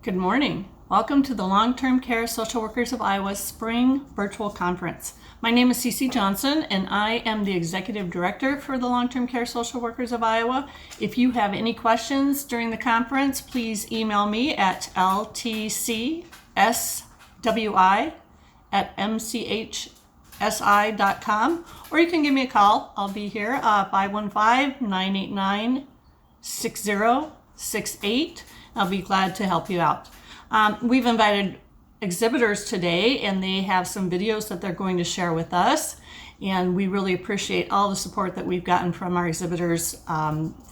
Good morning. Welcome to the Long-Term Care Social Workers of Iowa Spring Virtual Conference. My name is Cece Johnson, and I am the Executive Director for the Long-Term Care Social Workers of Iowa. If you have any questions during the conference, please email me at ltcswi@mchsi.com, or you can give me a call. I'll be here, 515-989-6068. I'll be glad to help you out. We've invited exhibitors today, and they have some videos that they're going to share with us. And we really appreciate all the support that we've gotten from our exhibitors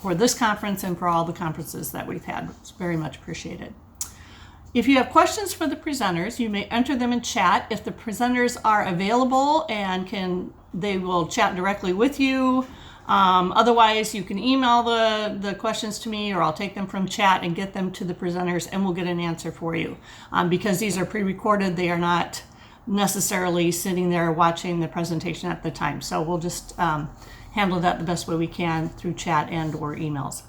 for this conference and for all the conferences that we've had. It's very much appreciated. If you have questions for the presenters, you may enter them in chat. If the presenters are available and they will chat directly with you. Otherwise, you can email the questions to me, or I'll take them from chat and get them to the presenters, and we'll get an answer for you. Because these are pre-recorded, they are not necessarily sitting there watching the presentation at the time. So we'll just handle that the best way we can through chat and or emails.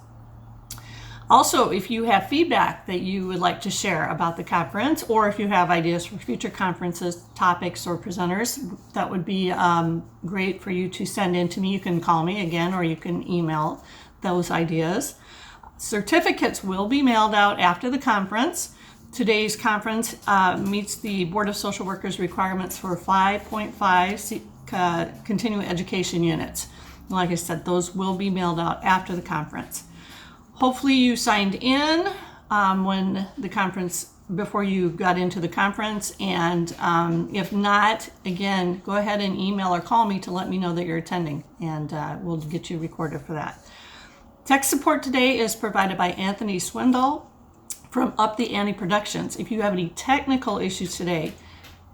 Also, if you have feedback that you would like to share about the conference, or if you have ideas for future conferences, topics, or presenters, that would be great for you to send in to me. You can call me again, or you can email those ideas. Certificates will be mailed out after the conference. Today's conference meets the Board of Social Workers requirements for 5.5 continuing education units. Like I said, those will be mailed out after the conference. Hopefully you signed in before you got into the conference, and if not, again, go ahead and email or call me to let me know that you're attending, and we'll get you recorded for that. Tech support today is provided by Anthony Swindoll from Ante Productions. If you have any technical issues today,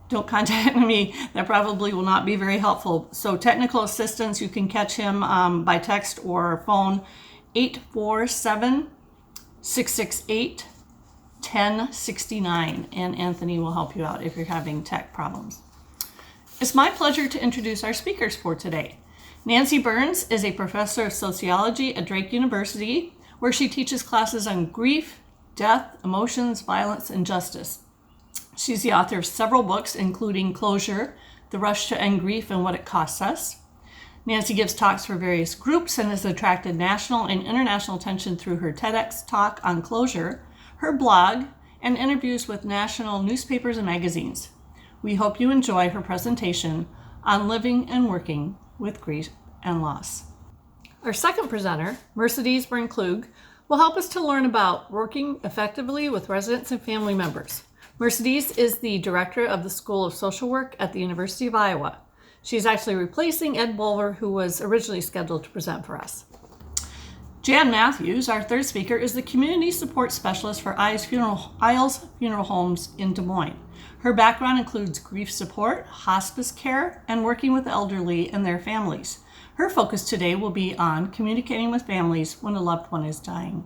don't contact me. That probably will not be very helpful. So technical assistance, you can catch him by text or phone, 847-668-1069, and Anthony will help you out if you're having tech problems. It's my pleasure to introduce our speakers for today. Nancy Burns is a professor of sociology at Drake University, where she teaches classes on grief, death, emotions, violence, and justice. She's the author of several books, including Closure, The Rush to End Grief and What It Costs Us. Nancy gives talks for various groups and has attracted national and international attention through her TEDx talk on closure, her blog, and interviews with national newspapers and magazines. We hope you enjoy her presentation on living and working with grief and loss. Our second presenter, Mercedes Brinklug, will help us to learn about working effectively with residents and family members. Mercedes is the director of the School of Social Work at the University of Iowa. She's actually replacing Ed Bulver, who was originally scheduled to present for us. Jan Matthews, our third speaker, is the Community Support Specialist for Isles Funeral Homes in Des Moines. Her background includes grief support, hospice care, and working with elderly and their families. Her focus today will be on communicating with families when a loved one is dying.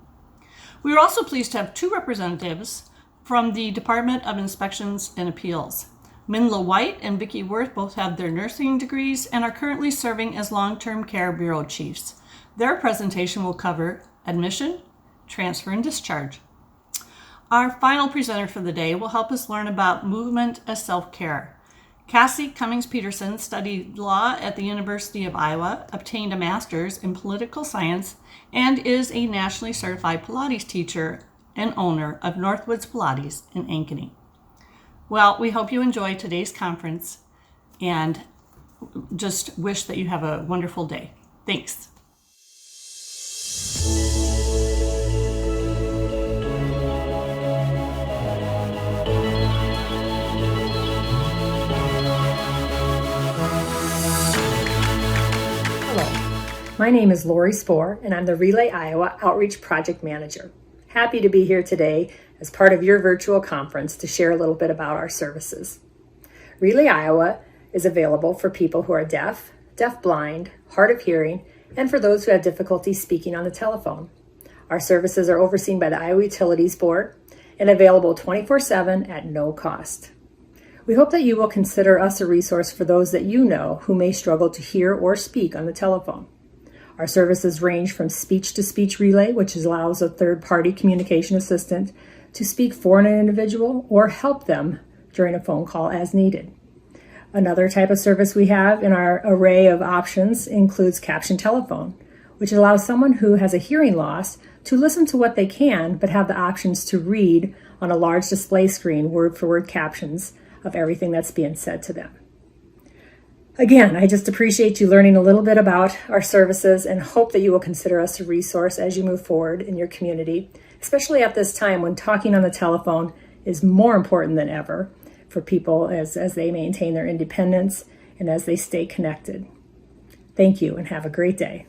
We are also pleased to have two representatives from the Department of Inspections and Appeals. Minla White and Vicki Worth both have their nursing degrees and are currently serving as long-term care bureau chiefs. Their presentation will cover admission, transfer, and discharge. Our final presenter for the day will help us learn about movement as self-care. Cassie Cummings-Peterson studied law at the University of Iowa, obtained a master's in political science, and is a nationally certified Pilates teacher and owner of Northwoods Pilates in Ankeny. Well, we hope you enjoy today's conference and just wish that you have a wonderful day. Thanks. My name is Lori Spohr, and I'm the Relay Iowa Outreach Project Manager. Happy to be here today as part of your virtual conference to share a little bit about our services. Relay Iowa is available for people who are deaf, deafblind, hard of hearing, and for those who have difficulty speaking on the telephone. Our services are overseen by the Iowa Utilities Board and available 24/7 at no cost. We hope that you will consider us a resource for those that you know who may struggle to hear or speak on the telephone. Our services range from speech-to-speech relay, which allows a third-party communication assistant to speak for an individual or help them during a phone call as needed. Another type of service we have in our array of options includes caption telephone, which allows someone who has a hearing loss to listen to what they can, but have the options to read on a large display screen word-for-word captions of everything that's being said to them. Again, I just appreciate you learning a little bit about our services and hope that you will consider us a resource as you move forward in your community, especially at this time when talking on the telephone is more important than ever for people as they maintain their independence and as they stay connected. Thank you and have a great day.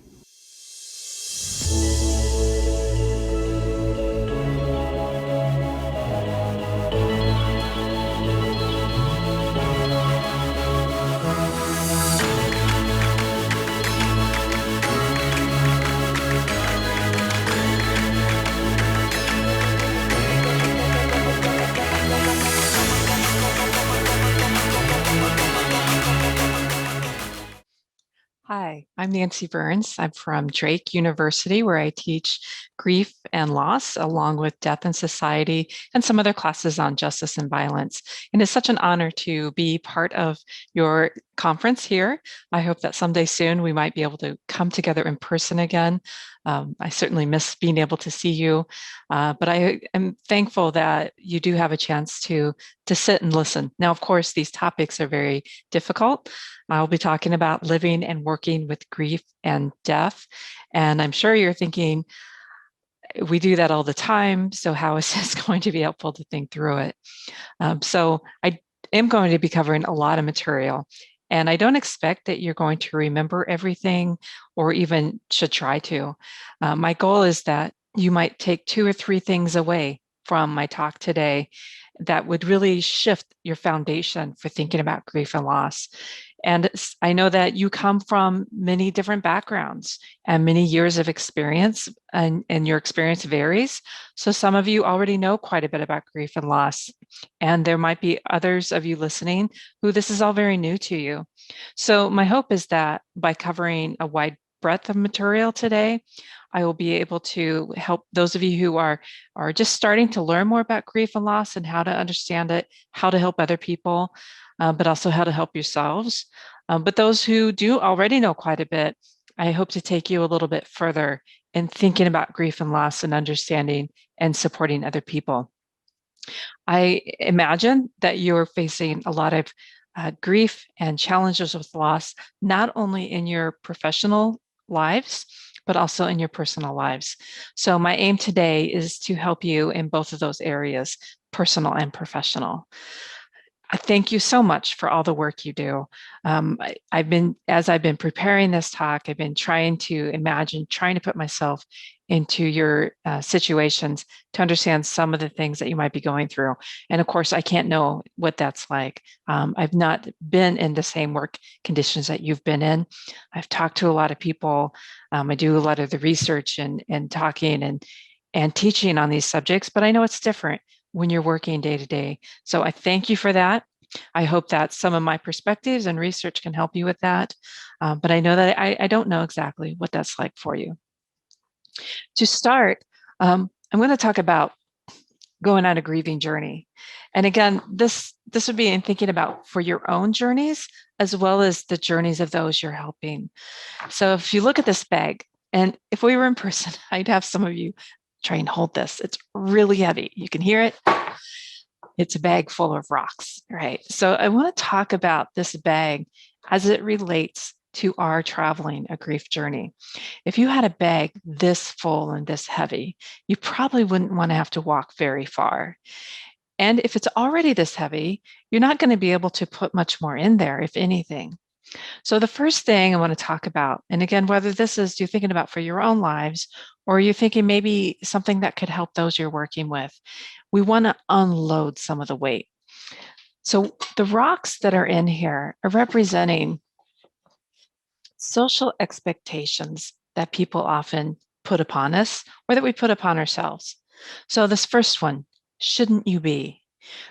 Hi, I'm Nancy Burns. I'm from Drake University, where I teach grief and loss, along with death and society, and some other classes on justice and violence. And it's such an honor to be part of your conference here. I hope that someday soon we might be able to come together in person again. I certainly miss being able to see you, but I am thankful that you do have a chance to sit and listen. Now, of course, these topics are very difficult. I'll be talking about living and working with grief and death. And I'm sure you're thinking, we do that all the time, so how is this going to be helpful to think through it? So I am going to be covering a lot of material. And I don't expect that you're going to remember everything or even should try to. My goal is that you might take 2 or 3 things away from my talk today that would really shift your foundation for thinking about grief and loss. And I know that you come from many different backgrounds and many years of experience, and your experience varies. So some of you already know quite a bit about grief and loss, and there might be others of you listening who this is all very new to you. So my hope is that by covering a wide breadth of material today, I will be able to help those of you who are just starting to learn more about grief and loss and how to understand it, how to help other people, but also how to help yourselves. But those who do already know quite a bit, I hope to take you a little bit further in thinking about grief and loss and understanding and supporting other people. I imagine that you're facing a lot of grief and challenges with loss, not only in your professional lives, but also in your personal lives. So, my aim today is to help you in both of those areas, personal and professional. I thank you so much for all the work you do. As I've been preparing this talk, I've been trying to imagine, trying to put myself into your situations to understand some of the things that you might be going through. And of course, I can't know what that's like. I've not been in the same work conditions that you've been in. I've talked to a lot of people. I do a lot of the research and talking and teaching on these subjects, but I know it's different when you're working day to day. So I thank you for that. I hope that some of my perspectives and research can help you with that. But I know that I don't know exactly what that's like for you. To start, I'm going to talk about going on a grieving journey. And again, this would be in thinking about for your own journeys as well as the journeys of those you're helping. So if you look at this bag, and if we were in person, I'd have some of you try and hold this. It's really heavy. You can hear it. It's a bag full of rocks, right? So I want to talk about this bag as it relates to our traveling a grief journey. If you had a bag this full and this heavy, you probably wouldn't want to have to walk very far. And if it's already this heavy, you're not going to be able to put much more in there, if anything. So the first thing I want to talk about, and again, whether this is you're thinking about for your own lives or you're thinking maybe something that could help those you're working with, we want to unload some of the weight. So the rocks that are in here are representing social expectations that people often put upon us or that we put upon ourselves. So this first one, shouldn't you be,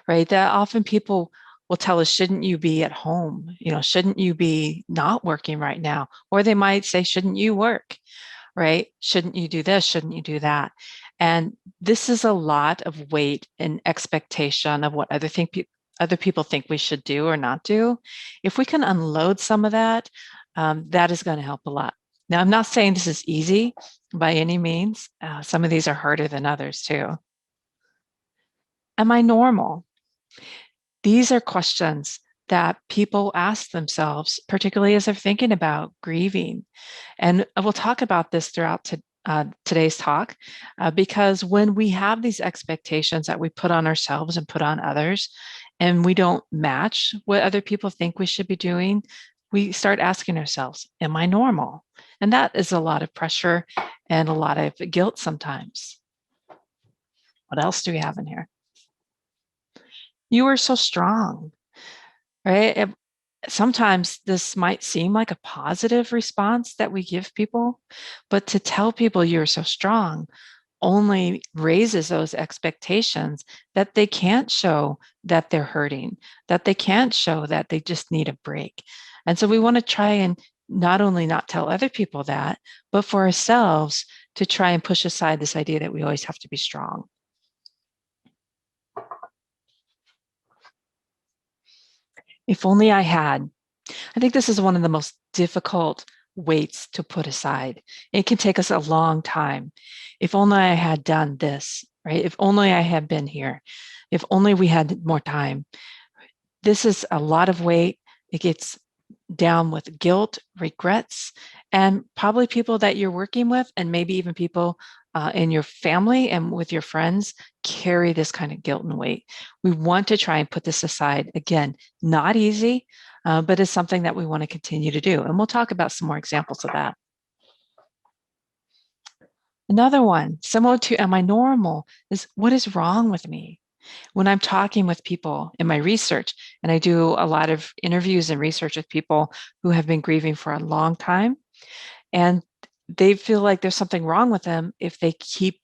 right? That often people will tell us, shouldn't you be at home? Shouldn't you be not working right now? Or they might say, shouldn't you work, right? Shouldn't you do this? Shouldn't you do that? And this is a lot of weight and expectation of what other people think we should do or not do. If we can unload some of that, that is going to help a lot. Now, I'm not saying this is easy by any means. Some of these are harder than others too. Am I normal? These are questions that people ask themselves, particularly as they're thinking about grieving. And we'll talk about this throughout today's talk, because when we have these expectations that we put on ourselves and put on others, and we don't match what other people think we should be doing, we start asking ourselves, am I normal? And that is a lot of pressure and a lot of guilt sometimes. What else do we have in here? You are so strong, right? Sometimes this might seem like a positive response that we give people, but to tell people you're so strong only raises those expectations that they can't show that they're hurting, that they can't show that they just need a break. And so we want to try and not only not tell other people that, but for ourselves to try and push aside this idea that we always have to be strong. If only I had. I think this is one of the most difficult weights to put aside. It can take us a long time. If only I had done this, right? If only I had been here. If only we had more time. This is a lot of weight. It gets down with guilt, regrets, and probably people that you're working with, and maybe even people in your family and with your friends carry this kind of guilt and weight. We want to try and put this aside. Again, not easy, but it's something that we want to continue to do. And we'll talk about some more examples of that. Another one, similar to am I normal, is what is wrong with me? When I'm talking with people in my research, and I do a lot of interviews and research with people who have been grieving for a long time, and they feel like there's something wrong with them if they keep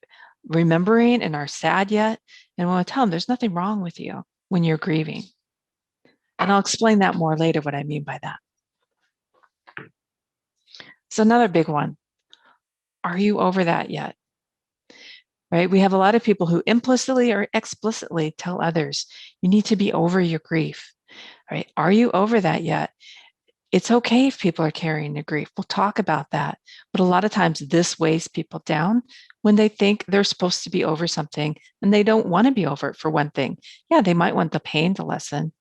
remembering and are sad yet. And I want to tell them there's nothing wrong with you when you're grieving. And I'll explain that more later, what I mean by that. So another big one. Are you over that yet? Right? We have a lot of people who implicitly or explicitly tell others, you need to be over your grief, right? Are you over that yet? It's okay if people are carrying the grief. We'll talk about that. But a lot of times this weighs people down when they think they're supposed to be over something and they don't want to be over it for one thing. Yeah, they might want the pain to lessen,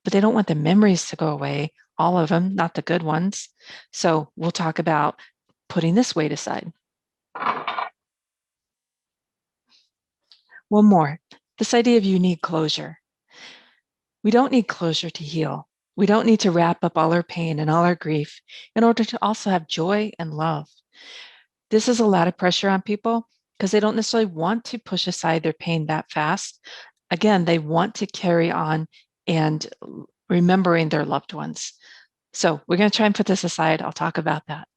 but they don't want the memories to go away, all of them, not the good ones. So we'll talk about putting this weight aside. One more, this idea of you need closure. We don't need closure to heal. We don't need to wrap up all our pain and all our grief in order to also have joy and love. This is a lot of pressure on people because they don't necessarily want to push aside their pain that fast. Again, they want to carry on and remembering their loved ones. So we're going to try and put this aside. I'll talk about that.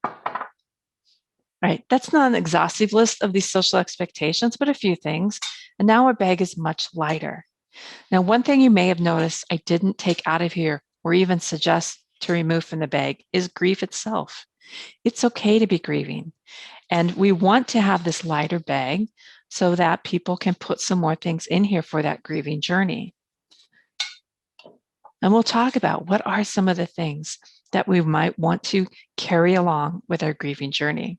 All right, that's not an exhaustive list of these social expectations, but a few things. And now our bag is much lighter. Now, one thing you may have noticed I didn't take out of here or even suggest to remove from the bag is grief itself. It's okay to be grieving. And we want to have this lighter bag so that people can put some more things in here for that grieving journey. And we'll talk about what are some of the things that we might want to carry along with our grieving journey.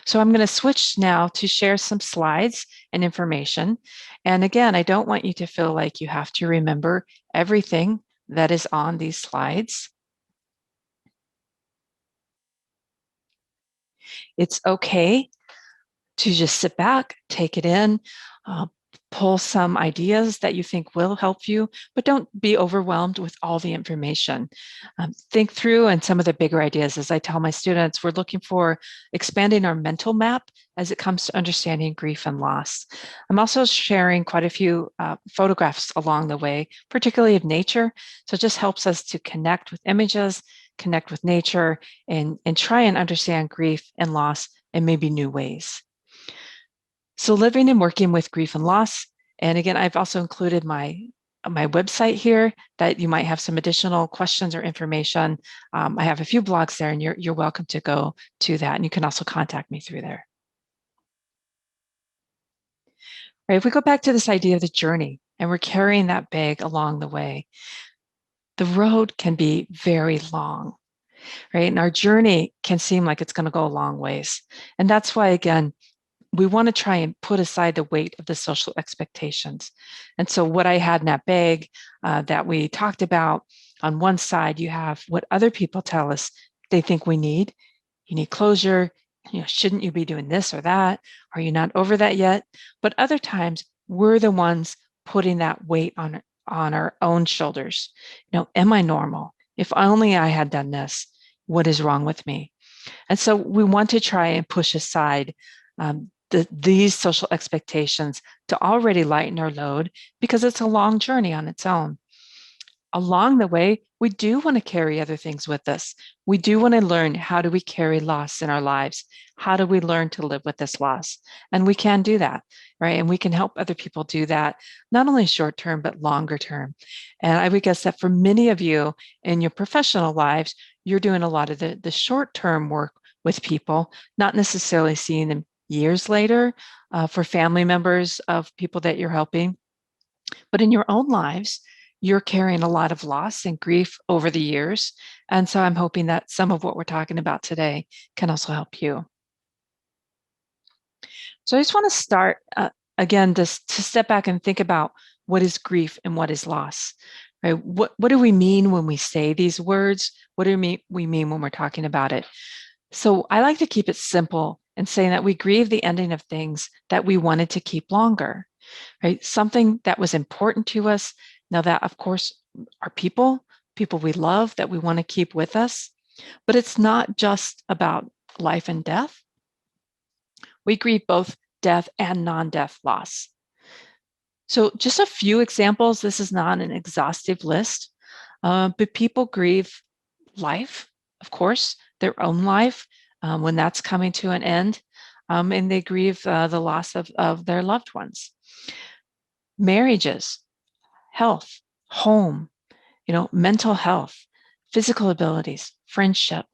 So I'm going to switch now to share some slides and information. And again, I don't want you to feel like you have to remember everything that is on these slides. It's okay to just sit back, take it in, pull some ideas that you think will help you, but don't be overwhelmed with all the information. Think through, and some of the bigger ideas, as I tell my students, we're looking for expanding our mental map as it comes to understanding grief and loss. I'm also sharing quite a few photographs along the way, particularly of nature. So it just helps us to connect with images, connect with nature, and try and understand grief and loss in maybe new ways. So living and working with grief and loss. And again, I've also included my website here that you might have some additional questions or information. I have a few blogs there, and you're welcome to go to that. And you can also contact me through there. Right, if we go back to this idea of the journey, and we're carrying that bag along the way, the road can be very long, right? And our journey can seem like it's going to go a long ways. And that's why, again, we want to try and put aside the weight of the social expectations. And so what I had in that bag that we talked about, on one side, you have what other people tell us they think we need. You need closure. Shouldn't you be doing this or that? Are you not over that yet? But other times, we're the ones putting that weight on our own shoulders. Am I normal? If only I had done this, what is wrong with me? And so we want to try and push aside these social expectations to already lighten our load, because it's a long journey on its own. Along the way, we do want to carry other things with us. We do want to learn, how do we carry loss in our lives? How do we learn to live with this loss? And we can do that, right? And we can help other people do that, not only short term, but longer term. And I would guess that for many of you in your professional lives, you're doing a lot of the short term work with people, not necessarily seeing them years later, for family members of people that you're helping. But in your own lives, you're carrying a lot of loss and grief over the years. And so I'm hoping that some of what we're talking about today can also help you. So I just want to start again, just to step back and think about what is grief and what is loss. Right? What do we mean when we say these words? What do we mean when we're talking about it? So I like to keep it simple and saying that we grieve the ending of things that we wanted to keep longer, right? Something that was important to us. Now that, of course, are people we love that we want to keep with us, but it's not just about life and death. We grieve both death and non-death loss. So just a few examples. This is not an exhaustive list, but people grieve life, of course, their own life, when that's coming to an end, and they grieve the loss of their loved ones. Marriages, health, home, mental health, physical abilities, friendship,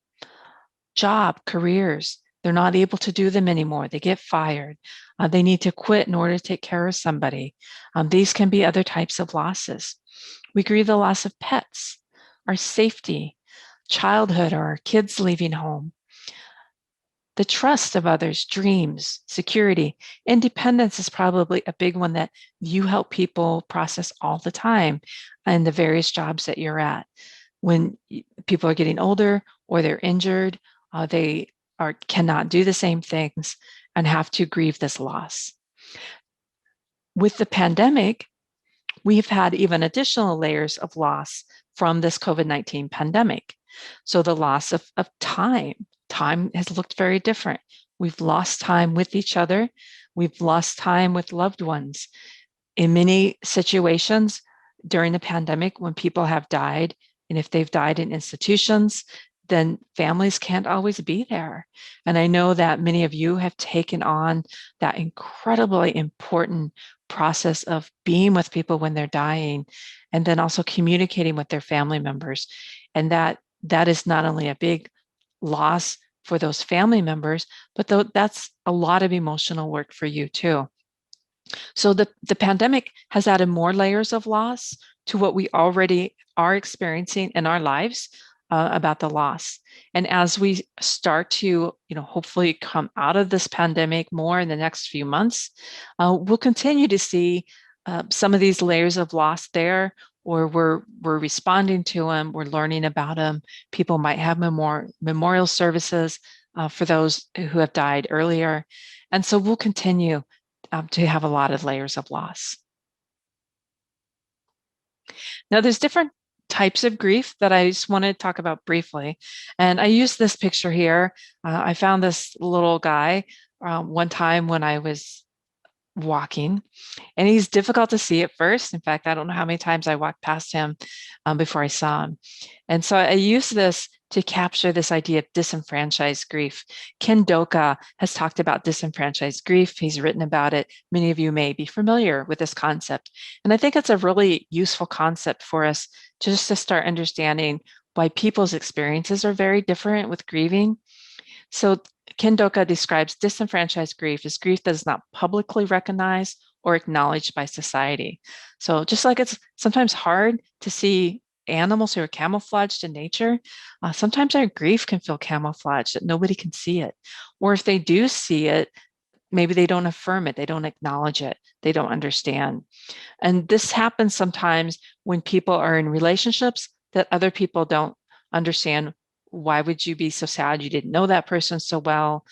job, careers. They're not able to do them anymore. They get fired. They need to quit in order to take care of somebody. These can be other types of losses. We grieve the loss of pets, our safety, childhood or our kids leaving home. The trust of others, dreams, security, independence is probably a big one that you help people process all the time in the various jobs that you're at. When people are getting older or they're injured, they cannot do the same things and have to grieve this loss. With the pandemic, we've had even additional layers of loss from this COVID-19 pandemic. So the loss of time has looked very different. We've lost time with each other. We've lost time with loved ones. In many situations during the pandemic, when people have died, and if they've died in institutions, then families can't always be there. And I know that many of you have taken on that incredibly important process of being with people when they're dying, and then also communicating with their family members. And that is not only a big loss for those family members, but that's a lot of emotional work for you too. So the pandemic has added more layers of loss to what we already are experiencing in our lives about the loss. And as we start to, hopefully come out of this pandemic more in the next few months, we'll continue to see some of these layers of loss there, or we're responding to them, we're learning about them. People might have memorial services for those who have died earlier. And so we'll continue to have a lot of layers of loss. Now, there's different types of grief that I just want to talk about briefly. And I use this picture here. I found this little guy one time when I was walking, and he's difficult to see at first. In fact, I don't know how many times I walked past him before I saw him. And so I use this to capture this idea of disenfranchised grief. Ken Doka has talked about disenfranchised grief. He's written about it. Many of you may be familiar with this concept. And I think it's a really useful concept for us just to start understanding why people's experiences are very different with grieving. So Ken Doka describes disenfranchised grief as grief that is not publicly recognized or acknowledged by society. So just like it's sometimes hard to see animals who are camouflaged in nature, sometimes our grief can feel camouflaged, that nobody can see it. Or if they do see it, maybe they don't affirm it, they don't acknowledge it, they don't understand. And this happens sometimes when people are in relationships that other people don't understand. Why would you be so sad? You didn't know that person so well.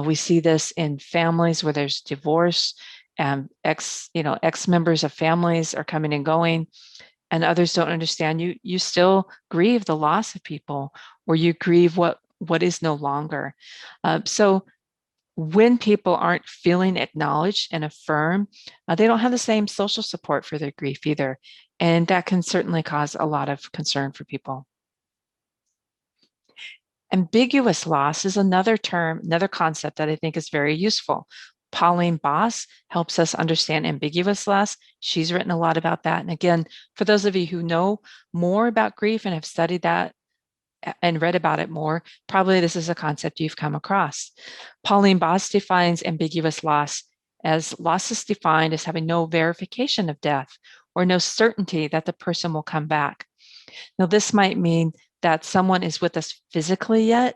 We see this in families where there's divorce, and ex members of families are coming and going, and others don't understand. You still grieve the loss of people, or you grieve what is no longer. So when people aren't feeling acknowledged and affirmed, they don't have the same social support for their grief either, and that can certainly cause a lot of concern for people. Ambiguous loss is another term, another concept that I think is very useful. Pauline Boss helps us understand ambiguous loss. She's written a lot about that. And again, for those of you who know more about grief and have studied that and read about it more, probably this is a concept you've come across. Pauline Boss defines ambiguous loss as losses defined as having no verification of death or no certainty that the person will come back. Now, this might mean that someone is with us physically yet,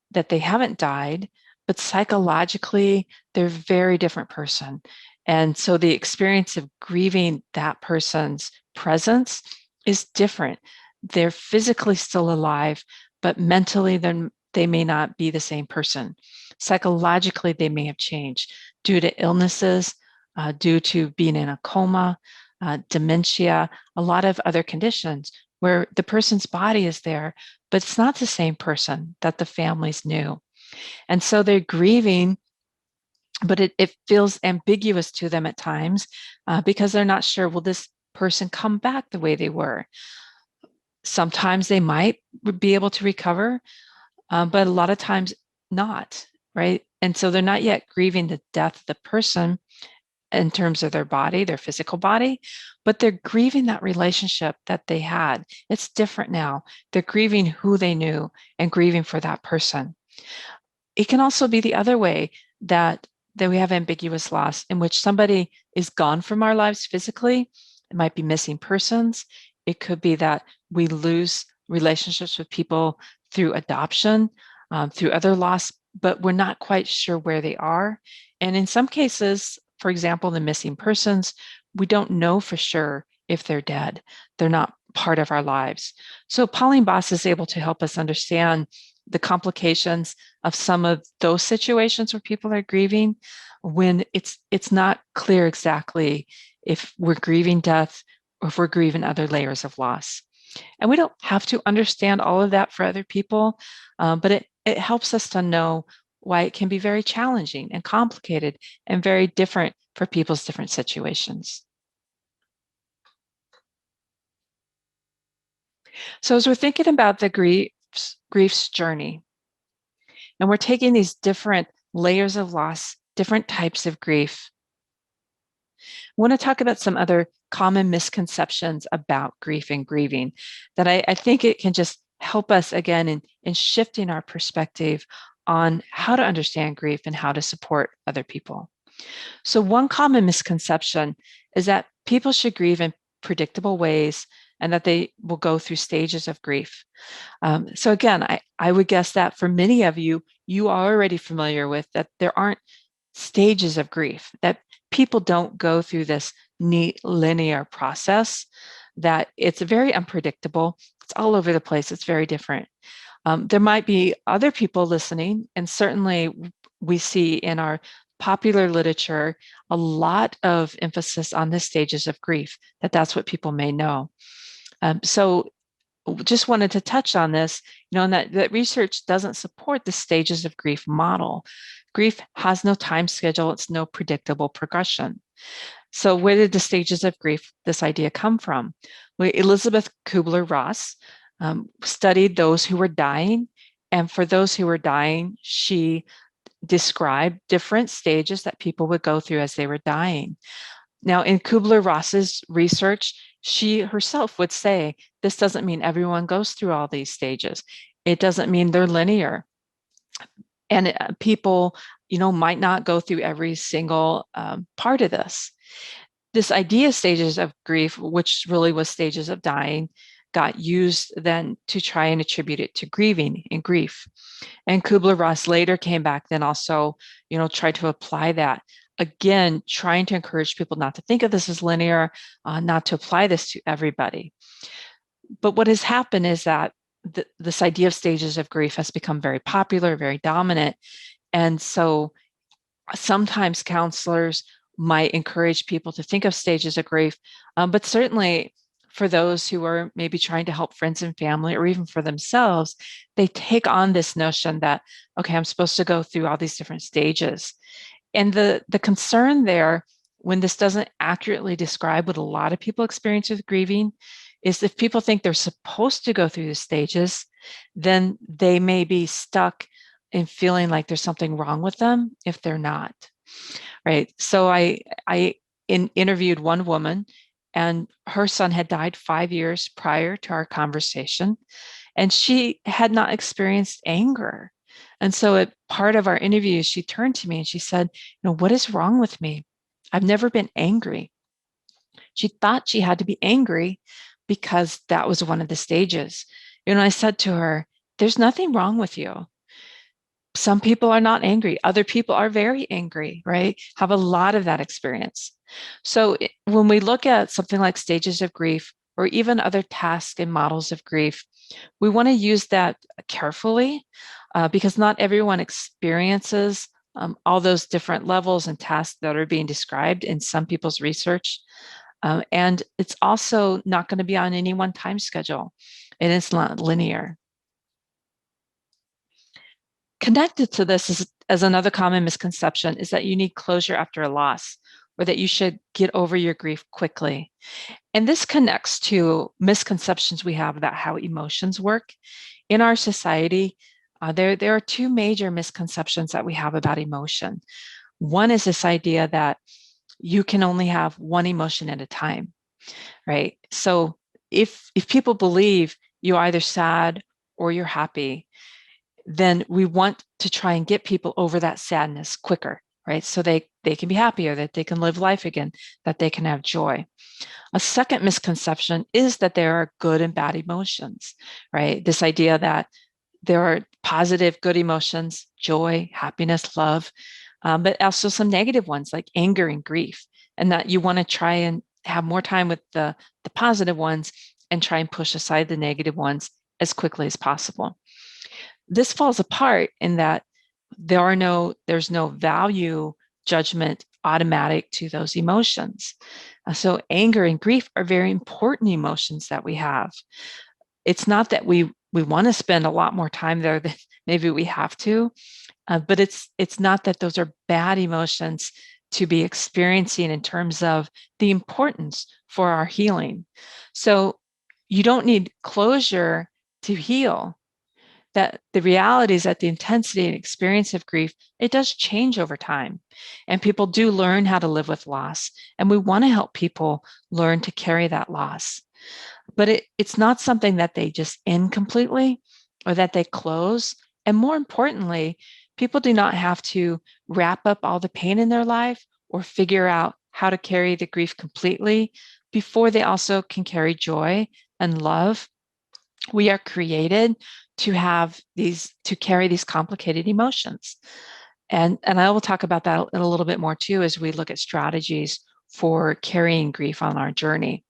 that they haven't died, but psychologically, they're a very different person. And so the experience of grieving that person's presence is different. They're physically still alive, but mentally, they may not be the same person. Psychologically, they may have changed due to illnesses, due to being in a coma, dementia, a lot of other conditions where the person's body is there, but it's not the same person that the families knew. And so they're grieving, but it feels ambiguous to them at times because they're not sure, will this person come back the way they were? Sometimes they might be able to recover, but a lot of times not, right? And so they're not yet grieving the death of the person in terms of their body, their physical body, but they're grieving that relationship that they had. It's different now. They're grieving who they knew and grieving for that person. It can also be the other way that we have ambiguous loss in which somebody is gone from our lives physically. It might be missing persons. It could be that we lose relationships with people through adoption, through other loss, but we're not quite sure where they are. And in some cases, for example, the missing persons, we don't know for sure if they're dead. They're not part of our lives. So Pauline Boss is able to help us understand the complications of some of those situations where people are grieving when it's not clear exactly if we're grieving death or if we're grieving other layers of loss. And we don't have to understand all of that for other people, but it helps us to know why it can be very challenging and complicated and very different for people's different situations. So as we're thinking about the grief's journey, and we're taking these different layers of loss, different types of grief, I want to talk about some other common misconceptions about grief and grieving that I think it can just help us again in shifting our perspective on how to understand grief and how to support other people. So one common misconception is that people should grieve in predictable ways and that they will go through stages of grief. So again, I would guess that for many of you, you are already familiar with that there aren't stages of grief, that people don't go through this neat linear process, that it's very unpredictable. It's all over the place. It's very different. There might be other people listening, and certainly we see in our popular literature a lot of emphasis on the stages of grief, that's what people may know. So just wanted to touch on this, and that research doesn't support the stages of grief model. Grief has no time schedule, it's no predictable progression. So where did the stages of grief, this idea, come from? Well, Elizabeth Kubler-Ross studied those who were dying, and for those who were dying, she described different stages that people would go through as they were dying. Now, in Kubler-Ross's research, she herself would say, this doesn't mean everyone goes through all these stages. It doesn't mean they're linear. And people, might not go through every single part of this. This idea, stages of grief, which really was stages of dying, got used then to try and attribute it to grieving and grief. And Kubler-Ross later came back then also, tried to apply that. Again, trying to encourage people not to think of this as linear, not to apply this to everybody. But what has happened is that this idea of stages of grief has become very popular, very dominant. And so sometimes counselors might encourage people to think of stages of grief, but certainly for those who are maybe trying to help friends and family or even for themselves, they take on this notion that, okay, I'm supposed to go through all these different stages. And the concern there, when this doesn't accurately describe what a lot of people experience with grieving, is if people think they're supposed to go through the stages, then they may be stuck in feeling like there's something wrong with them if they're not. Right. So I interviewed one woman, and her son had died 5 years prior to our conversation, and she had not experienced anger. And so at part of our interview, she turned to me and she said, what is wrong with me? I've never been angry. She thought she had to be angry because that was one of the stages. I said to her, there's nothing wrong with you. Some people are not angry. Other people are very angry, right? Have a lot of that experience. So when we look at something like stages of grief or even other tasks and models of grief, we want to use that carefully because not everyone experiences all those different levels and tasks that are being described in some people's research. And it's also not going to be on any one time schedule, and it's not linear. Connected to this is, as another common misconception, is that you need closure after a loss or that you should get over your grief quickly. And this connects to misconceptions we have about how emotions work. In our society, there are two major misconceptions that we have about emotion. One is this idea that you can only have one emotion at a time, right? So if people believe you're either sad or you're happy, then we want to try and get people over that sadness quicker right? So they can be happier, that they can live life again, that they can have joy. A second misconception is that there are good and bad emotions, right? This idea that there are positive, good emotions, joy, happiness, love, but also some negative ones like anger and grief, and that you want to try and have more time with the positive ones and try and push aside the negative ones as quickly as possible. This falls apart in that there's no value judgment automatic to those emotions. So anger and grief are very important emotions that we have. It's not that we want to spend a lot more time there than maybe we have to, but it's not that those are bad emotions to be experiencing in terms of the importance for our healing. So you don't need closure to heal. That the reality is that the intensity and experience of grief, it does change over time, and people do learn how to live with loss, and we want to help people learn to carry that loss. But it's not something that they just end completely or that they close. And more importantly, people do not have to wrap up all the pain in their life or figure out how to carry the grief completely before they also can carry joy and love. We are created to have these, to carry these complicated emotions. And I will talk about that a little bit more too as we look at strategies for carrying grief on our journey.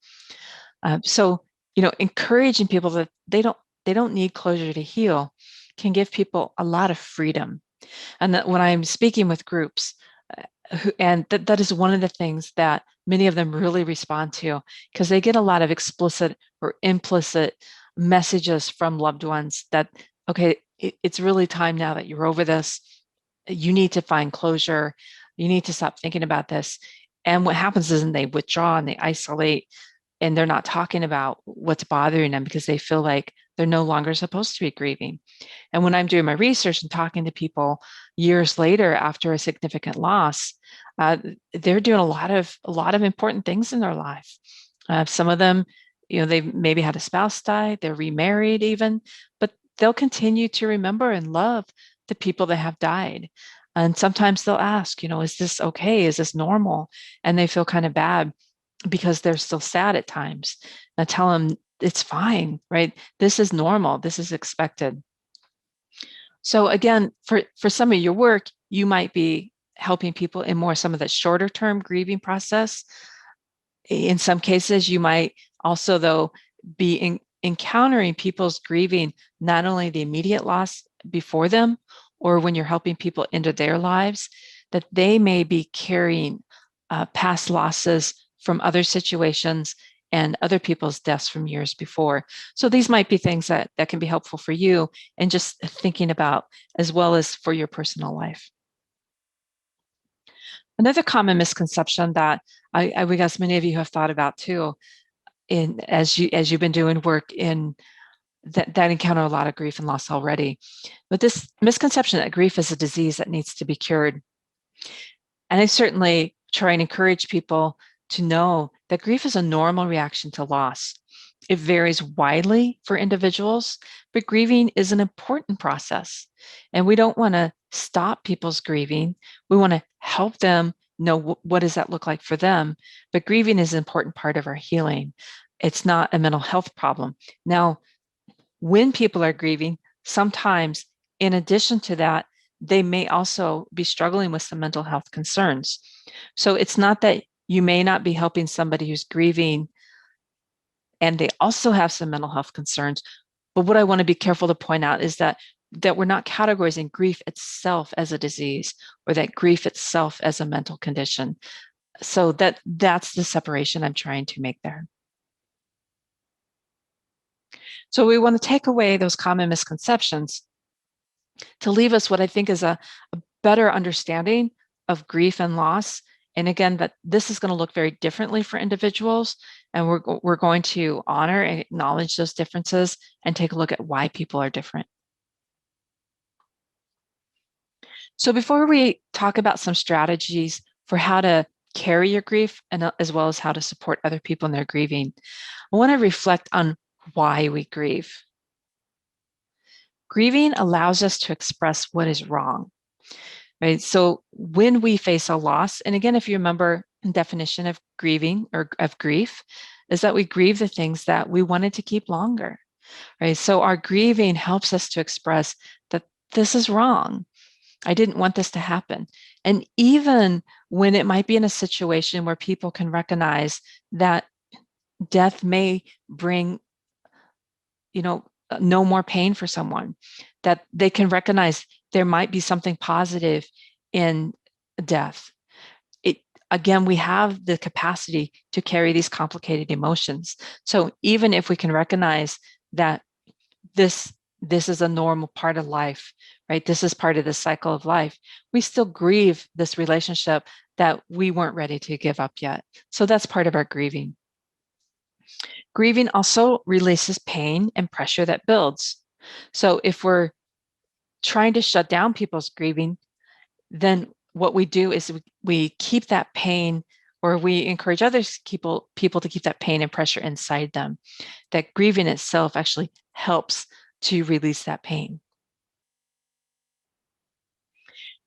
So, encouraging people that they don't need closure to heal can give people a lot of freedom. And that when I'm speaking with groups, and that is one of the things that many of them really respond to, because they get a lot of explicit or implicit messages from loved ones that, okay, it's really time now that you're over this. You need to find closure. You need to stop thinking about this. And what happens is they withdraw and they isolate, and they're not talking about what's bothering them because they feel like they're no longer supposed to be grieving. And when I'm doing my research and talking to people years later after a significant loss, they're doing a lot of important things in their life. Some of them, they maybe had a spouse die, they're remarried even, but they'll continue to remember and love the people that have died. And sometimes they'll ask, is this okay? Is this normal? And they feel kind of bad because they're still sad at times. And I tell them it's fine, right? This is normal. This is expected. So again, for some of your work, you might be helping people in more some of the shorter term grieving process. In some cases, you might also, though, be encountering people's grieving, not only the immediate loss before them, or when you're helping people into their lives, that they may be carrying past losses from other situations and other people's deaths from years before. So these might be things that can be helpful for you and just thinking about, as well as for your personal life. Another common misconception that I guess many of you have thought about too, as you've been doing work in that encounter a lot of grief and loss already, but this misconception that grief is a disease that needs to be cured. And I certainly try and encourage people to know that grief is a normal reaction to loss. It varies widely for individuals, but grieving is an important process. And we don't want to stop people's grieving. We want to help them know what does that look like for them. But grieving is an important part of our healing. It's not a mental health problem. Now, when people are grieving, sometimes in addition to that, they may also be struggling with some mental health concerns. So it's not that you may not be helping somebody who's grieving and they also have some mental health concerns. But what I want to be careful to point out is that we're not categorizing grief itself as a disease or that grief itself as a mental condition. So that's the separation I'm trying to make there. So we want to take away those common misconceptions to leave us what I think is a better understanding of grief and loss. And again, that this is going to look very differently for individuals. And we're going to honor and acknowledge those differences and take a look at why people are different. So before we talk about some strategies for how to carry your grief and as well as how to support other people in their grieving, I want to reflect on why we grieve. Grieving allows us to express what is wrong. right? So when we face a loss, and again, if you remember the definition of grieving or of grief, is that we grieve the things that we wanted to keep longer, right? So our grieving helps us to express that this is wrong. I didn't want this to happen. And even when it might be in a situation where people can recognize that death may bring, no more pain for someone, that they can recognize there might be something positive in death. It, again, we have the capacity to carry these complicated emotions. So even if we can recognize that this is a normal part of life, right? This is part of the cycle of life. We still grieve this relationship that we weren't ready to give up yet. So that's part of our grieving. Grieving also releases pain and pressure that builds. So if we're trying to shut down people's grieving, then what we do is we keep that pain, or we encourage others people to keep that pain and pressure inside them. That grieving itself actually helps to release that pain.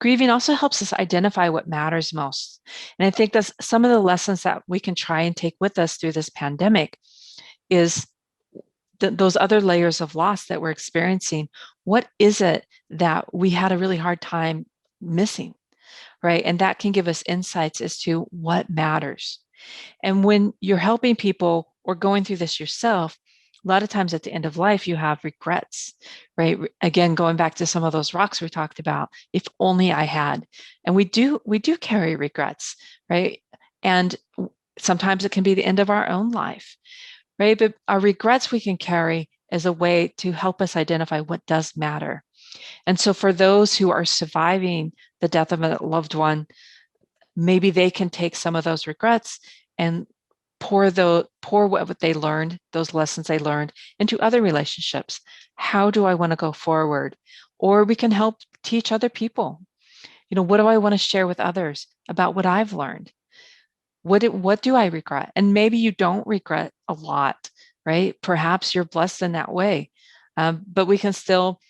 Grieving also helps us identify what matters most. And I think that's some of the lessons that we can try and take with us through this pandemic is those other layers of loss that we're experiencing. What is it that we had a really hard time missing, right? And that can give us insights as to what matters. And when you're helping people or going through this yourself, a lot of times at the end of life, you have regrets, right? Again, going back to some of those rocks we talked about, if only I had. And we do carry regrets, right? And sometimes it can be the end of our own life, right? But our regrets we can carry as a way to help us identify what does matter. And so for those who are surviving the death of a loved one, maybe they can take some of those regrets and pour what they learned, those lessons they learned, into other relationships. How do I want to go forward? Or we can help teach other people. What do I want to share with others about what I've learned? What do I regret? And maybe you don't regret a lot, right? Perhaps you're blessed in that way. But we can still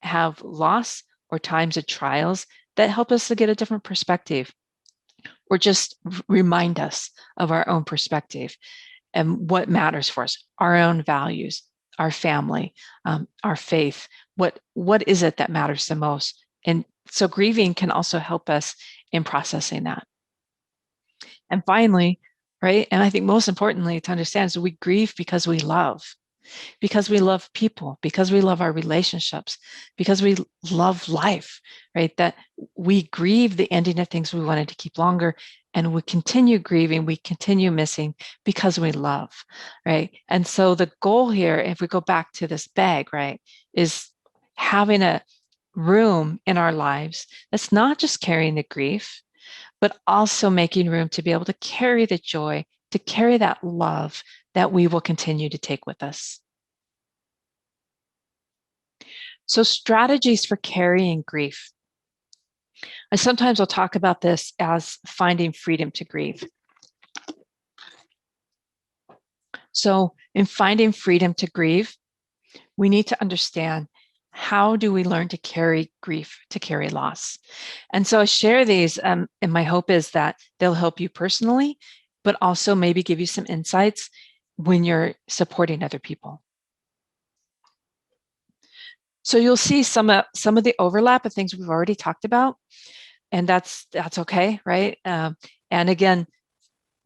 have loss or times of trials that help us to get a different perspective, or just remind us of our own perspective and what matters for us, our own values, our family, our faith. What is it that matters the most? And so grieving can also help us in processing that. And finally, right, and I think most importantly to understand is we grieve because we love people, because we love our relationships, because we love life, right? That we grieve the ending of things we wanted to keep longer, and we continue grieving, we continue missing because we love, right? And so the goal here, if we go back to this bag, right, is having a room in our lives that's not just carrying the grief, but also making room to be able to carry the joy, to carry that love that we will continue to take with us. So strategies for carrying grief. I sometimes will talk about this as finding freedom to grieve. So in finding freedom to grieve, we need to understand, how do we learn to carry grief, to carry loss? And so I share these, and my hope is that they'll help you personally, but also maybe give you some insights when you're supporting other people. So you'll see some of the overlap of things we've already talked about, and that's okay, right? And again,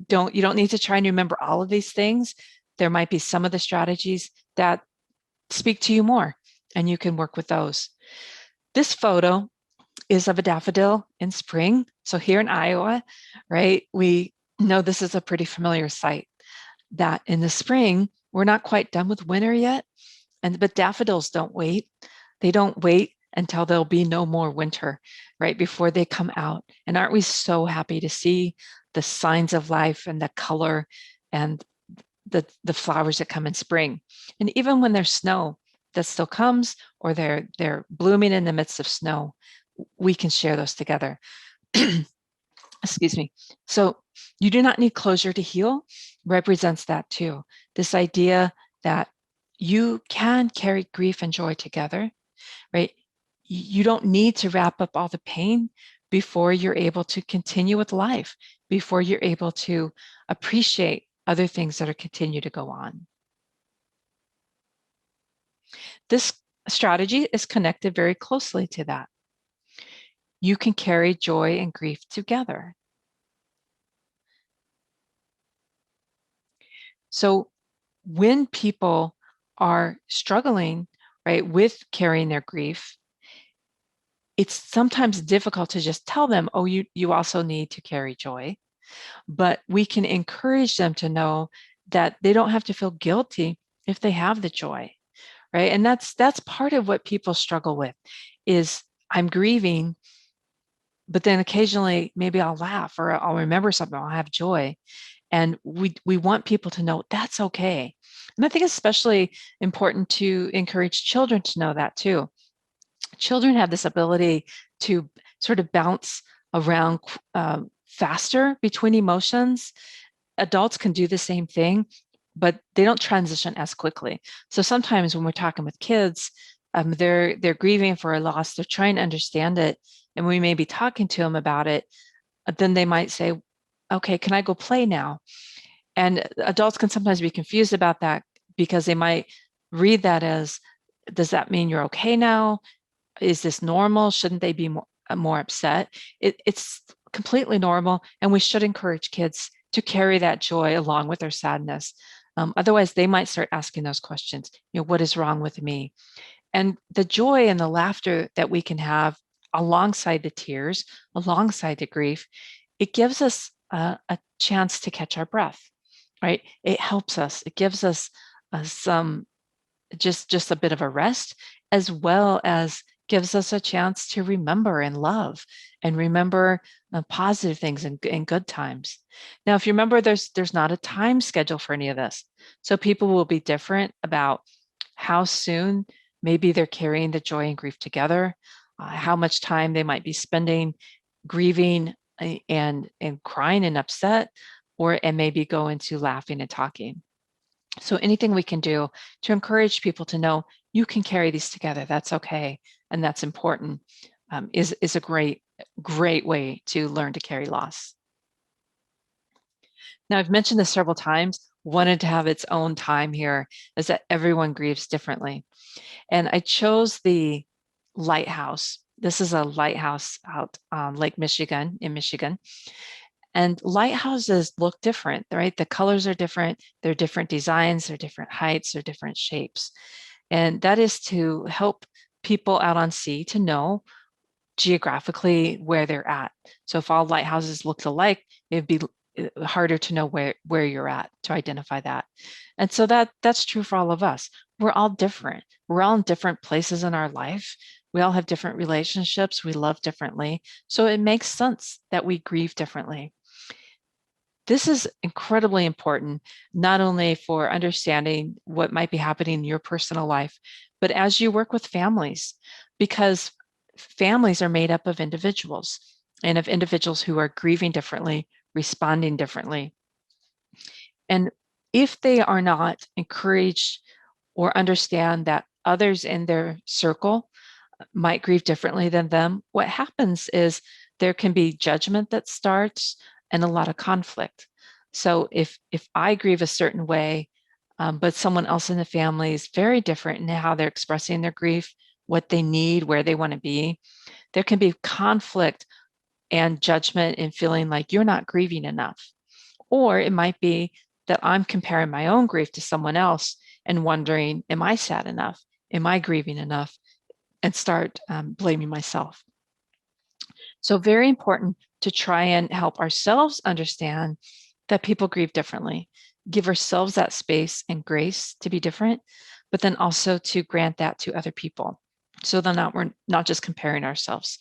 you don't need to try and remember all of these things. There might be some of the strategies that speak to you more, and you can work with those. This photo is of a daffodil in spring. So here in Iowa, right, we know this is a pretty familiar sight, that in the spring, we're not quite done with winter yet. But daffodils don't wait. They don't wait until there'll be no more winter, right, before they come out. And aren't we so happy to see the signs of life and the color and the flowers that come in spring? And even when there's snow that still comes, or they're blooming in the midst of snow, we can share those together. Excuse me. So you do not need closure to heal represents that too. This idea that you can carry grief and joy together, right? You don't need to wrap up all the pain, before you're able to continue with life, before you're able to appreciate other things that are continue to go on. This strategy is connected very closely to that. You can carry joy and grief together. So when people are struggling, right, with carrying their grief, it's sometimes difficult to just tell them, oh, you also need to carry joy. But we can encourage them to know that they don't have to feel guilty if they have the joy, right? And that's part of what people struggle with is I'm grieving, but then occasionally maybe I'll laugh or I'll remember something, I'll have joy. And we want people to know that's okay. And I think it's especially important to encourage children to know that too. Children have this ability to sort of bounce around faster between emotions. Adults can do the same thing, but they don't transition as quickly. So sometimes when we're talking with kids, they're grieving for a loss, they're trying to understand it, and we may be talking to them about it. Then they might say, okay, can I go play now? And adults can sometimes be confused about that because they might read that as, does that mean you're okay now? Is this normal? Shouldn't they be more upset? It's completely normal, and we should encourage kids to carry that joy along with their sadness. Otherwise, they might start asking those questions. What is wrong with me? And the joy and the laughter that we can have alongside the tears, alongside the grief, it gives us a chance to catch our breath, right? It helps us. It gives us some just a bit of a rest, as well as gives us a chance to remember and love and remember positive things and good times. Now, if you remember, there's not a time schedule for any of this. So people will be different about how soon maybe they're carrying the joy and grief together, how much time they might be spending grieving and crying and upset, and maybe go into laughing and talking. So anything we can do to encourage people to know you can carry these together, that's okay, and that's important, is a great way to learn to carry loss. Now, I've mentioned this several times, wanted to have its own time here, is that everyone grieves differently. And I chose the lighthouse. This is a lighthouse out on Lake Michigan, in Michigan. And lighthouses look different, right? The colors are different. They're different designs, they're different heights, they're different shapes. And that is to help people out on sea to know geographically where they're at. So if all lighthouses looked alike, it'd be harder to know where you're at to identify that. And so that's true for all of us. We're all different. We're all in different places in our life. We all have different relationships. We love differently. So it makes sense that we grieve differently. This is incredibly important, not only for understanding what might be happening in your personal life, but as you work with families, because families are made up of individuals and of individuals who are grieving differently, responding differently. And if they are not encouraged or understand that others in their circle might grieve differently than them, what happens is there can be judgment that starts and a lot of conflict. So if I grieve a certain way, but someone else in the family is very different in how they're expressing their grief, what they need, where they want to be, there can be conflict and judgment and feeling like you're not grieving enough. Or it might be that I'm comparing my own grief to someone else and wondering, am I sad enough? Am I grieving enough? And start blaming myself. So very important to try and help ourselves understand that people grieve differently, give ourselves that space and grace to be different, but then also to grant that to other people. So then we're not just comparing ourselves.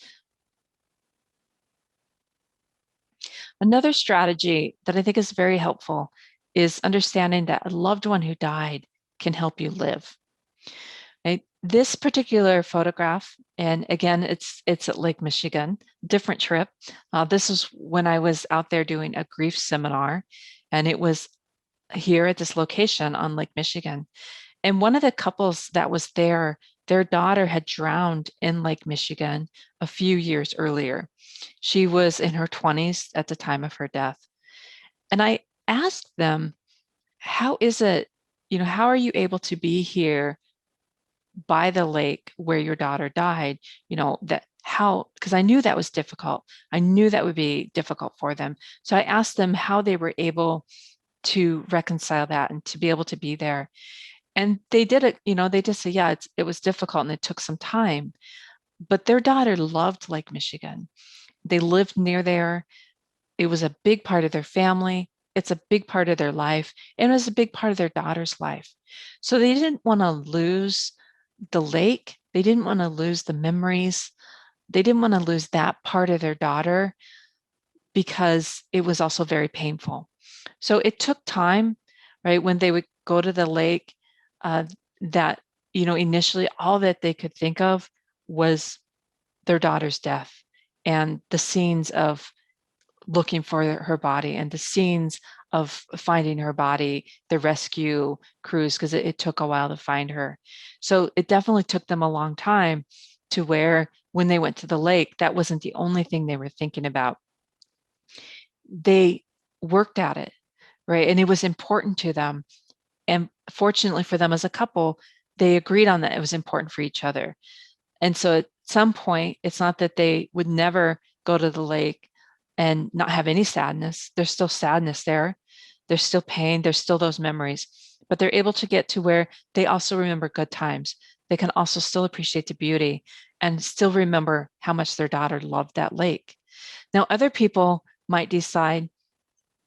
Another strategy that I think is very helpful is understanding that a loved one who died can help you live. Right? This particular photograph, and again, it's at Lake Michigan, different trip. This is when I was out there doing a grief seminar, and it was here at this location on Lake Michigan. And one of the couples that was there their daughter had drowned in Lake Michigan a few years earlier. She was in her 20s at the time of her death. And I asked them, how is it, how are you able to be here by the lake where your daughter died? Because I knew that was difficult. I knew that would be difficult for them. So I asked them how they were able to reconcile that and to be able to be there. And they did it, they just said, yeah, it was difficult and it took some time. But their daughter loved Lake Michigan. They lived near there. It was a big part of their family. It's a big part of their life. And it was a big part of their daughter's life. So they didn't want to lose the lake. They didn't want to lose the memories. They didn't want to lose that part of their daughter because it was also very painful. So it took time, right? When they would go to the lake, uh, that, initially all that they could think of was their daughter's death and the scenes of looking for her body and the scenes of finding her body, the rescue crews, because it took a while to find her. So it definitely took them a long time to where when they went to the lake, that wasn't the only thing they were thinking about. They worked at it, right? And it was important to them. And fortunately for them as a couple, they agreed on that it was important for each other. And so at some point, it's not that they would never go to the lake and not have any sadness. There's still sadness there. There's still pain. There's still those memories. But they're able to get to where they also remember good times. They can also still appreciate the beauty and still remember how much their daughter loved that lake. Now, other people might decide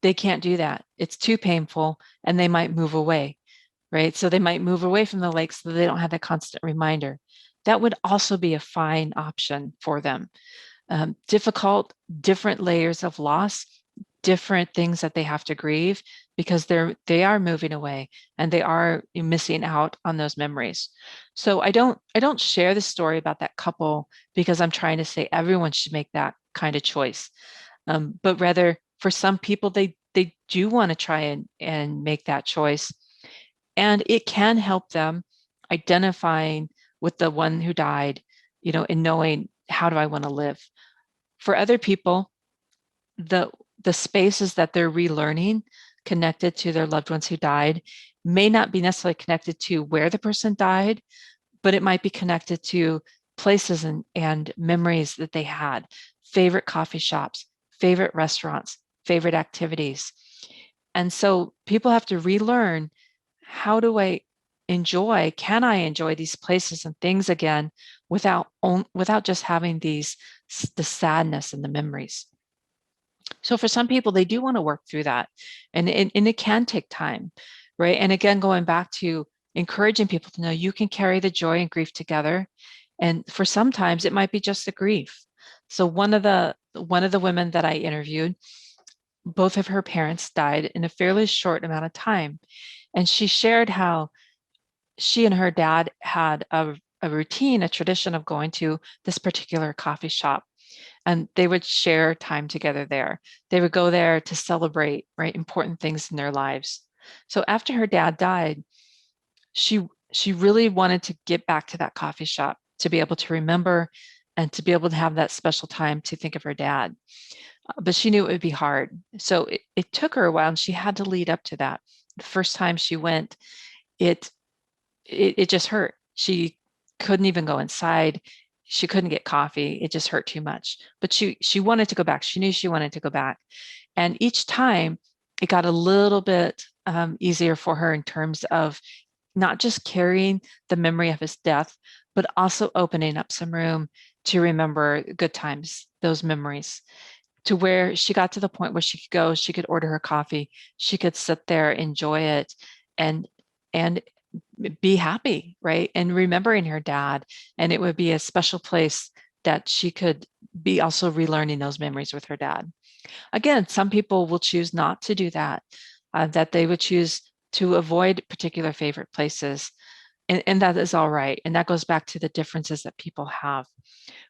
they can't do that. It's too painful, and they might move away, right? So they might move away from the lake so they don't have that constant reminder. That would also be a fine option for them. Difficult, different layers of loss, different things that they have to grieve because they are moving away and they are missing out on those memories. So I don't share the story about that couple because I'm trying to say everyone should make that kind of choice. But rather for some people, they do want to try and make that choice. And it can help them identifying with the one who died, and knowing, how do I want to live? For other people, the the spaces that they're relearning connected to their loved ones who died may not be necessarily connected to where the person died, but it might be connected to places and memories that they had, favorite coffee shops, favorite restaurants, favorite activities. And so people have to relearn, how do I can I enjoy these places and things again without just having the sadness and the memories. So for some people, they do want to work through that, and it can take time, right? And again, going back to encouraging people to know you can carry the joy and grief together. And for sometimes it might be just the grief. So one of the women that I interviewed, both of her parents died in a fairly short amount of time. And she shared how she and her dad had a routine, a tradition of going to this particular coffee shop, and they would share time together there. They would go there to celebrate, right, important things in their lives. So after her dad died, she really wanted to get back to that coffee shop to be able to remember and to be able to have that special time to think of her dad. But she knew it would be hard. So it took her a while, and she had to lead up to that. The first time she went, it it just hurt. She couldn't even go inside. She couldn't get coffee. It just hurt too much. But she wanted to go back. She knew she wanted to go back. And each time it got a little bit easier for her in terms of not just carrying the memory of his death, but also opening up some room to remember good times, those memories, to where she got to the point where she could go, she could order her coffee, she could sit there, enjoy it, and and be happy, right? And remembering her dad. And it would be a special place that she could be also relearning those memories with her dad. Again, some people will choose not to do that, that they would choose to avoid particular favorite places. And that is all right. And that goes back to the differences that people have.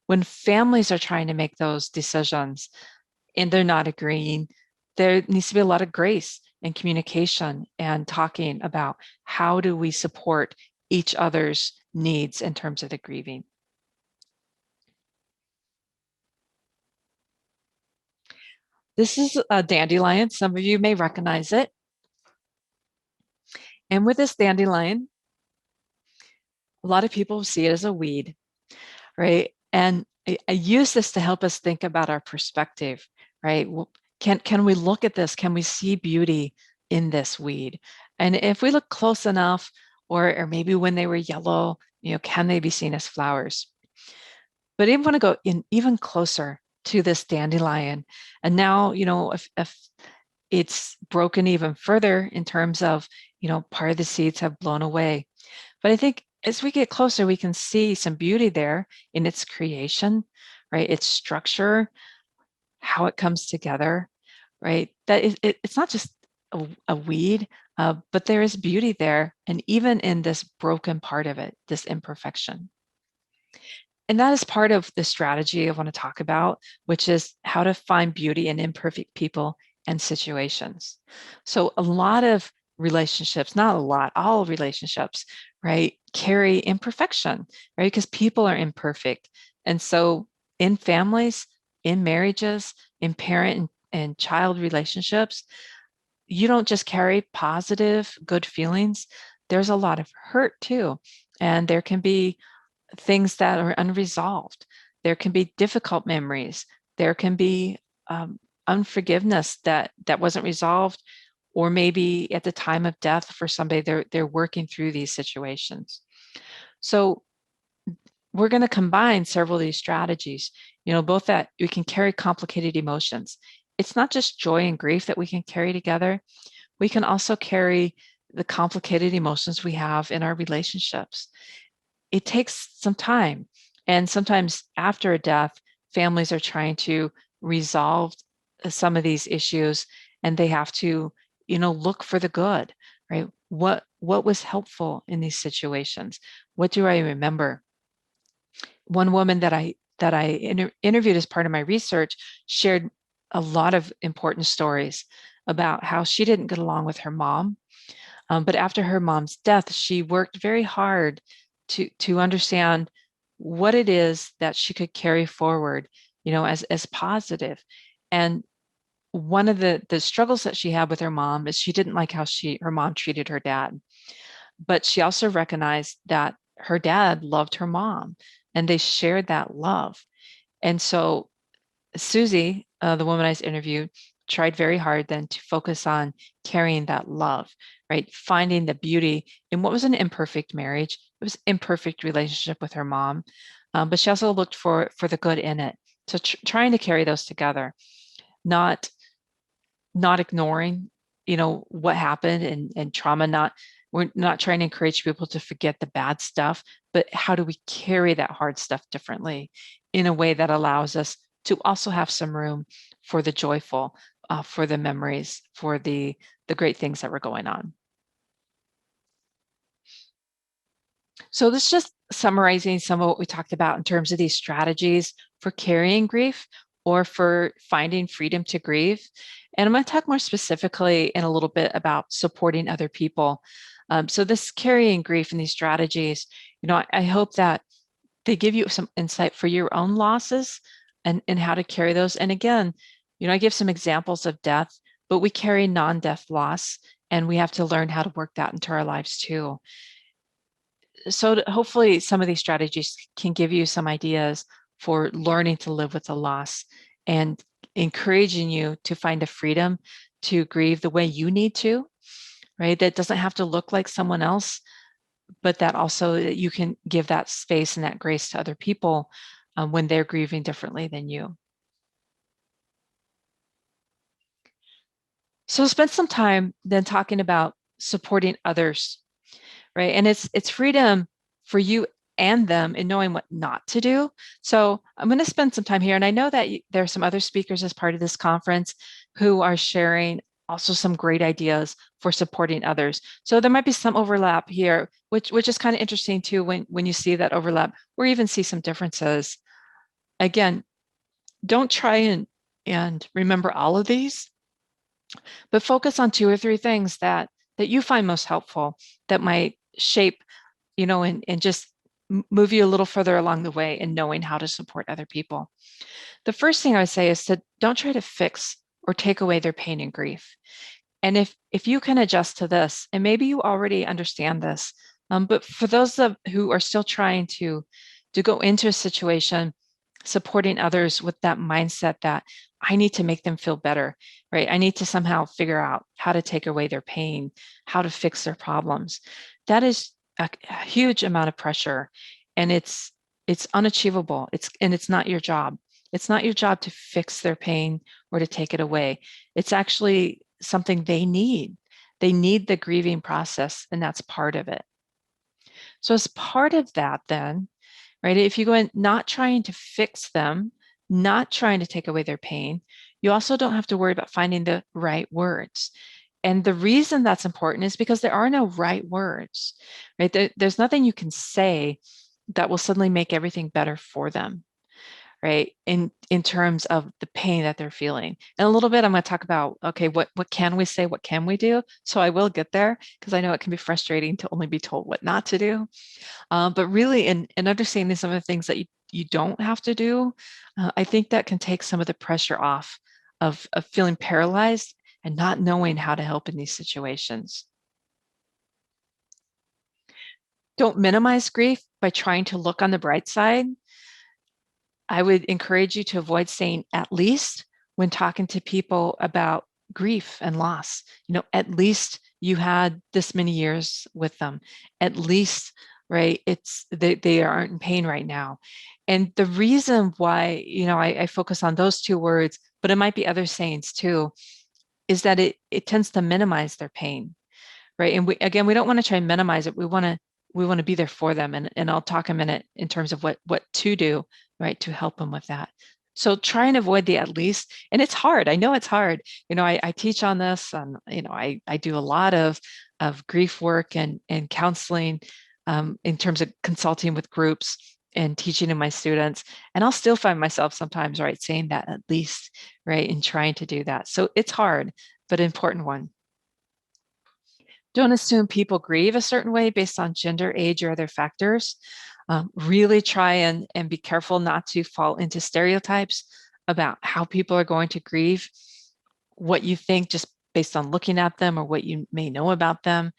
When families are trying to make those decisions and they're not agreeing, there needs to be a lot of grace and communication and talking about how do we support each other's needs in terms of the grieving. This is a dandelion. Some of you may recognize it. And with this dandelion, a lot of people see it as a weed, right? And I use this to help us think about our perspective, right? Can we look at this? Can we see beauty in this weed? And if we look close enough, or maybe when they were yellow, can they be seen as flowers? But I want to go in even closer to this dandelion. And now, if it's broken even further in terms of, part of the seeds have blown away. But I think as we get closer, we can see some beauty there in its creation, right? Its structure, how it comes together, right? That it's not just a weed, but there is beauty there. And even in this broken part of it, this imperfection. And that is part of the strategy I want to talk about, which is how to find beauty in imperfect people and situations. So a lot of relationships, not a lot, all relationships, right, carry imperfection, right? Because people are imperfect. And so in families, in marriages, in parent and child relationships, you don't just carry positive, good feelings. There's a lot of hurt too. And there can be things that are unresolved. There can be difficult memories. There can be unforgiveness that wasn't resolved, or maybe at the time of death for somebody, they're working through these situations. So we're going to combine several of these strategies, both that we can carry complicated emotions. It's not just joy and grief that we can carry together. We can also carry the complicated emotions we have in our relationships. It takes some time. And sometimes after a death, families are trying to resolve some of these issues, and they have to, look for the good, right? What was helpful in these situations? What do I remember? One woman that I interviewed as part of my research shared a lot of important stories about how she didn't get along with her mom. But after her mom's death, she worked very hard to understand what it is that she could carry forward, as positive. And one of the struggles that she had with her mom is she didn't like how her mom treated her dad. But she also recognized that her dad loved her mom, and they shared that love. And so Susie, the woman I interviewed, tried very hard then to focus on carrying that love, right? Finding the beauty in what was an imperfect marriage. It was imperfect relationship with her mom, but she also looked for the good in it. So trying to carry those together, not ignoring, what happened and trauma. We're not trying to encourage people to forget the bad stuff, but how do we carry that hard stuff differently in a way that allows us to also have some room for the joyful, for the memories, for the great things that were going on. So this is just summarizing some of what we talked about in terms of these strategies for carrying grief or for finding freedom to grieve. And I'm going to talk more specifically in a little bit about supporting other people. So this carrying grief and these strategies, I hope that they give you some insight for your own losses and how to carry those. And again, I give some examples of death, but we carry non-death loss, and we have to learn how to work that into our lives too. So hopefully some of these strategies can give you some ideas for learning to live with the loss and encouraging you to find a freedom to grieve the way you need to, right? That doesn't have to look like someone else, but that also you can give that space and that grace to other people when they're grieving differently than you. So spend some time then talking about supporting others, right? And it's freedom for you and them in knowing what not to do. So I'm going to spend some time here. And I know that there are some other speakers as part of this conference who are sharing also some great ideas for supporting others. So there might be some overlap here, which is kind of interesting too when you see that overlap, or even see some differences. Again, don't try and remember all of these, but focus on 2 or 3 things that you find most helpful that might shape, and just move you a little further along the way in knowing how to support other people. The first thing I would say is to don't try to fix or take away their pain and grief. And if you can adjust to this, and maybe you already understand this, but for those who are still trying to go into a situation, supporting others with that mindset that I need to make them feel better, right? I need to somehow figure out how to take away their pain, how to fix their problems. That is a huge amount of pressure, and it's unachievable. It's not your job. It's not your job to fix their pain or to take it away. It's actually something they need. They need the grieving process, and that's part of it. So as part of that, then, right, if you go in not trying to fix them, not trying to take away their pain, you also don't have to worry about finding the right words. And the reason that's important is because there are no right words, right? There's nothing you can say that will suddenly make everything better for them, right? In terms of the pain that they're feeling. And a little bit, I'm going to talk about, okay, what can we say? What can we do? So I will get there because I know it can be frustrating to only be told what not to do. But really, in understanding some of the things that you don't have to do, I think that can take some of the pressure off of feeling paralyzed and not knowing how to help in these situations. Don't minimize grief by trying to look on the bright side. I would encourage you to avoid saying at least when talking to people about grief and loss. At least you had this many years with them. At least, right, they aren't in pain right now. And the reason why, I focus on those two words, but it might be other sayings too, is that it tends to minimize their pain, right? And we don't want to try and minimize it. We want to be there for them. And I'll talk a minute in terms of what to do, right, to help them with that. So try and avoid the at least. And it's hard. I know it's hard. I teach on this, and I do a lot of grief work and counseling in terms of consulting with groups and teaching to my students. And I'll still find myself sometimes, right, saying that at least, right, and trying to do that. So it's hard, but an important one. Don't assume people grieve a certain way based on gender, age, or other factors. Really try and be careful not to fall into stereotypes about how people are going to grieve, what you think just based on looking at them or what you may know about them,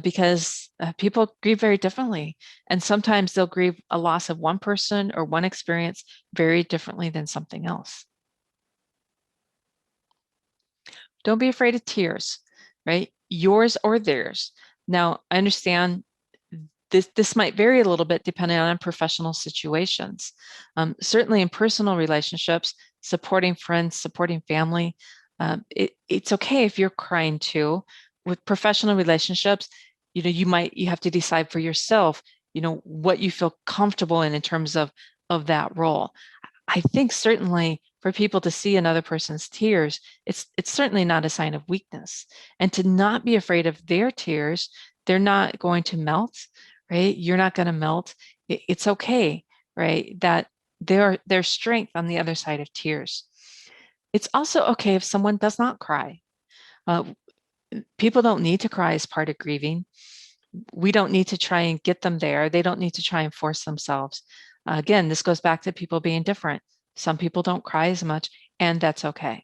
because people grieve very differently. And sometimes they'll grieve a loss of one person or one experience very differently than something else. Don't be afraid of tears, right? Yours or theirs. Now, I understand this might vary a little bit depending on professional situations. Certainly in personal relationships, supporting friends, supporting family, it's okay if you're crying too. With professional relationships, you have to decide for yourself, what you feel comfortable in terms of that role. I think certainly for people to see another person's tears, it's certainly not a sign of weakness. And to not be afraid of their tears, they're not going to melt, right? You're not going to melt. It's okay, right? That there's strength on the other side of tears. It's also okay if someone does not cry. Uh, People don't need to cry as part of grieving. We don't need to try and get them there. They don't need to try and force themselves. Again, this goes back to people being different. Some people don't cry as much, and that's okay.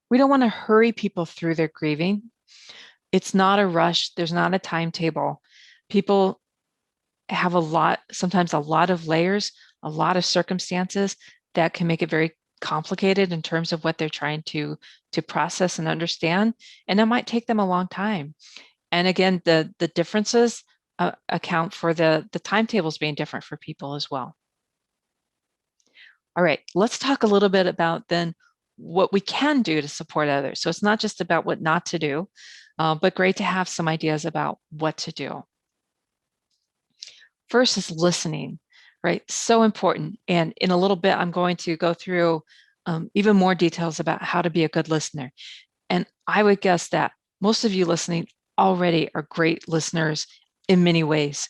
We don't want to hurry people through their grieving. It's not a rush. There's not a timetable. People have sometimes a lot of layers, a lot of circumstances that can make it very complicated in terms of what they're trying to process and understand. And it might take them a long time. And again, the differences account for the timetables being different for people as well. All right, let's talk a little bit about then what we can do to support others. So it's not just about what not to do, but great to have some ideas about what to do. First is listening, right? So important. And in a little bit, I'm going to go through even more details about how to be a good listener. And I would guess that most of you listening already are great listeners in many ways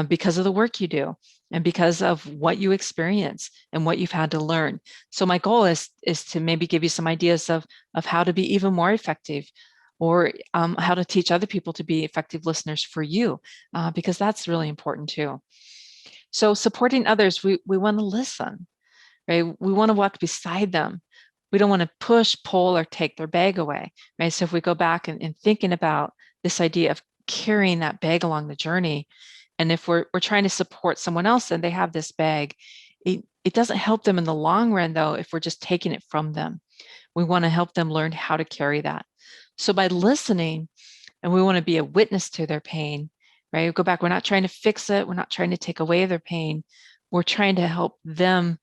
because of the work you do and because of what you experience and what you've had to learn. So my goal is to maybe give you some ideas of how to be even more effective or how to teach other people to be effective listeners for you, because that's really important too. So supporting others, we want to listen, right? We want to walk beside them. We don't want to push, pull, or take their bag away, right? So if we go back and thinking about this idea of carrying that bag along the journey, and if we're trying to support someone else and they have this bag, it doesn't help them in the long run, though, if we're just taking it from them. We want to help them learn how to carry that. So by listening, and we want to be a witness to their pain, right? We go back, we're not trying to fix it. We're not trying to take away their pain. We're trying to help them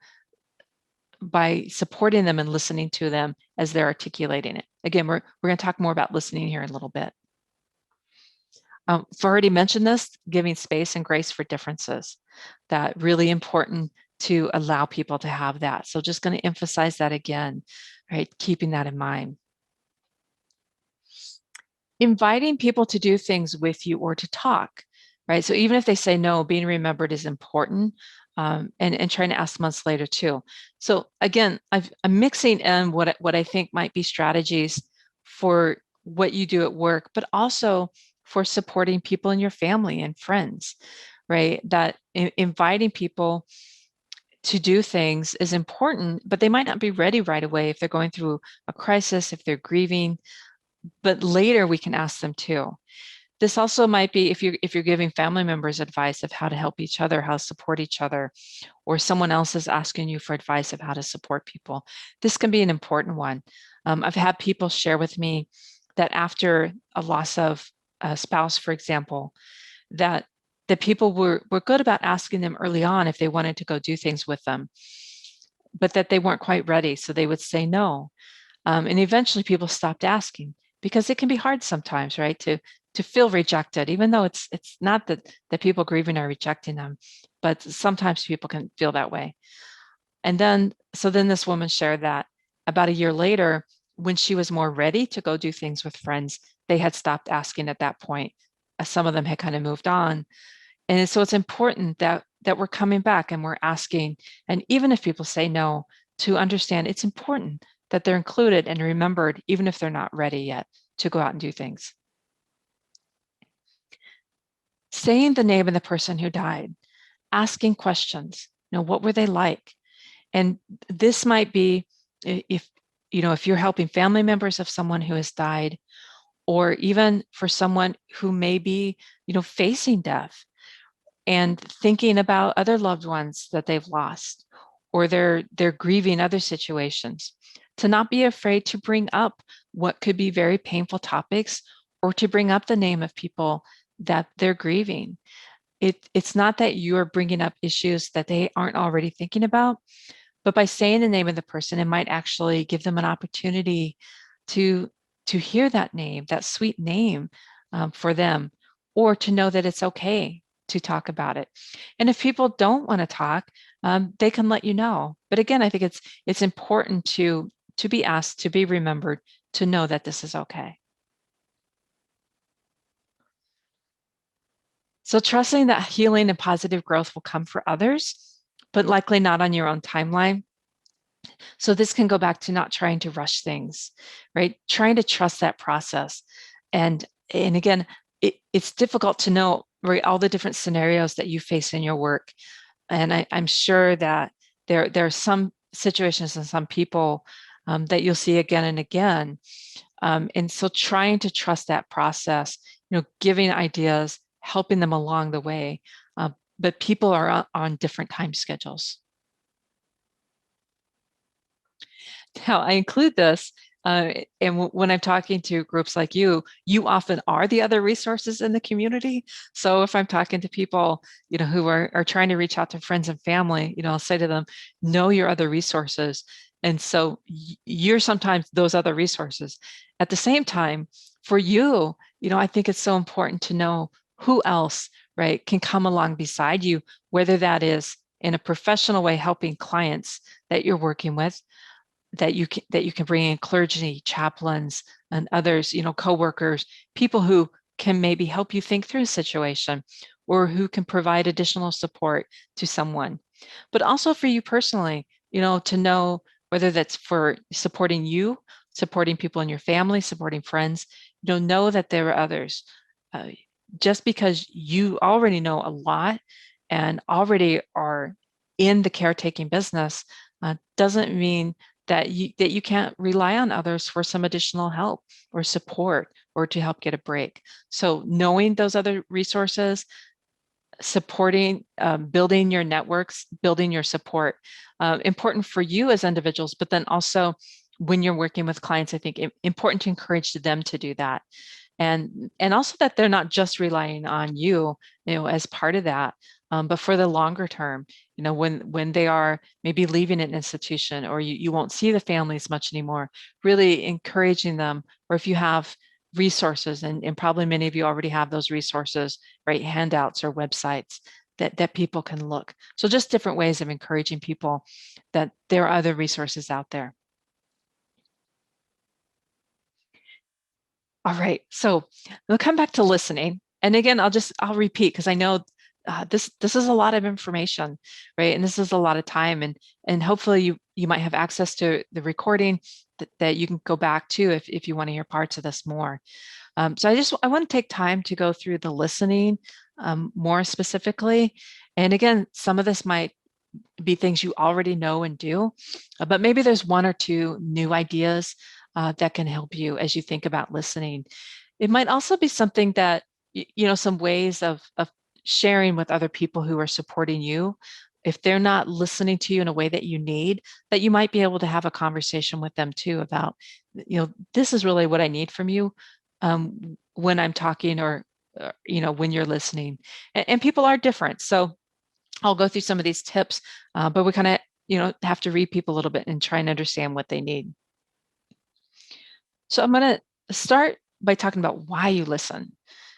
by supporting them and listening to them as they're articulating it. Again, we're going to talk more about listening here in a little bit. I've already mentioned this, giving space and grace for differences. That really important to allow people to have that. So just going to emphasize that again, right? Keeping that in mind. Inviting people to do things with you or to talk, right? So even if they say no, being remembered is important, and trying to ask months later too. So again, I'm mixing in what I think might be strategies for what you do at work, but also for supporting people in your family and friends, right? That inviting people to do things is important, but they might not be ready right away if they're going through a crisis, if they're grieving, but later we can ask them too. This also might be if you're giving family members advice of how to help each other, how to support each other, or someone else is asking you for advice of how to support people. This can be an important one. I've had people share with me that after a loss of a spouse, for example, that the people were good about asking them early on if they wanted to go do things with them, but that they weren't quite ready, so they would say no. And eventually people stopped asking because it can be hard sometimes, right? To feel rejected, even though it's not that the people grieving are rejecting them, but sometimes people can feel that way. And then, so then this woman shared that about a year later, when she was more ready to go do things with friends, they had stopped asking at that point. Some of them had kind of moved on. And so it's important that we're coming back and we're asking, and even if people say no, to understand it's important that they're included and remembered, even if they're not ready yet to go out and do things. Saying the name of the person who died, asking questions, what were they like? And this might be if you're helping family members of someone who has died, or even for someone who may be, facing death and thinking about other loved ones that they've lost, or they're grieving other situations, to not be afraid to bring up what could be very painful topics, or to bring up the name of people that they're grieving. It's not that you're bringing up issues that they aren't already thinking about, but by saying the name of the person, it might actually give them an opportunity to hear that name, that sweet name, for them, or to know that it's okay to talk about it. And if people don't want to talk, they can let you know. But again, I think it's important to be asked, to be remembered, to know that this is okay. So trusting that healing and positive growth will come for others, but likely not on your own timeline. So this can go back to not trying to rush things, right? Trying to trust that process. And again, it's difficult to know, right, all the different scenarios that you face in your work. And I'm sure that there are some situations and some people that you'll see again and again. And so trying to trust that process, giving ideas, helping them along the way. But people are on different time schedules. Now, I include this, and when I'm talking to groups like you often are the other resources in the community. So if I'm talking to people, who are trying to reach out to friends and family, I'll say to them, know your other resources. And so you're sometimes those other resources. At the same time, for you, I think it's so important to know who else, right, can come along beside you, whether that is in a professional way, helping clients that you're working with, that you can bring in clergy, chaplains, and others, coworkers, people who can maybe help you think through a situation, or who can provide additional support to someone. But also for you personally, to know whether that's for supporting you, supporting people in your family, supporting friends, know that there are others. Just because you already know a lot and already are in the caretaking business doesn't mean that you can't rely on others for some additional help or support or to help get a break. So knowing those other resources, supporting, building your networks, building your support, important for you as individuals, but then also when you're working with clients, I think important to encourage them to do that. And also that they're not just relying on you, as part of that, but for the longer term, when they are maybe leaving an institution or you won't see the families much anymore, really encouraging them, or if you have resources, and probably many of you already have those resources, right? Handouts or websites that people can look. So just different ways of encouraging people that there are other resources out there. All right, so we'll come back to listening. And again, I'll repeat because I know this is a lot of information, right? And this is a lot of time, and hopefully you might have access to the recording that you can go back to if you want to hear parts of this more. So I want to take time to go through the listening more specifically. And again, some of this might be things you already know and do, but maybe there's one or two new ideas that can help you as you think about listening. It might also be something that, some ways of sharing with other people who are supporting you. If they're not listening to you in a way that you need, that you might be able to have a conversation with them too about, this is really what I need from you when I'm talking, or when you're listening. And people are different. So I'll go through some of these tips, but we kind of, have to read people a little bit and try and understand what they need. So I'm going to start by talking about why you listen.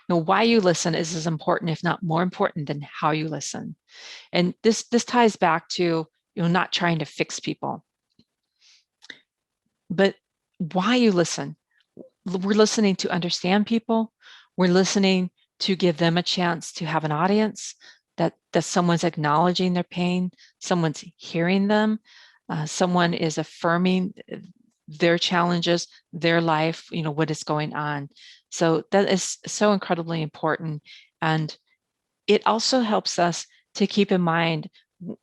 Why you listen is as important, if not more important, than how you listen. And this ties back to, not trying to fix people, but why you listen. We're listening to understand people. We're listening to give them a chance to have an audience, that someone's acknowledging their pain, someone's hearing them, someone is affirming their challenges, their life, what is going on. So that is so incredibly important. And it also helps us to keep in mind,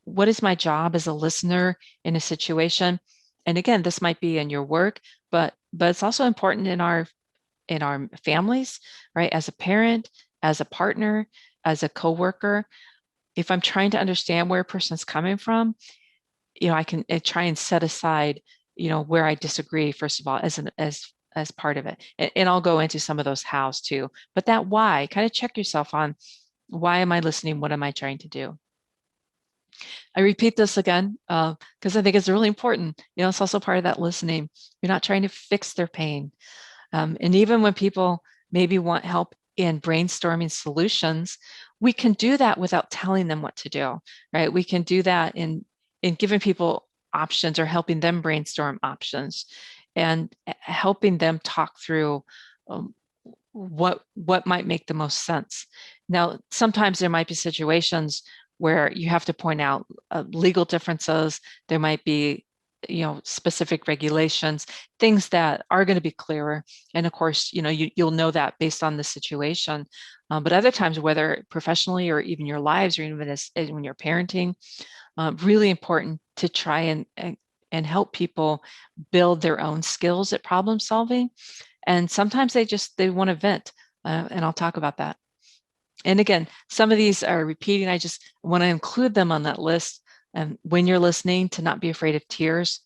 what is my job as a listener in a situation? And again, this might be in your work, but it's also important in our families, right? As a parent, as a partner, as a coworker. If I'm trying to understand where a person's coming from, I can try and set aside, where I disagree, first of all, as part of it. And I'll go into some of those hows too. But that why, kind of check yourself on, why am I listening? What am I trying to do? I repeat this again because I think it's really important. It's also part of that listening. You're not trying to fix their pain. And even when people maybe want help in brainstorming solutions, we can do that without telling them what to do, right? We can do that in giving people options or helping them brainstorm options and helping them talk through what might make the most sense. Now, sometimes there might be situations where you have to point out legal differences. There might be specific regulations, things that are going to be clearer. And of course, you'll know that based on the situation. But other times, whether professionally or even your lives, or even when you're parenting, really important to try and help people build their own skills at problem solving. And sometimes they want to vent, and I'll talk about that. And again, some of these are repeating. I just want to include them on that list. And when you're listening, to not be afraid of tears.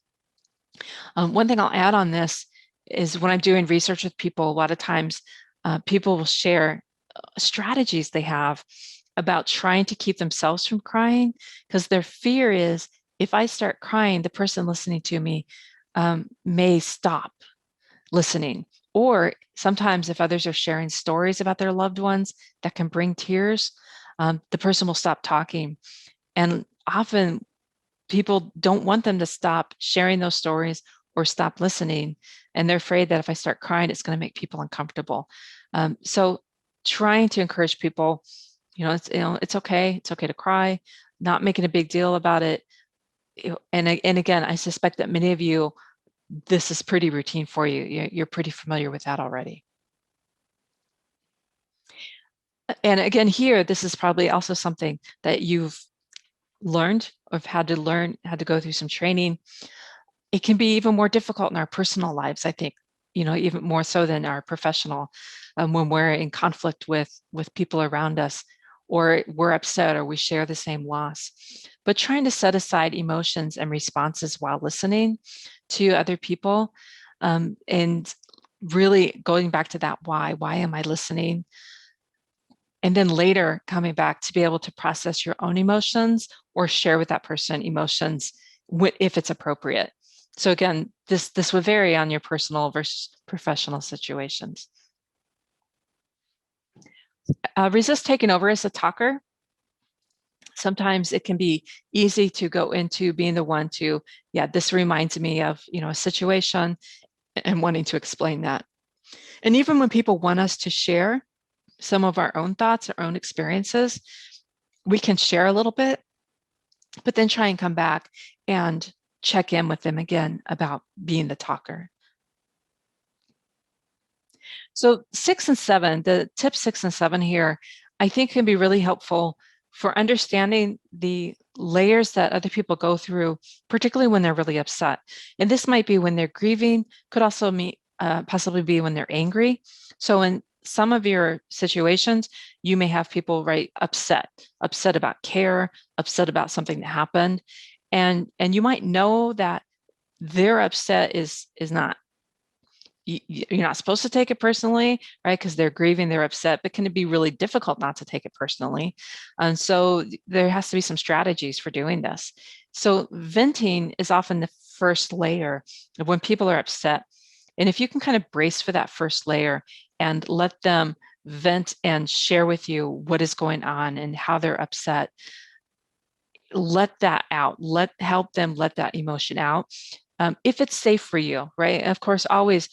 One thing I'll add on this is, when I'm doing research with people, a lot of times people will share strategies they have about trying to keep themselves from crying, because their fear is, if I start crying, the person listening to me may stop listening. Or sometimes if others are sharing stories about their loved ones that can bring tears, the person will stop talking. And often people don't want them to stop sharing those stories or stop listening. And they're afraid that if I start crying, it's going to make people uncomfortable. So trying to encourage people, it's okay. It's okay to cry, not making a big deal about it. And again, I suspect that many of you, this is pretty routine for you. You're pretty familiar with that already. And again, here, this is probably also something that you've learned or have had to learn, had to go through some training. It can be even more difficult in our personal lives, I think, even more so than our professional, when we're in conflict with people around us, or we're upset, or we share the same loss. But trying to set aside emotions and responses while listening to other people, and really going back to that why am I listening? And then later coming back to be able to process your own emotions or share with that person emotions if it's appropriate. So again, this would vary on your personal versus professional situations. Resist taking over as a talker. Sometimes it can be easy to go into being the one to, yeah, this reminds me of, a situation, and wanting to explain that. And even when people want us to share some of our own thoughts, our own experiences, we can share a little bit, but then try and come back and check in with them again about being the talker. So 6 and 7, the tip 6 and 7 here, I think can be really helpful for understanding the layers that other people go through, particularly when they're really upset. And this might be when they're grieving, could also possibly be when they're angry. So in some of your situations, you may have people upset about care, upset about something that happened. And you might know that their upset is not, you're not supposed to take it personally, right? Because they're grieving, they're upset, but can it be really difficult not to take it personally? And so there has to be some strategies for doing this. So venting is often the first layer of when people are upset. And if you can kind of brace for that first layer and let them vent and share with you what is going on and how they're upset, let that out, help them let that emotion out. If it's safe for you, right? And of course, always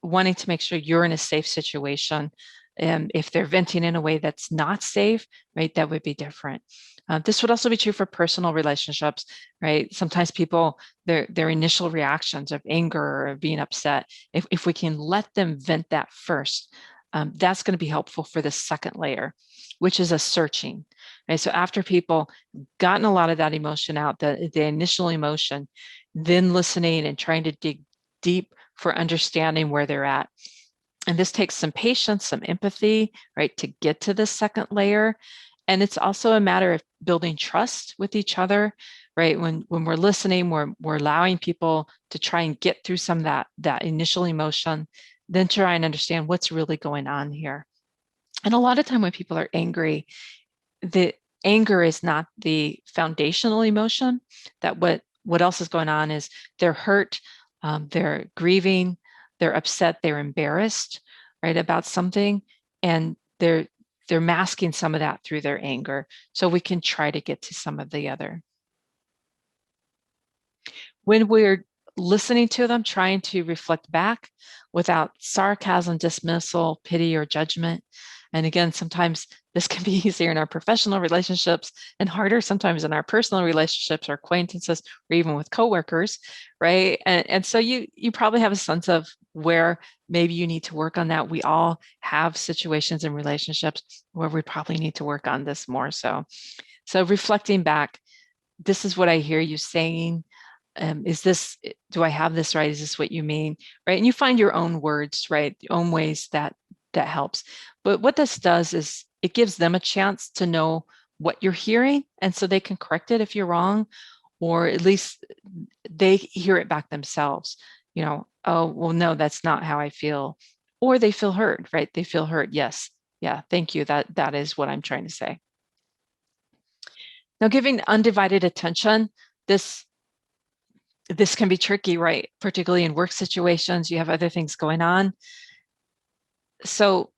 wanting to make sure you're in a safe situation. And if they're venting in a way that's not safe, right, that would be different. This would also be true for personal relationships, right? Sometimes people, their initial reactions of anger or being upset, if we can let them vent that first, that's going to be helpful for the second layer, which is a searching. Right? So after people gotten a lot of that emotion out, the initial emotion, then listening and trying to dig deep for understanding where they're at. And this takes some patience, some empathy, right, to get to the second layer. And it's also a matter of building trust with each other, right? When we're listening, we're allowing people to try and get through some of that initial emotion, then try and understand what's really going on here. And a lot of time when people are angry, the anger is not the foundational emotion. That what else is going on is they're hurt, they're grieving, they're upset, they're embarrassed, right, about something, and they're masking some of that through their anger. So we can try to get to some of the other. When we're listening to them, trying to reflect back without sarcasm, dismissal, pity, or judgment. And again, sometimes this can be easier in our professional relationships and harder sometimes in our personal relationships or acquaintances or even with coworkers, right? And so you probably have a sense of where maybe you need to work on that. We all have situations and relationships where we probably need to work on this more so. So reflecting back, this is what I hear you saying. Do I have this right? Is this what you mean? Right. And you find your own words, right? Your own ways that helps. But what this does is it gives them a chance to know what you're hearing. And so they can correct it if you're wrong, or at least they hear it back themselves. Oh, well, no, that's not how I feel. Or they feel heard, right? They feel heard. Yes. Yeah. Thank you. That is what I'm trying to say. Now, giving undivided attention, this can be tricky, right? Particularly in work situations, you have other things going on. So,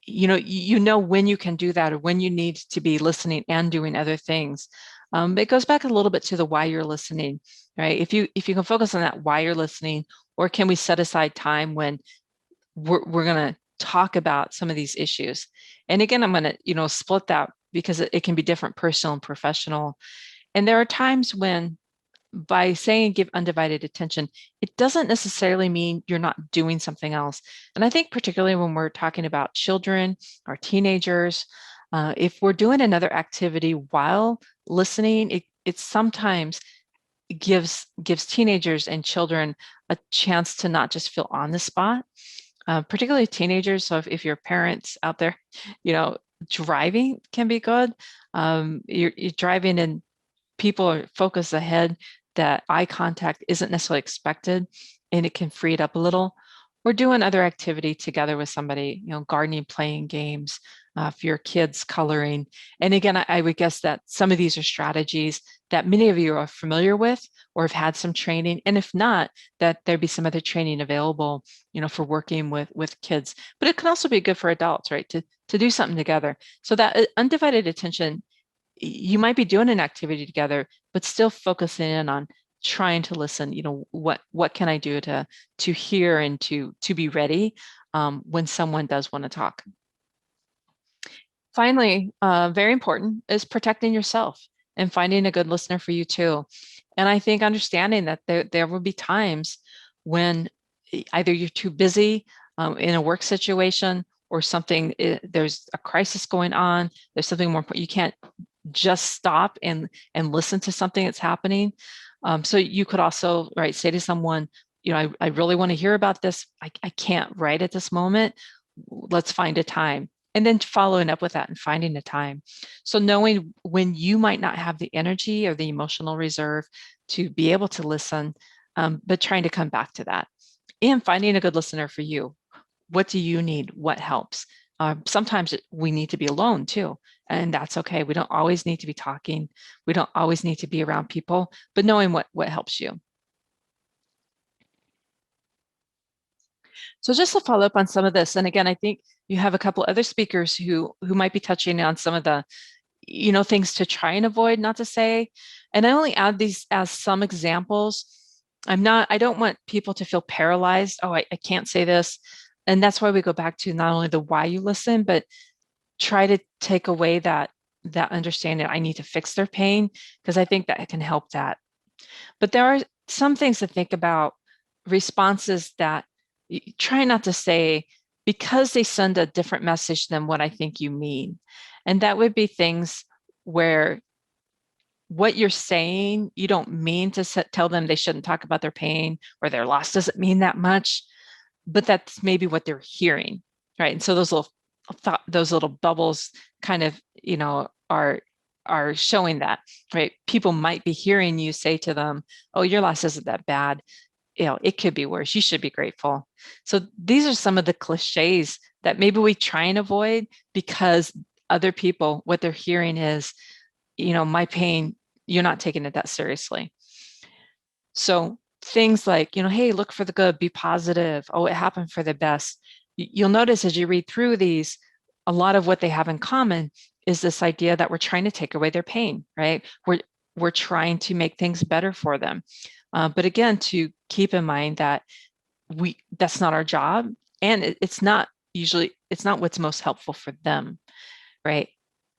when you can do that or when you need to be listening and doing other things. It goes back a little bit to the why you're listening, right? If you can focus on that why you're listening, or can we set aside time when we're going to talk about some of these issues? And again, I'm going to split that because it can be different, personal and professional. And there are times when by saying give undivided attention, it doesn't necessarily mean you're not doing something else. And I think particularly when we're talking about children or teenagers, if we're doing another activity while listening, it sometimes gives teenagers and children a chance to not just feel on the spot, particularly teenagers. So if your parents out there, you know, driving can be good. You're driving and people are focused ahead, that eye contact isn't necessarily expected, and it can free it up a little. Or doing other activity together with somebody, you know, gardening, playing games, for your kids, coloring. And again, I would guess that some of these are strategies that many of you are familiar with or have had some training. And if not, that there be some other training available, you know, for working with kids. But it can also be good for adults, right? To do something together. So that undivided attention, you might be doing an activity together, but still focusing in on trying to listen. You know, what can I do to hear and to be ready when someone does want to talk. Finally, very important is protecting yourself and finding a good listener for you too. And I think understanding that there will be times when either you're too busy in a work situation, or something, there's a crisis going on, there's something more important, you can't just stop and listen to something that's happening. So you could also, right, say to someone, you know, I really want to hear about this. I can't right at this moment. Let's find a time. And then following up with that and finding a time. So knowing when you might not have the energy or the emotional reserve to be able to listen, but trying to come back to that and finding a good listener for you. What do you need? What helps? Sometimes we need to be alone too, and that's okay. We don't always need to be talking. We don't always need to be around people, but knowing what helps you. So just to follow up on some of this, and again, I think you have a couple other speakers who might be touching on some of the, you know, things to try and avoid, not to say. And I only add these as some examples. I don't want people to feel paralyzed. Oh, I can't say this. And that's why we go back to not only the why you listen, but try to take away that understanding I need to fix their pain, because I think that can help that. But there are some things to think about, responses that try not to say because they send a different message than what I think you mean. And that would be things where what you're saying, you don't mean to tell them they shouldn't talk about their pain or their loss doesn't mean that much, but that's maybe what they're hearing, right? And so those little bubbles kind of, you know, are showing that, right? People might be hearing you say to them, "Oh, your loss isn't that bad. You know, it could be worse. You should be grateful." So these are some of the cliches that maybe we try and avoid because other people, what they're hearing is, you know, my pain, you're not taking it that seriously. So things like, you know, hey, look for the good, be positive. Oh, it happened for the best. You'll notice as you read through these, a lot of what they have in common is this idea that we're trying to take away their pain, right? We're trying to make things better for them. But again, to keep in mind that that's not our job, and it's not what's most helpful for them, right?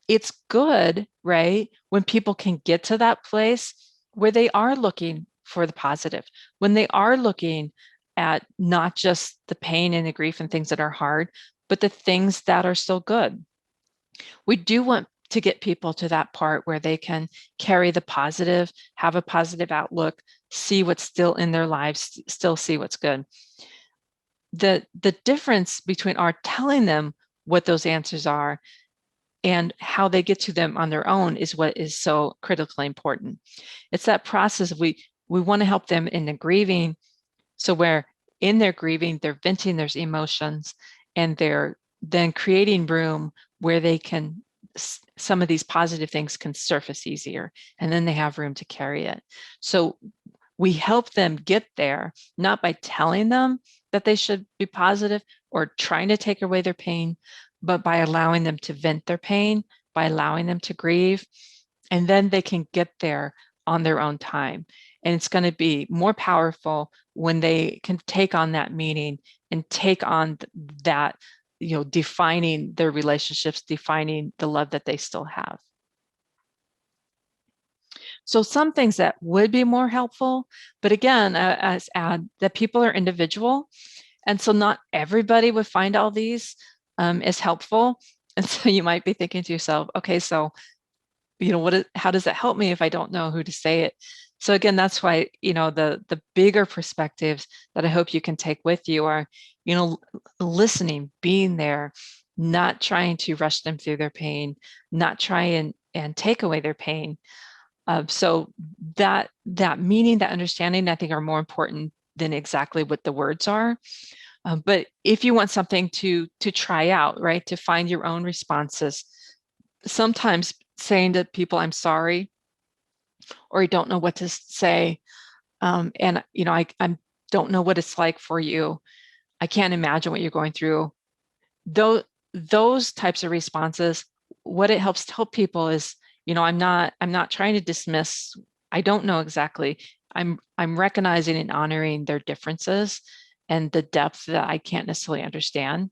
It's good, right, when people can get to that place where they are looking for the positive, when they are looking at not just the pain and the grief and things that are hard, but the things that are still good. We do want to get people to that part where they can carry the positive, have a positive outlook, see what's still in their lives, still see what's good. The difference between our telling them what those answers are and how they get to them on their own is what is so critically important. It's that process. We want to help them in the grieving. So where in their grieving, they're venting their emotions and they're then creating room where they can, some of these positive things can surface easier, and then they have room to carry it. So we help them get there, not by telling them that they should be positive or trying to take away their pain, but by allowing them to vent their pain, by allowing them to grieve, and then they can get there on their own time. And it's going to be more powerful when they can take on that meaning and take on that, you know, defining their relationships, defining the love that they still have. So some things that would be more helpful, but again, as add that people are individual. And so not everybody would find all these as helpful. And so you might be thinking to yourself, okay, so, how does it help me if I don't know who to say it? So again, that's why, the bigger perspectives that I hope you can take with you are, listening, being there, not trying to rush them through their pain, not try and take away their pain. So that meaning, that understanding, I think are more important than exactly what the words are. But if you want something to try out, right, to find your own responses, sometimes saying to people, "I'm sorry," or "I don't know what to say," and I don't know what it's like for you. I can't imagine what you're going through. Those those types of responses, what it helps tell people is, I'm not trying to dismiss. I don't know exactly. I'm recognizing and honoring their differences and the depth that I can't necessarily understand.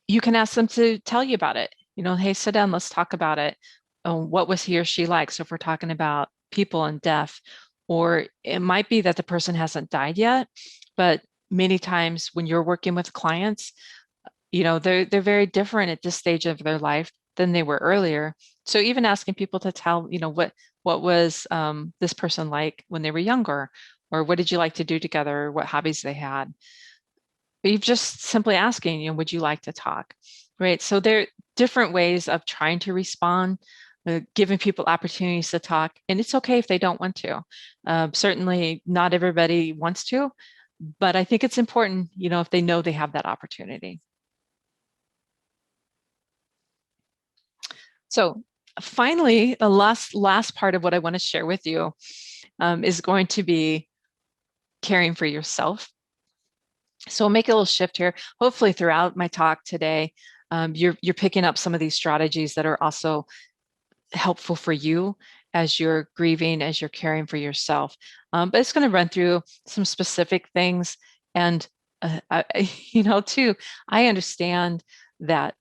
You can ask them to tell you about it. Hey, sit down, let's talk about it. What was he or she like? So if we're talking about people and death, or it might be that the person hasn't died yet, but many times when you're working with clients, they're very different at this stage of their life than they were earlier. So even asking people to tell, what was this person like when they were younger, or what did you like to do together, or what hobbies they had. You're just simply asking, would you like to talk? Right. So there are different ways of trying to respond, giving people opportunities to talk. And it's okay if they don't want to. Certainly not everybody wants to, but I think it's important, if they know they have that opportunity. So finally, the last part of what I want to share with you is going to be caring for yourself. So I'll make a little shift here. Hopefully throughout my talk today, you're picking up some of these strategies that are also helpful for you as you're grieving, as you're caring for yourself. But it's going to run through some specific things. And, too, I understand that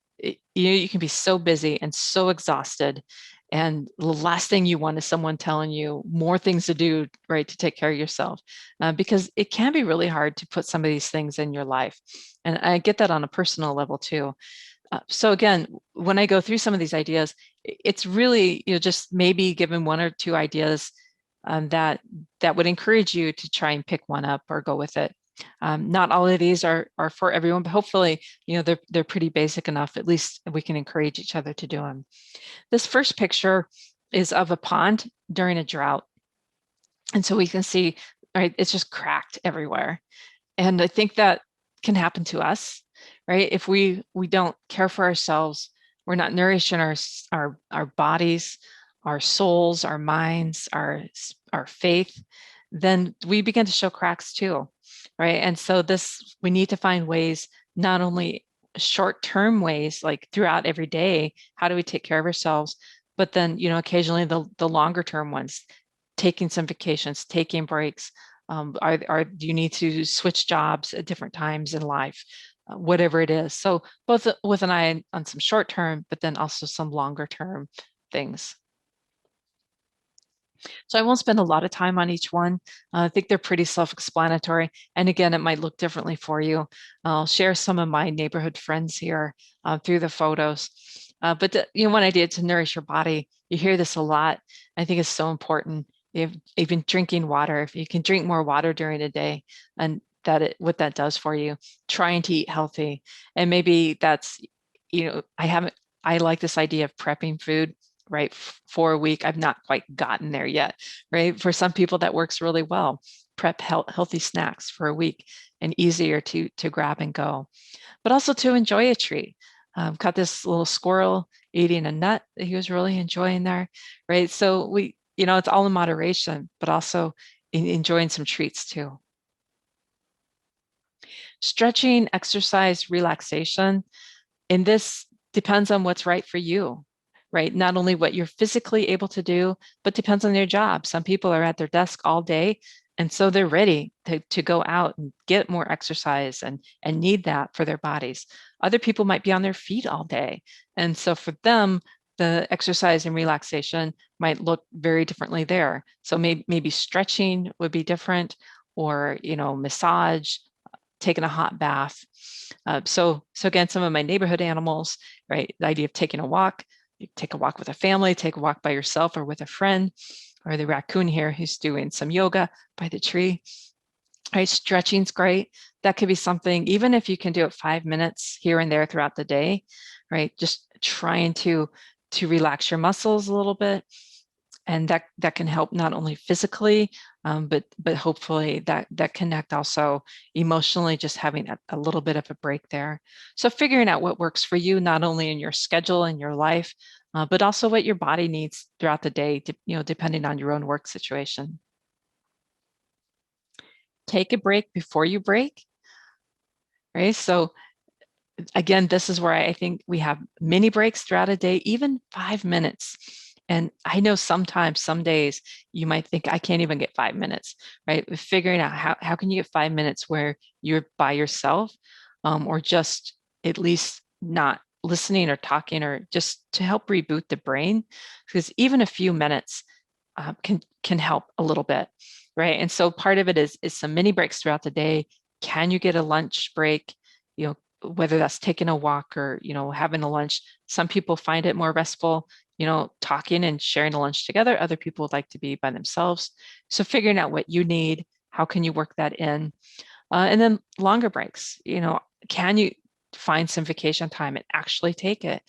you can be so busy and so exhausted. And the last thing you want is someone telling you more things to do, right, to take care of yourself, because it can be really hard to put some of these things in your life. And I get that on a personal level too. So again, when I go through some of these ideas, it's really, just maybe given one or two ideas that would encourage you to try and pick one up or go with it. Not all of these are for everyone, but hopefully, they're pretty basic enough. At least we can encourage each other to do them. This first picture is of a pond during a drought. And so we can see, right, it's just cracked everywhere. And I think that can happen to us, right? If we don't care for ourselves, we're not nourishing our bodies, our souls, our minds, our faith, then we begin to show cracks too, right? And so we need to find ways, not only short-term ways, like throughout every day, how do we take care of ourselves, but then, occasionally the longer term ones, taking some vacations, taking breaks. Do you need to switch jobs at different times in life, whatever it is? So both with an eye on some short term, but then also some longer term things. So I won't spend a lot of time on each one. I think they're pretty self-explanatory. And again, it might look differently for you. I'll share some of my neighborhood friends here through the photos. But one idea to nourish your body, you hear this a lot. I think it's so important. If even drinking water, if you can drink more water during a day, and what that does for you, trying to eat healthy. And maybe that's, I like this idea of prepping food, right, for a week. I've not quite gotten there yet, right? For some people that works really well. Prep healthy snacks for a week and easier to grab and go, but also to enjoy a treat. Got this little squirrel eating a nut that he was really enjoying there, right? So it's all in moderation, but also enjoying some treats too. Stretching, exercise, relaxation, and this depends on what's right for you, right? Not only what you're physically able to do, but depends on their job. Some people are at their desk all day, and so they're ready to go out and get more exercise and need that for their bodies. Other people might be on their feet all day. And so for them, the exercise and relaxation might look very differently there. So maybe stretching would be different, or massage, taking a hot bath. So again, some of my neighborhood animals, right? The idea of taking a walk, you take a walk with a family, take a walk by yourself or with a friend, or the raccoon here who's doing some yoga by the tree. Right, stretching's great. That could be something, even if you can do it 5 minutes here and there throughout the day, right? Just trying to relax your muscles a little bit, and that can help not only physically, but hopefully that connect also emotionally, just having a little bit of a break there. So figuring out what works for you, not only in your schedule and your life, but also what your body needs throughout the day, depending on your own work situation. Take a break before you break, right? So again, this is where I think we have mini breaks throughout a day, even 5 minutes. And I know sometimes, some days, you might think, I can't even get 5 minutes, right? Figuring out how can you get 5 minutes where you're by yourself, or just at least not listening or talking, or just to help reboot the brain, because even a few minutes can help a little bit, right? And so part of it is some mini breaks throughout the day. Can you get a lunch break? Whether that's taking a walk or having a lunch. Some people find it more restful, talking and sharing a lunch together. Other people would like to be by themselves. So figuring out what you need, how can you work that in? And then longer breaks, can you find some vacation time and actually take it,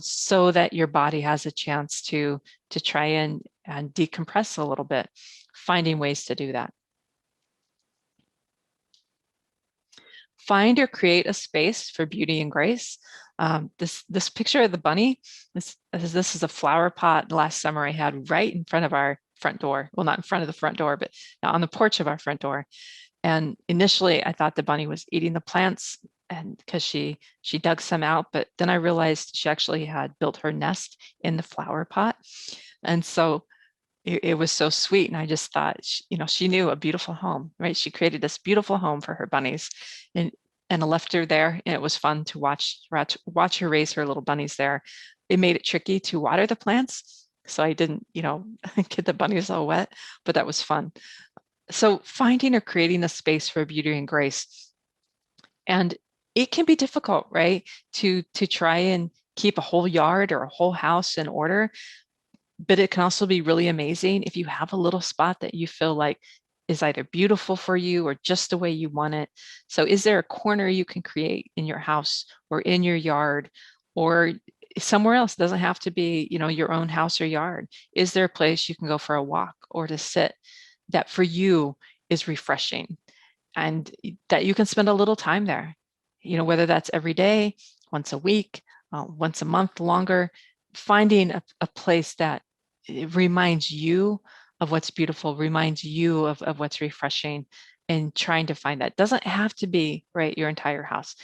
so that your body has a chance to try and decompress a little bit, finding ways to do that. Find or create a space for beauty and grace. This picture of the bunny, this is a flower pot last summer I had right in front of our front door. Well, not in front of the front door, but on the porch of our front door. And initially I thought the bunny was eating the plants, and because she dug some out, but then I realized she actually had built her nest in the flower pot. And so it was so sweet. And I just thought, she knew a beautiful home, right? She created this beautiful home for her bunnies, and I left her there. And it was fun to watch her raise her little bunnies there. It made it tricky to water the plants, so I didn't, get the bunnies all wet, but that was fun. So finding or creating a space for beauty and grace. And it can be difficult, right? To try and keep a whole yard or a whole house in order. But it can also be really amazing if you have a little spot that you feel like is either beautiful for you or just the way you want it. So is there a corner you can create in your house or in your yard or somewhere else? It doesn't have to be, your own house or yard. Is there a place you can go for a walk or to sit that for you is refreshing, and that you can spend a little time there, whether that's every day, once a week, once a month, longer, finding a place that it reminds you of what's beautiful, reminds you of what's refreshing, and trying to find that. Doesn't have to be, right, your entire house.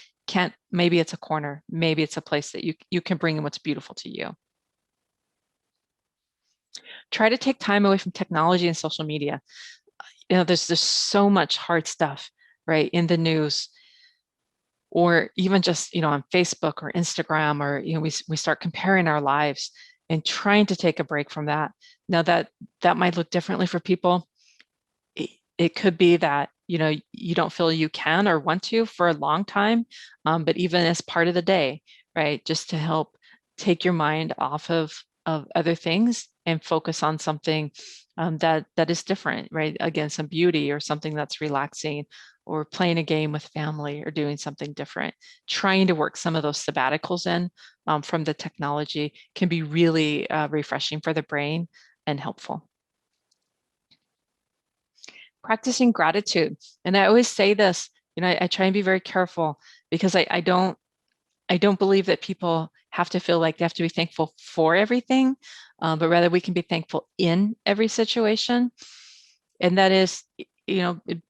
Maybe it's a corner, maybe it's a place that you can bring in what's beautiful to you. Try to take time away from technology and social media. There's so much hard stuff, right, in the news, or even just on Facebook or Instagram, or we start comparing our lives and trying to take a break from that. Now that might look differently for people. It could be that you don't feel you can or want to for a long time, but even as part of the day, right, just to help take your mind off of other things and focus on something that is different, right? Again, some beauty or something that's relaxing, or playing a game with family, or doing something different. Trying to work some of those sabbaticals in from the technology can be really refreshing for the brain and helpful. Practicing gratitude. And I always say this, I try and be very careful, because I don't believe that people have to feel like they have to be thankful for everything, but rather we can be thankful in every situation. And that is,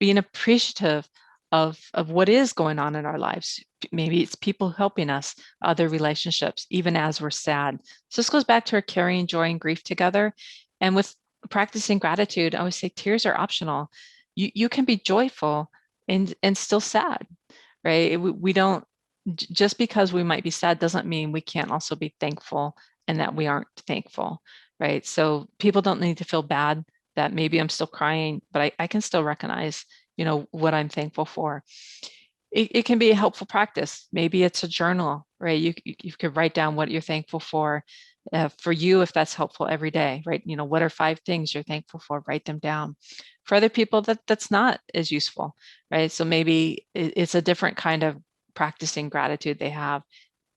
being appreciative of what is going on in our lives. Maybe it's people helping us, other relationships, even as we're sad. So this goes back to our carrying joy and grief together. And with practicing gratitude, I always say tears are optional. You can be joyful and still sad, right? We don't, just because we might be sad doesn't mean we can't also be thankful and that we aren't thankful, right? So people don't need to feel bad that maybe I'm still crying, but I can still recognize, what I'm thankful for. It can be a helpful practice. Maybe it's a journal, right? You could write down what you're thankful for you, if that's helpful every day, right? What are 5 things you're thankful for? Write them down. For other people, that's not as useful, right? So maybe it's a different kind of practicing gratitude they have,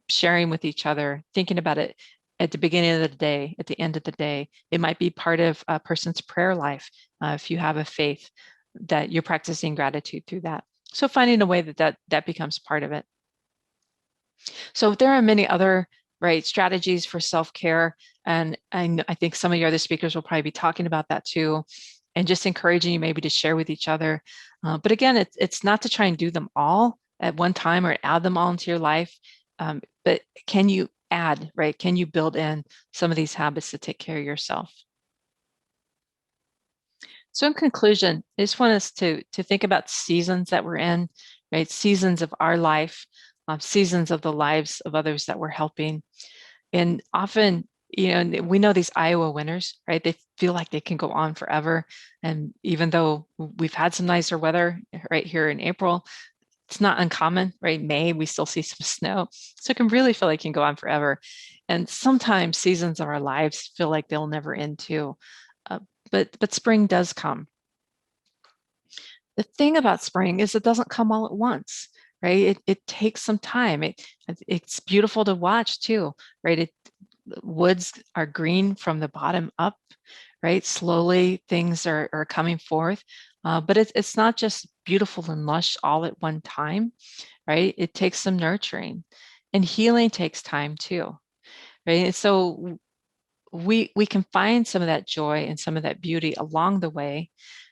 sharing with each other, thinking about it at the beginning of the day, at the end of the day. It might be part of a person's prayer life, if you have a faith, that you're practicing gratitude through that. So finding a way that becomes part of it. So there are many other strategies for self-care, and I think some of your other speakers will probably be talking about that too, and just encouraging you maybe to share with each other. But again, it's not to try and do them all at one time or add them all into your life, but can you add, right? Can you build in some of these habits to take care of yourself? So in conclusion, I just want us to think about seasons that we're in, right? Seasons of our life, seasons of the lives of others that we're helping. And often, we know these Iowa winters, right? They feel like they can go on forever. And even though we've had some nicer weather right here in April, it's not uncommon, right? May, we still see some snow. So it can really feel like it can go on forever. And sometimes seasons of our lives feel like they'll never end too. Uh, but spring does come. The thing about spring is it doesn't come all at once, right? It takes some time. It's beautiful to watch too, right? The woods are green from the bottom up, right? Slowly things are coming forth, but it's not just beautiful and lush all at one time, right? It takes some nurturing, and healing takes time too, right? And so we can find some of that joy and some of that beauty along the way,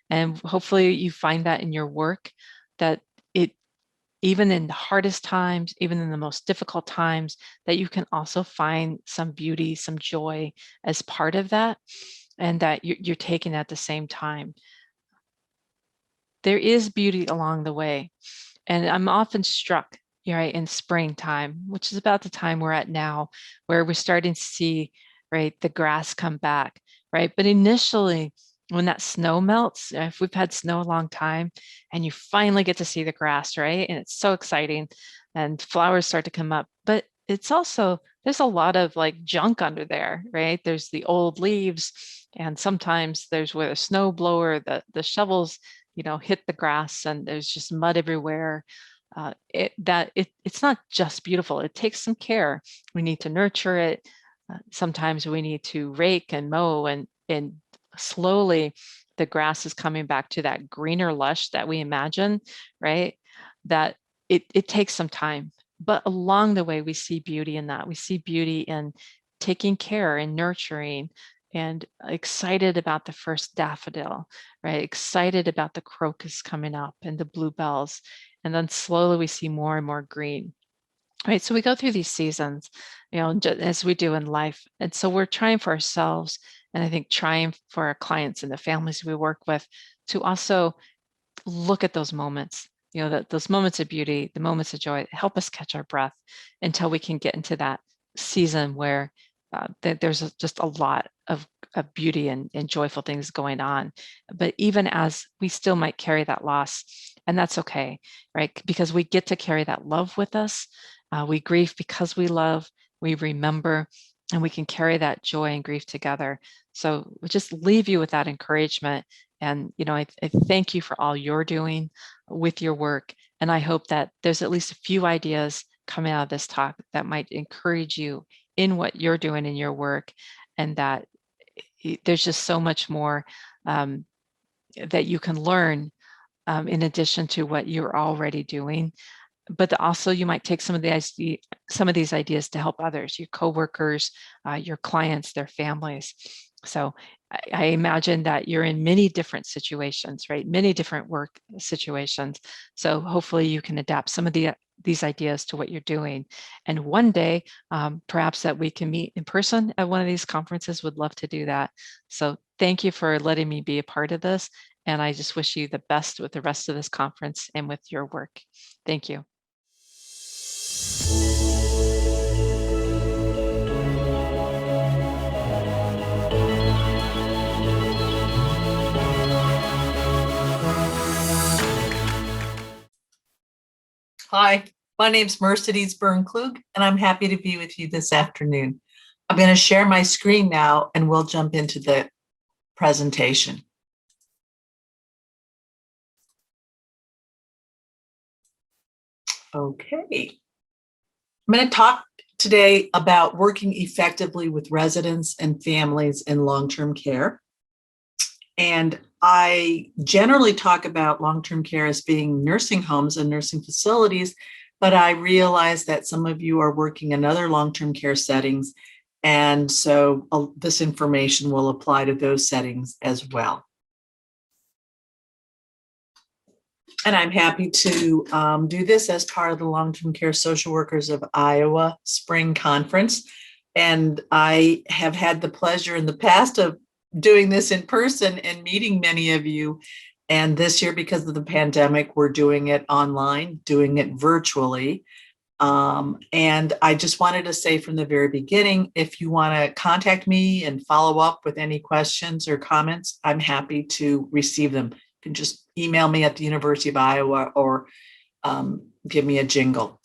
and hopefully you find that in your work, that it, even in the hardest times, even in the most difficult times, that you can also find some beauty, some joy as part of that, and that you're taking at the same time. There is beauty along the way. And I'm often struck, right, in springtime, which is about the time we're at now, where we're starting to see, right, the grass come back, right? But initially, when that snow melts, if we've had snow a long time, and you finally get to see the grass, right? And it's so exciting, and flowers start to come up. But it's also, there's a lot of like junk under there, right? There's the old leaves, and sometimes there's where the snow blower, the shovels, hit the grass, and there's just mud everywhere. It's not just beautiful. It takes some care. We need to nurture it. Sometimes we need to rake and mow, and slowly the grass is coming back to that greener lush that we imagine, right? That it takes some time, but along the way we see beauty in that. We see beauty in taking care and nurturing, and excited about the first daffodil, right? Excited about the crocus coming up and the bluebells. And then slowly we see more and more green, right? So we go through these seasons, as we do in life. And so we're trying for ourselves, and I think trying for our clients and the families we work with, to also look at those moments, those moments of beauty, the moments of joy, help us catch our breath until we can get into that season where there's just a lot of beauty and joyful things going on. But even as we still might carry that loss, and that's okay, right? Because we get to carry that love with us. We grieve because we love, we remember, and we can carry that joy and grief together. So we just leave you with that encouragement. And, I thank you for all you're doing with your work. And I hope that there's at least a few ideas coming out of this talk that might encourage you in what you're doing in your work, and that there's just so much more that you can learn in addition to what you're already doing. But also you might take some of these ideas to help others, your coworkers, your clients, their families. So I imagine that you're in many different situations, right? Many different work situations. So hopefully you can adapt some of these ideas to what you're doing. And one day, perhaps that we can meet in person at one of these conferences. Would love to do that. So thank you for letting me be a part of this. And I just wish you the best with the rest of this conference and with your work. Thank you. Hi, my name's Mercedes Byrne-Klug, and I'm happy to be with you this afternoon. I'm going to share my screen now, and we'll jump into the presentation. Okay. I'm going to talk today about working effectively with residents and families in long-term care. And I generally talk about long-term care as being nursing homes and nursing facilities, but I realize that some of you are working in other long-term care settings, and so this information will apply to those settings as well. And I'm happy to do this as part of the Long-Term Care Social Workers of Iowa Spring Conference. And I have had the pleasure in the past of doing this in person and meeting many of you. And this year, because of the pandemic, we're doing it online, doing it virtually. And I just wanted to say from the very beginning, if you want to contact me and follow up with any questions or comments, I'm happy to receive them. You can just email me at the University of Iowa or give me a jingle.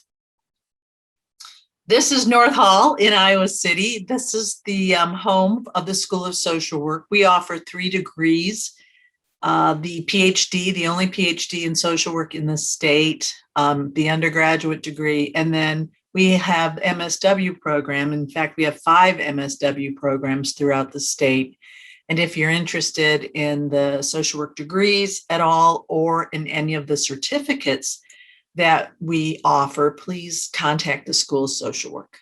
This is North Hall in Iowa City. This is the home of the School of Social Work. We offer 3 degrees. The PhD, the only PhD in social work in the state, the undergraduate degree, and then we have MSW program. In fact, we have 5 MSW programs throughout the state. And if you're interested in the social work degrees at all, or in any of the certificates that we offer, please contact the School of Social Work.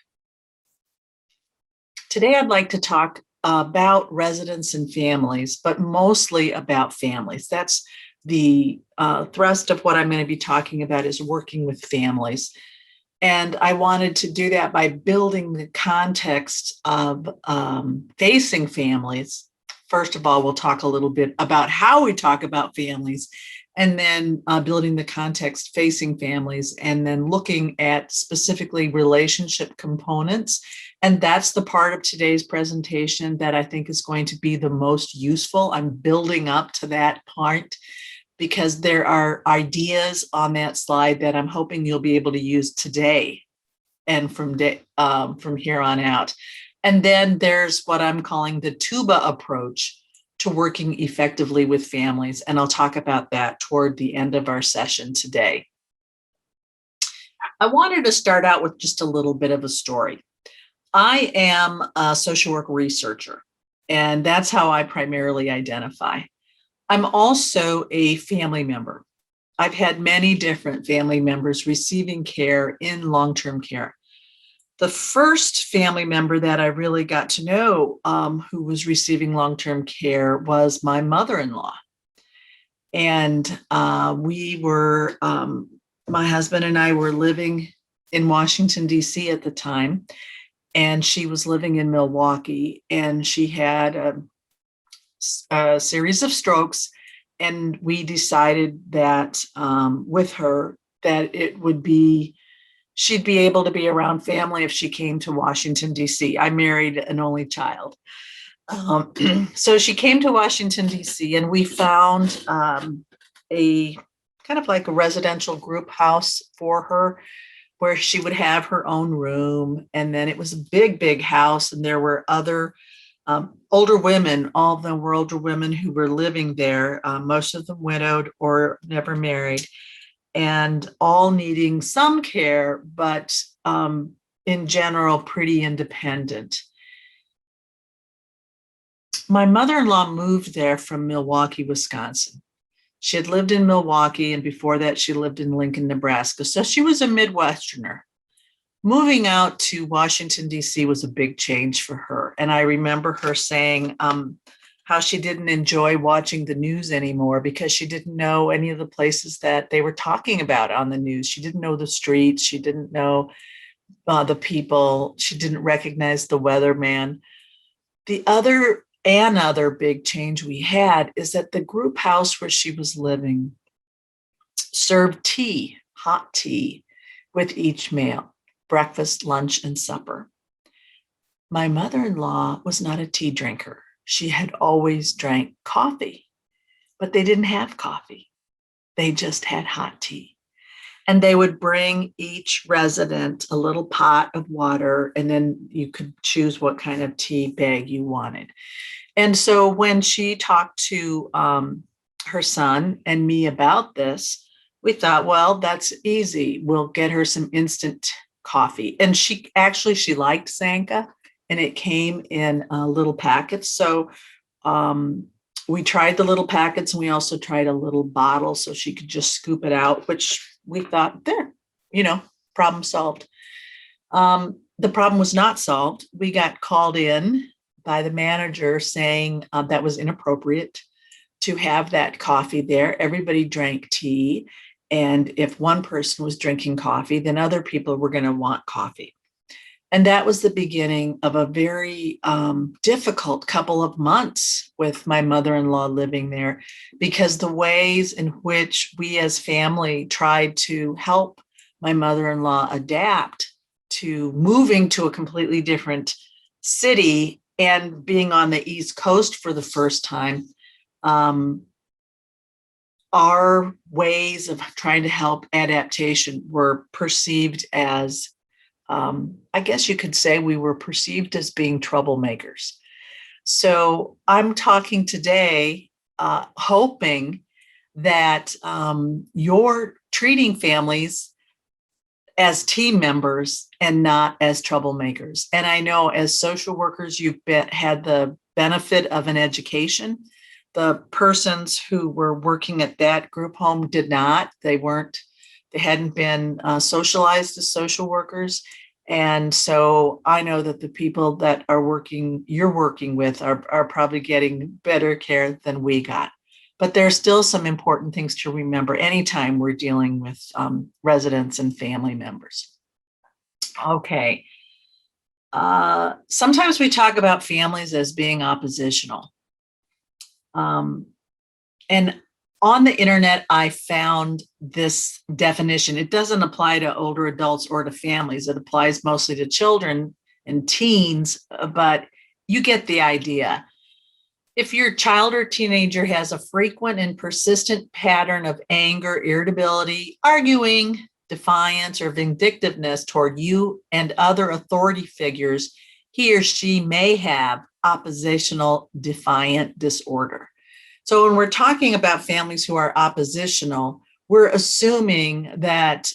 Today, I'd like to talk about residents and families, but mostly about families. That's the thrust of what I'm going to be talking about, is working with families. And I wanted to do that by building the context of facing families. First of all, we'll talk a little bit about how we talk about families, and then building the context facing families, and then looking at specifically relationship components. And that's the part of today's presentation that I think is going to be the most useful. I'm building up to that part because there are ideas on that slide that I'm hoping you'll be able to use today and from here on out. And then there's what I'm calling the tuba approach to working effectively with families. And I'll talk about that toward the end of our session today. I wanted to start out with just a little bit of a story. I am a social work researcher, and that's how I primarily identify. I'm also a family member. I've had many different family members receiving care in long-term care. The first family member that I really got to know who was receiving long-term care was my mother-in-law. And my husband and I were living in Washington, D.C. at the time, and she was living in Milwaukee, and she had a series of strokes. And we decided that with her that she'd be able to be around family if she came to Washington, D.C. I married an only child. So she came to Washington, D.C., and we found a kind of like a residential group house for her where she would have her own room. And then it was a big, big house. And there were other older women. All of them were older women who were living there, most of them widowed or never married, and all needing some care, but in general, pretty independent. My mother-in-law moved there from Milwaukee, Wisconsin. She had lived in Milwaukee, and before that, she lived in Lincoln, Nebraska. So she was a Midwesterner. Moving out to Washington, D.C. was a big change for her. And I remember her saying how she didn't enjoy watching the news anymore because she didn't know any of the places that they were talking about on the news. She didn't know the streets. She didn't know the people. She didn't recognize the weatherman. Another big change we had is that the group house where she was living served tea, hot tea, with each meal, breakfast, lunch, and supper. My mother-in-law was not a tea drinker. She had always drank coffee, but they didn't have coffee. They just had hot tea. And they would bring each resident a little pot of water, and then you could choose what kind of tea bag you wanted. And so when she talked to her son and me about this, we thought, well, that's easy. We'll get her some instant coffee. And she liked Sanka, and it came in little packets. So we tried the little packets, and we also tried a little bottle so she could just scoop it out, which we thought, there, problem solved. The problem was not solved. We got called in by the manager saying that was inappropriate to have that coffee there. Everybody drank tea. And if one person was drinking coffee, then other people were going to want coffee. And that was the beginning of a very difficult couple of months with my mother-in-law living there, because the ways in which we as family tried to help my mother-in-law adapt to moving to a completely different city and being on the East Coast for the first time, our ways of trying to help adaptation were perceived as, I guess you could say we were perceived as being troublemakers. So I'm talking today, hoping that you're treating families as team members and not as troublemakers. And I know as social workers, you've had the benefit of an education. The persons who were working at that group home did not. They hadn't been socialized as social workers. And so I know that the people that you're working with are probably getting better care than we got. But there are still some important things to remember anytime we're dealing with residents and family members. Okay. Sometimes we talk about families as being oppositional. And on the internet, I found this definition. It doesn't apply to older adults or to families. It applies mostly to children and teens, but you get the idea. If your child or teenager has a frequent and persistent pattern of anger, irritability, arguing, defiance, or vindictiveness toward you and other authority figures, he or she may have oppositional defiant disorder. So when we're talking about families who are oppositional, we're assuming that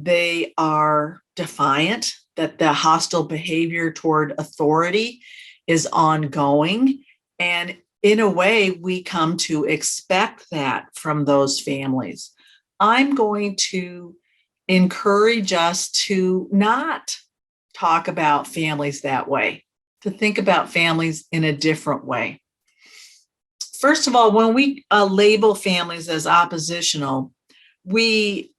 they are defiant, that the hostile behavior toward authority is ongoing. And in a way, we come to expect that from those families. I'm going to encourage us to not talk about families that way, to think about families in a different way. First of all, when we label families as oppositional, we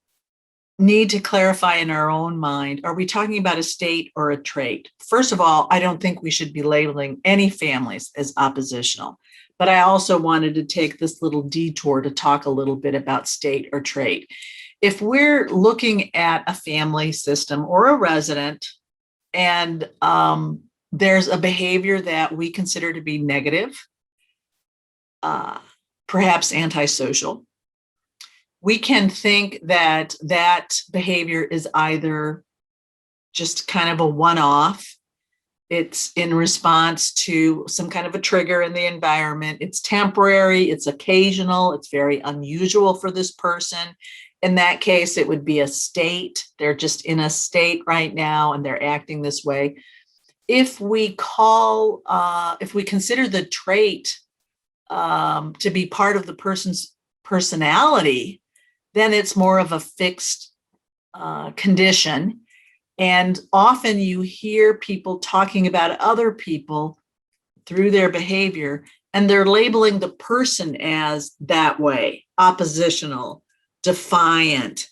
need to clarify in our own mind, are we talking about a state or a trait? First of all, I don't think we should be labeling any families as oppositional, but I also wanted to take this little detour to talk a little bit about state or trait. If we're looking at a family system or a resident, and there's a behavior that we consider to be negative, perhaps antisocial, we can think that that behavior is either just kind of a one-off. It's in response to some kind of a trigger in the environment. It's temporary, it's occasional, it's very unusual for this person. In that case, it would be a state. They're just in a state right now and they're acting this way. If we consider the trait to be part of the person's personality, then it's more of a fixed condition. And often you hear people talking about other people through their behavior, and they're labeling the person as that way, oppositional, defiant,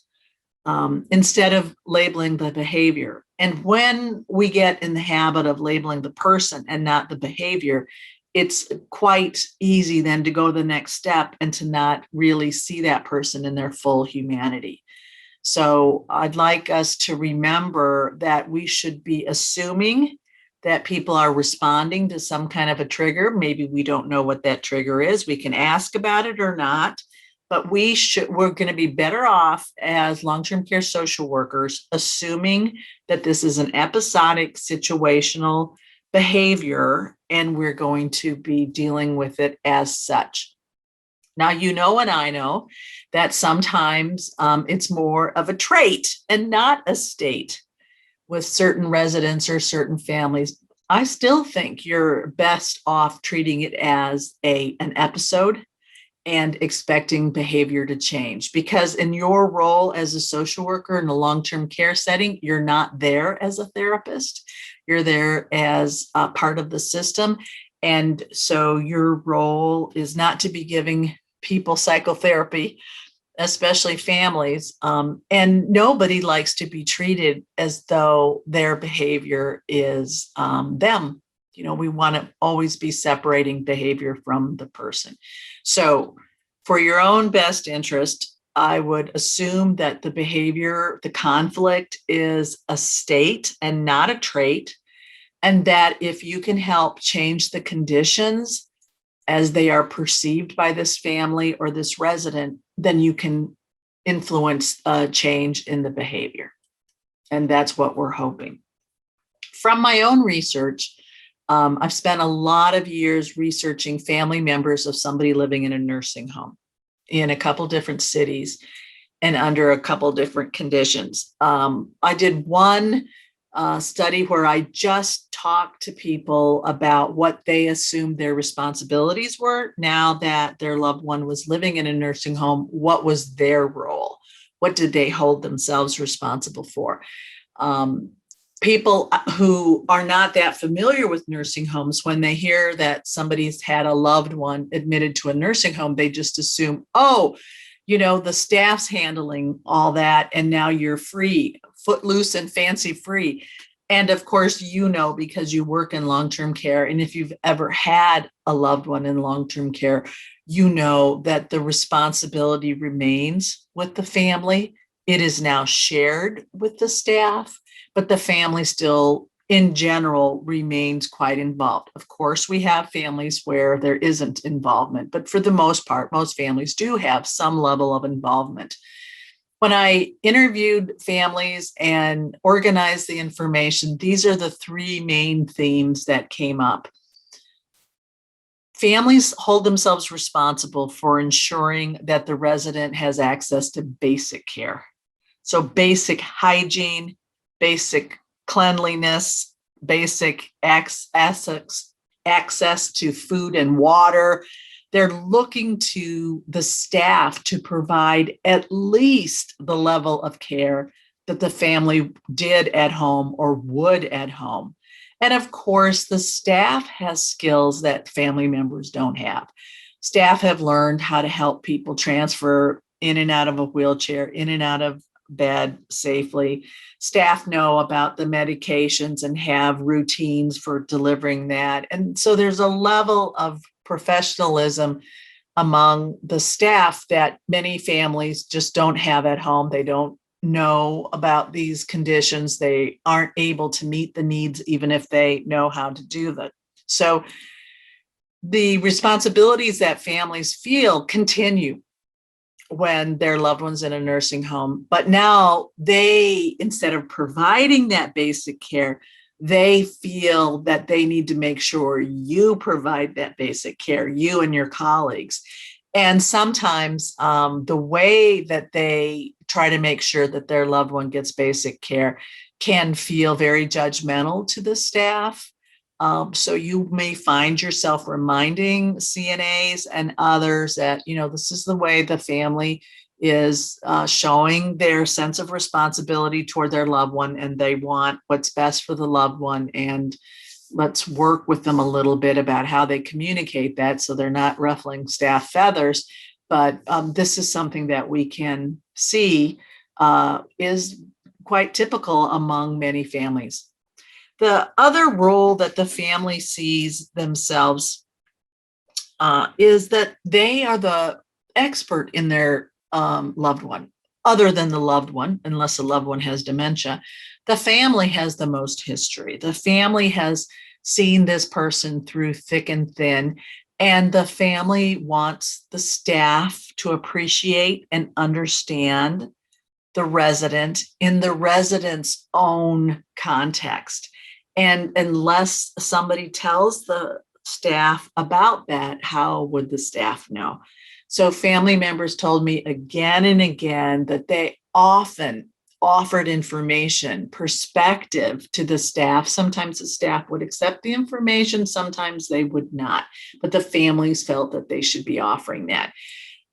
instead of labeling the behavior. And when we get in the habit of labeling the person and not the behavior, it's quite easy then to go the next step and to not really see that person in their full humanity. So I'd like us to remember that we should be assuming that people are responding to some kind of a trigger. Maybe we don't know what that trigger is. We can ask about it or not. but we're going to be better off as long-term care social workers, assuming that this is an episodic situational behavior, and we're going to be dealing with it as such. Now, you know, and I know that sometimes it's more of a trait and not a state with certain residents or certain families. I still think you're best off treating it as an episode and expecting behavior to change, because in your role as a social worker in a long-term care setting, you're not there as a therapist. You're there as a part of the system. And so your role is not to be giving people psychotherapy, especially families. And nobody likes to be treated as though their behavior is them. You know, we want to always be separating behavior from the person. So for your own best interest, I would assume that the behavior, the conflict is a state and not a trait. And that if you can help change the conditions as they are perceived by this family or this resident, then you can influence a change in the behavior. And that's what we're hoping. From my own research, I've spent a lot of years researching family members of somebody living in a nursing home in a couple different cities and under a couple different conditions. I did one study where I just talked to people about what they assumed their responsibilities were now that their loved one was living in a nursing home. What was their role? What did they hold themselves responsible for? People who are not that familiar with nursing homes, when they hear that somebody's had a loved one admitted to a nursing home, they just assume, oh, you know, the staff's handling all that, and now you're free, footloose and fancy free. And of course, you know, because you work in long-term care, and if you've ever had a loved one in long-term care, you know that the responsibility remains with the family. It is now shared with the staff, but the family still, in general, remains quite involved. Of course, we have families where there isn't involvement, but for the most part, most families do have some level of involvement. When I interviewed families and organized the information, these are the three main themes that came up. Families hold themselves responsible for ensuring that the resident has access to basic care. So basic hygiene, basic cleanliness, basic access to food and water. They're looking to the staff to provide at least the level of care that the family did at home or would at home. And of course, the staff has skills that family members don't have. Staff have learned how to help people transfer in and out of a wheelchair, in and out of bed safely. Staff know about the medications and have routines for delivering that. And so there's a level of professionalism among the staff that many families just don't have at home. They don't know about these conditions. They aren't able to meet the needs, even if they know how to do that. So the responsibilities that families feel continue when their loved one's in a nursing home. But now they, instead of providing that basic care, they feel that they need to make sure you provide that basic care, you and your colleagues. And sometimes the way that they try to make sure that their loved one gets basic care can feel very judgmental to the staff. So you may find yourself reminding CNAs and others that, you know, this is the way the family is showing their sense of responsibility toward their loved one, and they want what's best for the loved one. And let's work with them a little bit about how they communicate that so they're not ruffling staff feathers. But this is something that we can see is quite typical among many families. The other role that the family sees themselves is that they are the expert in their loved one, other than the loved one, unless the loved one has dementia. The family has the most history. The family has seen this person through thick and thin. And the family wants the staff to appreciate and understand the resident in the resident's own context. And unless somebody tells the staff about that, how would the staff know? So family members told me again and again that they often offered information, perspective to the staff. Sometimes the staff would accept the information, sometimes they would not, but the families felt that they should be offering that.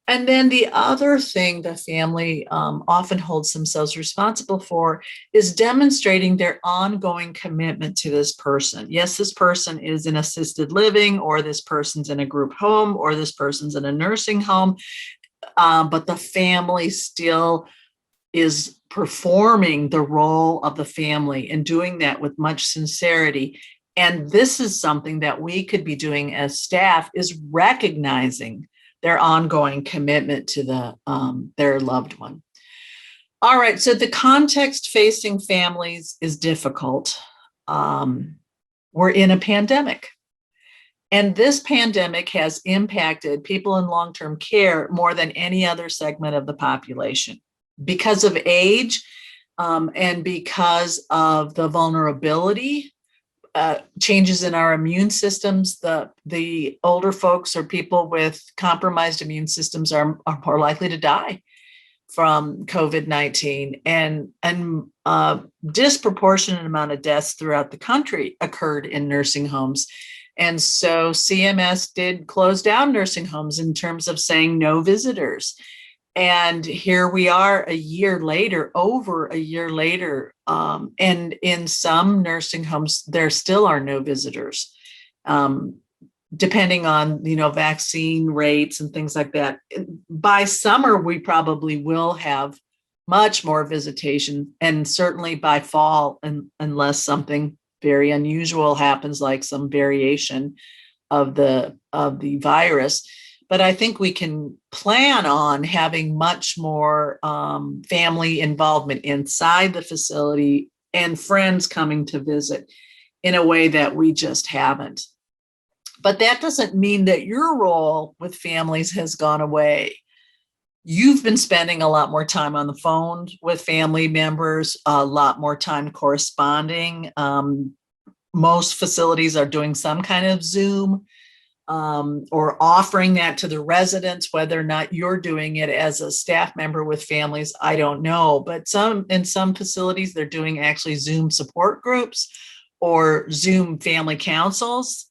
And then the other thing the family often holds themselves responsible for is demonstrating their ongoing commitment to this person. Yes, this person is in assisted living, or this person's in a group home, or this person's in a nursing home, but the family still is performing the role of the family and doing that with much sincerity. And this is something that we could be doing as staff, is recognizing their ongoing commitment to their loved one. All right, so the context facing families is difficult. We're in a pandemic. And this pandemic has impacted people in long-term care more than any other segment of the population because of age, and because of the vulnerability, changes in our immune systems. The older folks or people with compromised immune systems are more likely to die from COVID-19, and disproportionate amount of deaths throughout the country occurred in nursing homes. And so CMS did close down nursing homes in terms of saying no visitors. And here we are a year later, over a year later, and in some nursing homes, there still are no visitors, depending on, vaccine rates and things like that. By summer, we probably will have much more visitation, and certainly by fall, unless something very unusual happens, like some variation of the virus. But I think we can plan on having much more family involvement inside the facility and friends coming to visit in a way that we just haven't. But that doesn't mean that your role with families has gone away. You've been spending a lot more time on the phone with family members, a lot more time corresponding. Most facilities are doing some kind of Zoom, or offering that to the residents. Whether or not you're doing it as a staff member with families, I don't know. But in some facilities, they're doing actually Zoom support groups or Zoom family councils,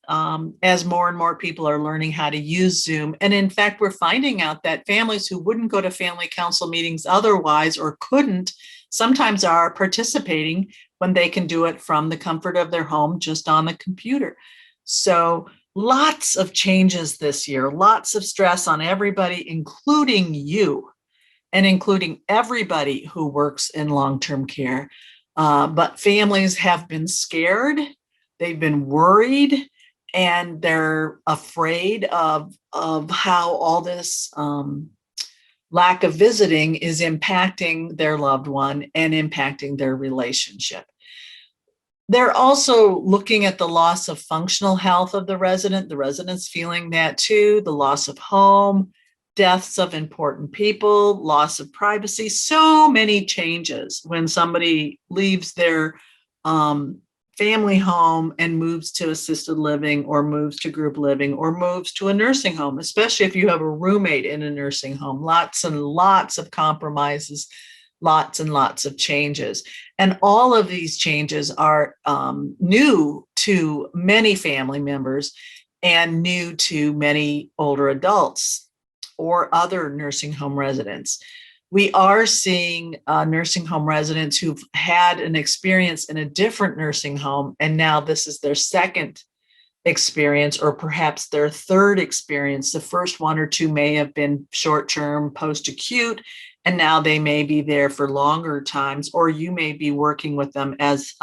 as more and more people are learning how to use Zoom. And in fact, we're finding out that families who wouldn't go to family council meetings otherwise, or couldn't, sometimes are participating when they can do it from the comfort of their home, just on the computer. So lots of changes this year, lots of stress on everybody, including you, and including everybody who works in long-term care. But families have been scared, they've been worried, and they're afraid of how all this lack of visiting is impacting their loved one and impacting their relationship. They're also looking at the loss of functional health of the residents feeling that too, the loss of home, deaths of important people, loss of privacy, so many changes when somebody leaves their family home and moves to assisted living, or moves to group living, or moves to a nursing home, especially if you have a roommate in a nursing home. Lots and lots of compromises, lots and lots of changes. And all of these changes are new to many family members and new to many older adults or other nursing home residents. We are seeing nursing home residents who've had an experience in a different nursing home, and now this is their second experience, or perhaps their third experience. The first one or two may have been short-term, post-acute, and now they may be there for longer times, or you may be working with them as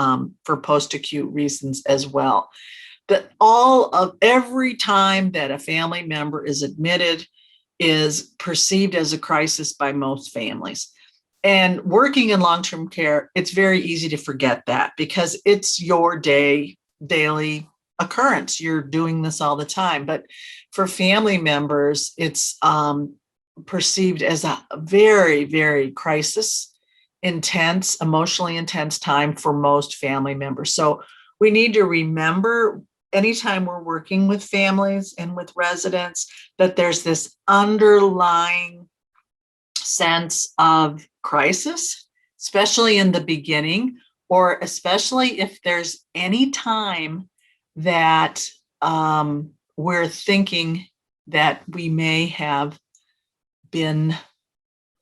for post-acute reasons as well. But every time that a family member is admitted is perceived as a crisis by most families. And working in long-term care, it's very easy to forget that, because it's your daily occurrence. You're doing this all the time. But for family members, it's perceived as a very, very crisis intense, emotionally intense time for most family members. So we need to remember anytime we're working with families and with residents that there's this underlying sense of crisis, especially in the beginning, or especially if there's any time that we're thinking that we may have been,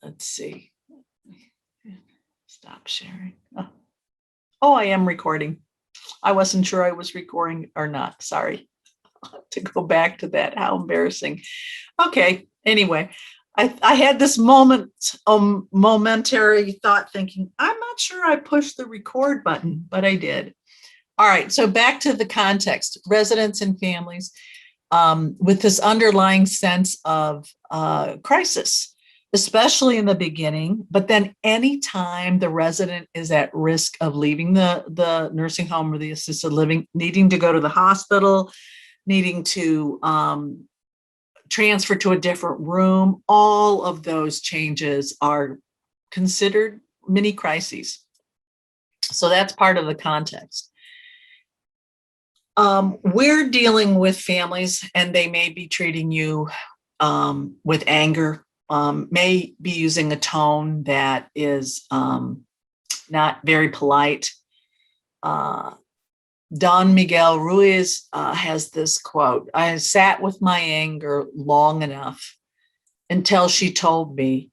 let's see, stop sharing. Oh, I am recording. I wasn't sure I was recording or not. Sorry. I'll have to go back to that. How embarrassing. Okay. Anyway, I had this momentary thought thinking, I'm not sure I pushed the record button, but I did. All right. So back to the context, residents and families with this underlying sense of crisis, especially in the beginning, but then anytime the resident is at risk of leaving the nursing home or the assisted living, needing to go to the hospital, needing to transfer to a different room, all of those changes are considered mini crises. So that's part of the context. We're dealing with families and they may be treating you with anger, may be using a tone that is not very polite. Don Miguel Ruiz has this quote: I sat with my anger long enough until she told me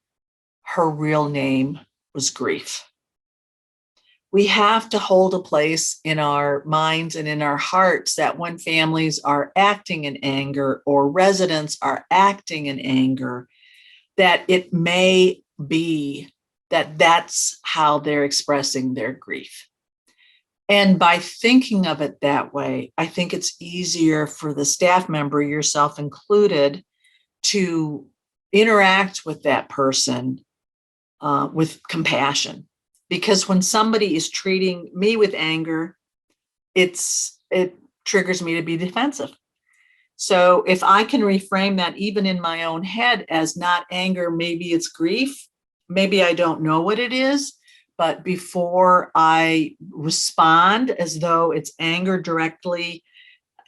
her real name was grief. We have to hold a place in our minds and in our hearts that when families are acting in anger or residents are acting in anger, that it may be that that's how they're expressing their grief. And by thinking of it that way, I think it's easier for the staff member, yourself included, to interact with that person with compassion. Because when somebody is treating me with anger, it triggers me to be defensive. So if I can reframe that even in my own head as not anger, maybe it's grief, maybe I don't know what it is, but before I respond as though it's anger directly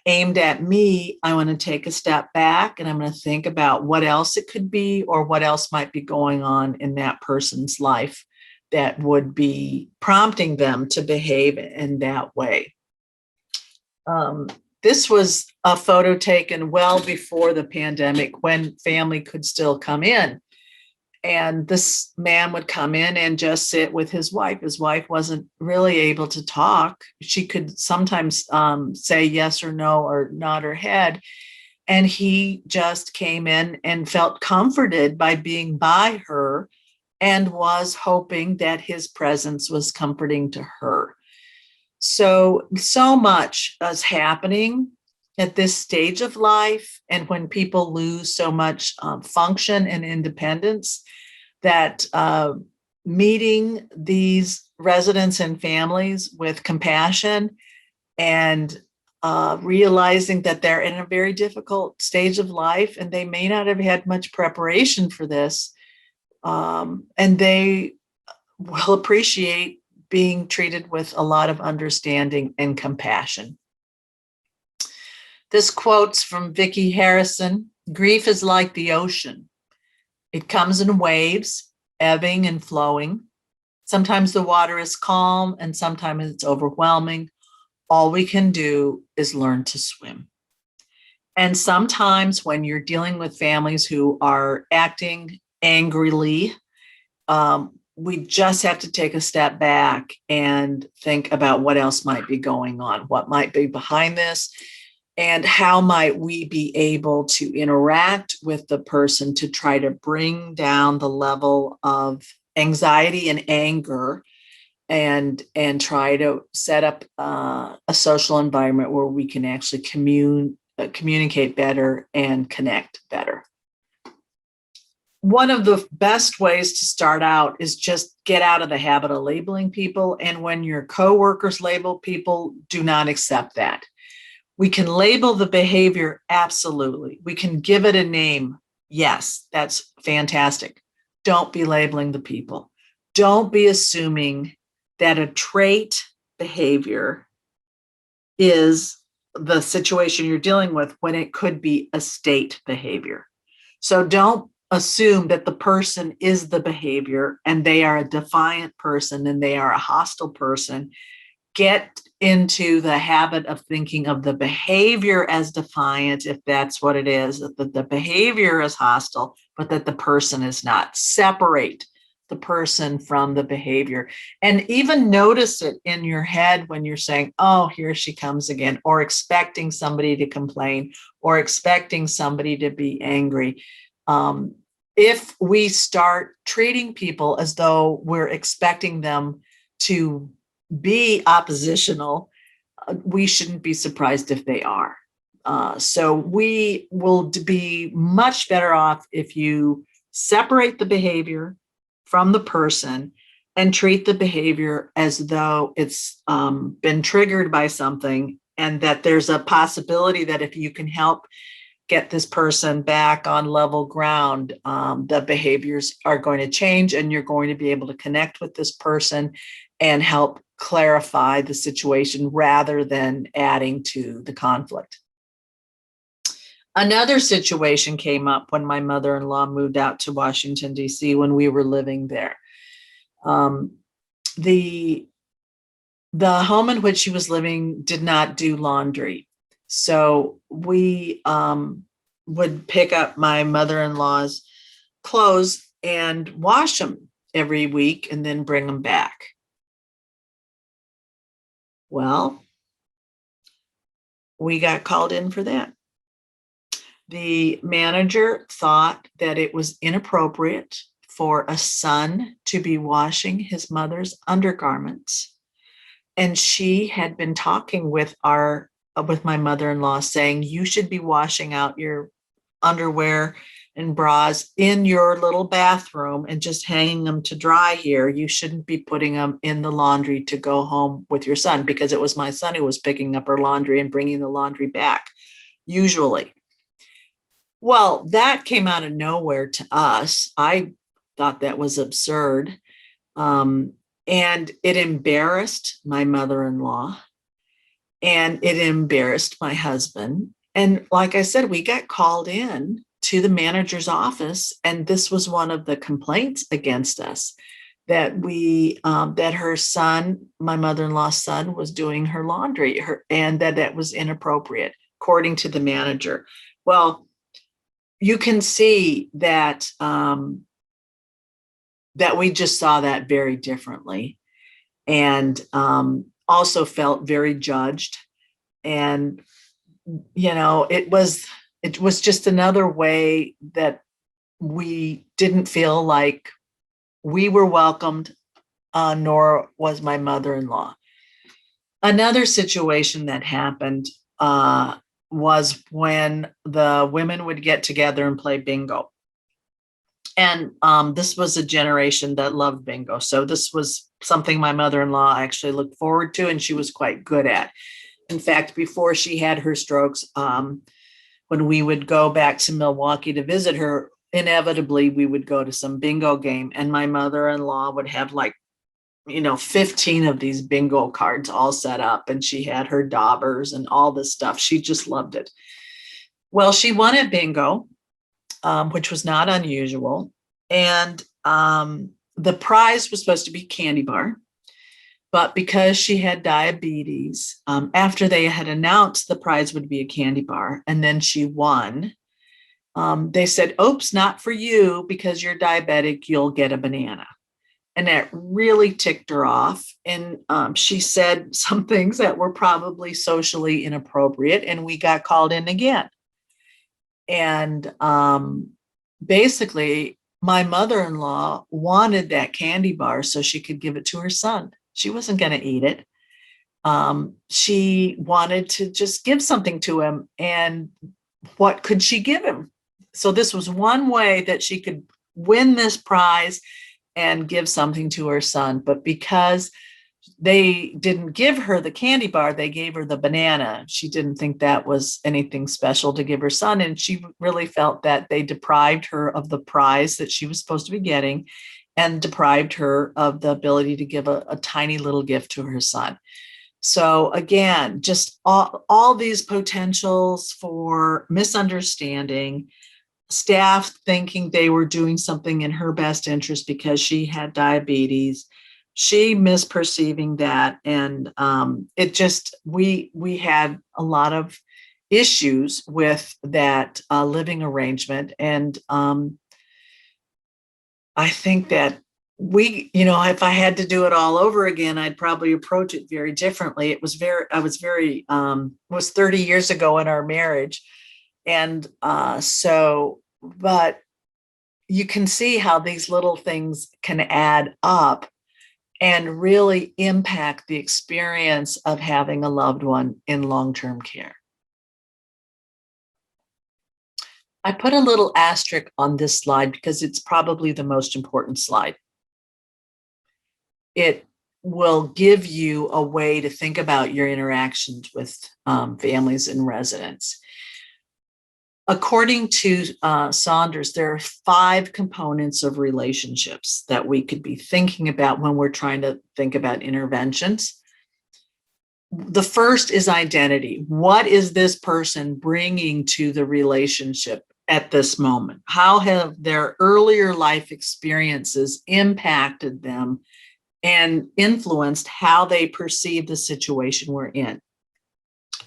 aimed at me, I want to take a step back and I'm going to think about what else it could be or what else might be going on in that person's life that would be prompting them to behave in that way. This was a photo taken well before the pandemic when family could still come in. And this man would come in and just sit with his wife. His wife wasn't really able to talk. She could sometimes say yes or no or nod her head. And he just came in and felt comforted by being by her and was hoping that his presence was comforting to her. So much is happening at this stage of life. And when people lose so much function and independence, that meeting these residents and families with compassion and realizing that they're in a very difficult stage of life and they may not have had much preparation for this, and they will appreciate being treated with a lot of understanding and compassion. This quote's from Vicki Harrison: grief is like the ocean. It comes in waves, ebbing and flowing. Sometimes the water is calm and sometimes it's overwhelming. All we can do is learn to swim. And sometimes when you're dealing with families who are acting angrily, we just have to take a step back and think about what else might be going on, what might be behind this, and how might we be able to interact with the person to try to bring down the level of anxiety and anger and try to set up a social environment where we can actually communicate better and connect better. One of the best ways to start out is just get out of the habit of labeling people. And when your coworkers label people, do not accept that. We can label the behavior, absolutely. We can give it a name. Yes, that's fantastic. Don't be labeling the people. Don't be assuming that a trait behavior is the situation you're dealing with when it could be a state behavior. So don't assume that the person is the behavior and they are a defiant person and they are a hostile person. Get into the habit of thinking of the behavior as defiant, if that's what it is, that the behavior is hostile, but that the person is not. Separate the person from the behavior, and even notice it in your head when you're saying, oh, here she comes again, or expecting somebody to complain, or expecting somebody to be angry. If we start treating people as though we're expecting them to be oppositional, we shouldn't be surprised if they are. So we will be much better off if you separate the behavior from the person and treat the behavior as though it's been triggered by something, and that there's a possibility that if you can help get this person back on level ground, the behaviors are going to change and you're going to be able to connect with this person and help clarify the situation rather than adding to the conflict. Another situation came up when my mother-in-law moved out to Washington, D.C. when we were living there. The home in which she was living did not do laundry. So we would pick up my mother-in-law's clothes and wash them every week and then bring them back. Well, we got called in for that. The manager thought that it was inappropriate for a son to be washing his mother's undergarments. And she had been talking with my mother-in-law saying, you should be washing out your underwear and bras in your little bathroom and just hanging them to dry here. You shouldn't be putting them in the laundry to go home with your son, because it was my son who was picking up her laundry and bringing the laundry back, usually. Well, that came out of nowhere to us. I thought that was absurd. And it embarrassed my mother-in-law, and it embarrassed my husband. And like I said, we got called in to the manager's office, and this was one of the complaints against us, that that her son, my mother-in-law's son, was doing her laundry, and that was inappropriate, according to the manager. Well, you can see that that we just saw that very differently, and also felt very judged. And it was just another way that we didn't feel like we were welcomed, nor was my mother-in-law. Another situation that happened was when the women would get together and play bingo. And this was a generation that loved bingo. So this was something my mother-in-law actually looked forward to, and she was quite good at. In fact, before she had her strokes, when we would go back to Milwaukee to visit her, inevitably we would go to some bingo game, and my mother-in-law would have 15 of these bingo cards all set up, and she had her daubers and all this stuff. She just loved it. Well, she won at bingo, which was not unusual. And the prize was supposed to be candy bar. But because she had diabetes, after they had announced the prize would be a candy bar, and then she won, they said, oops, not for you, because you're diabetic, you'll get a banana. And that really ticked her off. And she said some things that were probably socially inappropriate, and we got called in again. And basically, my mother-in-law wanted that candy bar so she could give it to her son. She wasn't going to eat it. She wanted to just give something to him. And what could she give him? So this was one way that she could win this prize and give something to her son. But because They didn't give her the candy bar, they gave her the banana. She didn't think that was anything special to give her son, and she really felt that they deprived her of the prize that she was supposed to be getting and deprived her of the ability to give a tiny little gift to her son. So again, just all these potentials for misunderstanding, staff thinking they were doing something in her best interest because she had diabetes, she misperceiving that. And it just, we had a lot of issues with that living arrangement. And I think that if I had to do it all over again, I'd probably approach it very differently. It was was 30 years ago in our marriage. And but you can see how these little things can add up and really impact the experience of having a loved one in long-term care. I put a little asterisk on this slide because it's probably the most important slide. It will give you a way to think about your interactions with families and residents. According to Saunders, there are 5 components of relationships that we could be thinking about when we're trying to think about interventions. The first is identity. What is this person bringing to the relationship at this moment? How have their earlier life experiences impacted them and influenced how they perceive the situation we're in?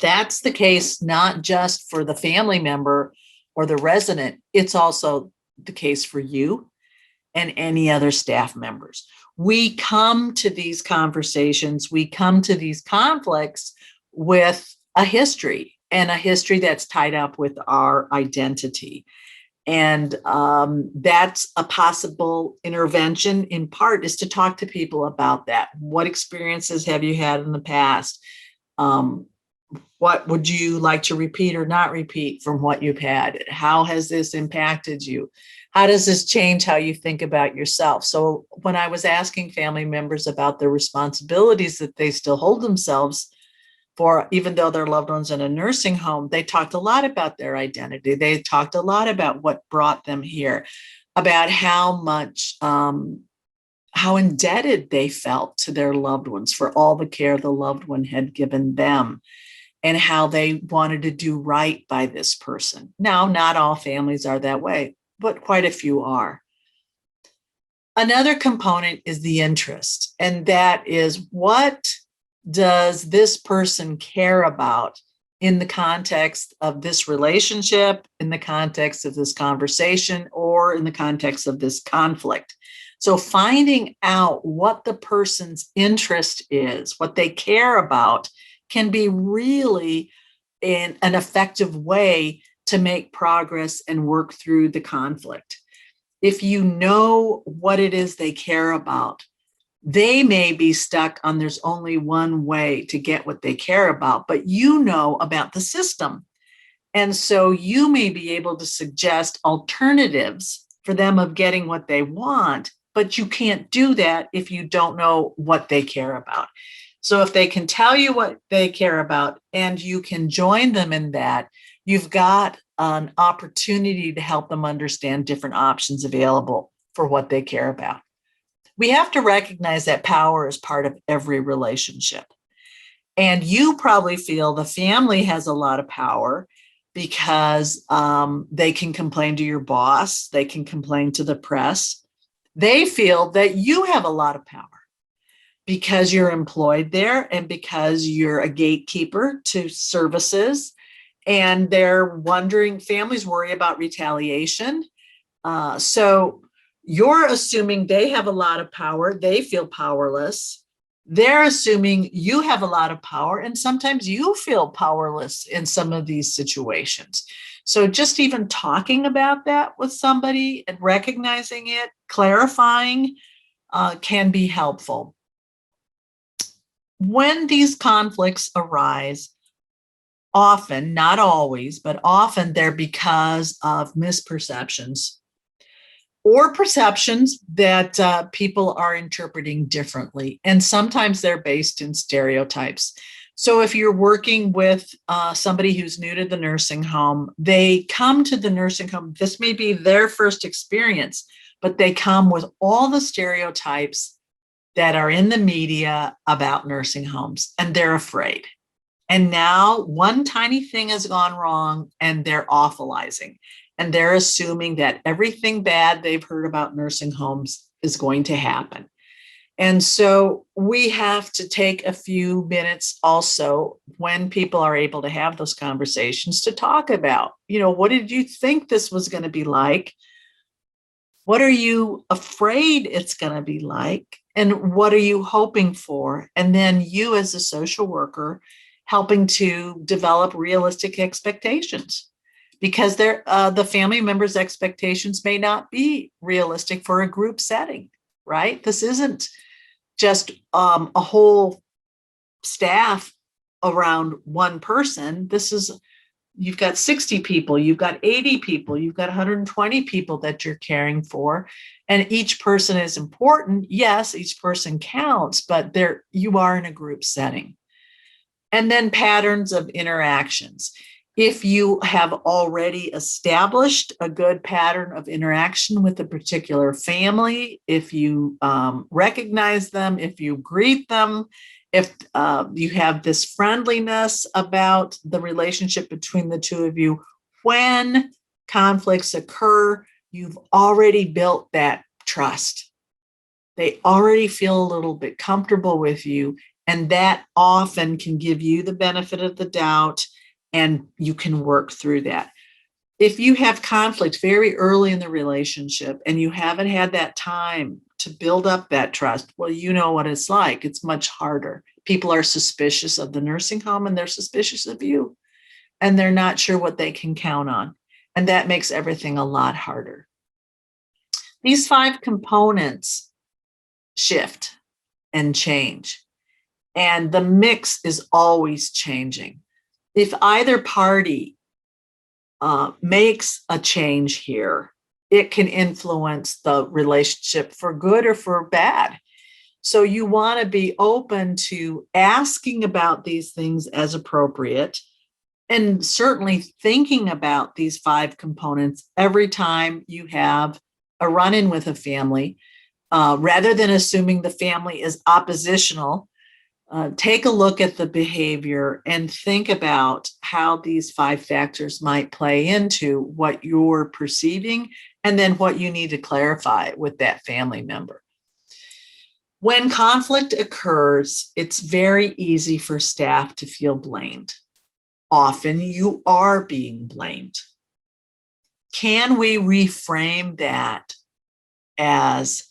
That's the case not just for the family member or the resident, it's also the case for you and any other staff members. We come to these conversations, we come to these conflicts with a history, and a history that's tied up with our identity. And that's a possible intervention, in part, is to talk to people about that. What experiences have you had in the past? What would you like to repeat or not repeat from what you've had? How has this impacted you? How does this change how you think about yourself? So when I was asking family members about the responsibilities that they still hold themselves for, even though their loved one's in a nursing home, they talked a lot about their identity. They talked a lot about what brought them here, about how much, how indebted they felt to their loved ones for all the care the loved one had given them, and how they wanted to do right by this person. Now, not all families are that way, but quite a few are. Another component is the interest, and that is, what does this person care about in the context of this relationship, in the context of this conversation, or in the context of this conflict? So finding out what the person's interest is, what they care about, can be really an effective way to make progress and work through the conflict. If you know what it is they care about, they may be stuck on there's only one way to get what they care about, but you know about the system. And so you may be able to suggest alternatives for them of getting what they want, but you can't do that if you don't know what they care about. So if they can tell you what they care about and you can join them in that, you've got an opportunity to help them understand different options available for what they care about. We have to recognize that power is part of every relationship. And you probably feel the family has a lot of power because they can complain to your boss, they can complain to the press. They feel that you have a lot of power because you're employed there and because you're a gatekeeper to services. And they're wondering, families worry about retaliation. So you're assuming they have a lot of power, they feel powerless. They're assuming you have a lot of power, and sometimes you feel powerless in some of these situations. So just even talking about that with somebody and recognizing it, clarifying, can be helpful. When these conflicts arise, often, not always, but often they're because of misperceptions or perceptions that people are interpreting differently. And sometimes they're based in stereotypes. So if you're working with somebody who's new to the nursing home, they come to the nursing home. This may be their first experience, but they come with all the stereotypes that are in the media about nursing homes, and they're afraid. And now one tiny thing has gone wrong and they're awfulizing. And they're assuming that everything bad they've heard about nursing homes is going to happen. And so we have to take a few minutes also when people are able to have those conversations to talk about, what did you think this was going to be like? What are you afraid it's going to be like? And what are you hoping for? And then you as a social worker helping to develop realistic expectations, because the family members' expectations may not be realistic for a group setting, right? This isn't just a whole staff around one person. You've got 60 people, you've got 80 people, you've got 120 people that you're caring for, and each person is important. Yes, each person counts, but you are in a group setting. And then patterns of interactions. If you have already established a good pattern of interaction with a particular family, if you recognize them, if you greet them, if you have this friendliness about the relationship between the two of you, when conflicts occur, you've already built that trust. They already feel a little bit comfortable with you, and that often can give you the benefit of the doubt, and you can work through that. If you have conflict very early in the relationship and you haven't had that time to build up that trust, well, you know what it's like. It's much harder. People are suspicious of the nursing home and they're suspicious of you, and they're not sure what they can count on. And that makes everything a lot harder. These 5 components shift and change, and the mix is always changing. If either party makes a change here, it can influence the relationship for good or for bad. So you want to be open to asking about these things as appropriate, and certainly thinking about these 5 components every time you have a run-in with a family, rather than assuming the family is oppositional. Take a look at the behavior and think about how these 5 factors might play into what you're perceiving, and then what you need to clarify with that family member. When conflict occurs, it's very easy for staff to feel blamed. Often you are being blamed. Can we reframe that as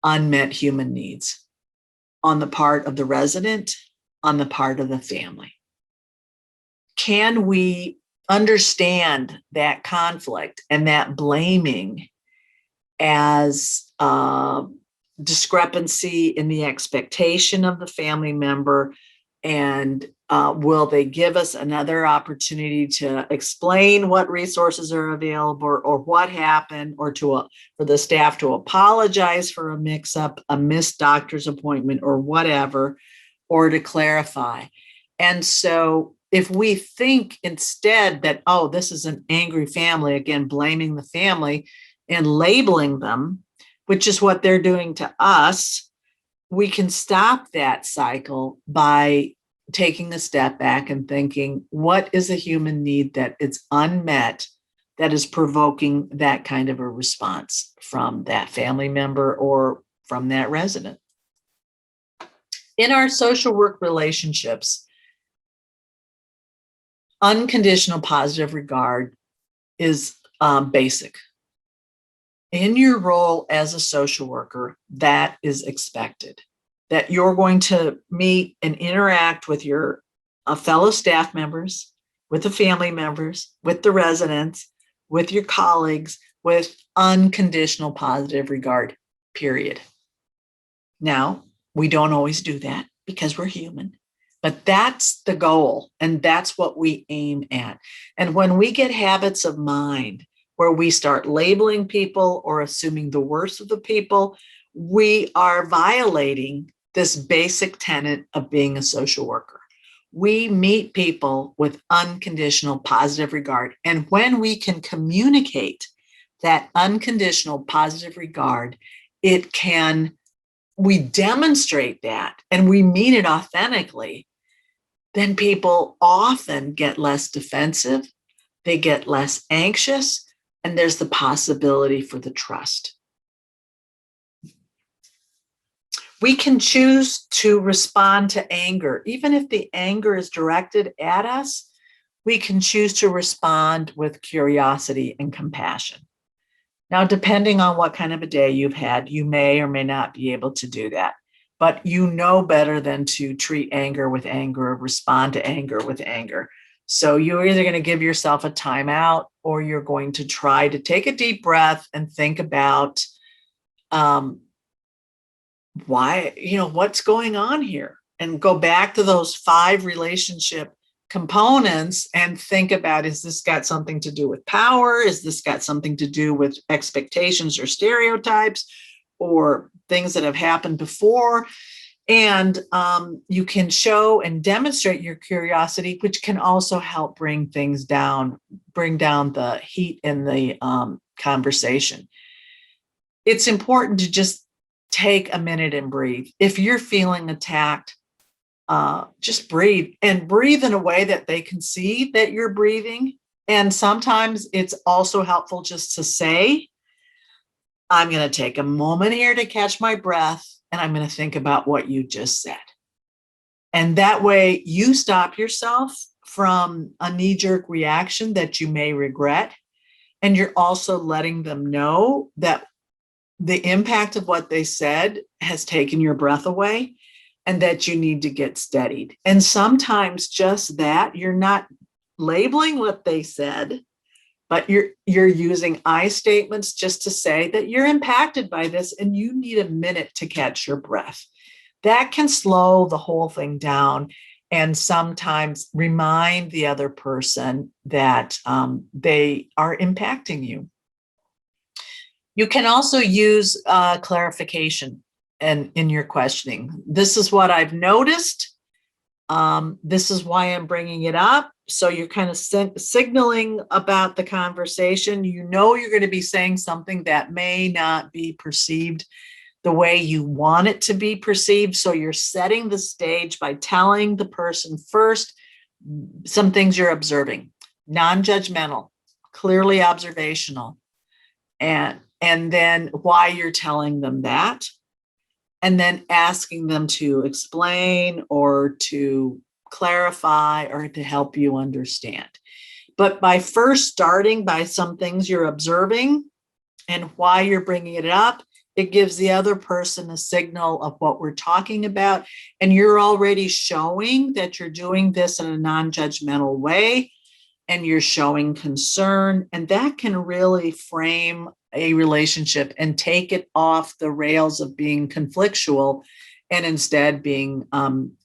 unmet human needs on the part of the resident, on the part of the family? Can we understand that conflict and that blaming as discrepancy in the expectation of the family member? And will they give us another opportunity to explain what resources are available, or what happened, or for the staff to apologize for a mix-up, a missed doctor's appointment, or whatever, or to clarify? And so if we think instead that, oh, this is an angry family, again, blaming the family and labeling them, which is what they're doing to us, we can stop that cycle by taking a step back and thinking, what is a human need that is unmet that is provoking that kind of a response from that family member or from that resident? In our social work relationships, unconditional positive regard is basic. In your role as a social worker, that is expected, that you're going to meet and interact with your fellow staff members, with the family members, with the residents, with your colleagues, with unconditional positive regard, period. Now, we don't always do that because we're human, but that's the goal, and that's what we aim at. And when we get habits of mind where we start labeling people or assuming the worst of the people, we are violating this basic tenet of being a social worker. We meet people with unconditional positive regard. And when we can communicate that unconditional positive regard, we demonstrate that and we mean it authentically, then people often get less defensive, they get less anxious, and there's the possibility for the trust. We can choose to respond to anger. Even if the anger is directed at us, we can choose to respond with curiosity and compassion. Now, depending on what kind of a day you've had, you may or may not be able to do that. But you know better than to treat anger with anger, or respond to anger with anger. So you're either going to give yourself a timeout, or you're going to try to take a deep breath and think about what's going on here, and go back to those 5 relationship components and think about, is this got something to do with power? Is this got something to do with expectations or stereotypes or things that have happened before? And you can show and demonstrate your curiosity, which can also help bring down the heat in the conversation. It's important to just take a minute and breathe. If you're feeling attacked, just breathe, and breathe in a way that they can see that you're breathing. And sometimes it's also helpful just to say, I'm going to take a moment here to catch my breath, and I'm going to think about what you just said. And that way you stop yourself from a knee-jerk reaction that you may regret. And you're also letting them know that the impact of what they said has taken your breath away, and that you need to get steadied. And sometimes just that, you're not labeling what they said, but you're using I statements just to say that you're impacted by this and you need a minute to catch your breath. That can slow the whole thing down and sometimes remind the other person that they are impacting you. You can also use clarification in your questioning. This is what I've noticed. This is why I'm bringing it up. So you're kind of signaling about the conversation. You know you're going to be saying something that may not be perceived the way you want it to be perceived. So you're setting the stage by telling the person first some things you're observing, non-judgmental, clearly observational, and then why you're telling them that, and then asking them to explain or to clarify or to help you understand. But by first starting by some things you're observing and why you're bringing it up, it gives the other person a signal of what we're talking about. And you're already showing that you're doing this in a non-judgmental way, and you're showing concern. And that can really frame a relationship and take it off the rails of being conflictual and instead being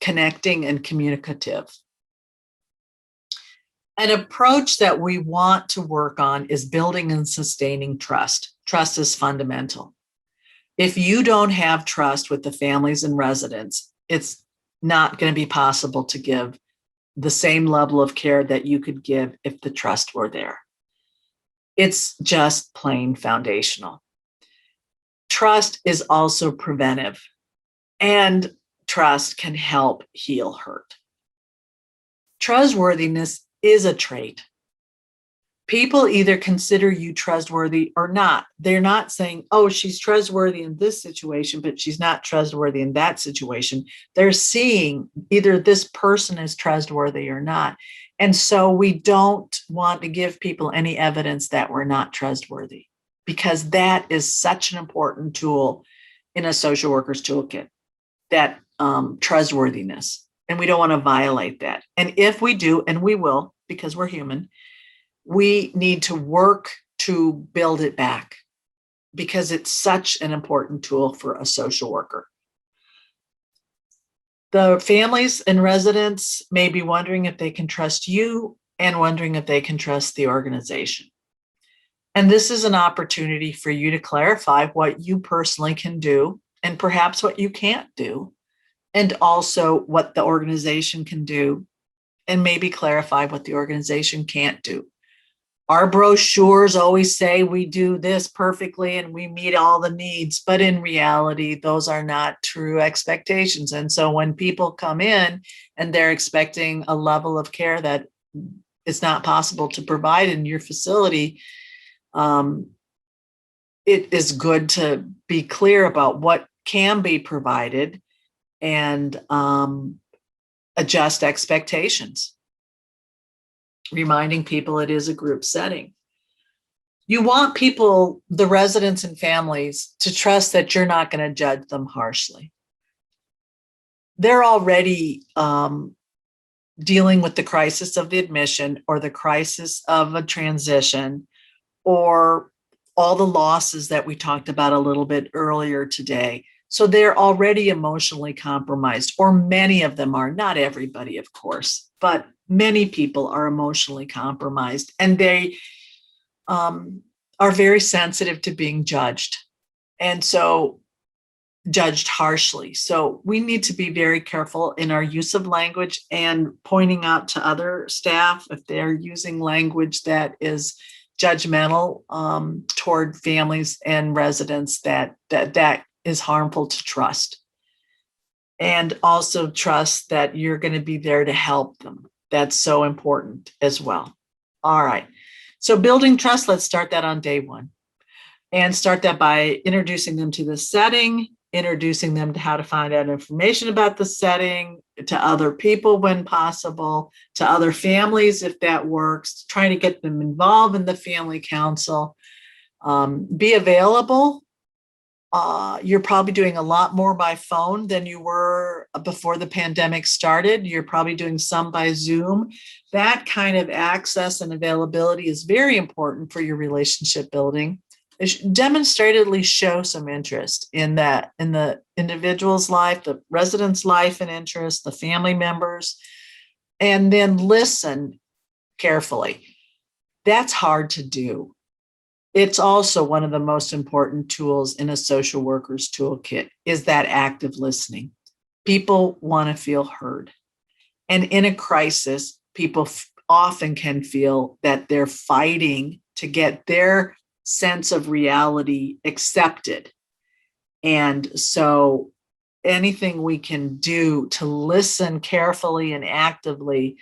connecting and communicative. An approach that we want to work on is building and sustaining trust. Trust is fundamental. If you don't have trust with the families and residents, it's not going to be possible to give the same level of care that you could give if the trust were there. It's just plain foundational. Trust is also preventive, and trust can help heal hurt. Trustworthiness is a trait. People either consider you trustworthy or not. They're not saying, oh, she's trustworthy in this situation, but she's not trustworthy in that situation. They're seeing either this person is trustworthy or not. And so we don't want to give people any evidence that we're not trustworthy, because that is such an important tool in a social worker's toolkit, that trustworthiness. And we don't want to violate that. And if we do, and we will, because we're human, we need to work to build it back, because it's such an important tool for a social worker. The families and residents may be wondering if they can trust you and wondering if they can trust the organization. And this is an opportunity for you to clarify what you personally can do and perhaps what you can't do, and also what the organization can do, and maybe clarify what the organization can't do. Our brochures always say we do this perfectly and we meet all the needs, but in reality, those are not true expectations. And so when people come in and they're expecting a level of care that is not possible to provide in your facility, it is good to be clear about what can be provided and adjust expectations, reminding people it is a group setting. You want people, the residents and families, to trust that you're not going to judge them harshly. They're already dealing with the crisis of the admission or the crisis of a transition or all the losses that we talked about a little bit earlier today. So they're already emotionally compromised, or many of them are, not everybody, of course, but many people are emotionally compromised, and they are very sensitive to being judged, and so judged harshly. So we need to be very careful in our use of language and pointing out to other staff if they're using language that is judgmental toward families and residents, that is harmful to trust. And also trust that you're going to be there to help them. That's so important as well. All right. So building trust, let's start that on day one. And start that by introducing them to the setting, introducing them to how to find out information about the setting, to other people when possible, to other families if that works, trying to get them involved in the family council. Be available. You're probably doing a lot more by phone than you were before the pandemic started. You're probably doing some by Zoom. That kind of access and availability is very important for your relationship building. Demonstratedly show some interest in that, in the individual's life, the resident's life and interest, the family members, and then listen carefully. That's hard to do. It's also one of the most important tools in a social worker's toolkit is that active listening. People want to feel heard. And in a crisis, people often can feel that they're fighting to get their sense of reality accepted. And so anything we can do to listen carefully and actively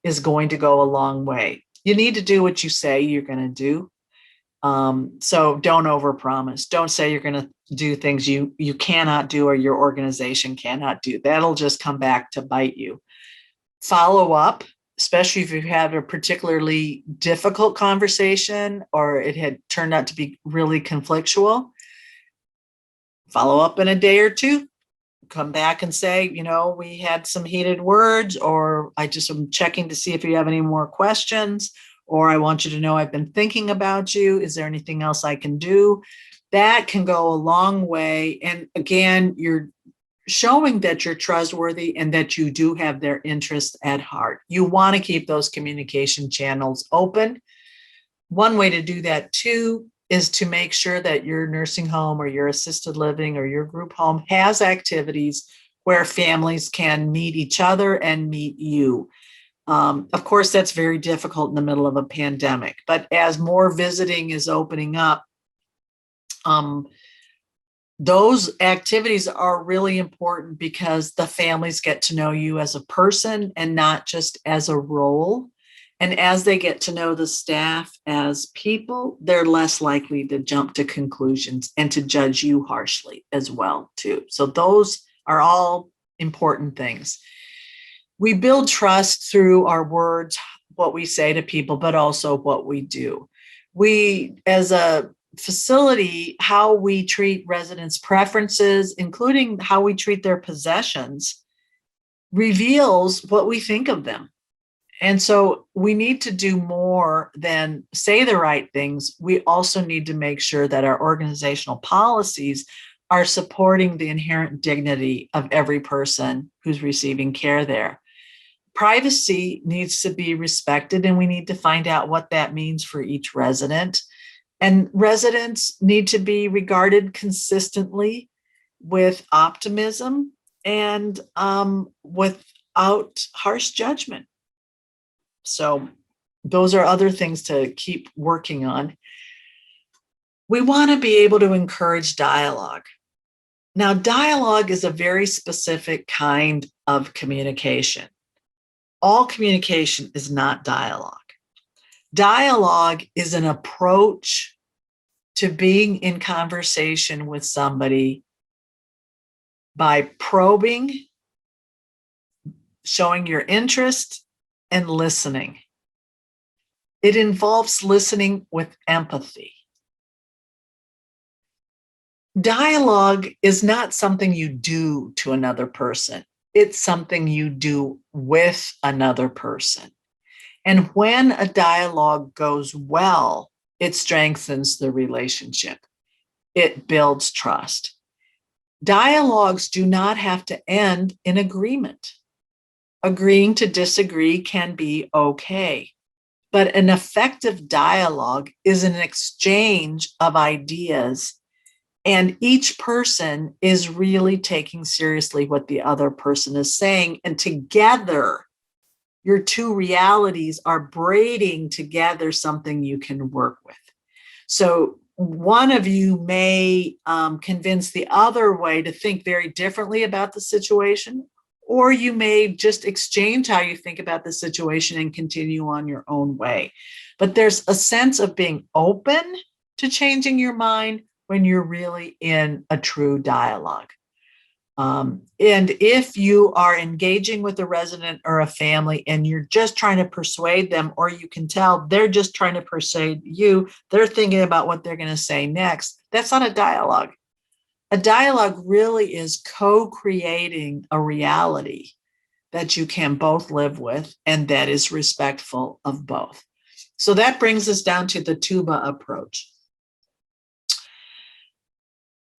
is going to go a long way. You need to do what you say you're going to do. So don't overpromise. Don't say you're going to do things you cannot do or your organization cannot do. That'll just come back to bite you. Follow up, especially if you have a particularly difficult conversation or it had turned out to be really conflictual. Follow up in a day or two. Come back and say, we had some heated words, or I just am checking to see if you have any more questions, or I want you to know I've been thinking about you. Is there anything else I can do? That can go a long way. And again, you're showing that you're trustworthy and that you do have their interests at heart. You want to keep those communication channels open. One way to do that too is to make sure that your nursing home or your assisted living or your group home has activities where families can meet each other and meet you. Of course, that's very difficult in the middle of a pandemic, but as more visiting is opening up, those activities are really important because the families get to know you as a person and not just as a role. And as they get to know the staff as people, they're less likely to jump to conclusions and to judge you harshly as well, too. So those are all important things. We build trust through our words, what we say to people, but also what we do. We, as a facility, how we treat residents' preferences, including how we treat their possessions, reveals what we think of them. And so we need to do more than say the right things. We also need to make sure that our organizational policies are supporting the inherent dignity of every person who's receiving care there. Privacy needs to be respected, and we need to find out what that means for each resident. And residents need to be regarded consistently with optimism and without harsh judgment. So those are other things to keep working on. We want to be able to encourage dialogue. Now, dialogue is a very specific kind of communication. All communication is not dialogue. Dialogue is an approach to being in conversation with somebody by probing, showing your interest, and listening. It involves listening with empathy. Dialogue is not something you do to another person. It's something you do with another person. And when a dialogue goes well, it strengthens the relationship. It builds trust. Dialogues do not have to end in agreement. Agreeing to disagree can be okay, but an effective dialogue is an exchange of ideas, and each person is really taking seriously what the other person is saying, and together, your two realities are braiding together something you can work with. So one of you may convince the other way to think very differently about the situation, or you may just exchange how you think about the situation and continue on your own way. But there's a sense of being open to changing your mind when you're really in a true dialogue. And if you are engaging with a resident or a family and you're just trying to persuade them, or you can tell they're just trying to persuade you, they're thinking about what they're going to say next, that's not a dialogue. A dialogue really is co-creating a reality that you can both live with and that is respectful of both. So that brings us down to the tuba approach.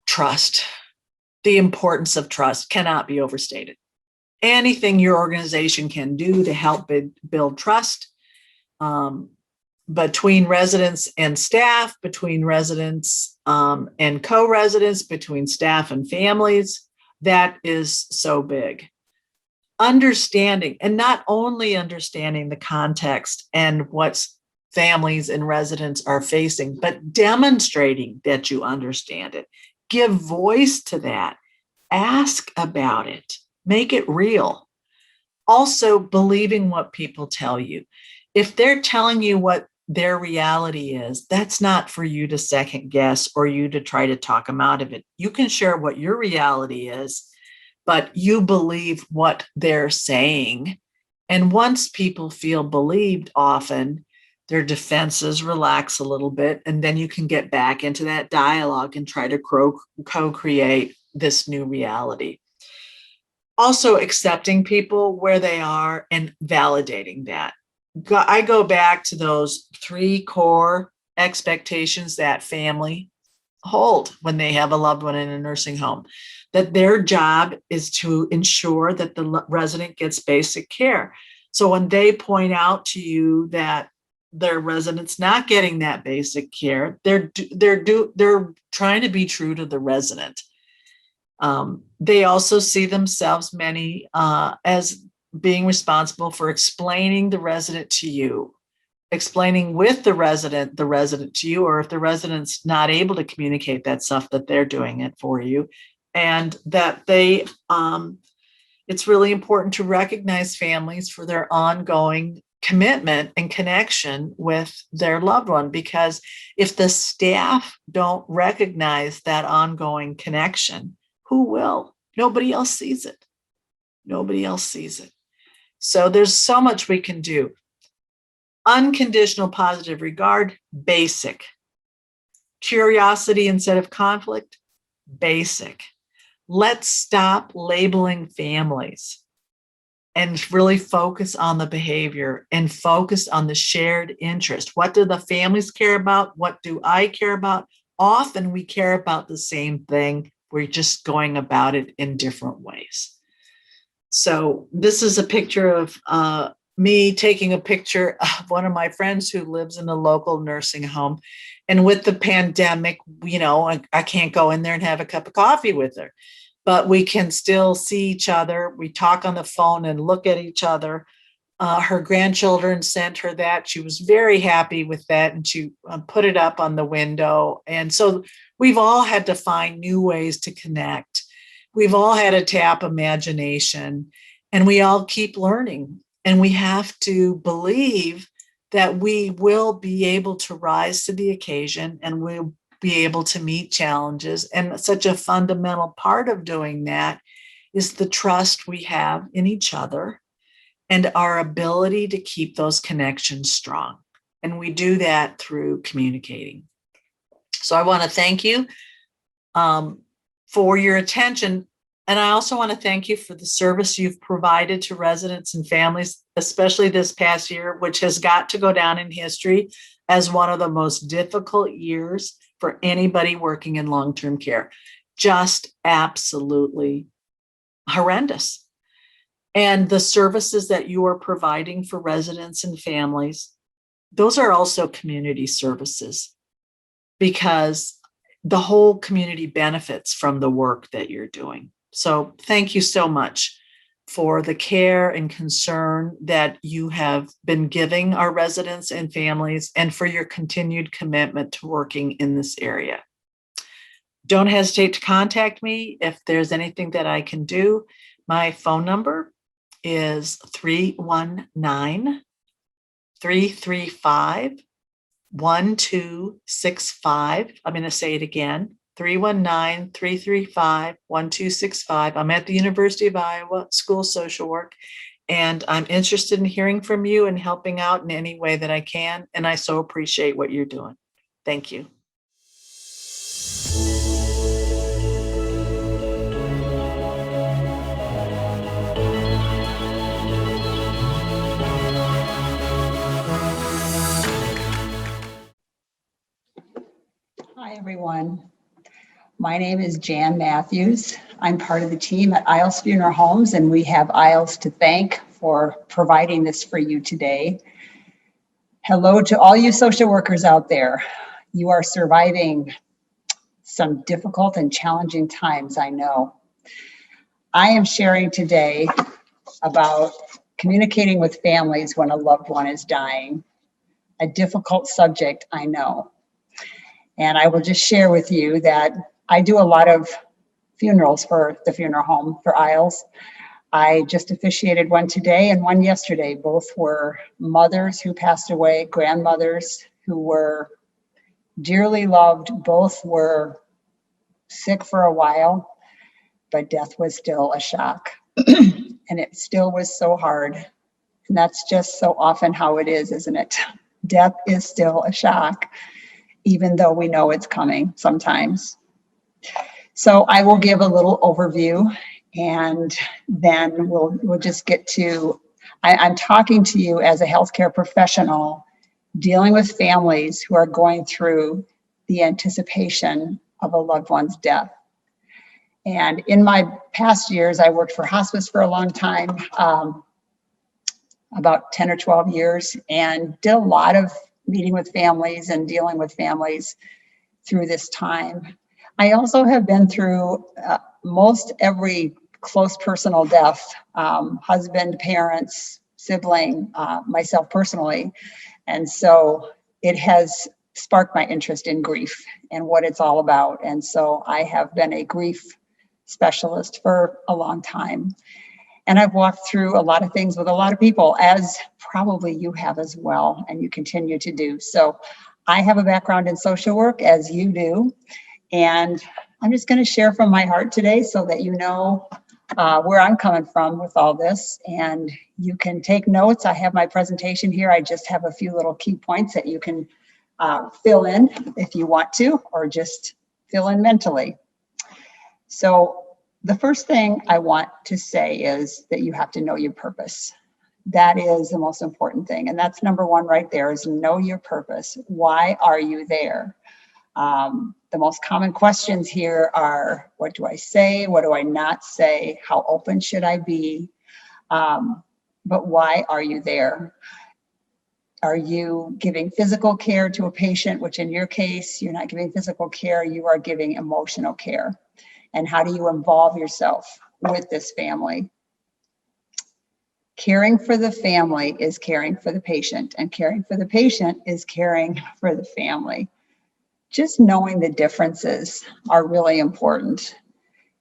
Trust. The importance of trust cannot be overstated. Anything your organization can do to help build trust between residents and staff, between residents and co-residents, between staff and families, that is so big. Understanding, and not only understanding the context and what families and residents are facing, but demonstrating that you understand it. Give voice to that. Ask about it. Make it real. Also, believing what people tell you. If they're telling you what their reality is, that's not for you to second guess or you to try to talk them out of it. You can share what your reality is, but you believe what they're saying. And once people feel believed, often their defenses relax a little bit, and then you can get back into that dialogue and try to co-create this new reality. Also, accepting people where they are and validating that. I go back to those 3 core expectations that family hold when they have a loved one in a nursing home, that their job is to ensure that the resident gets basic care. So when they point out to you that their resident's not getting that basic care, they're trying to be true to the resident. They also see themselves, many, as being responsible for explaining the resident to you, explaining with the resident to you, or if the resident's not able to communicate that stuff, that they're doing it for you. And that they, it's really important to recognize families for their ongoing commitment and connection with their loved one, because if the staff don't recognize that ongoing connection, who will? Nobody else sees it. Nobody else sees it. So there's so much we can do. Unconditional positive regard, basic. Curiosity instead of conflict, basic. Let's stop labeling families and really focus on the behavior and focus on the shared interest. What do the families care about? What do I care about? Often we care about the same thing. We're just going about it in different ways. So this is a picture of me taking a picture of one of my friends who lives in a local nursing home. And with the pandemic, I can't go in there and have a cup of coffee with her, but we can still see each other. We talk on the phone and look at each other. Her grandchildren sent her that. She was very happy with that, and she put it up on the window. And so we've all had to find new ways to connect. We've all had to tap imagination, and we all keep learning. And we have to believe that we will be able to rise to the occasion, and we'll be able to meet challenges. And such a fundamental part of doing that is the trust we have in each other and our ability to keep those connections strong. And we do that through communicating. So I want to thank you for your attention. And I also want to thank you for the service you've provided to residents and families, especially this past year, which has got to go down in history as one of the most difficult years for anybody working in long-term care. Just absolutely horrendous. And the services that you are providing for residents and families, those are also community services, because the whole community benefits from the work that you're doing. So thank you so much for the care and concern that you have been giving our residents and families, and for your continued commitment to working in this area. Don't hesitate to contact me if there's anything that I can do. My phone number is 319-335-1265. I'm going to say it again, 319-335-1265. I'm at the University of Iowa School of Social Work, and I'm interested in hearing from you and helping out in any way that I can. And I so appreciate what you're doing. Thank you. Hi, everyone. My name is Jan Matthews. I'm part of the team at Isles Funeral Homes, and we have Isles to thank for providing this for you today. Hello to all you social workers out there. You are surviving some difficult and challenging times, I know. I am sharing today about communicating with families when a loved one is dying, a difficult subject, I know. And I will just share with you that I do a lot of funerals for the funeral home for Isles. I just officiated one today and one yesterday. Both were mothers who passed away, grandmothers who were dearly loved. Both were sick for a while, but death was still a shock. And it still was so hard. And that's just so often how it is, isn't it? Death is still a shock, even though we know it's coming sometimes. So I will give a little overview, and then we'll just get to, I'm talking to you as a healthcare professional dealing with families who are going through the anticipation of a loved one's death. And in my past years, I worked for hospice for a long time, about 10 or 12 years, and did a lot of meeting with families and dealing with families through this time. I also have been through most every close personal death, husband, parents, sibling, myself personally. And so it has sparked my interest in grief and what it's all about. And so I have been a grief specialist for a long time. And I've walked through a lot of things with a lot of people, as probably you have as well, and you continue to do. So I have a background in social work, as you do. And I'm just going to share from my heart today so that you know where I'm coming from with all this. And you can take notes. I have my presentation here. I just have a few little key points that you can fill in if you want to, or just fill in mentally. So the first thing I want to say is that you have to know your purpose. That is the most important thing. And that's number one right there, is know your purpose. Why are you there? The most common questions here are, what do I say? What do I not say? How open should I be? But why are you there? Are you giving physical care to a patient, which in your case, you're not giving physical care, you are giving emotional care? And how do you involve yourself with this family? Caring for the family is caring for the patient, and caring for the patient is caring for the family. Just knowing the differences are really important.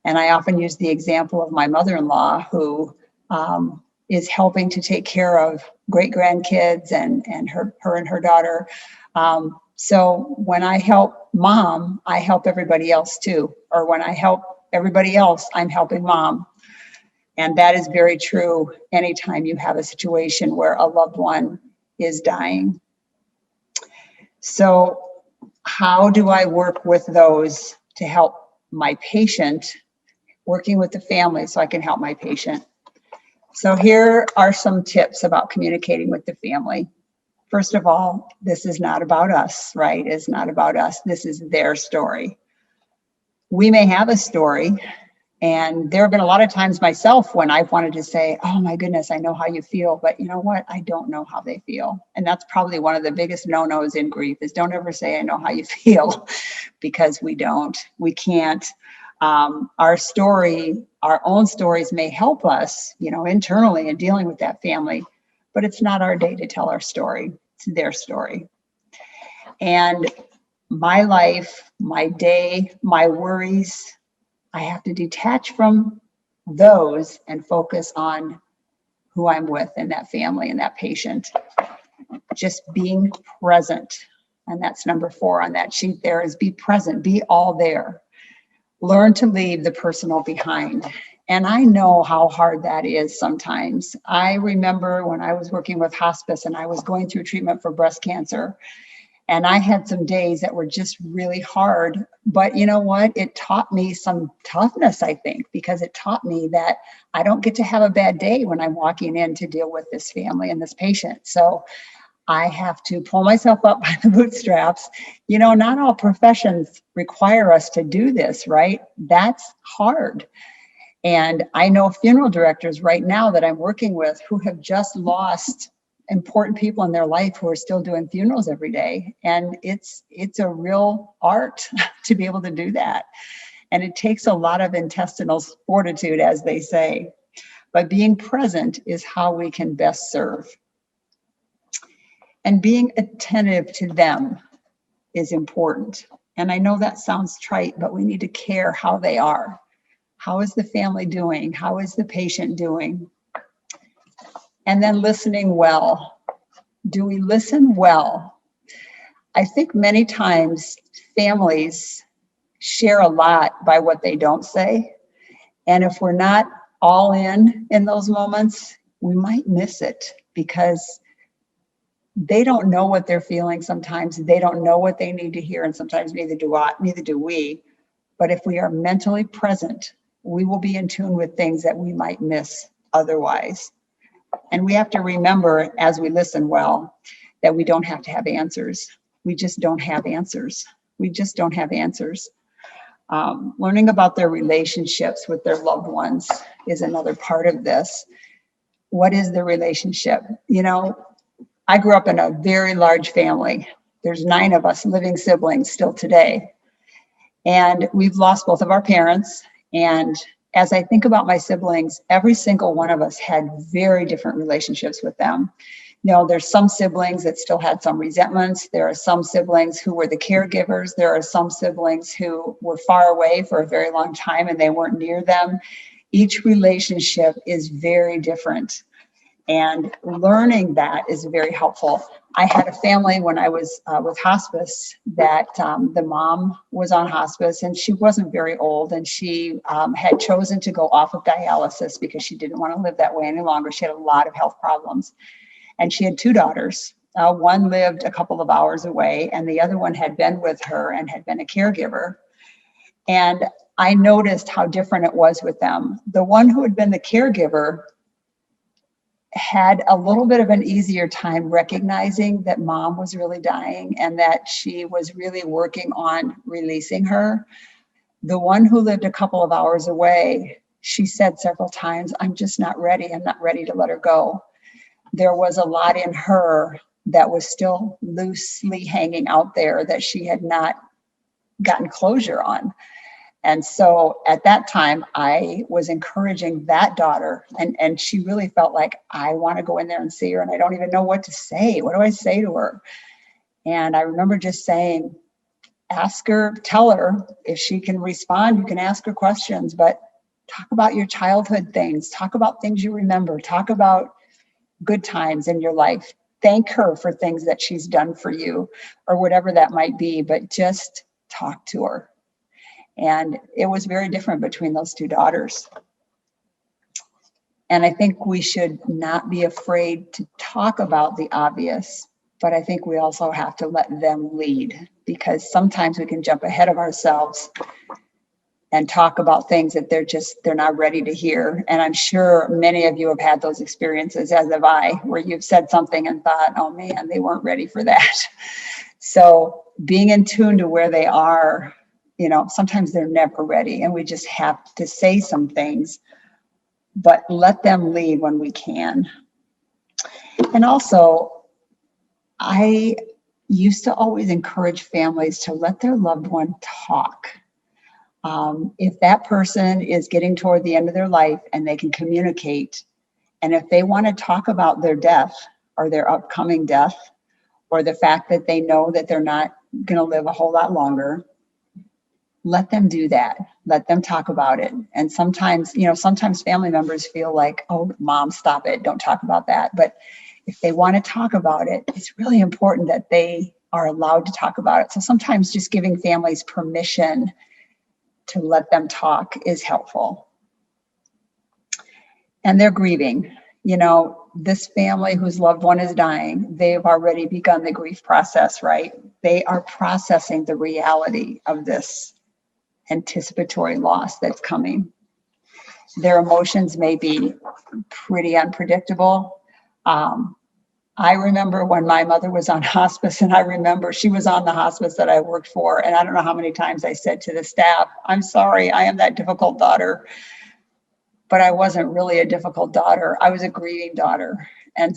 And I often use the example of my mother-in-law, who is helping to take care of great grandkids and her and her daughter. So when I help mom, I help everybody else too. Or when I help everybody else, I'm helping mom. And that is very true anytime you have a situation where a loved one is dying. So how do I work with those to help my patient, working with the family so I can help my patient? So here are some tips about communicating with the family. First of all, this is not about us, right? It's not about us. This is their story. We may have a story, and there have been a lot of times myself when I've wanted to say, oh my goodness, I know how you feel, but you know what? I don't know how they feel. And that's probably one of the biggest no-nos in grief, is don't ever say, I know how you feel, because we don't, we can't. Our story, our own stories may help us, internally in dealing with that family, but it's not our day to tell our story. It's their story. And my life, my day, my worries, I have to detach from those and focus on who I'm with and that family and that patient. Just being present. And that's number 4 on that sheet there, is be present, be all there. Learn to leave the personal behind. And I know how hard that is sometimes. I remember when I was working with hospice and I was going through treatment for breast cancer, and I had some days that were just really hard. But you know what? It taught me some toughness, I think, because it taught me that I don't get to have a bad day when I'm walking in to deal with this family and this patient. So I have to pull myself up by the bootstraps. Not all professions require us to do this, right? That's hard. And I know funeral directors right now that I'm working with who have just lost important people in their life who are still doing funerals every day. And it's a real art to be able to do that. And it takes a lot of intestinal fortitude, as they say. But being present is how we can best serve. And being attentive to them is important. And I know that sounds trite, but we need to care how they are. How is the family doing? How is the patient doing? And then listening well. Do we listen well? I think many times families share a lot by what they don't say. And if we're not all in those moments, we might miss it, because they don't know what they're feeling sometimes. They don't know what they need to hear, and sometimes neither do we. But if we are mentally present, we will be in tune with things that we might miss otherwise. And we have to remember, as we listen well, that we don't have to have answers. We just don't have answers. We just don't have answers. Learning about their relationships with their loved ones is another part of this. What is the relationship? I grew up in a very large family. There's 9 of us living siblings still today. And we've lost both of our parents. And as I think about my siblings, every single one of us had very different relationships with them. There's some siblings that still had some resentments. There are some siblings who were the caregivers. There are some siblings who were far away for a very long time and they weren't near them. Each relationship is very different. And learning that is very helpful. I had a family when I was with hospice that the mom was on hospice, and she wasn't very old, and she had chosen to go off of dialysis because she didn't want to live that way any longer. She had a lot of health problems, and she had 2 daughters. One lived a couple of hours away, and the other one had been with her and had been a caregiver. And I noticed how different it was with them. The one who had been the caregiver had a little bit of an easier time recognizing that mom was really dying and that she was really working on releasing her. The one who lived a couple of hours away, she said several times, I'm just not ready. I'm not ready to let her go. There was a lot in her that was still loosely hanging out there that she had not gotten closure on. And so at that time, I was encouraging that daughter, and she really felt like, I want to go in there and see her, and I don't even know what to say. What do I say to her? And I remember just saying, ask her, tell her if she can respond, you can ask her questions, but talk about your childhood things, talk about things you remember, talk about good times in your life. Thank her for things that she's done for you or whatever that might be, but just talk to her. And it was very different between those two daughters. And I think we should not be afraid to talk about the obvious, but I think we also have to let them lead, because sometimes we can jump ahead of ourselves and talk about things that they're not ready to hear. And I'm sure many of you have had those experiences, as have I, where you've said something and thought, oh man, they weren't ready for that. So being in tune to where they are, sometimes they're never ready, and we just have to say some things, but let them lead when we can. And also, I used to always encourage families to let their loved one talk. If that person is getting toward the end of their life and they can communicate, and if they want to talk about their death or their upcoming death, or the fact that they know that they're not going to live a whole lot longer, let them do that. Let them talk about it. And sometimes family members feel like, oh, mom, stop it. Don't talk about that. But if they want to talk about it, it's really important that they are allowed to talk about it. So sometimes just giving families permission to let them talk is helpful. And they're grieving. This family whose loved one is dying, they've already begun the grief process, right? They are processing the reality of this anticipatory loss that's coming. Their emotions may be pretty unpredictable. I remember when my mother was on hospice, and I remember she was on the hospice that I worked for. And I don't know how many times I said to the staff, I'm sorry, I am that difficult daughter. But I wasn't really a difficult daughter. I was a grieving daughter. And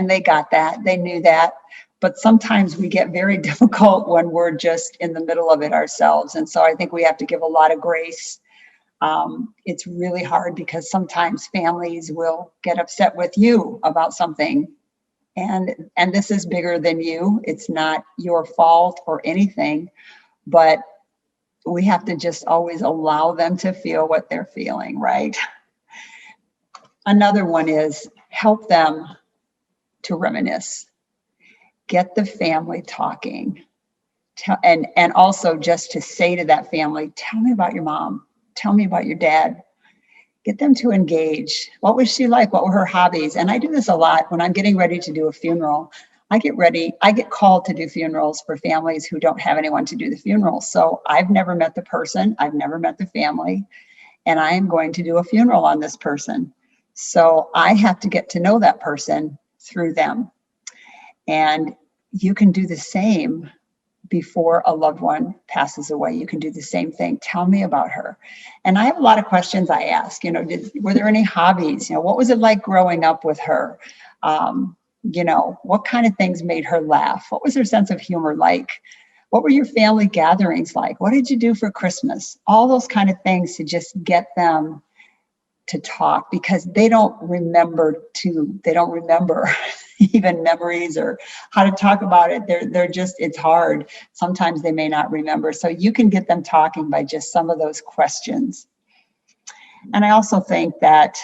they got that, they knew that. But sometimes we get very difficult when we're just in the middle of it ourselves. And so I think we have to give a lot of grace. It's really hard because sometimes families will get upset with you about something. And this is bigger than you. It's not your fault or anything, but we have to just always allow them to feel what they're feeling, right? Another one is help them to reminisce. Get the family talking. And also just to say to that family, tell me about your mom. Tell me about your dad. Get them to engage. What was she like? What were her hobbies? And I do this a lot when I'm getting ready to do a funeral. I get called to do funerals for families who don't have anyone to do the funeral. So I've never met the person. I've never met the family. And I am going to do a funeral on this person. So I have to get to know that person through them. And you can do the same before a loved one passes away. You can do the same thing. Tell me about her. And I have a lot of questions I ask. Were there any hobbies? What was it like growing up with her? What kind of things made her laugh? What was her sense of humor like? What were your family gatherings like? What did you do for Christmas? All those kind of things to just get them to talk, because they don't remember even memories or how to talk about it. It's hard. Sometimes they may not remember. So you can get them talking by just some of those questions. And I also think that,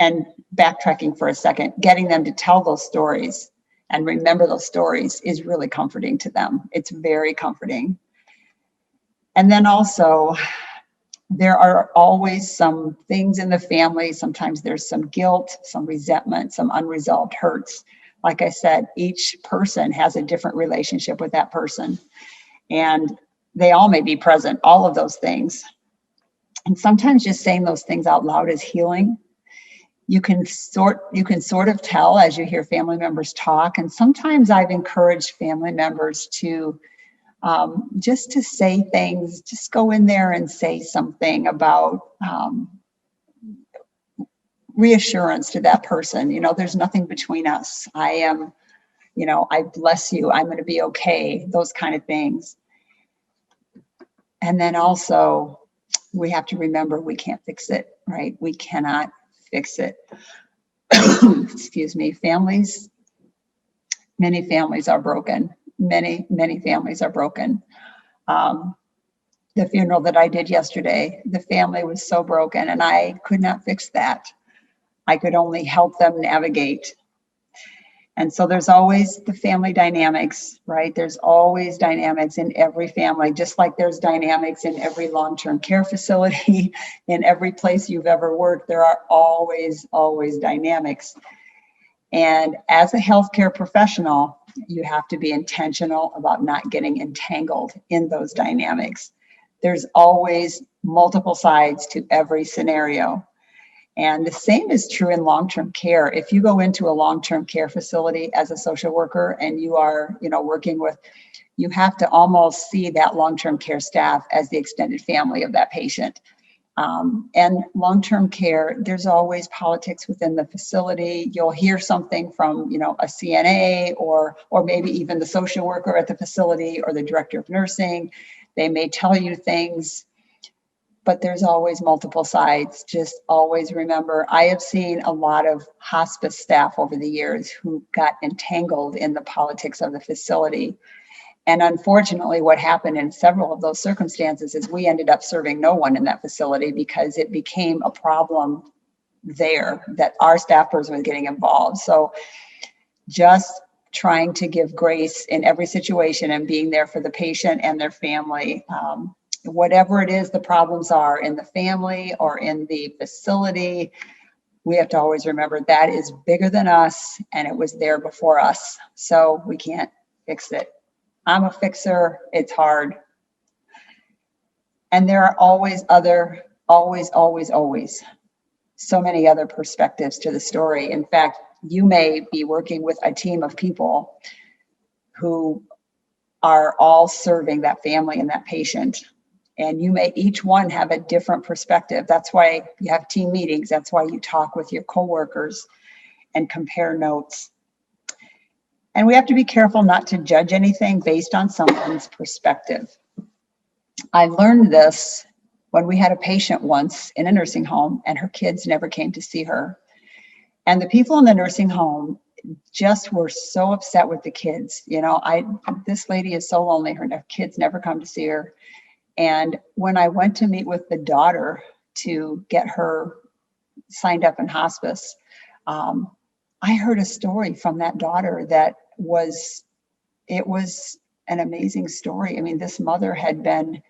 and backtracking for a second, getting them to tell those stories and remember those stories is really comforting to them. It's very comforting. And then also, there are always some things in the family. Sometimes there's some guilt, some resentment, some unresolved hurts. Like I said, each person has a different relationship with that person, and they all may be present, all of those things. And sometimes just saying those things out loud is healing. You can sort of tell as you hear family members talk. And sometimes I've encouraged family members to just to say things, just go in there and say something about reassurance to that person. There's nothing between us. I am I bless you, I'm going to be okay, those kind of things. And then also, we have to remember we can't fix it, right? We cannot fix it. Excuse me. Many families are broken. Many families are broken. The funeral that I did yesterday, the family was so broken, and I could not fix that. I could only help them navigate. And so there's always the family dynamics, right? There's always dynamics in every family, just like there's dynamics in every long-term care facility, in every place you've ever worked. There are always dynamics. And as a healthcare professional, you have to be intentional about not getting entangled in those dynamics. There's always multiple sides to every scenario. And the same is true in long-term care. If you go into a long-term care facility as a social worker and you are, working with, you have to almost see that long-term care staff as the extended family of that patient. And long-term care, there's always politics within the facility. You'll hear something from, a CNA or maybe even the social worker at the facility or the director of nursing. They may tell you things, but there's always multiple sides. Just always remember, I have seen a lot of hospice staff over the years who got entangled in the politics of the facility. And unfortunately, what happened in several of those circumstances is we ended up serving no one in that facility because it became a problem there that our staff person was getting involved. So just trying to give grace in every situation and being there for the patient and their family. Whatever it is the problems are in the family or in the facility, we have to always remember that is bigger than us and it was there before us. So we can't fix it. I'm a fixer. It's hard. And there are always so many other perspectives to the story. In fact, you may be working with a team of people who are all serving that family and that patient. And you may each one have a different perspective. That's why you have team meetings. That's why you talk with your coworkers and compare notes. And we have to be careful not to judge anything based on someone's perspective. I learned this when we had a patient once in a nursing home and her kids never came to see her. And the people in the nursing home just were so upset with the kids. This lady is so lonely. Her kids never come to see her. And when I went to meet with the daughter to get her signed up in hospice, I heard a story from that daughter that was an amazing story. I mean, this mother had been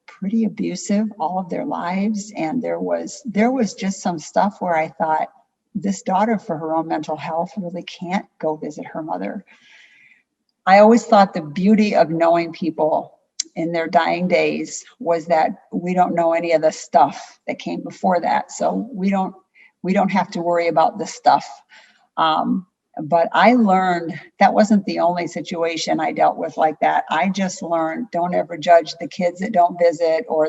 pretty abusive all of their lives. And there was just some stuff where I thought, this daughter, for her own mental health, really can't go visit her mother. I always thought the beauty of knowing people in their dying days was that we don't know any of the stuff that came before that. So we don't have to worry about the stuff. But I learned that wasn't the only situation I dealt with like that. I just learned, don't ever judge the kids that don't visit or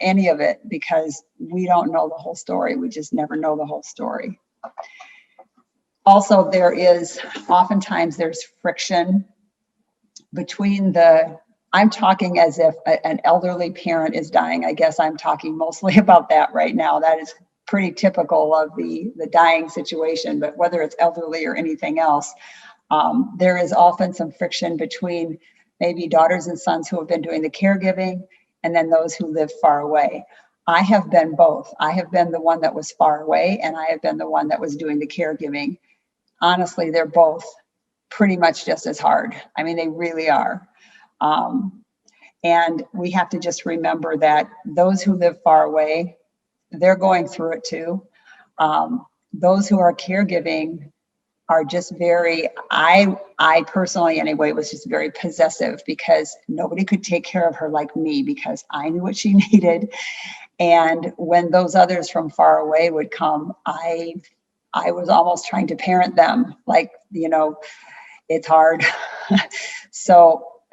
any of it, because we don't know the whole story. We just never know the whole story. Also, oftentimes there's friction between I'm talking as if an elderly parent is dying. I guess I'm talking mostly about that right now. That is pretty typical of the dying situation, but whether it's elderly or anything else, there is often some friction between maybe daughters and sons who have been doing the caregiving and then those who live far away. I have been both. I have been the one that was far away and I have been the one that was doing the caregiving. Honestly, they're both pretty much just as hard. I mean, they really are. And we have to just remember that those who live far away, they're going through it too. Those who are caregiving are just I personally anyway, was just very possessive because nobody could take care of her like me because I knew what she needed. And when those others from far away would come, I was almost trying to parent them like, it's hard.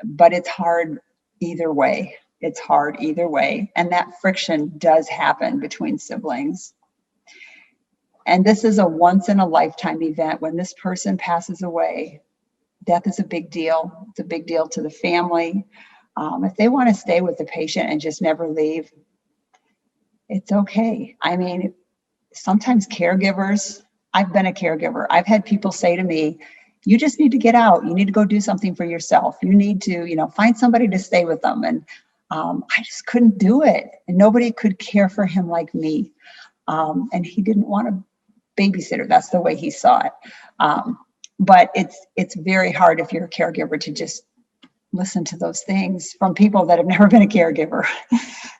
But it's hard either way. It's hard either way. And that friction does happen between siblings. And this is a once in a lifetime event. When this person passes away, Death is a big deal. It's a big deal to the family. If they want to stay with the patient and just never leave, it's okay. I mean, sometimes caregivers, I've been a caregiver. I've had people say to me, you just need to get out. You need to go do something for yourself. You need to, find somebody to stay with them. And I just couldn't do it. And nobody could care for him like me. And he didn't want a babysitter. That's the way he saw it. But it's very hard if you're a caregiver to just listen to those things from people that have never been a caregiver.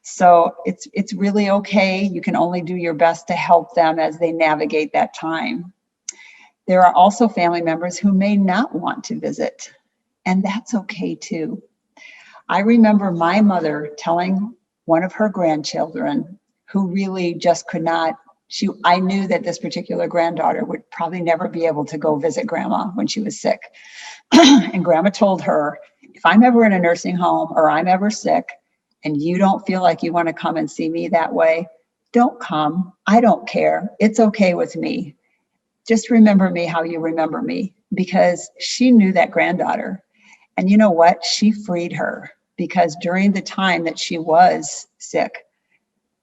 So it's really okay. You can only do your best to help them as they navigate that time. There are also family members who may not want to visit, and that's okay too. I remember my mother telling one of her grandchildren who really just could not, I knew that this particular granddaughter would probably never be able to go visit grandma when she was sick. And grandma told her, if I'm ever in a nursing home or I'm ever sick and you don't feel like you want to come and see me that way, don't come. I don't care. It's okay with me. Just remember me how you remember me, because she knew that granddaughter. And you know what? She freed her, because during the time that she was sick,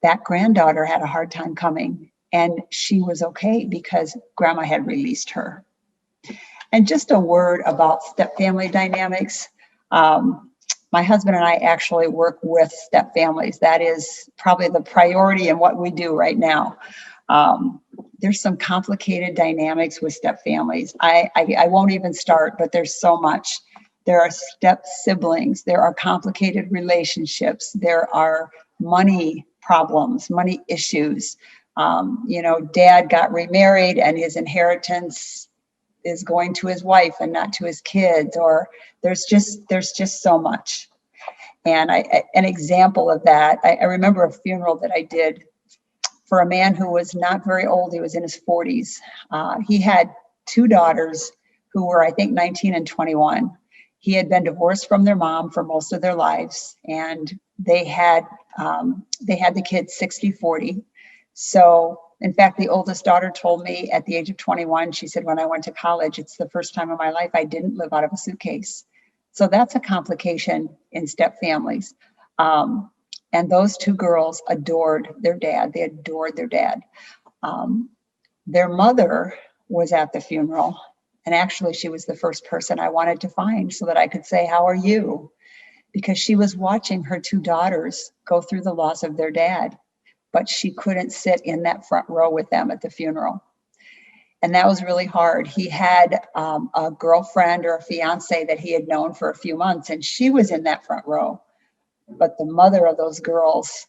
that granddaughter had a hard time coming, and she was okay because grandma had released her. And just a word about step family dynamics. My husband and I actually work with step families. That is probably the priority in what we do right now. There's some complicated dynamics with step families. I won't even start, but there's so much. There are step siblings. There are complicated relationships. There are money problems, money issues. Dad got remarried and his inheritance is going to his wife and not to his kids, or there's just so much. And an example of that, I remember a funeral that I did for a man who was not very old. He was in his 40s. He had two daughters who were, I think, 19 and 21. He had been divorced from their mom for most of their lives, and they had the kids 60-40. So, in fact, the oldest daughter told me at the age of 21, she said, when I went to college, it's the first time in my life I didn't live out of a suitcase. So that's a complication in step families. And those two girls adored their dad. They adored their dad. Their mother was at the funeral. And actually, she was the first person I wanted to find so that I could say, how are you? Because she was watching her two daughters go through the loss of their dad, but she couldn't sit in that front row with them at the funeral. And that was really hard. He had a girlfriend or a fiance that he had known for a few months, and she was in that front row. But the mother of those girls,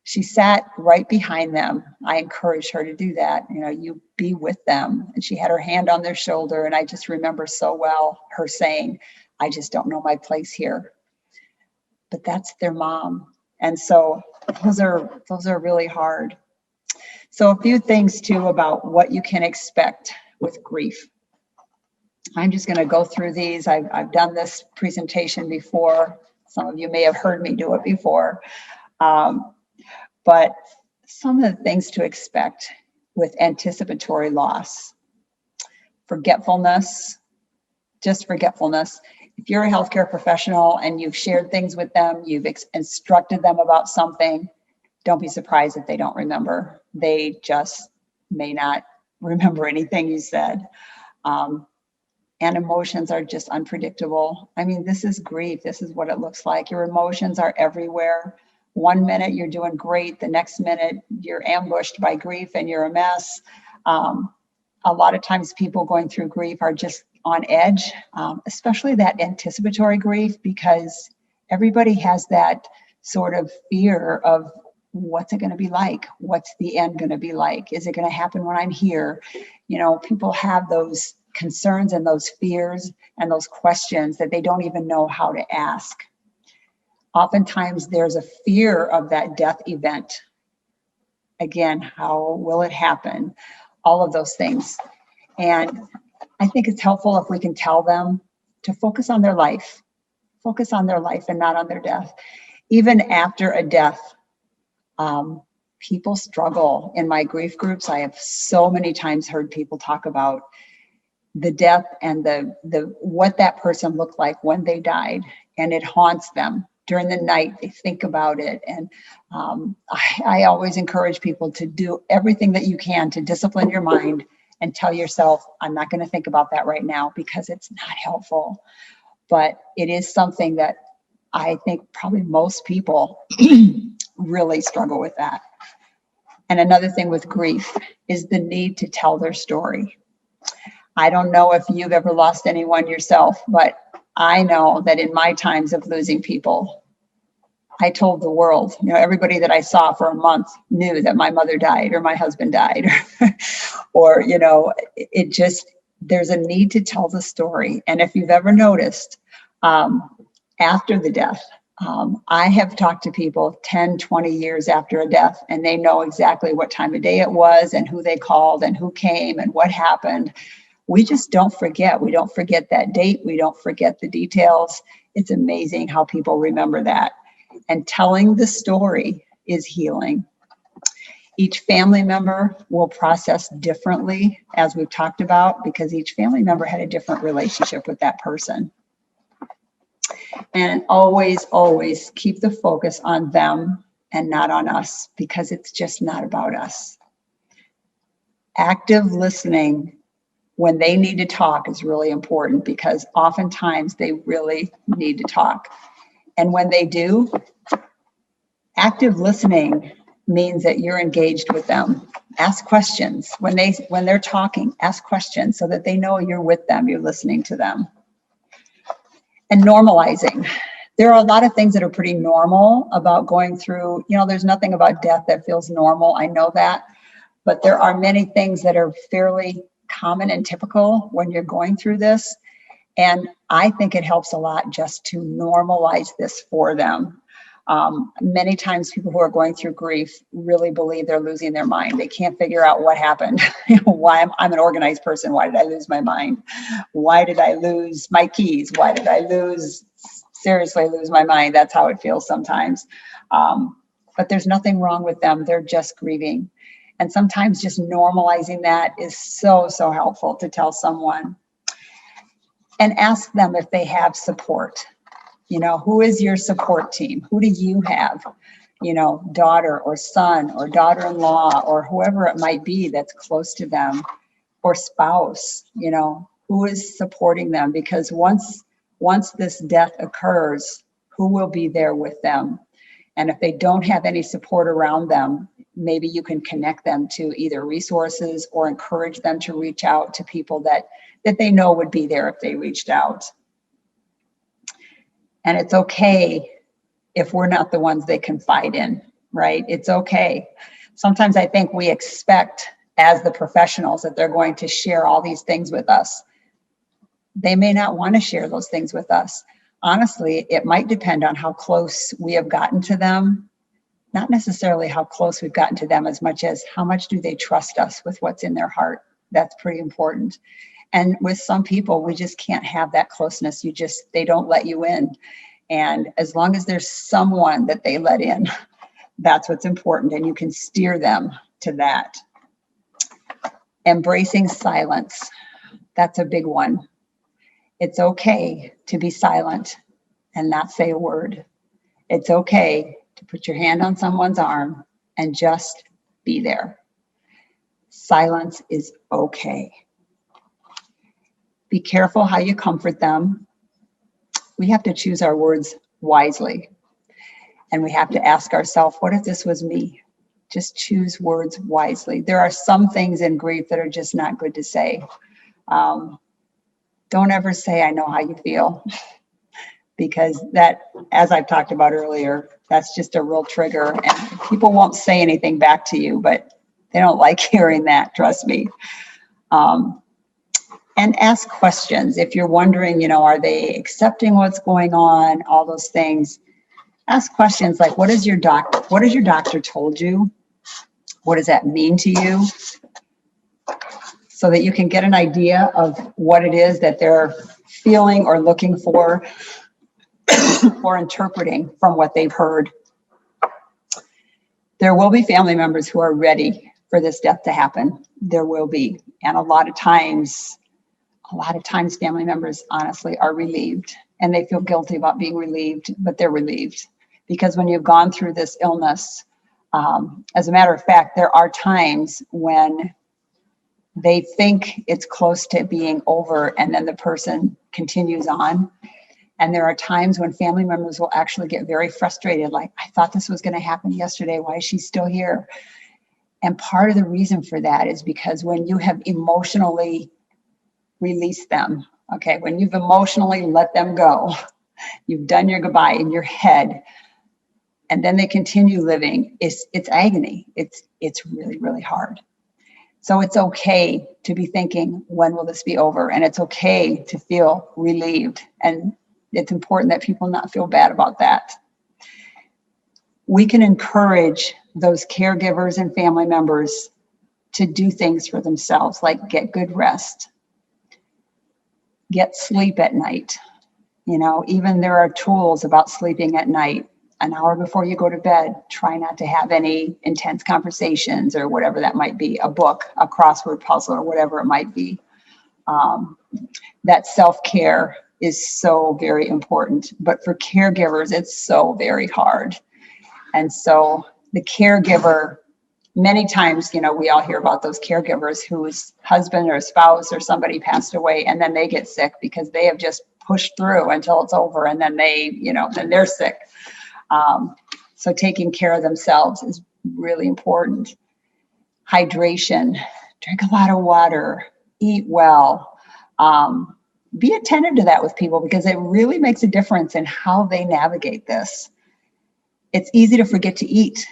she sat right behind them. I encouraged her to do that. You be with them. And she had her hand on their shoulder. And I just remember so well her saying, I just don't know my place here. But that's their mom. And so those are really hard. So a few things too about what you can expect with grief. I'm just going to go through these. I've done this presentation before. Some of you may have heard me do it before. But some of the things to expect with anticipatory loss: forgetfulness, just forgetfulness. If you're a healthcare professional and you've shared things with them, you've instructed them about something, don't be surprised if they don't remember. They just may not remember anything you said. And emotions are just unpredictable. I mean, this is grief. This is what it looks like. Your emotions are everywhere. One minute you're doing great. The next minute you're ambushed by grief and you're a mess. A lot of times people going through grief are just on edge, especially that anticipatory grief, because everybody has that sort of fear of what's it going to be like? What's the end going to be like? Is it going to happen when I'm here? People have those concerns and those fears and those questions that they don't even know how to ask. Oftentimes there's a fear of that death event. Again, how will it happen? All of those things. And I think it's helpful if we can tell them to focus on their life and not on their death. Even after a death, people struggle. In my grief groups, I have so many times heard people talk about the death and the what that person looked like when they died, and it haunts them. During the night, they think about it. And I always encourage people to do everything that you can to discipline your mind and tell yourself, I'm not going to think about that right now, because it's not helpful. But it is something that I think probably most people really struggle with that. And another thing with grief is the need to tell their story. I don't know if you've ever lost anyone yourself, but I know that in my times of losing people, I told the world, everybody that I saw for a month knew that my mother died or my husband died, or, it just, there's a need to tell the story. And if you've ever noticed, after the death, I have talked to people 10, 20 years after a death, and they know exactly what time of day it was and who they called and who came and what happened. We just don't forget. We don't forget that date. We don't forget the details. It's amazing how people remember that. And telling the story is healing. Each family member will process differently, as we've talked about, because each family member had a different relationship with that person. And always, always keep the focus on them and not on us, because it's just not about us. Active listening when they need to talk is really important, because oftentimes they really need to talk. And when they do, active listening means that you're engaged with them. Ask questions. When they're talking, ask questions so that they know you're with them, you're listening to them. And normalizing. There are a lot of things that are pretty normal about going through, there's nothing about death that feels normal. I know that. But there are many things that are fairly common and typical when you're going through this. And I think it helps a lot just to normalize this for them. Many times people who are going through grief really believe they're losing their mind. They can't figure out what happened. Why I'm an organized person. Why did I lose my mind? Why did I lose my keys? Why did I seriously lose my mind? That's how it feels sometimes. But there's nothing wrong with them. They're just grieving. And sometimes just normalizing that is so, so helpful to tell someone. And ask them if they have support. Who is your support team? Who do you have? Daughter or son or daughter-in-law or whoever it might be that's close to them, or spouse, who is supporting them? Because once this death occurs, who will be there with them? And if they don't have any support around them, maybe you can connect them to either resources or encourage them to reach out to people that they know would be there if they reached out. And it's okay if we're not the ones they confide in, right? It's okay. Sometimes I think we expect, as the professionals, that they're going to share all these things with us. They may not want to share those things with us. Honestly, it might depend on how close we have gotten to them. Not necessarily how close we've gotten to them, as much as how much do they trust us with what's in their heart. That's pretty important. And with some people, we just can't have that closeness. They don't let you in. And as long as there's someone that they let in, that's what's important. And you can steer them to that. Embracing silence. That's a big one. It's okay to be silent and not say a word. It's okay to put your hand on someone's arm and just be there. Silence is okay. Be careful how you comfort them. We have to choose our words wisely. And we have to ask ourselves, what if this was me? Just choose words wisely. There are some things in grief that are just not good to say. Don't ever say, I know how you feel. Because that, as I've talked about earlier, that's just a real trigger. And people won't say anything back to you, but they don't like hearing that, trust me. And ask questions. If you're wondering, are they accepting what's going on? All those things. Ask questions like, what has your doctor told you? What does that mean to you? So that you can get an idea of what it is that they're feeling or looking for or interpreting from what they've heard. There will be family members who are ready for this death to happen. There will be. And a lot of times, a lot of times family members honestly are relieved, and they feel guilty about being relieved, but they're relieved because when you've gone through this illness, as a matter of fact, there are times when they think it's close to being over and then the person continues on. And there are times when family members will actually get very frustrated, like, I thought this was going to happen yesterday. Why is she still here? And part of the reason for that is because when you have emotionally released them, okay, when you've emotionally let them go, you've done your goodbye in your head, and then they continue living, it's agony. It's really, really hard. So it's okay to be thinking, when will this be over? And it's okay to feel relieved. And it's important that people not feel bad about that. We can encourage those caregivers and family members to do things for themselves, like get good rest, get sleep at night. You know, even there are tools about sleeping at night. An hour before you go to bed, try not to have any intense conversations or whatever that might be, a book, a crossword puzzle, or whatever it might be. That self-care is so very important, but for caregivers, it's so very hard. And so the caregiver, many times, you know, we all hear about those caregivers whose husband or spouse or somebody passed away, and then they get sick because they have just pushed through until it's over, and then then they're sick. So taking care of themselves is really important. Hydration, drink a lot of water, eat well. Be attentive to that with people because it really makes a difference in how they navigate this. It's easy to forget to eat,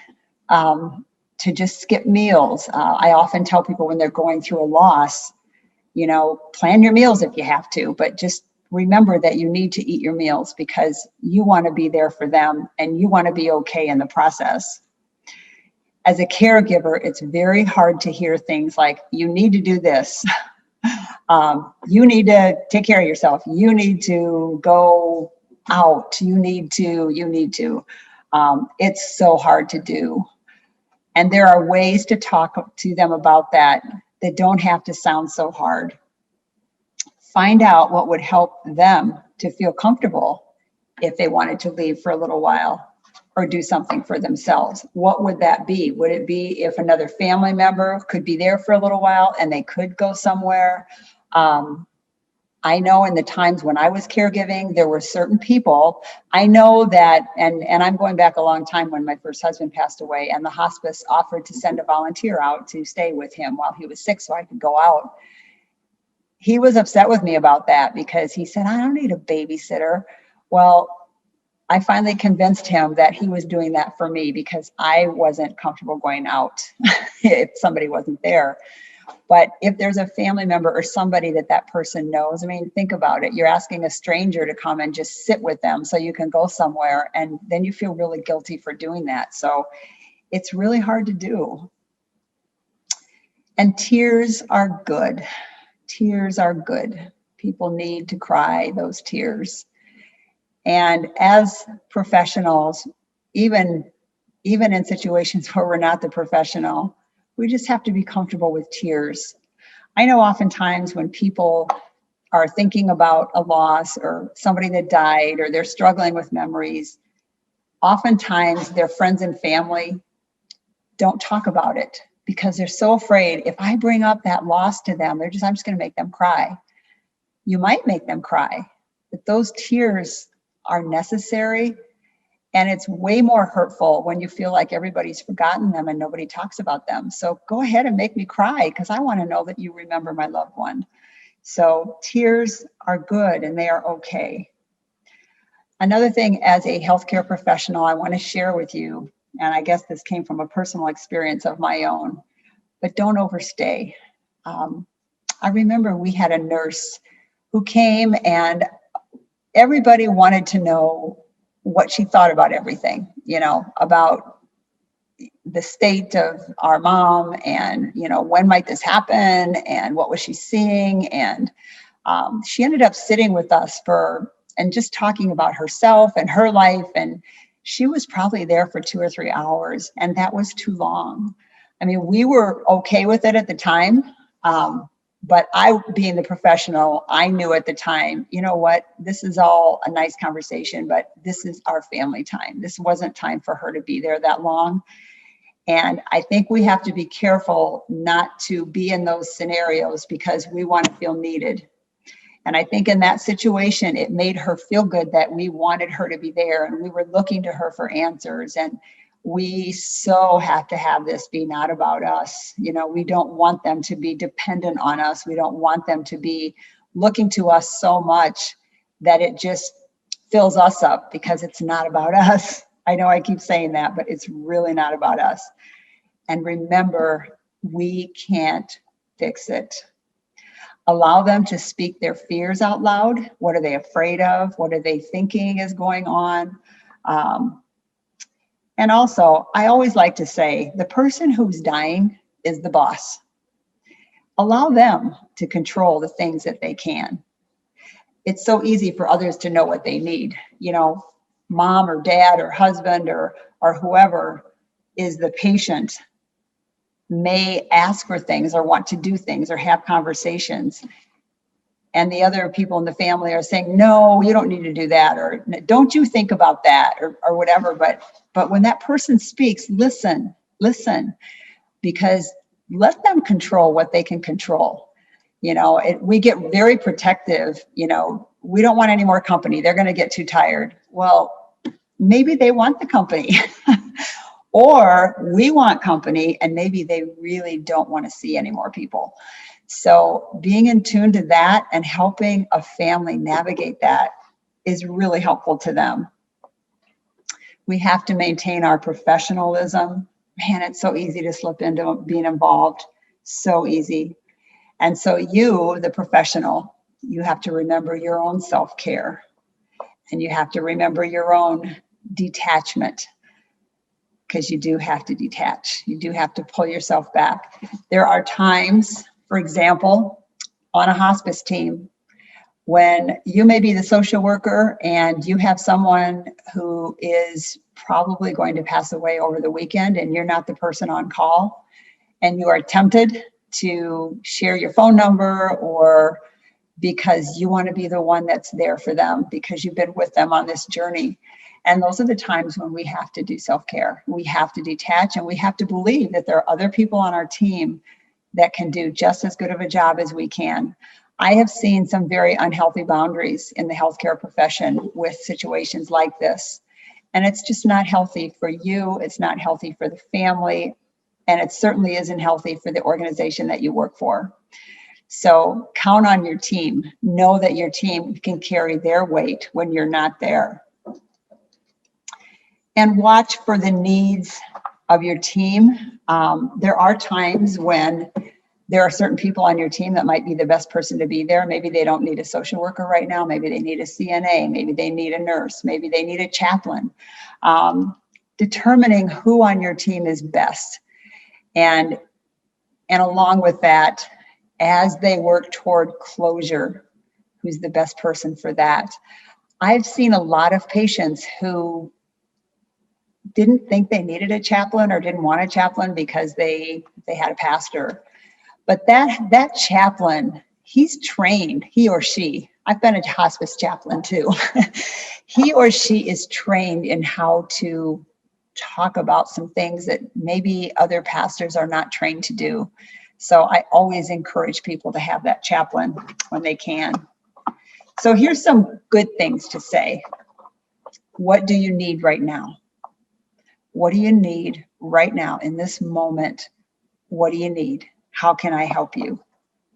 to just skip meals. I often tell people when they're going through a loss, you know, plan your meals if you have to, but just remember that you need to eat your meals because you want to be there for them and you want to be okay in the process. As a caregiver, it's very hard to hear things like, you need to do this. You need to take care of yourself. You need to go out. You need to. It's so hard to do. And there are ways to talk to them about that don't have to sound so hard. Find out what would help them to feel comfortable if they wanted to leave for a little while or do something for themselves. What would that be? Would it be if another family member could be there for a little while and they could go somewhere? I know in the times when I was caregiving, there were certain people. I know that, and I'm going back a long time when my first husband passed away, and the hospice offered to send a volunteer out to stay with him while he was sick so I could go out. He was upset with me about that because he said, I don't need a babysitter. Well, I finally convinced him that he was doing that for me because I wasn't comfortable going out if somebody wasn't there. But if there's a family member or somebody that person knows, I mean, think about it. You're asking a stranger to come and just sit with them so you can go somewhere, and then you feel really guilty for doing that. So it's really hard to do. And tears are good. Tears are good. People need to cry those tears. And as professionals, even in situations where we're not the professional, we just have to be comfortable with tears. I know oftentimes when people are thinking about a loss or somebody that died or they're struggling with memories, oftentimes their friends and family don't talk about it because they're so afraid if I bring up that loss to them, I'm just going to make them cry. You might make them cry, but those tears are necessary. And it's way more hurtful when you feel like everybody's forgotten them and nobody talks about them. So go ahead and make me cry because I want to know that you remember my loved one. So tears are good and they are okay. Another thing, as a healthcare professional, I want to share with you, and I guess this came from a personal experience of my own, but don't overstay. I remember we had a nurse who came and everybody wanted to know what she thought about everything, about the state of our mom and, when might this happen and what was she seeing? And she ended up sitting with us and just talking about herself and her life. And she was probably there for 2 or 3 hours, and that was too long. I mean, we were okay with it at the time, But I, being the professional, I knew at the time, you know what, this is all a nice conversation, but this is our family time. This wasn't time for her to be there that long. And I think we have to be careful not to be in those scenarios because we want to feel needed. And I think in that situation, it made her feel good that we wanted her to be there and we were looking to her for answers. And we so have to have this be not about us. You know, we don't want them to be dependent on us. We don't want them to be looking to us so much that it just fills us up, because it's not about us. I know I keep saying that, but it's really not about us. And remember, we can't fix it. Allow them to speak their fears out loud. What are they afraid of? What are they thinking is going on? And also, I always like to say, the person who's dying is the boss. Allow them to control the things that they can. It's so easy for others to know what they need. You know, mom or dad or husband or whoever is the patient may ask for things or want to do things or have conversations. And the other people in the family are saying, no, you don't need to do that, or don't you think about that, or whatever. But when that person speaks, listen, because let them control what they can control. You know, we get very protective. You know, we don't want any more company. They're going to get too tired. Well, maybe they want the company. Or we want company and maybe they really don't want to see any more people. So being in tune to that and helping a family navigate that is really helpful to them. We have to maintain our professionalism. Man, it's so easy to slip into being involved. So easy. And so you, the professional, you have to remember your own self-care, and you have to remember your own detachment, because you do have to detach. You do have to pull yourself back. There are times, for example, on a hospice team, when you may be the social worker and you have someone who is probably going to pass away over the weekend and you're not the person on call, and you are tempted to share your phone number, or because you want to be the one that's there for them because you've been with them on this journey. And those are the times when we have to do self-care. We have to detach, and we have to believe that there are other people on our team that can do just as good of a job as we can. I have seen some very unhealthy boundaries in the healthcare profession with situations like this. And it's just not healthy for you. It's not healthy for the family. And it certainly isn't healthy for the organization that you work for. So count on your team. Know that your team can carry their weight when you're not there. And watch for the needs of your team. There are times when there are certain people on your team that might be the best person to be there. Maybe they don't need a social worker right now. Maybe they need a CNA. Maybe they need a nurse. Maybe they need a chaplain. Determining who on your team is best. And along with that, as they work toward closure, who's the best person for that? I've seen a lot of patients who didn't think they needed a chaplain or didn't want a chaplain because they had a pastor. But that chaplain, he's trained, he or she, I've been a hospice chaplain too. He or she is trained in how to talk about some things that maybe other pastors are not trained to do. So I always encourage people to have that chaplain when they can. So here's some good things to say. What do you need right now? What do you need right now in this moment? What do you need? How can I help you?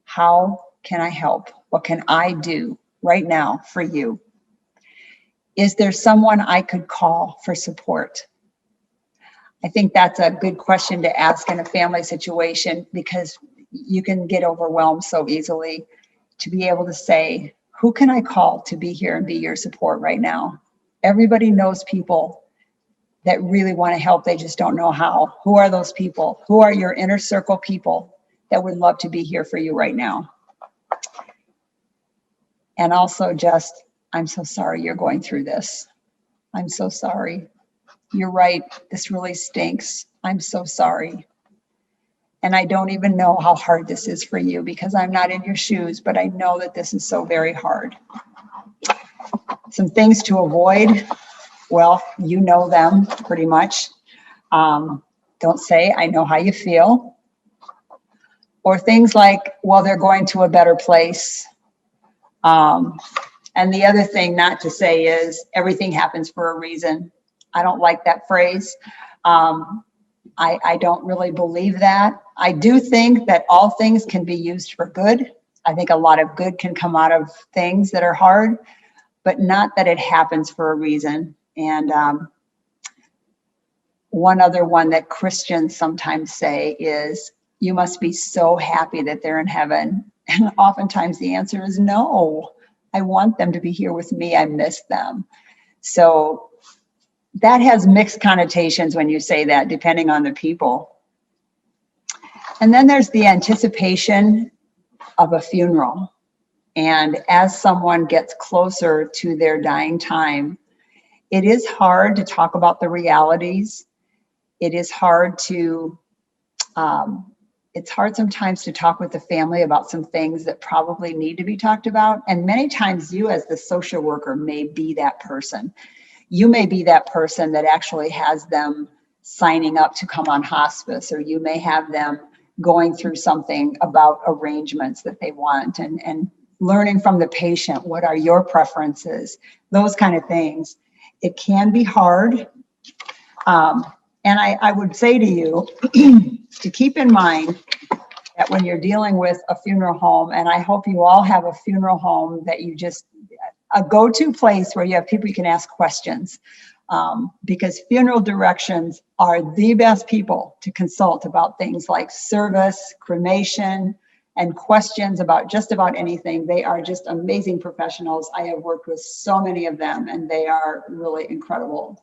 How can I help? What can I do right now for you? Is there someone I could call for support? I think that's a good question to ask in a family situation, because you can get overwhelmed so easily. To be able to say, who can I call to be here and be your support right now? Everybody knows people that really want to help. They just don't know how. Who are those people? Who are your inner circle people that would love to be here for you right now? And also just, I'm so sorry you're going through this. I'm so sorry. You're right. This really stinks. I'm so sorry. And I don't even know how hard this is for you because I'm not in your shoes, but I know that this is so very hard. Some things to avoid. Well, you know them pretty much. Don't say, I know how you feel. Or things like, well, they're going to a better place. And the other thing not to say is everything happens for a reason. I don't like that phrase. I don't really believe that. I do think that all things can be used for good. I think a lot of good can come out of things that are hard, but not that it happens for a reason. And one other one that Christians sometimes say is, you must be so happy that they're in heaven. And oftentimes the answer is no. I want them to be here with me. I miss them. So that has mixed connotations when you say that, depending on the people. And then there's the anticipation of a funeral. And as someone gets closer to their dying time, it is hard to talk about the realities. It is hard to, it's hard sometimes to talk with the family about some things that probably need to be talked about. And many times you as the social worker may be that person. You may be that person that actually has them signing up to come on hospice, or you may have them going through something about arrangements that they want and learning from the patient, what are your preferences, those kind of things. It can be hard. And I would say to you to keep in mind that when you're dealing with a funeral home, and I hope you all have a funeral home that you just, a go-to place where you have people you can ask questions, because funeral directions are the best people to consult about things like service, cremation, and questions about just about anything. They are just amazing professionals. I have worked with so many of them, and they are really incredible.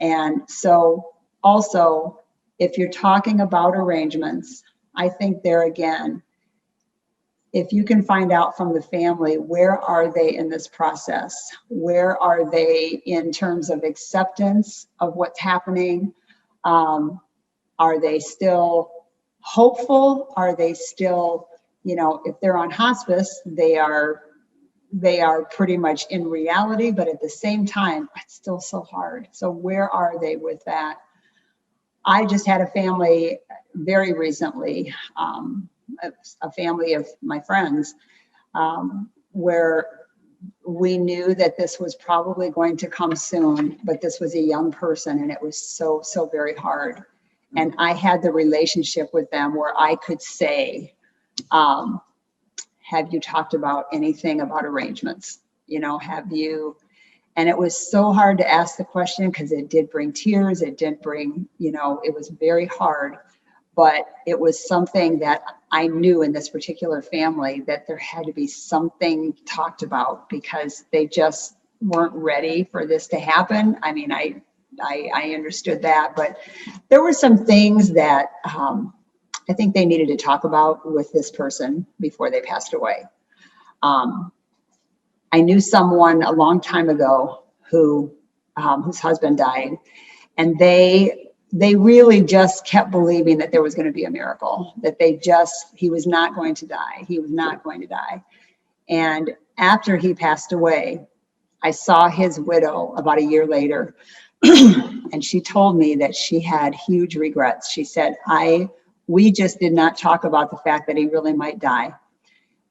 And so also, if you're talking about arrangements, I think there again, if you can find out from the family, where are they in this process? Where are they in terms of acceptance of what's happening? Are they still hopeful? Are they still, you know, if they're on hospice, they are pretty much in reality, but at the same time, it's still so hard. So where are they with that? I just had a family very recently, a family of my friends, where we knew that this was probably going to come soon, but this was a young person and it was so, so very hard. And I had the relationship with them where I could say, have you talked about anything about arrangements? You know, have you? And it was so hard to ask the question because it did bring tears. It did bring, you know, it was very hard. But it was something that I knew in this particular family that there had to be something talked about because they just weren't ready for this to happen. I mean, I understood that, but there were some things that I think they needed to talk about with this person before they passed away. I knew someone a long time ago who whose husband died, and they really just kept believing that there was going to be a miracle, that he was not going to die. He was not going to die. And after he passed away, I saw his widow about a year later, and she told me that she had huge regrets. She said, we just did not talk about the fact that he really might die.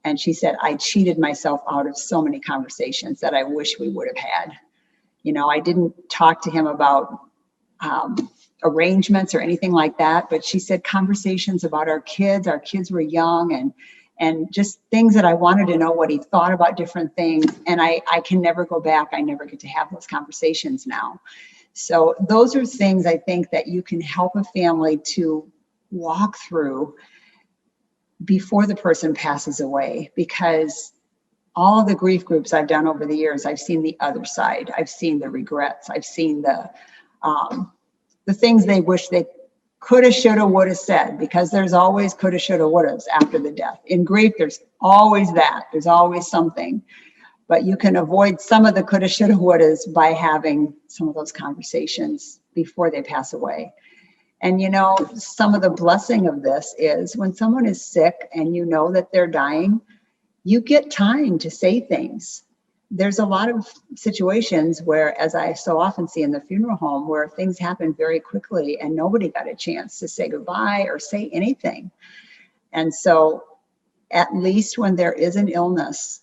And she said, I cheated myself out of so many conversations that I wish we would have had. You know, I didn't talk to him about arrangements or anything like that, but she said conversations about our kids were young, and just things that I wanted to know what he thought about different things. And I can never go back. I never get to have those conversations now. So those are things I think that you can help a family to walk through before the person passes away, because all of the grief groups I've done over the years, I've seen the other side. I've seen the regrets. I've seen the things they wish they coulda, shoulda, woulda said, because there's always coulda, shoulda, wouldas after the death. In grief, there's always that. There's always something. But you can avoid some of the coulda, shoulda, wouldas by having some of those conversations before they pass away. And some of the blessing of this is when someone is sick and you know that they're dying, you get time to say things. There's a lot of situations where, as I so often see in the funeral home, where things happen very quickly and nobody got a chance to say goodbye or say anything. And so at least when there is an illness,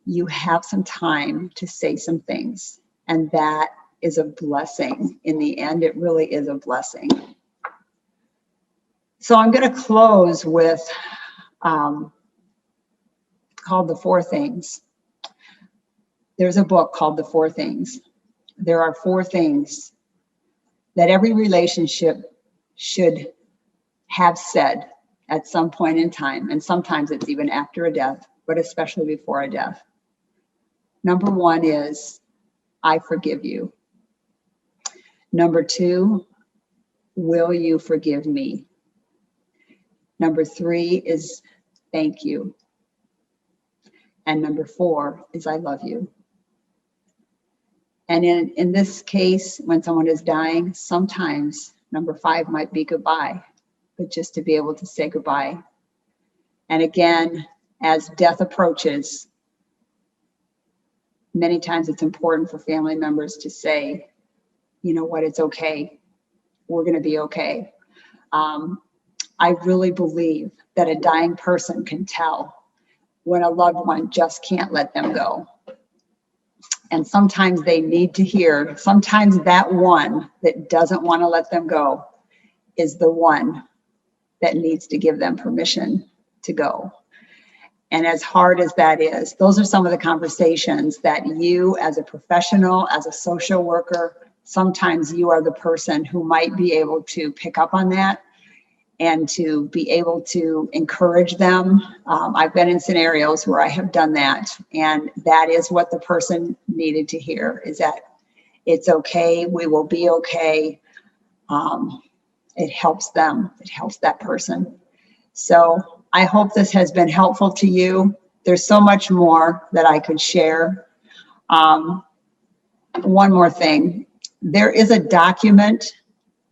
you have some time to say some things. And that is a blessing. In the end, it really is a blessing. So I'm going to close with called The Four Things. There's a book called The Four Things. There are four things that every relationship should have said at some point in time. And sometimes it's even after a death, but especially before a death. Number one is, I forgive you. Number two, will you forgive me? Number three is, thank you. And number four is, I love you. And in this case, when someone is dying, sometimes number five might be goodbye, but just to be able to say goodbye. And again, as death approaches, many times it's important for family members to say, you know what, it's okay. We're going to be okay. I really believe that a dying person can tell when a loved one just can't let them go. And sometimes they need to hear, sometimes that one that doesn't want to let them go is the one that needs to give them permission to go. And as hard as that is, those are some of the conversations that you as a professional, as a social worker, sometimes you are the person who might be able to pick up on that and to be able to encourage them. I've been in scenarios where I have done that, and that is what the person needed to hear, is that it's okay, we will be okay. It helps them, it helps that person. So I hope this has been helpful to you. There's so much more that I could share. One more thing, there is a document,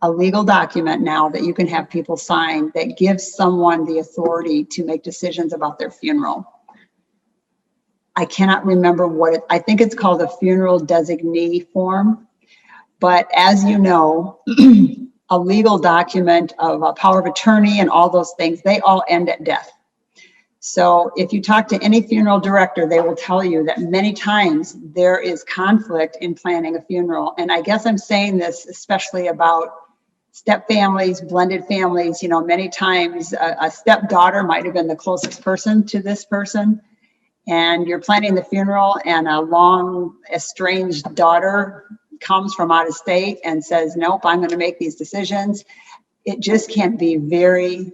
a legal document now that you can have people sign that gives someone the authority to make decisions about their funeral. I cannot remember I think it's called a funeral designee form. But as you know, a legal document of a power of attorney and all those things, they all end at death. So if you talk to any funeral director, they will tell you that many times there is conflict in planning a funeral. And I guess I'm saying this especially about step families, blended families. Many times a stepdaughter might have been the closest person to this person, and you're planning the funeral, and a long estranged daughter comes from out of state and says, nope, I'm going to make these decisions. It just can be very,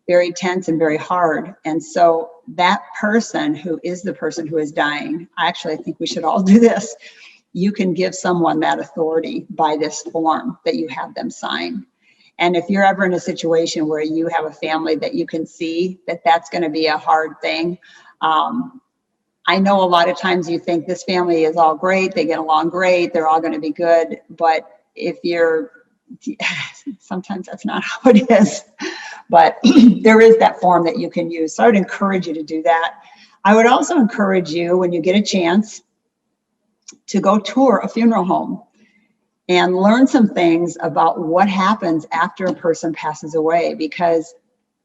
very tense and very hard. And so that person who is the person who is dying, I think we should all do this. You can give someone that authority by this form that you have them sign. And if you're ever in a situation where you have a family that you can see that that's going to be a hard thing, I know a lot of times you think this family is all great, they get along great, they're all going to be good. But sometimes that's not how it is. But there is that form that you can use. So I would encourage you to do that. I would also encourage you, when you get a chance, to go tour a funeral home and learn some things about what happens after a person passes away, because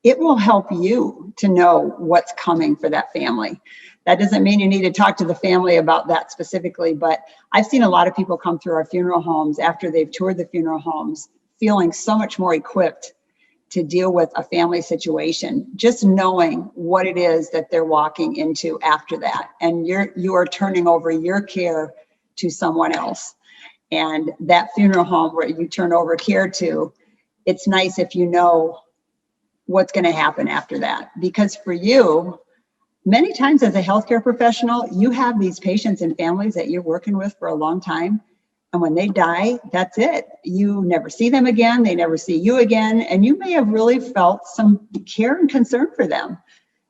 it will help you to know what's coming for that family. That doesn't mean you need to talk to the family about that specifically, but I've seen a lot of people come through our funeral homes after they've toured the funeral homes feeling so much more equipped to deal with a family situation, just knowing what it is that they're walking into after that. And you are turning over your care to someone else. And that funeral home where you turn over care to, it's nice if you know what's going to happen after that. Because for you, many times as a healthcare professional, you have these patients and families that you're working with for a long time. And when they die, that's it. You never see them again. They never see you again. And you may have really felt some care and concern for them.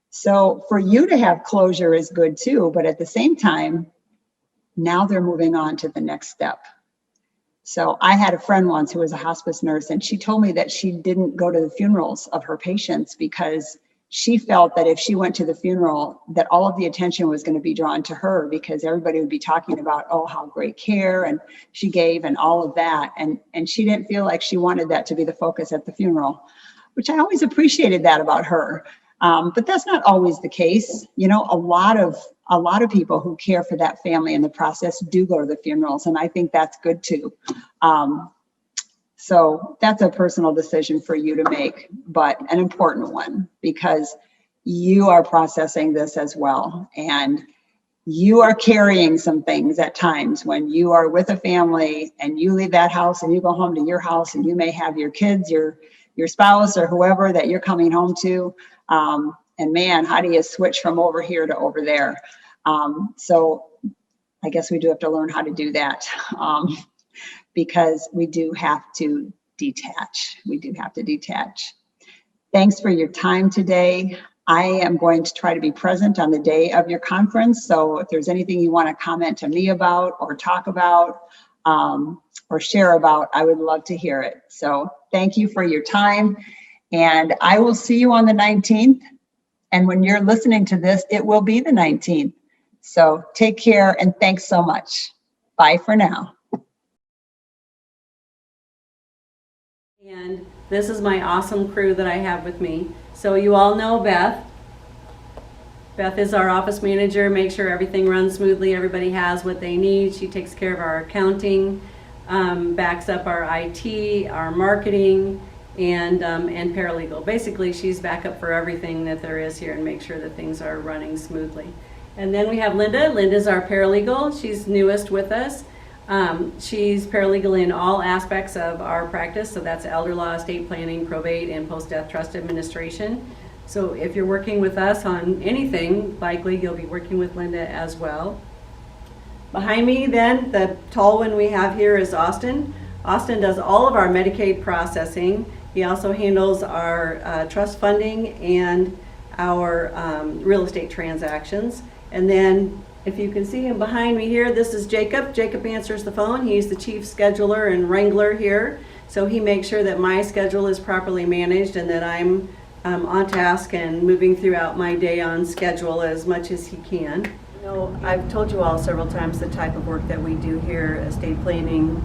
So for you to have closure is good too. But at the same time, now they're moving on to the next step. So I had a friend once who was a hospice nurse, and she told me that she didn't go to the funerals of her patients because she felt that if she went to the funeral, that all of the attention was going to be drawn to her because everybody would be talking about, oh, how great care and she gave and all of that. And she didn't feel like she wanted that to be the focus at the funeral, which I always appreciated that about her. But that's not always the case. You know, a lot of people who care for that family in the process do go to the funerals, and I think that's good too. So that's a personal decision for you to make, but an important one because you are processing this as well. And you are carrying some things at times when you are with a family and you leave that house and you go home to your house and you may have your kids, your spouse or whoever that you're coming home to. And man, how do you switch from over here to over there? So I guess we do have to learn how to do that. Because we do have to detach. We do have to detach. Thanks for your time today. I am going to try to be present on the day of your conference. So if there's anything you want to comment to me about or talk about or share about, I would love to hear it. So thank you for your time. And I will see you on the 19th. And when you're listening to this, it will be the 19th. So take care and thanks so much. Bye for now. And this is my awesome crew that I have with me. So you all know Beth. Beth is our office manager, makes sure everything runs smoothly, everybody has what they need. She takes care of our accounting, backs up our IT, our marketing, and paralegal. Basically, she's backup for everything that there is here and make sure that things are running smoothly. And then we have Linda. Linda's our paralegal. She's newest with us. She's paralegal in all aspects of our practice, so that's elder law, estate planning, probate, and post-death trust administration. So if you're working with us on anything, likely you'll be working with Linda as well. Behind me then, the tall one we have here is Austin. Austin does all of our Medicaid processing. He also handles our trust funding and our real estate transactions. And then if you can see him behind me here, this is Jacob. Jacob answers the phone. He's the chief scheduler and wrangler here. So he makes sure that my schedule is properly managed and that I'm on task and moving throughout my day on schedule as much as he can. You know, I've told you all several times the type of work that we do here, estate planning,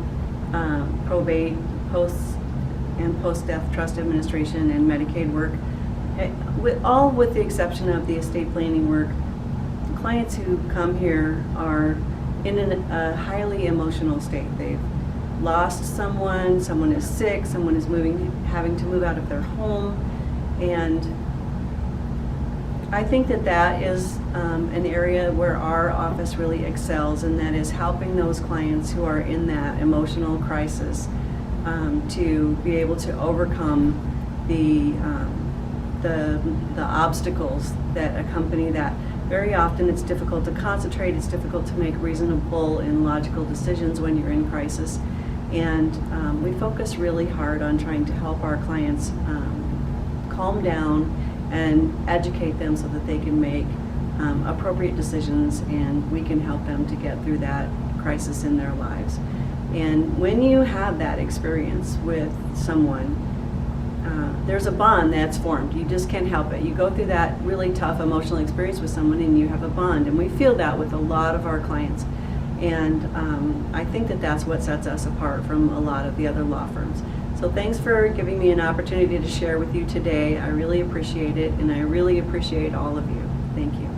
probate, post-death trust administration, and Medicaid work. With the exception of the estate planning work, clients who come here are in a highly emotional state. They've lost someone is sick, someone is having to move out of their home, and I think that is an area where our office really excels, and that is helping those clients who are in that emotional crisis to be able to overcome the obstacles that accompany that. Very often it's difficult to concentrate, it's difficult to make reasonable and logical decisions when you're in crisis. And we focus really hard on trying to help our clients calm down and educate them so that they can make appropriate decisions, and we can help them to get through that crisis in their lives. And when you have that experience with someone, there's a bond that's formed. You just can't help it. You go through that really tough emotional experience with someone and you have a bond. And we feel that with a lot of our clients. And I think that's what sets us apart from a lot of the other law firms. So thanks for giving me an opportunity to share with you today. I really appreciate it, and I really appreciate all of you. Thank you.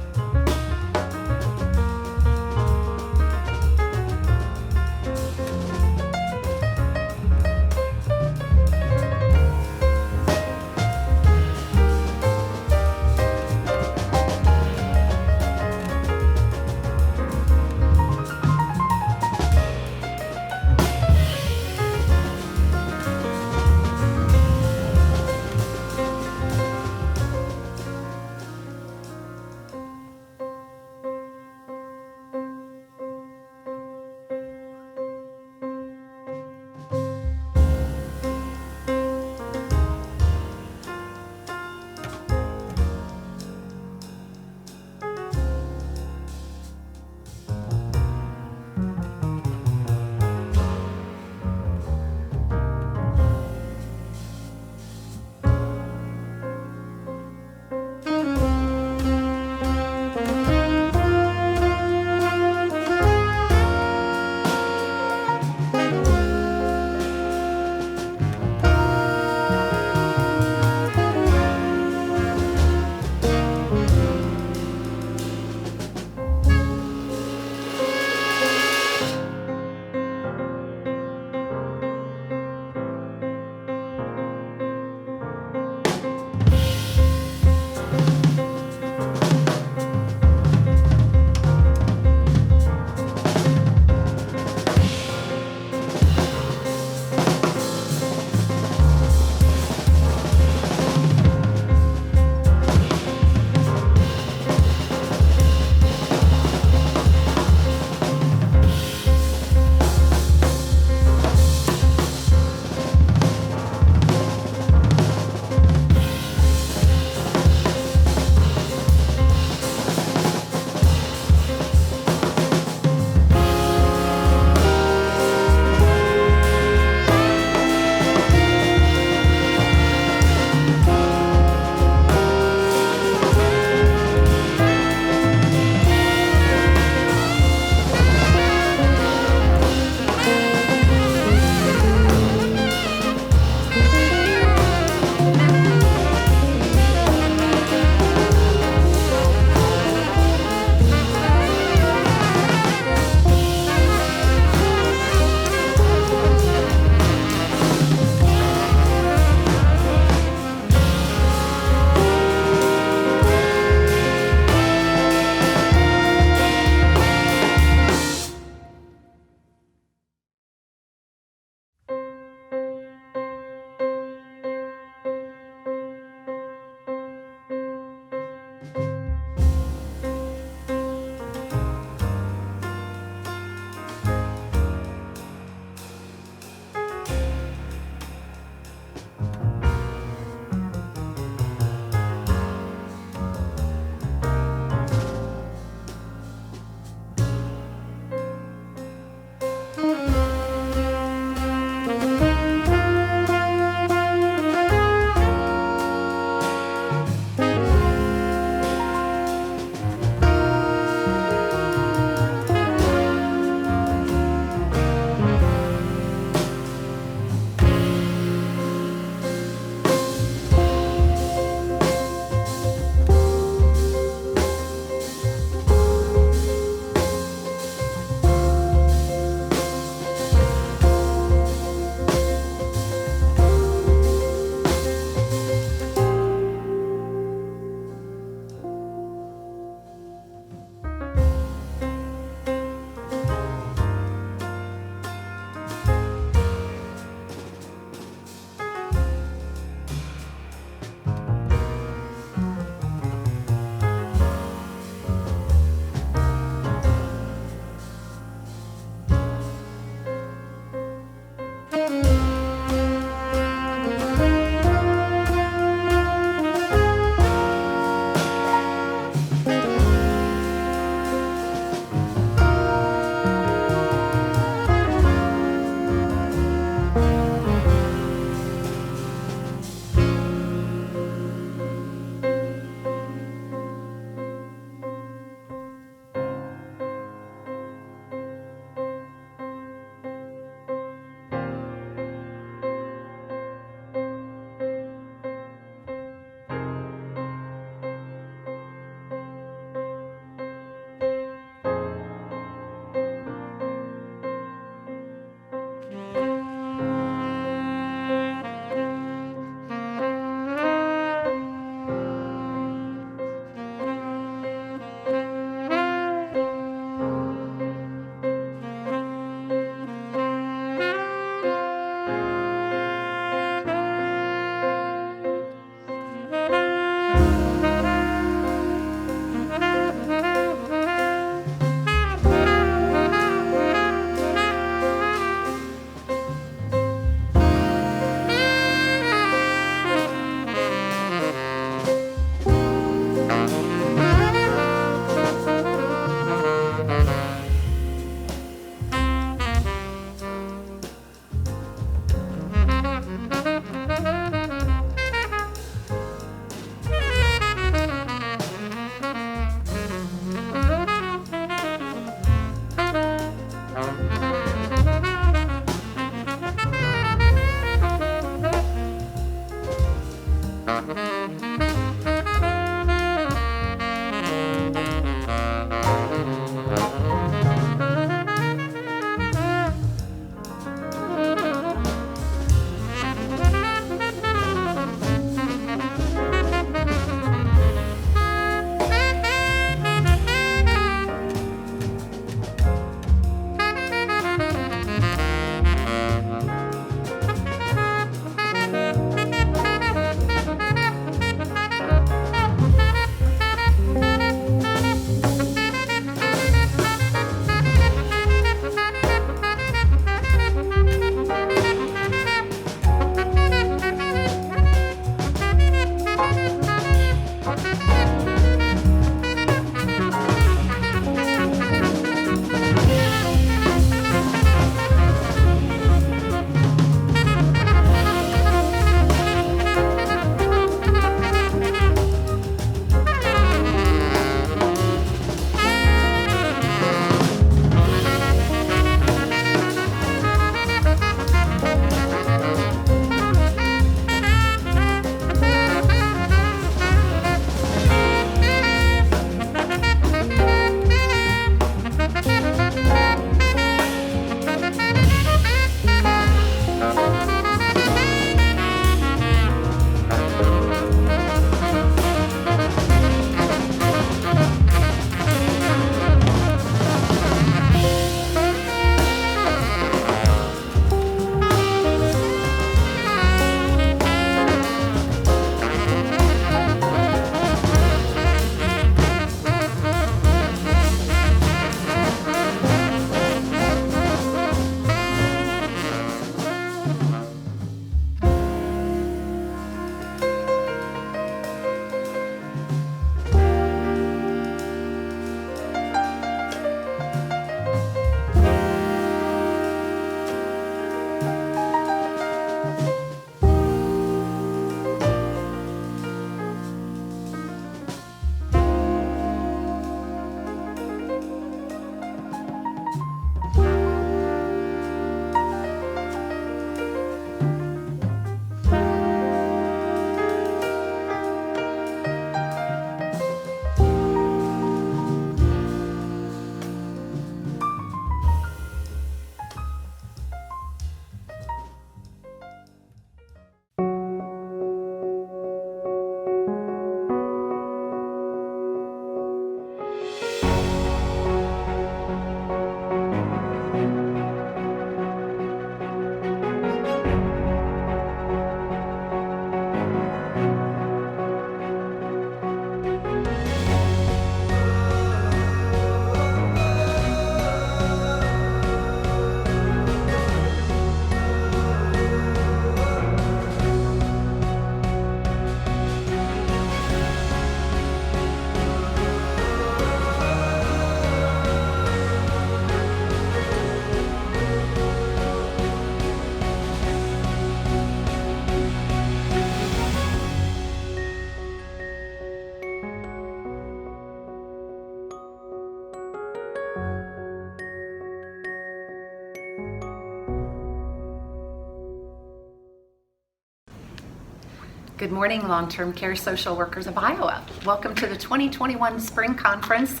Good morning, long-term care social workers of Iowa. Welcome to the 2021 Spring Conference.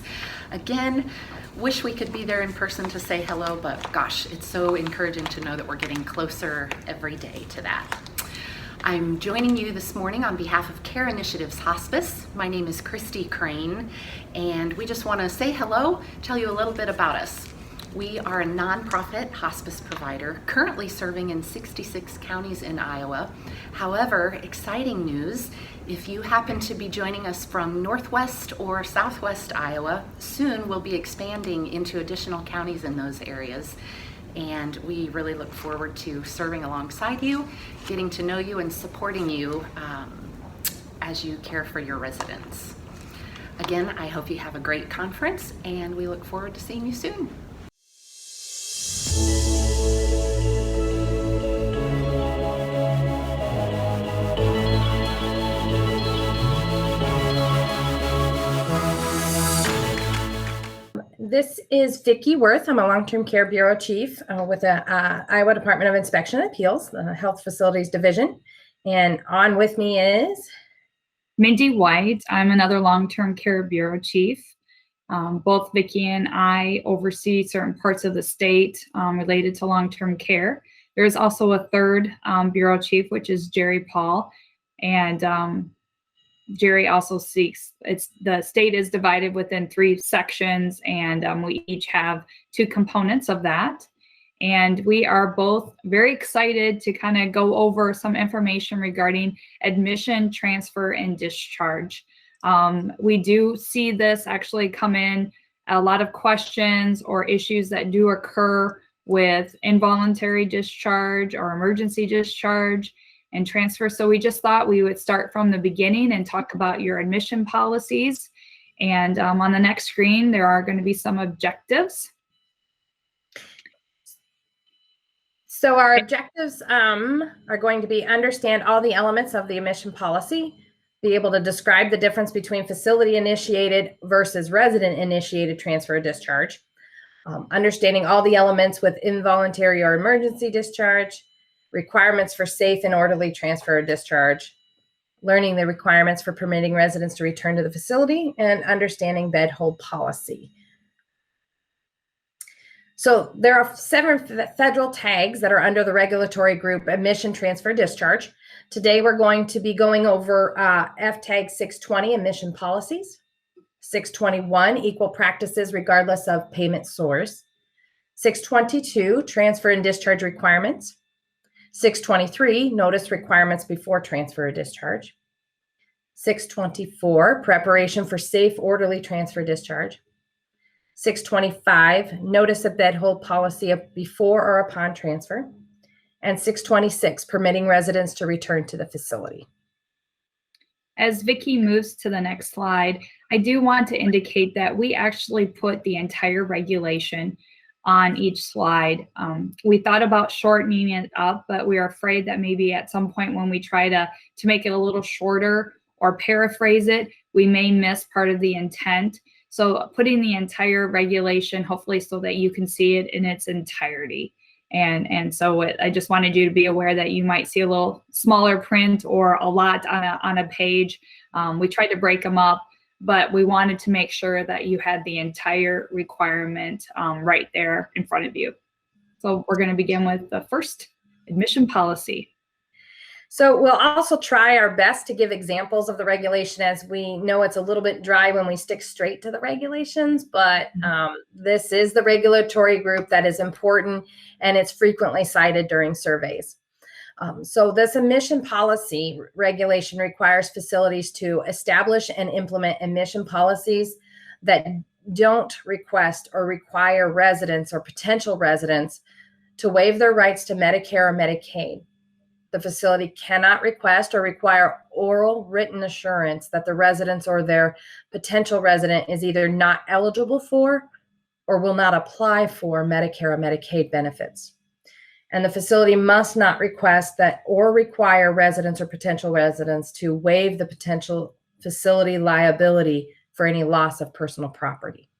Again, wish we could be there in person to say hello, but gosh, it's so encouraging to know that we're getting closer every day to that. I'm joining you this morning on behalf of Care Initiatives Hospice. My name is Christy Crane, and we just want to say hello, tell you a little bit about us. We are a nonprofit hospice provider currently serving in 66 counties in Iowa. However, exciting news, if you happen to be joining us from Northwest or Southwest Iowa, soon we'll be expanding into additional counties in those areas. And we really look forward to serving alongside you, getting to know you and supporting you as you care for your residents. Again, I hope you have a great conference and we look forward to seeing you soon. This is Vicki Worth. I'm a long-term care bureau chief with the Iowa Department of Inspection and Appeals, the Health Facilities Division. And on with me is Mindy White. I'm another long-term care bureau chief. Both Vicki and I oversee certain parts of the state related to long-term care. There's also a third bureau chief, which is Jerry Paul. And Jerry also seeks, the state is divided within 3 sections, and we each have 2 components of that. And we are both very excited to kind of go over some information regarding admission, transfer, and discharge. We do see this actually come in, a lot of questions or issues that do occur with involuntary discharge or emergency discharge and transfer. So we just thought we would start from the beginning and talk about your admission policies. And on the next screen, there are going to be some objectives. So our objectives are going to be understand all the elements of the admission policy, be able to describe the difference between facility initiated versus resident initiated transfer or discharge, understanding all the elements with involuntary or emergency discharge, requirements for safe and orderly transfer or discharge, learning the requirements for permitting residents to return to the facility, and understanding bed hold policy. So there are 7 federal tags that are under the regulatory group admission, transfer, discharge. Today we're going to be going over FTAG 620 admission policies, 621 equal practices regardless of payment source, 622 transfer and discharge requirements, 623 notice requirements before transfer or discharge, 624 preparation for safe orderly transfer discharge, 625 notice of bed hold policy before or upon transfer, and 626 permitting residents to return to the facility. As Vicki moves to the next slide, I do want to indicate that we actually put the entire regulation on each slide. We thought about shortening it up, but we are afraid that maybe at some point when we try to make it a little shorter or paraphrase it, we may miss part of the intent. So putting the entire regulation, hopefully so that you can see it in its entirety. And so I just wanted you to be aware that you might see a little smaller print or a lot on a page. We tried to break them up, but we wanted to make sure that you had the entire requirement right there in front of you. So we're going to begin with the first admission policy. So we'll also try our best to give examples of the regulation, as we know it's a little bit dry when we stick straight to the regulations, but this is the regulatory group that is important and it's frequently cited during surveys. So this admission policy regulation requires facilities to establish and implement admission policies that don't request or require residents or potential residents to waive their rights to Medicare or Medicaid. The facility cannot request or require oral written assurance that the residents or their potential resident is either not eligible for or will not apply for Medicare or Medicaid benefits. And the facility must not request that or require residents or potential residents to waive the potential facility liability for any loss of personal property.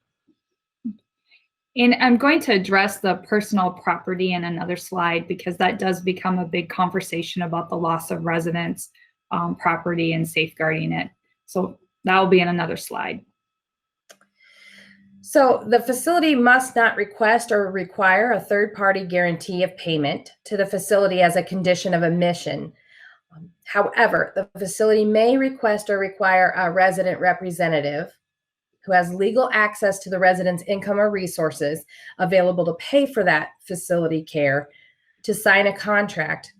And I'm going to address the personal property in another slide because that does become a big conversation about the loss of residence property and safeguarding it. So that will be in another slide. So the facility must not request or require a third-party guarantee of payment to the facility as a condition of admission. However, the facility may request or require a resident representative who has legal access to the resident's income or resources available to pay for that facility care to sign a contract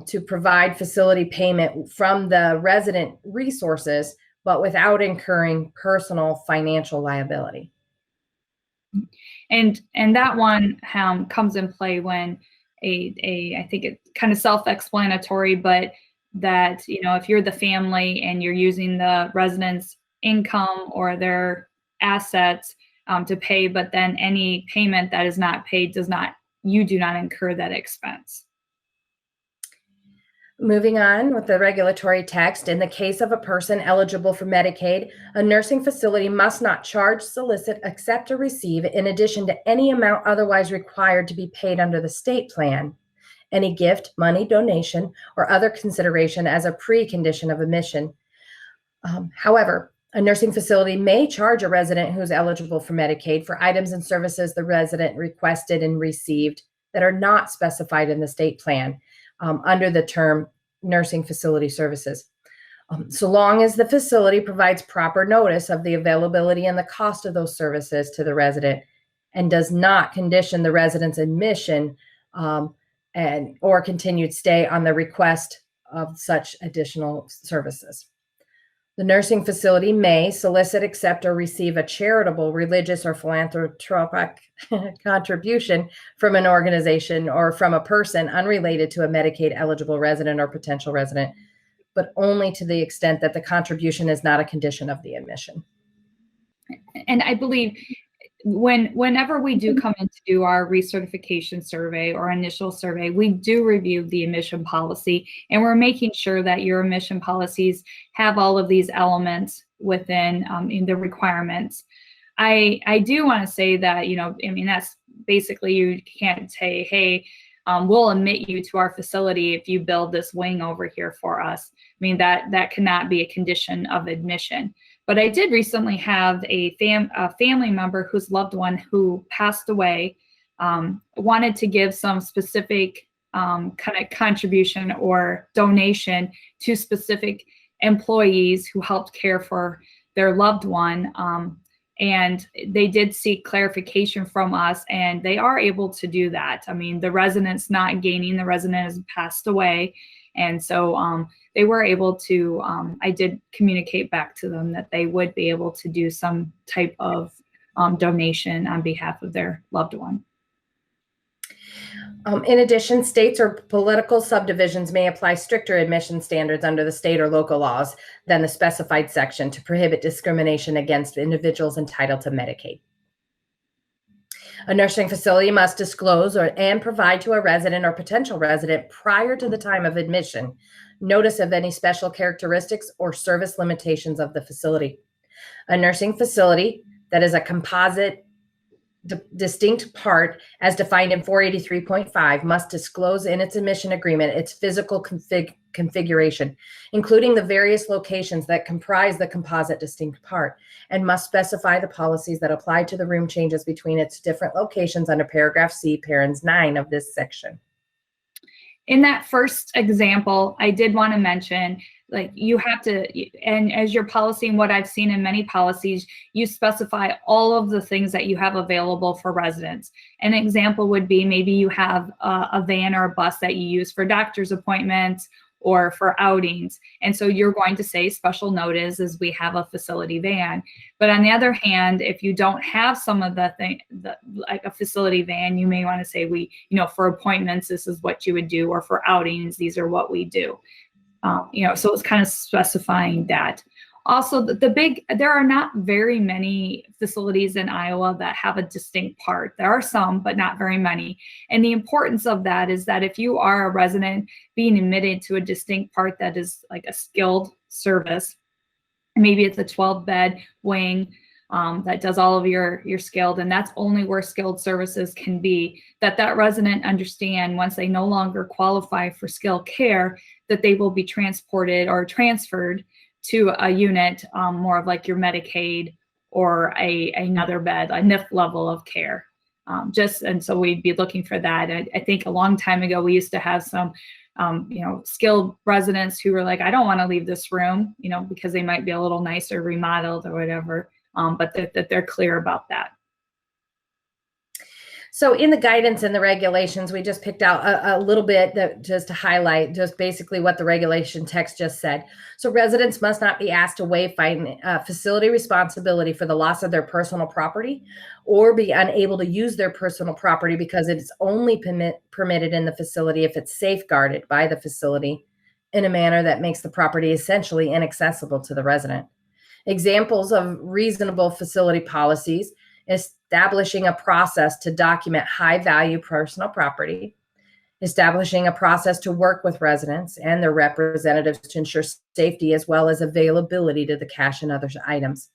to provide facility payment from the resident resources, but without incurring personal financial liability. And that one comes in play when I think it's kind of self-explanatory, but that, if you're the family and you're using the resident's income or their assets to pay, but then any payment that is not paid you do not incur that expense. Moving on with the regulatory text, in the case of a person eligible for Medicaid, a nursing facility must not charge, solicit, accept, or receive, in addition to any amount otherwise required to be paid under the state plan, any gift, money, donation, or other consideration as a precondition of admission. However, a nursing facility may charge a resident who is eligible for Medicaid for items and services the resident requested and received that are not specified in the state plan under the term nursing facility services. So long as the facility provides proper notice of the availability and the cost of those services to the resident and does not condition the resident's admission or continued stay on the request of such additional services. The nursing facility may solicit, accept, or receive a charitable, religious, or philanthropic contribution from an organization or from a person unrelated to a Medicaid-eligible resident or potential resident, but only to the extent that the contribution is not a condition of the admission. And I believe whenever we do come in to do our recertification survey or initial survey, we do review the admission policy, and we're making sure that your admission policies have all of these elements within in the requirements. I do want to say that, that's basically, you can't say, hey, we'll admit you to our facility if you build this wing over here for us. That cannot be a condition of admission. But I did recently have a family member whose loved one who passed away wanted to give some specific kind of contribution or donation to specific employees who helped care for their loved one. And they did seek clarification from us, and they are able to do that. The resident's not gaining, the resident has passed away. And so they were able to, I did communicate back to them that they would be able to do some type of donation on behalf of their loved one. In addition, states or political subdivisions may apply stricter admission standards under the state or local laws than the specified section to prohibit discrimination against individuals entitled to Medicaid. A nursing facility must disclose and provide to a resident or potential resident prior to the time of admission notice of any special characteristics or service limitations of the facility. A nursing facility that is a composite distinct part as defined in 483.5 must disclose in its admission agreement its physical configuration, including the various locations that comprise the composite distinct part, and must specify the policies that apply to the room changes between its different locations under paragraph C, parens 9 of this section. In that first example, I did want to mention, you have to, and as your policy and what I've seen in many policies, you specify all of the things that you have available for residents. An example would be maybe you have a van or a bus that you use for doctor's appointments or for outings. And so you're going to say special notice as we have a facility van. But on the other hand, if you don't have some of the thing, like a facility van, you may want to say for appointments, this is what you would do, or for outings, these are what we do. So it's kind of specifying that. Also, there are not very many facilities in Iowa that have a distinct part. There are some, but not very many. And the importance of that is that if you are a resident being admitted to a distinct part that is like a skilled service, maybe it's a 12-bed wing, that does all of your skilled, and that's only where skilled services can be, that resident understand once they no longer qualify for skilled care, that they will be transported or transferred to a unit, more of like your Medicaid or another bed, a NIF level of care. And so we'd be looking for that. I think a long time ago, we used to have some skilled residents who were like, I don't want to leave this room, because they might be a little nicer, remodeled or whatever, but that they're clear about that. So in the guidance and the regulations, we just picked out a little bit that just to highlight just basically what the regulation text just said. So residents must not be asked to waive facility responsibility for the loss of their personal property or be unable to use their personal property because it's only permitted in the facility if it's safeguarded by the facility in a manner that makes the property essentially inaccessible to the resident. Examples of reasonable facility policies: establishing a process to document high-value personal property, establishing a process to work with residents and their representatives to ensure safety as well as availability to the cash and other items.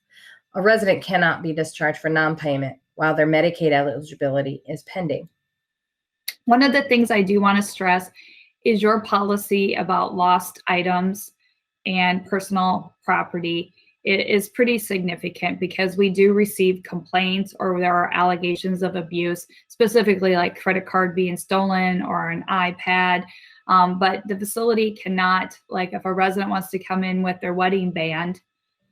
A resident cannot be discharged for non-payment while their Medicaid eligibility is pending. One of the things I do want to stress is your policy about lost items and personal property. It is pretty significant because we do receive complaints or there are allegations of abuse, specifically like credit card being stolen or an iPad. But the facility cannot, like if a resident wants to come in with their wedding band,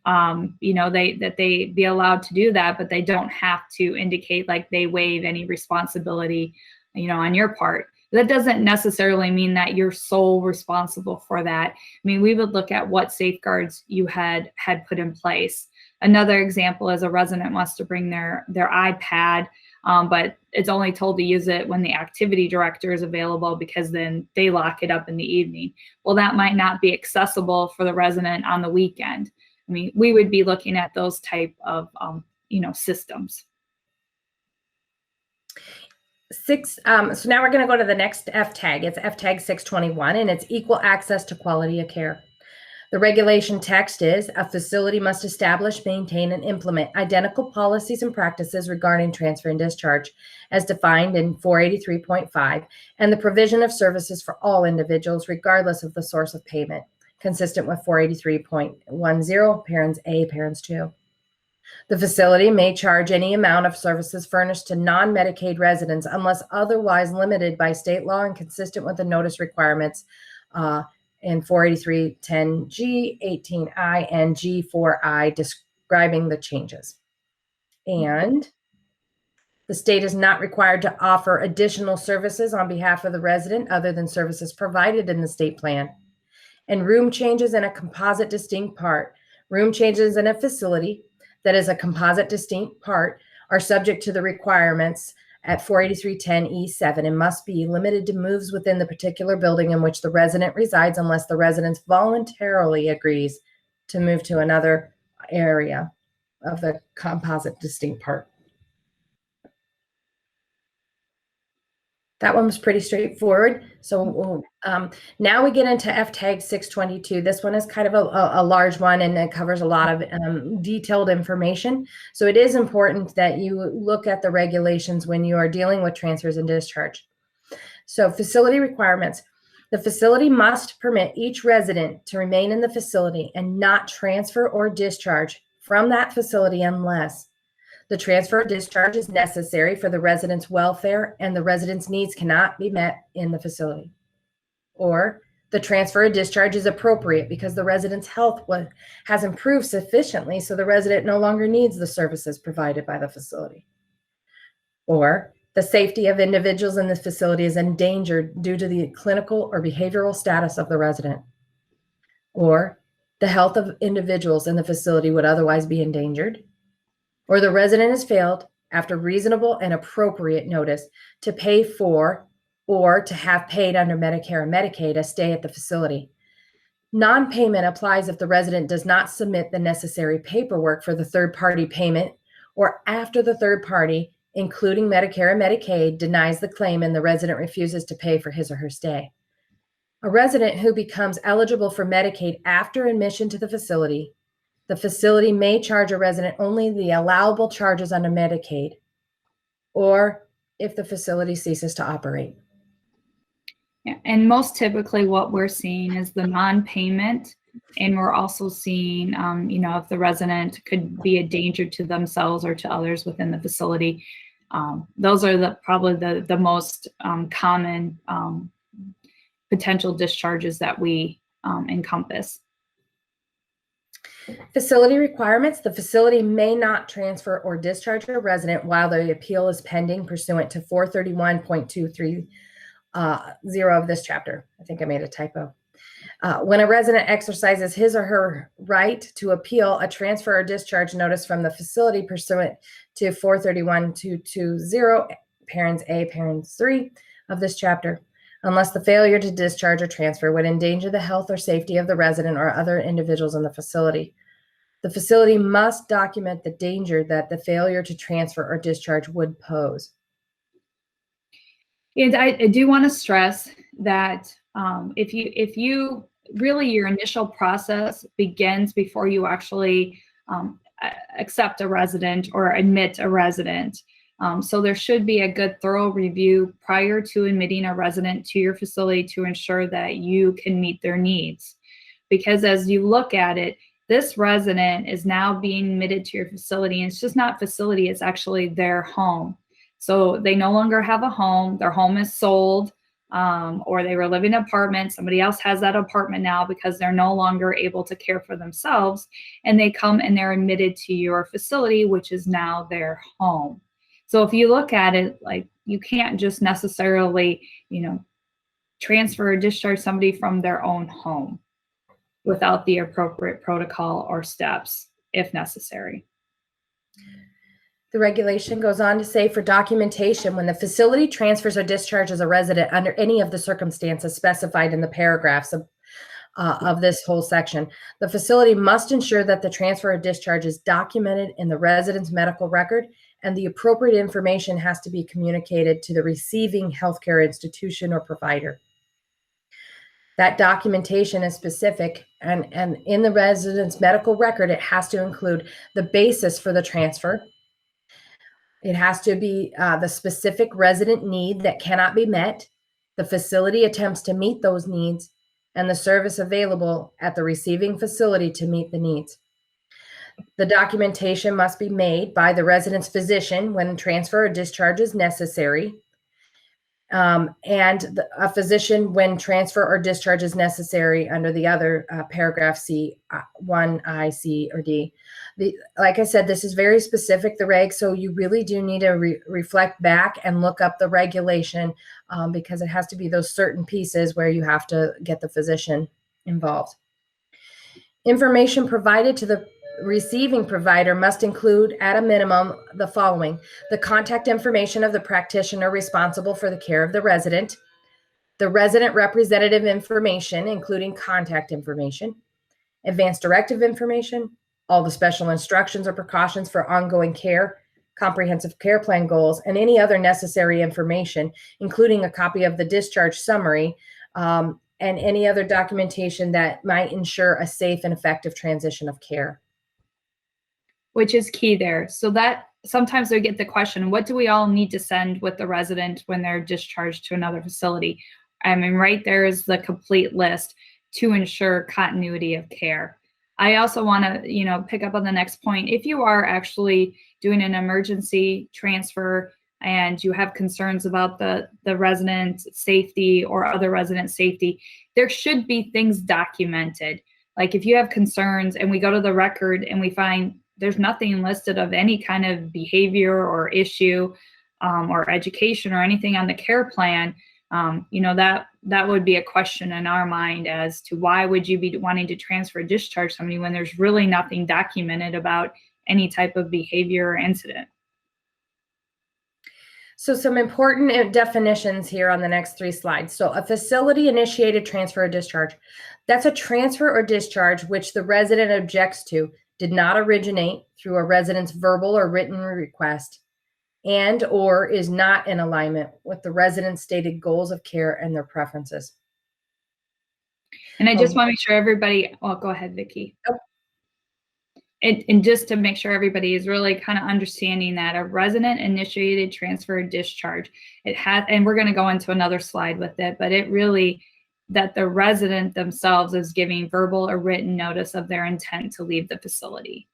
they be allowed to do that, but they don't have to indicate like they waive any responsibility, on your part. That doesn't necessarily mean that you're sole responsible for that. I mean, we would look at what safeguards you had put in place. Another example is a resident wants to bring their iPad, but it's only told to use it when the activity director is available because then they lock it up in the evening. Well, that might not be accessible for the resident on the weekend. I mean, we would be looking at those type of, systems. So now we're going to go to the next F tag. It's F tag 621, and it's equal access to quality of care. The regulation text is: a facility must establish, maintain, and implement identical policies and practices regarding transfer and discharge as defined in 483.5 and the provision of services for all individuals regardless of the source of payment, consistent with 483.10, parents A, parents 2. The facility may charge any amount of services furnished to non-Medicaid residents unless otherwise limited by state law and consistent with the notice requirements in 483.10G, 18I, and G4I describing the changes. And the state is not required to offer additional services on behalf of the resident other than services provided in the state plan. And room changes in a composite distinct part. Room changes in a facility that is a composite distinct part are subject to the requirements at 483.10E7 and must be limited to moves within the particular building in which the resident resides unless the resident voluntarily agrees to move to another area of the composite distinct part. That one was pretty straightforward. So now we get into F tag 622. This one is kind of a large one and it covers a lot of detailed information. So it is important that you look at the regulations when you are dealing with transfers and discharge. So facility requirements. The facility must permit each resident to remain in the facility and not transfer or discharge from that facility unless the transfer or discharge is necessary for the resident's welfare and the resident's needs cannot be met in the facility. Or the transfer or discharge is appropriate because the resident's health has improved sufficiently so the resident no longer needs the services provided by the facility. Or the safety of individuals in the facility is endangered due to the clinical or behavioral status of the resident. Or the health of individuals in the facility would otherwise be endangered. Or the resident has failed, after reasonable and appropriate notice, to pay for or to have paid under Medicare and Medicaid a stay at the facility. Non-payment applies if the resident does not submit the necessary paperwork for the third-party payment or after the third party, including Medicare and Medicaid, denies the claim and the resident refuses to pay for his or her stay. A resident who becomes eligible for Medicaid after admission to the facility, The facility may charge a resident only the allowable charges under Medicaid, or if the facility ceases to operate. Yeah, and most typically what we're seeing is the non-payment, and we're also seeing, if the resident could be a danger to themselves or to others within the facility. Those are probably the most common potential discharges that we encompass. Facility requirements. The facility may not transfer or discharge a resident while the appeal is pending pursuant to 431.230 of this chapter. I think I made a typo. When a resident exercises his or her right to appeal a transfer or discharge notice from the facility pursuant to 431.220, parens A, parens 3 of this chapter, unless the failure to discharge or transfer would endanger the health or safety of the resident or other individuals in the facility. The facility must document the danger that the failure to transfer or discharge would pose. And I do want to stress that if you really, your initial process begins before you actually accept a resident or admit a resident. So there should be a good thorough review prior to admitting a resident to your facility to ensure that you can meet their needs. Because as you look at it, this resident is now being admitted to your facility, and it's just not facility, it's actually their home. So they no longer have a home, their home is sold, or they were living in an apartment, somebody else has that apartment now because they're no longer able to care for themselves, and they come and they're admitted to your facility, which is now their home. So if you look at it, like, you can't just necessarily, transfer or discharge somebody from their own home without the appropriate protocol or steps, if necessary. The regulation goes on to say, for documentation, when the facility transfers or discharges a resident under any of the circumstances specified in the paragraphs of this whole section, the facility must ensure that the transfer or discharge is documented in the resident's medical record, and the appropriate information has to be communicated to the receiving healthcare institution or provider. That documentation is specific, and in the resident's medical record, it has to include the basis for the transfer. It has to be the specific resident need that cannot be met, the facility attempts to meet those needs, and the service available at the receiving facility to meet the needs. The documentation must be made by the resident's physician when transfer or discharge is necessary, and a physician when transfer or discharge is necessary under the other paragraph C, 1I, C, or D. Like I said, this is very specific, the reg, so you really do need to reflect back and look up the regulation because it has to be those certain pieces where you have to get the physician involved. Information provided to the receiving provider must include, at a minimum, the following: the contact information of the practitioner responsible for the care of the resident, the resident representative information, including contact information, advance directive information, all the special instructions or precautions for ongoing care, comprehensive care plan goals, and any other necessary information, including a copy of the discharge summary, and any other documentation that might ensure a safe and effective transition of care. Which is key there. So that sometimes they get the question, what do we all need to send with the resident when they're discharged to another facility? I mean, right there is the complete list to ensure continuity of care. I also want to, pick up on the next point. If you are actually doing an emergency transfer and you have concerns about the resident safety or other resident safety, there should be things documented. Like if you have concerns and we go to the record and we find there's nothing listed of any kind of behavior or issue or education or anything on the care plan, that would be a question in our mind as to why would you be wanting to transfer discharge somebody when there's really nothing documented about any type of behavior or incident. So some important definitions here on the next 3 slides. So a facility initiated transfer or discharge, that's a transfer or discharge which the resident objects to, did not originate through a resident's verbal or written request, and or is not in alignment with the resident's stated goals of care and their preferences. And I just want to make sure everybody, go ahead, Vicki. and just to make sure everybody is really kind of understanding that a resident initiated transfer or discharge, it has, and we're going to go into another slide with it, but it really, that the resident themselves is giving verbal or written notice of their intent to leave the facility.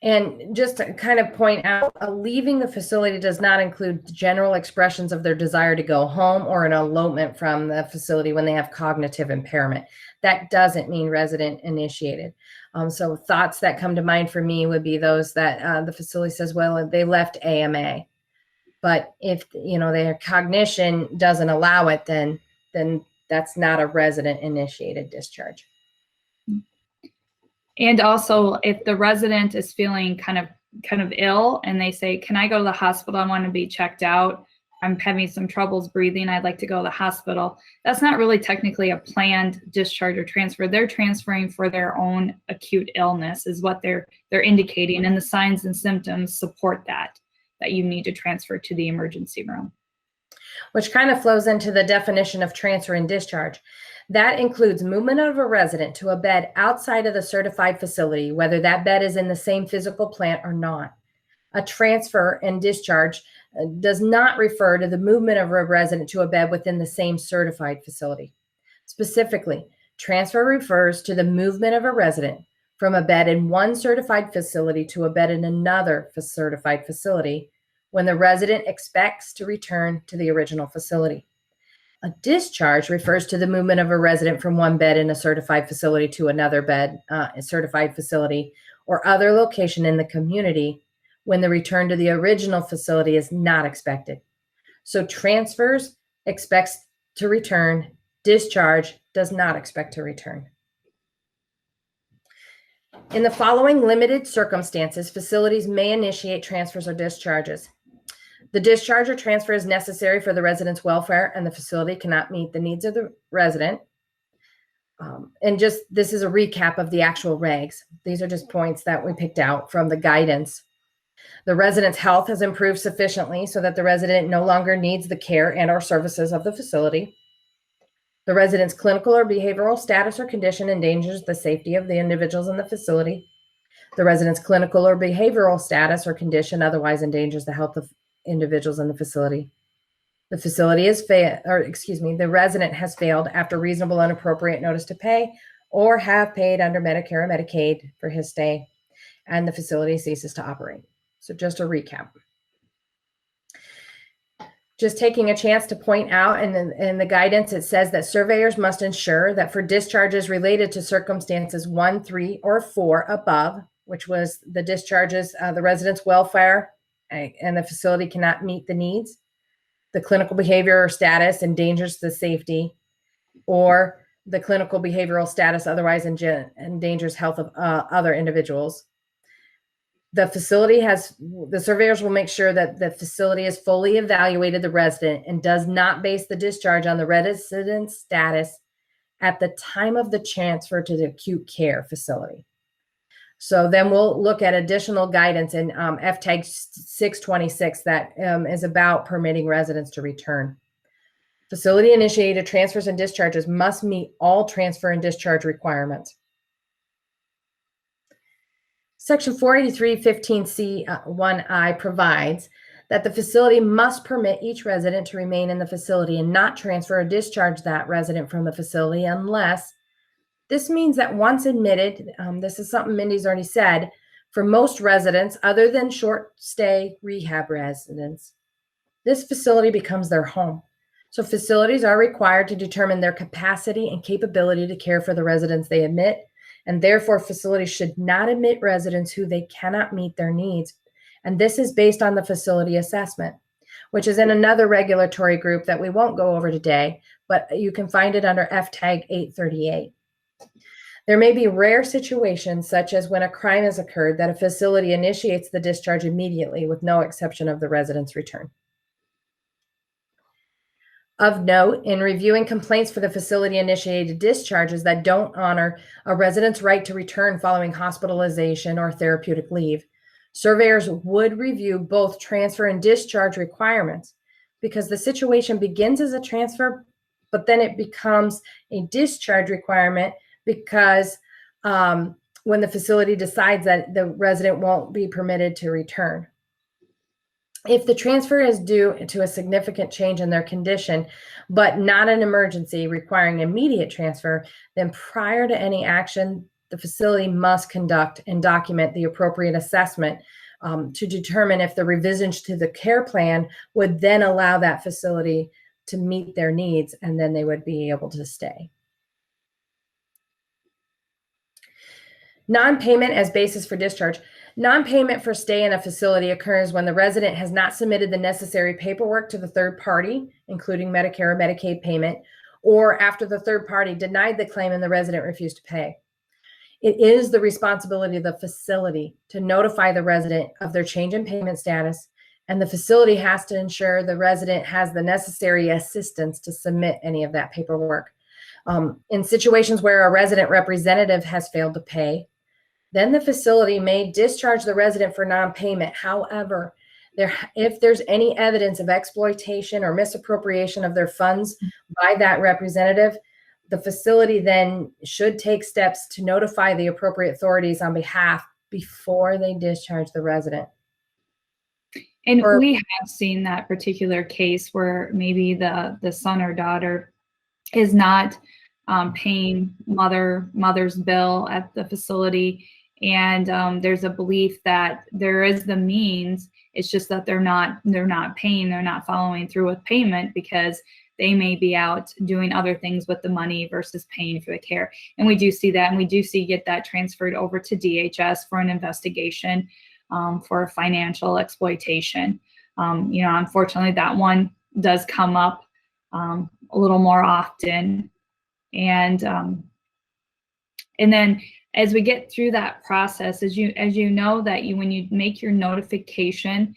And just to kind of point out, leaving the facility does not include general expressions of their desire to go home or an elopement from the facility when they have cognitive impairment. That doesn't mean resident initiated. So thoughts that come to mind for me would be those that the facility says, well, they left AMA. But if, you know, their cognition doesn't allow it, then that's not a resident initiated discharge. And also, if the resident is feeling kind of ill and they say, can I go to the hospital? I want to be checked out. I'm having some troubles breathing. I'd like to go to the hospital. That's not really technically a planned discharge or transfer. They're transferring for their own acute illness is what they're indicating. And the signs and symptoms support that you need to transfer to the emergency room. Which kind of flows into the definition of transfer and discharge. That includes movement of a resident to a bed outside of the certified facility, whether that bed is in the same physical plant or not. A transfer and discharge does not refer to the movement of a resident to a bed within the same certified facility. Specifically, transfer refers to the movement of a resident from a bed in one certified facility to a bed in another certified facility when the resident expects to return to the original facility. A discharge refers to the movement of a resident from one bed in a certified facility to another bed, a certified facility, or other location in the community when the return to the original facility is not expected. So transfers expects to return, discharge does not expect to return. In the following limited circumstances, facilities may initiate transfers or discharges. The discharge or transfer is necessary for the resident's welfare and the facility cannot meet the needs of the resident. And just, this is a recap of the actual regs. These are just points that we picked out from the guidance. The resident's health has improved sufficiently so that the resident no longer needs the care and or services of the facility. The resident's clinical or behavioral status or condition endangers the safety of the individuals in the facility. The resident's clinical or behavioral status or condition otherwise endangers the health of individuals in the facility. The facility is the resident has failed after reasonable and appropriate notice to pay or have paid under Medicare or Medicaid for his stay, and the facility ceases to operate. So just a recap. Just taking a chance to point out in the guidance, it says that surveyors must ensure that for discharges related to circumstances 1, 3, or 4 above, which was the discharges, the resident's welfare and the facility cannot meet the needs, the clinical behavior or status endangers the safety, or the clinical behavioral status otherwise endangers health of other individuals. The surveyors will make sure that the facility has fully evaluated the resident and does not base the discharge on the resident's status at the time of the transfer to the acute care facility. So then we'll look at additional guidance in FTAG 626 that is about permitting residents to return. Facility initiated transfers and discharges must meet all transfer and discharge requirements. Section 483.15C1I provides that the facility must permit each resident to remain in the facility and not transfer or discharge that resident from the facility unless this means that once admitted, this is something Mindy's already said, for most residents other than short stay rehab residents, this facility becomes their home. So facilities are required to determine their capacity and capability to care for the residents they admit, and therefore facilities should not admit residents who they cannot meet their needs. And this is based on the facility assessment, which is in another regulatory group that we won't go over today, but you can find it under FTAG 838. There may be rare situations, such as when a crime has occurred, that a facility initiates the discharge immediately with no exception of the resident's return. Of note, in reviewing complaints for the facility-initiated discharges that don't honor a resident's right to return following hospitalization or therapeutic leave, surveyors would review both transfer and discharge requirements because the situation begins as a transfer, but then it becomes a discharge requirement because when the facility decides that the resident won't be permitted to return. If the transfer is due to a significant change in their condition, but not an emergency requiring immediate transfer, then prior to any action, the facility must conduct and document the appropriate assessment to determine if the revisions to the care plan would then allow that facility to meet their needs, and then they would be able to stay. Non-payment as basis for discharge. Non-payment for stay in a facility occurs when the resident has not submitted the necessary paperwork to the third party, including Medicare or Medicaid payment, or after the third party denied the claim and the resident refused to pay. It is the responsibility of the facility to notify the resident of their change in payment status, and the facility has to ensure the resident has the necessary assistance to submit any of that paperwork. In situations where a resident representative has failed to pay, then the facility may discharge the resident for non-payment. However, if there's any evidence of exploitation or misappropriation of their funds by that representative, the facility then should take steps to notify the appropriate authorities on behalf before they discharge the resident. And we have seen that particular case where maybe the son or daughter is not paying mother's bill at the facility, and there's a belief that there is the means. It's just that they're not paying, they're not following through with payment because they may be out doing other things with the money versus paying for the care. And we do see that, and we do see get that transferred over to DHS for an investigation for financial exploitation. Unfortunately, that one does come up a little more often. And then as we get through that process, as you know that when you make your notification,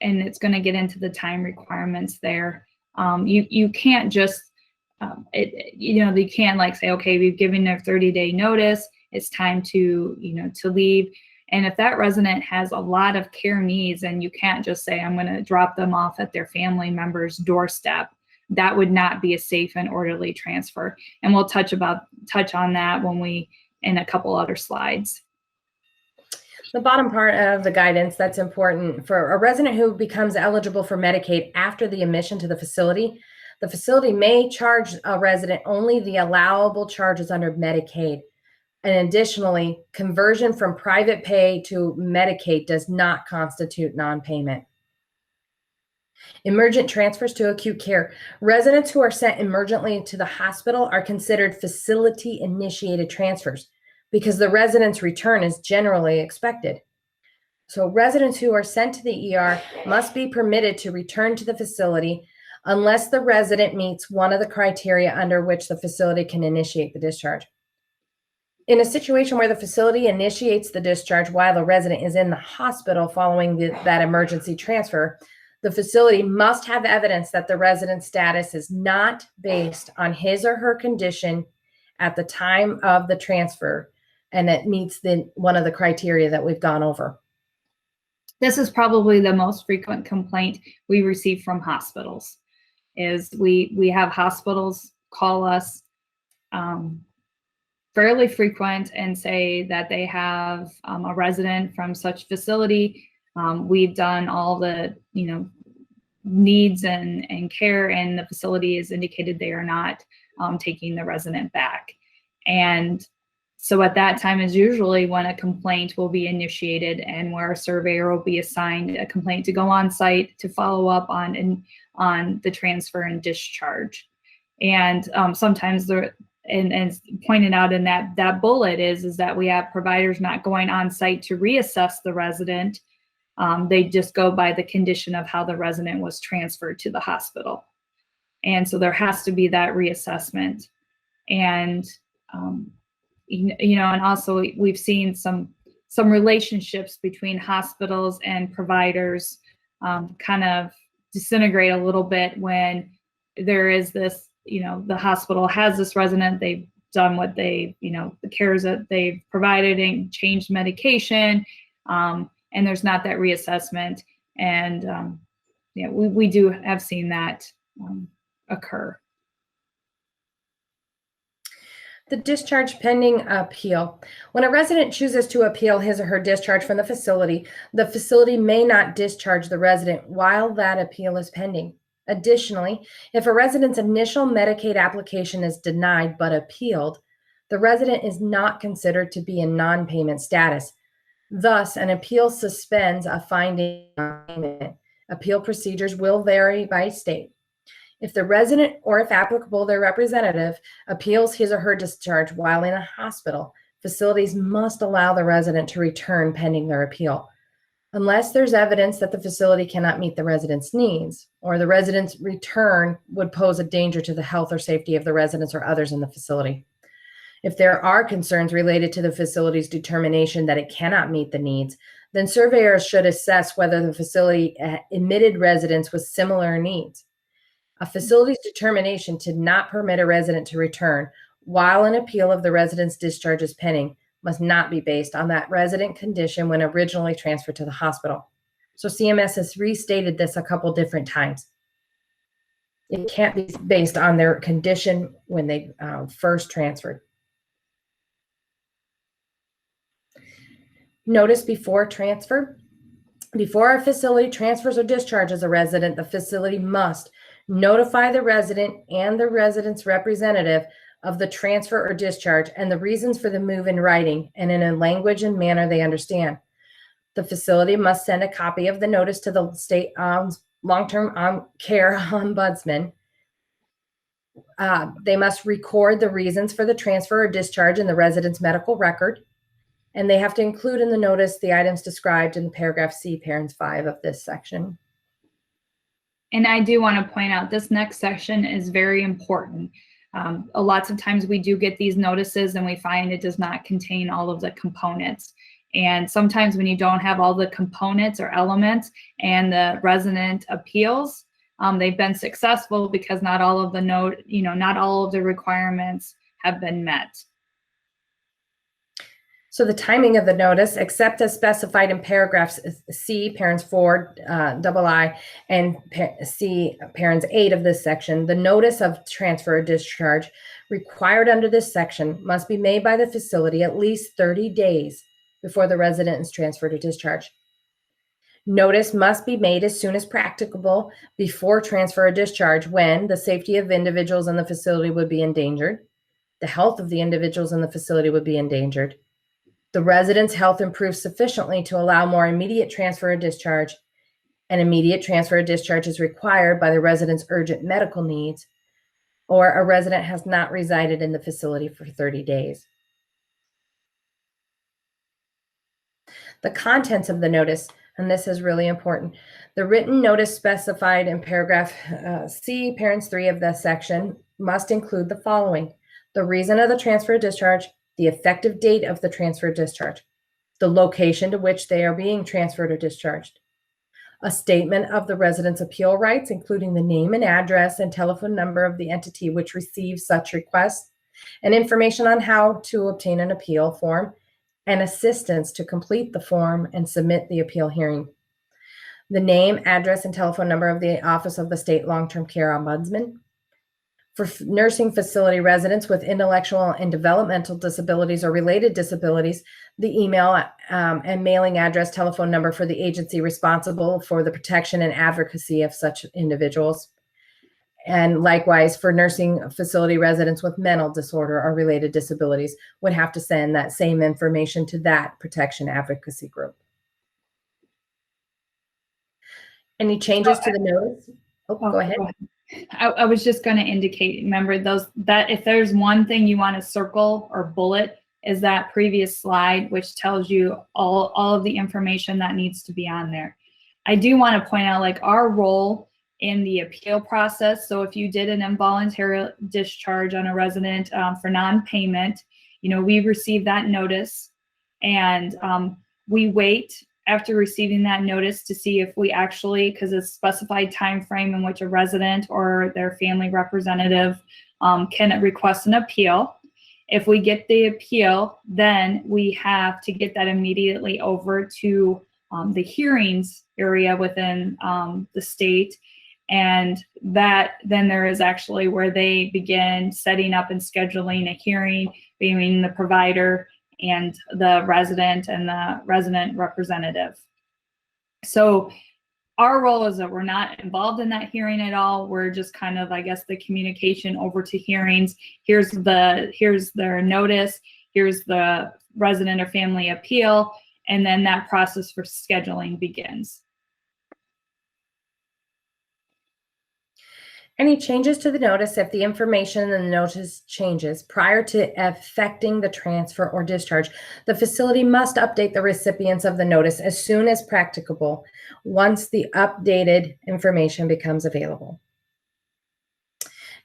and it's going to get into the time requirements there, you can't just you can't like say, okay, we've given their 30-day notice, it's time to leave. And if that resident has a lot of care needs, and you can't just say, I'm going to drop them off at their family member's doorstep, that would not be a safe and orderly transfer. And we'll touch on that in a couple other slides. The bottom part of the guidance that's important for a resident who becomes eligible for Medicaid after the admission to the facility may charge a resident only the allowable charges under Medicaid. And additionally, conversion from private pay to Medicaid does not constitute non-payment. Emergent transfers to acute care. Residents who are sent emergently to the hospital are considered facility-initiated transfers because the resident's return is generally expected. So residents who are sent to the ER must be permitted to return to the facility unless the resident meets one of the criteria under which the facility can initiate the discharge. In a situation where the facility initiates the discharge while the resident is in the hospital following that emergency transfer, the facility must have evidence that the resident's status is not based on his or her condition at the time of the transfer, and it meets one of the criteria that we've gone over. This is probably the most frequent complaint we receive from hospitals. Is we have hospitals call us fairly frequent and say that they have a resident from such facility. We've done all the needs and care, and the facility has indicated they are not taking the resident back. And so at that time is usually when a complaint will be initiated, and where a surveyor will be assigned a complaint to go on site to follow up on the transfer and discharge. And sometimes and pointed out in that bullet is that we have providers not going on site to reassess the resident. They just go by the condition of how the resident was transferred to the hospital. And so there has to be that reassessment. And and also we've seen some relationships between hospitals and providers kind of disintegrate a little bit when there is this, the hospital has this resident, they've done what the cares that they've provided and changed medication, and there's not that reassessment. And we do have seen that occur. The discharge pending appeal. When a resident chooses to appeal his or her discharge from the facility may not discharge the resident while that appeal is pending. Additionally, if a resident's initial Medicaid application is denied but appealed, the resident is not considered to be in non-payment status. Thus, an appeal suspends a finding on payment. Appeal procedures will vary by state. If the resident, or if applicable, their representative, appeals his or her discharge while in a hospital, facilities must allow the resident to return pending their appeal. Unless there's evidence that the facility cannot meet the resident's needs, or the resident's return would pose a danger to the health or safety of the residents or others in the facility. If there are concerns related to the facility's determination that it cannot meet the needs, then surveyors should assess whether the facility admitted residents with similar needs. A facility's determination to not permit a resident to return while an appeal of the resident's discharge is pending must not be based on that resident condition when originally transferred to the hospital. So CMS has restated this a couple different times. It can't be based on their condition when they first transferred. Notice before transfer. Before a facility transfers or discharges a resident, the facility must notify the resident and the resident's representative of the transfer or discharge and the reasons for the move in writing and in a language and manner they understand. The facility must send a copy of the notice to the state long-term care ombudsman. They must record the reasons for the transfer or discharge in the resident's medical record, and they have to include in the notice the items described in paragraph C, parens 5 of this section. And I do want to point out this next section is very important. A lot of times we do get these notices and we find it does not contain all of the components. And sometimes when you don't have all the components or elements and the resident appeals, they've been successful because not all of the not all of the requirements have been met. So the timing of the notice, except as specified in paragraphs C, parens 4, II, and C, parens 8 of this section, the notice of transfer or discharge required under this section must be made by the facility at least 30 days before the resident is transferred or discharged. Notice must be made as soon as practicable before transfer or discharge when the safety of individuals in the facility would be endangered, the health of the individuals in the facility would be endangered, the resident's health improves sufficiently to allow more immediate transfer or discharge, and immediate transfer or discharge is required by the resident's urgent medical needs, or a resident has not resided in the facility for 30 days. The contents of the notice, and this is really important. The written notice specified in paragraph C, parens 3 of this section must include the following: the reason of the transfer or discharge, the effective date of the transfer or discharge, the location to which they are being transferred or discharged, a statement of the resident's appeal rights, including the name and address and telephone number of the entity which receives such requests, and information on how to obtain an appeal form, and assistance to complete the form and submit the appeal hearing. The name, address, and telephone number of the Office of the State Long-Term Care Ombudsman. For nursing facility residents with intellectual and developmental disabilities or related disabilities, the email and mailing address, telephone number for the agency responsible for the protection and advocacy of such individuals. And likewise, for nursing facility residents with mental disorder or related disabilities, would have to send that same information to that protection advocacy group. Any changes to the notice? Go ahead. I was just going to indicate, remember that if there's one thing you want to circle or bullet is that previous slide, which tells you all of the information that needs to be on there. I do want to point out like our role in the appeal process. So if you did an involuntary discharge on a resident for non-payment, we receive that notice and we wait after receiving that notice to see if we actually, because it's a specified time frame in which a resident or their family representative can request an appeal. If we get the appeal, then we have to get that immediately over to the hearings area within the state. And that then there is actually where they begin setting up and scheduling a hearing between the provider and the resident representative. So our role is that we're not involved in that hearing at all. We're just kind of, I guess, the communication over to hearings. Here's their notice, here's the resident or family appeal, and then that process for scheduling begins. Any changes to the notice, if the information in the notice changes prior to effecting the transfer or discharge, the facility must update the recipients of the notice as soon as practicable once the updated information becomes available.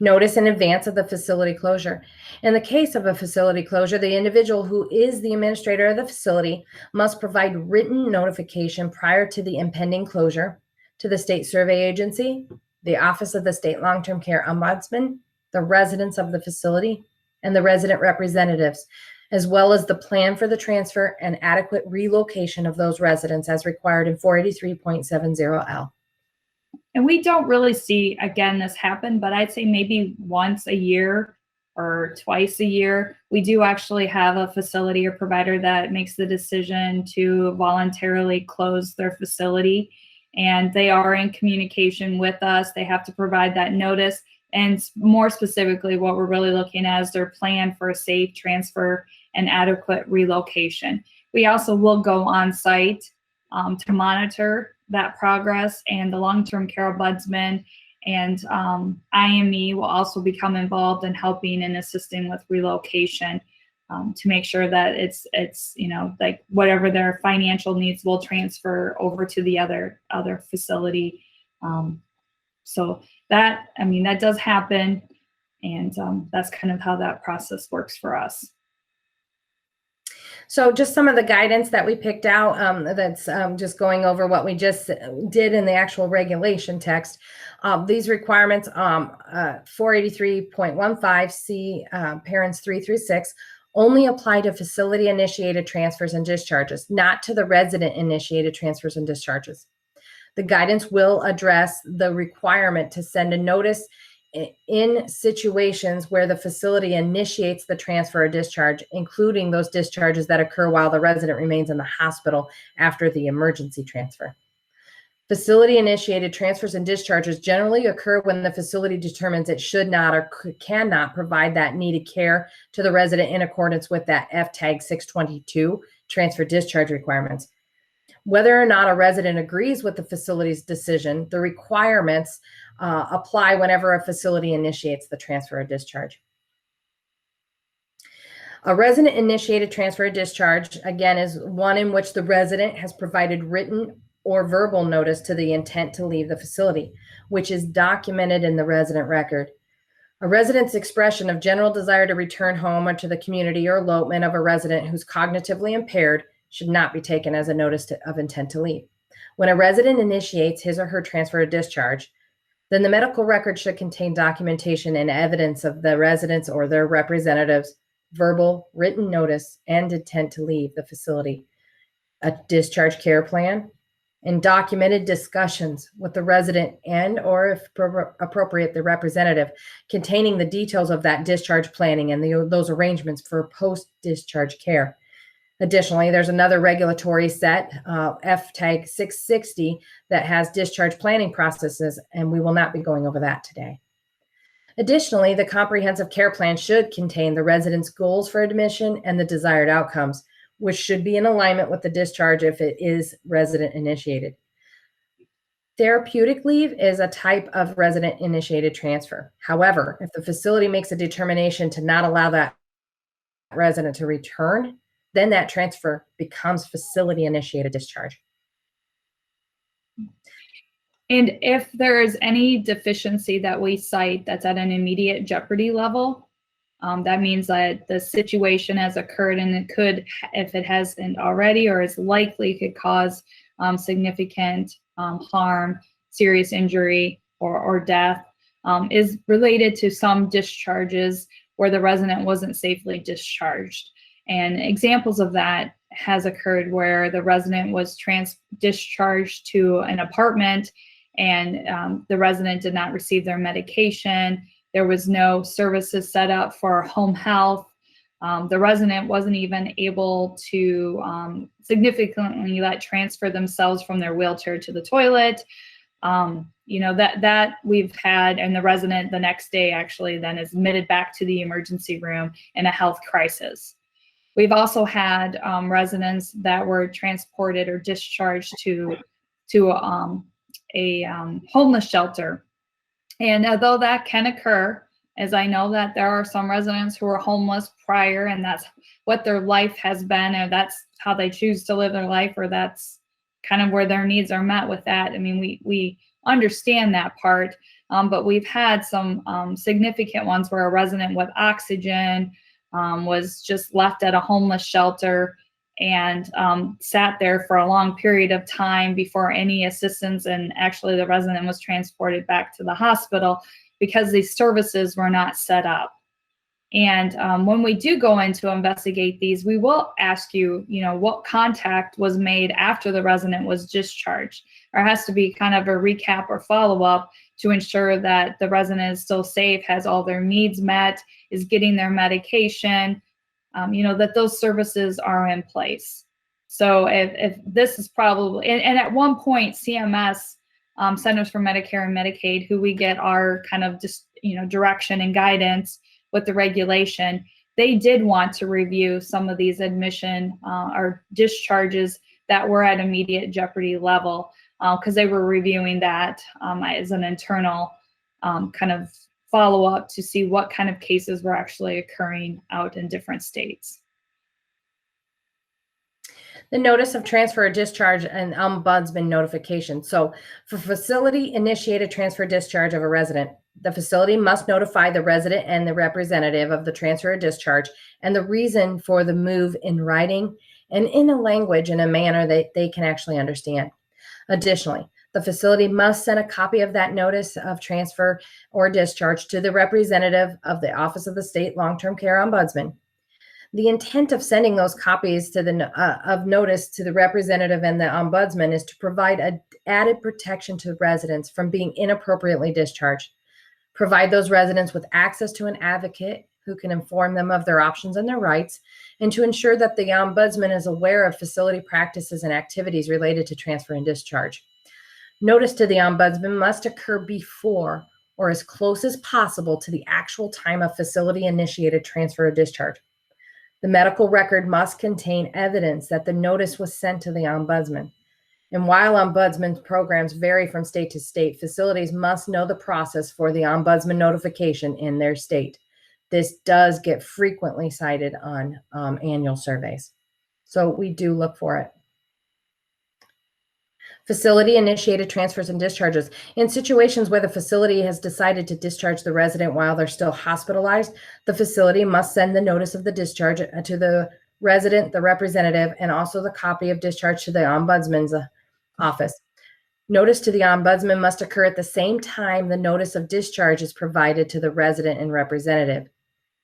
Notice in advance of the facility closure. In the case of a facility closure, the individual who is the administrator of the facility must provide written notification prior to the impending closure to the state survey agency, the Office of the State Long-Term Care Ombudsman, the residents of the facility, and the resident representatives, as well as the plan for the transfer and adequate relocation of those residents as required in 483.70L. And we don't really see, again, this happen, but I'd say maybe once a year or twice a year, we do actually have a facility or provider that makes the decision to voluntarily close their facility. And they are in communication with us. They have to provide that notice. And more specifically, what we're really looking at is their plan for a safe transfer and adequate relocation. We also will go on site to monitor that progress, and the long-term care ombudsman and IME will also become involved in helping and assisting with relocation to make sure that it's like whatever their financial needs will transfer over to the other facility. So that does happen, and that's kind of how that process works for us. So just some of the guidance that we picked out, that's just going over what we just did in the actual regulation text. These requirements, 483.15C, parents 3 through 6, only apply to facility initiated transfers and discharges, not to the resident initiated transfers and discharges. The guidance will address the requirement to send a notice in situations where the facility initiates the transfer or discharge, including those discharges that occur while the resident remains in the hospital after the emergency transfer. Facility initiated transfers and discharges generally occur when the facility determines it should not or cannot provide that needed care to the resident in accordance with that FTAG 622 transfer discharge requirements. Whether or not a resident agrees with the facility's decision, the requirements apply whenever a facility initiates the transfer or discharge. A resident initiated transfer or discharge, again, is one in which the resident has provided written or verbal notice to the intent to leave the facility, which is documented in the resident record. A resident's expression of general desire to return home or to the community or elopement of a resident who's cognitively impaired should not be taken as a notice of intent to leave. When a resident initiates his or her transfer or discharge, then the medical record should contain documentation and evidence of the residents or their representatives' verbal, written notice and intent to leave the facility, a discharge care plan, and documented discussions with the resident and, or if appropriate, the representative, containing the details of that discharge planning and those arrangements for post-discharge care. Additionally, there's another regulatory set, FTAG 660, that has discharge planning processes, and we will not be going over that today. Additionally, the comprehensive care plan should contain the resident's goals for admission and the desired outcomes, which should be in alignment with the discharge if it is resident initiated. Therapeutic leave is a type of resident initiated transfer. However, if the facility makes a determination to not allow that resident to return, then that transfer becomes facility initiated discharge. And if there is any deficiency that we cite that's at an immediate jeopardy level, that means that the situation has occurred and it could, if it hasn't already or is likely, could cause significant harm, serious injury, or death, is related to some discharges where the resident wasn't safely discharged. And examples of that has occurred where the resident was discharged to an apartment and the resident did not receive their medication. There was no services set up for home health. The resident wasn't even able to significantly transfer themselves from their wheelchair to the toilet. You know, that we've had, and the resident the next day actually then is admitted back to the emergency room in a health crisis. We've also had residents that were transported or discharged to a homeless shelter. And although that can occur, as I know that there are some residents who are homeless prior, and that's what their life has been, or that's how they choose to live their life, or that's kind of where their needs are met with that. I mean, we understand that part, but we've had some significant ones where a resident with oxygen was just left at a homeless shelter and sat there for a long period of time before any assistance, and actually the resident was transported back to the hospital because these services were not set up. And when we do go in to investigate these, we will ask you, you know, what contact was made after the resident was discharged. There has to be kind of a recap or follow-up to ensure that the resident is still safe, has all their needs met, is getting their medication, you know, that those services are in place. So if this is probably, and at one point CMS, Centers for Medicare and Medicaid, who we get our kind of just, you know, direction and guidance with the regulation, they did want to review some of these admission or discharges that were at immediate jeopardy level, because they were reviewing that as an internal kind of follow-up to see what kind of cases were actually occurring out in different states. The notice of transfer or discharge and ombudsman notification. So for facility-initiated transfer discharge of a resident, the facility must notify the resident and the representative of the transfer or discharge and the reason for the move in writing and in a language in a manner that they can actually understand. Additionally, the facility must send a copy of that notice of transfer or discharge to the representative of the Office of the State Long-Term Care Ombudsman. The intent of sending those copies to the of notice to the representative and the ombudsman is to provide added protection to residents from being inappropriately discharged, provide those residents with access to an advocate who can inform them of their options and their rights, and to ensure that the ombudsman is aware of facility practices and activities related to transfer and discharge. Notice to the ombudsman must occur before or as close as possible to the actual time of facility-initiated transfer or discharge. The medical record must contain evidence that the notice was sent to the ombudsman. And while ombudsman programs vary from state to state, facilities must know the process for the ombudsman notification in their state. This does get frequently cited on annual surveys. So we do look for it. Facility-initiated transfers and discharges. In situations where the facility has decided to discharge the resident while they're still hospitalized, the facility must send the notice of the discharge to the resident, the representative, and also the copy of discharge to the ombudsman's office. Notice to the ombudsman must occur at the same time the notice of discharge is provided to the resident and representative.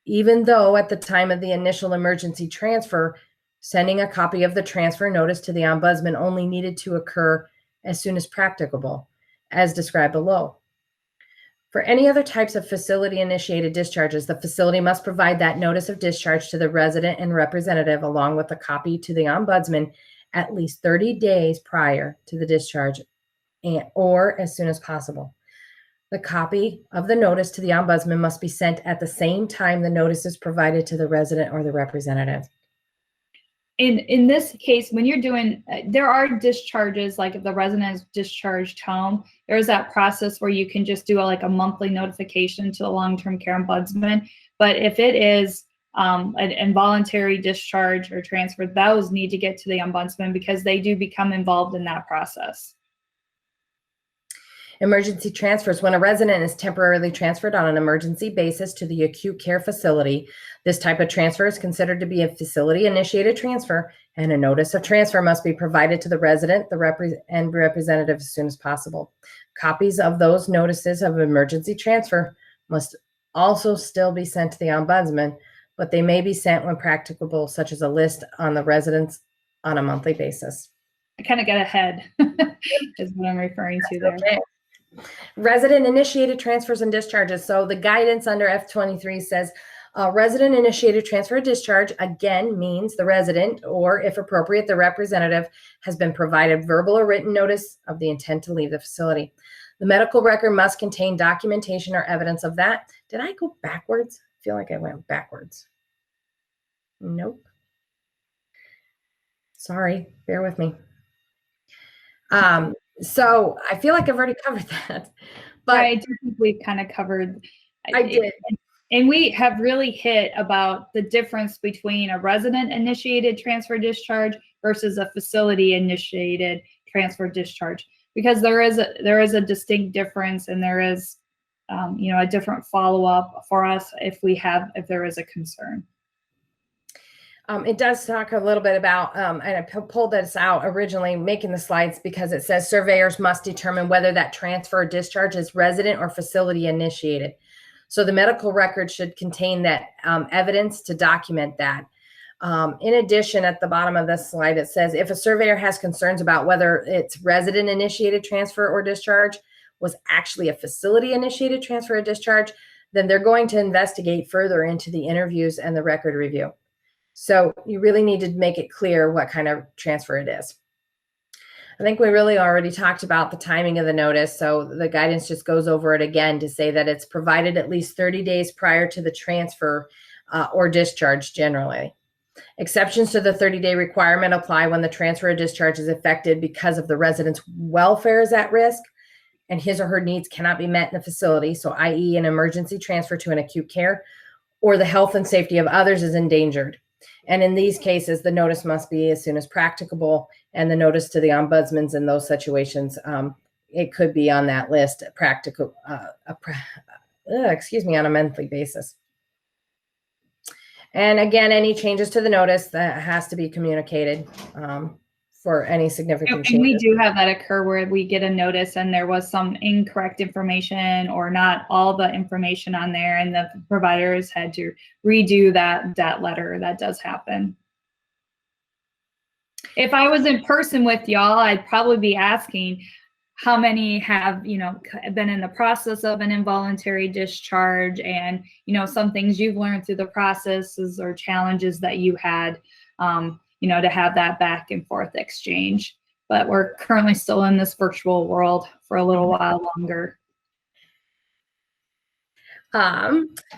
Even though at the time of the initial emergency transfer, sending a copy of the transfer notice to the ombudsman only needed to occur as soon as practicable, as described below. For any other types of facility-initiated discharges, the facility must provide that notice of discharge to the resident and representative along with a copy to the ombudsman at least 30 days prior to the discharge or as soon as possible. The copy of the notice to the ombudsman must be sent at the same time the notice is provided to the resident or the representative. In this case, when you're doing, there are discharges, like if the resident is discharged home, there's that process where you can just do like a monthly notification to the long-term care ombudsman. But if it is an involuntary discharge or transfer, those need to get to the ombudsman because they do become involved in that process. Emergency transfers. When a resident is temporarily transferred on an emergency basis to the acute care facility, this type of transfer is considered to be a facility-initiated transfer, and a notice of transfer must be provided to the resident and representative as soon as possible. Copies of those notices of emergency transfer must also still be sent to the ombudsman, but they may be sent when practicable, such as a list on the residents on a monthly basis. I kind of got ahead is what I'm referring to there. Okay. Resident initiated transfers and discharges. So the guidance under F23 says resident initiated transfer or discharge again means the resident, or if appropriate, the representative, has been provided verbal or written notice of the intent to leave the facility. The medical record must contain documentation or evidence of that. Did I go backwards? I feel like I went backwards. Nope. Sorry, bear with me. So I feel like I've already covered that. But I do think we've kind of covered. I did. And we have really hit about the difference between a resident initiated transfer discharge versus a facility initiated transfer discharge, because there is a distinct difference, and there is a different follow-up for us if there is a concern. It does talk a little bit about, and I pulled this out originally making the slides because it says surveyors must determine whether that transfer or discharge is resident or facility initiated. So the medical record should contain that evidence to document that. In addition, at the bottom of this slide, it says if a surveyor has concerns about whether it's resident initiated transfer or discharge was actually a facility initiated transfer or discharge, then they're going to investigate further into the interviews and the record review. So you really need to make it clear what kind of transfer it is. I think we really already talked about the timing of the notice. So the guidance just goes over it again to say that it's provided at least 30 days prior to the transfer or discharge generally. Exceptions to the 30-day requirement apply when the transfer or discharge is affected because of the resident's welfare is at risk and his or her needs cannot be met in the facility. So i.e. an emergency transfer to an acute care, or the health and safety of others is endangered. And in these cases, the notice must be as soon as practicable, and the notice to the ombudsmans in those situations, it could be on that list, on a monthly basis. And again, any changes to the notice that has to be communicated for any significant changes. And we do have that occur where we get a notice and there was some incorrect information or not all the information on there, and the providers had to redo that letter. That does happen. If I was in person with y'all, I'd probably be asking how many have, been in the process of an involuntary discharge, and, some things you've learned through the processes or challenges that you had, to have that back and forth exchange. But we're currently still in this virtual world for a little while longer.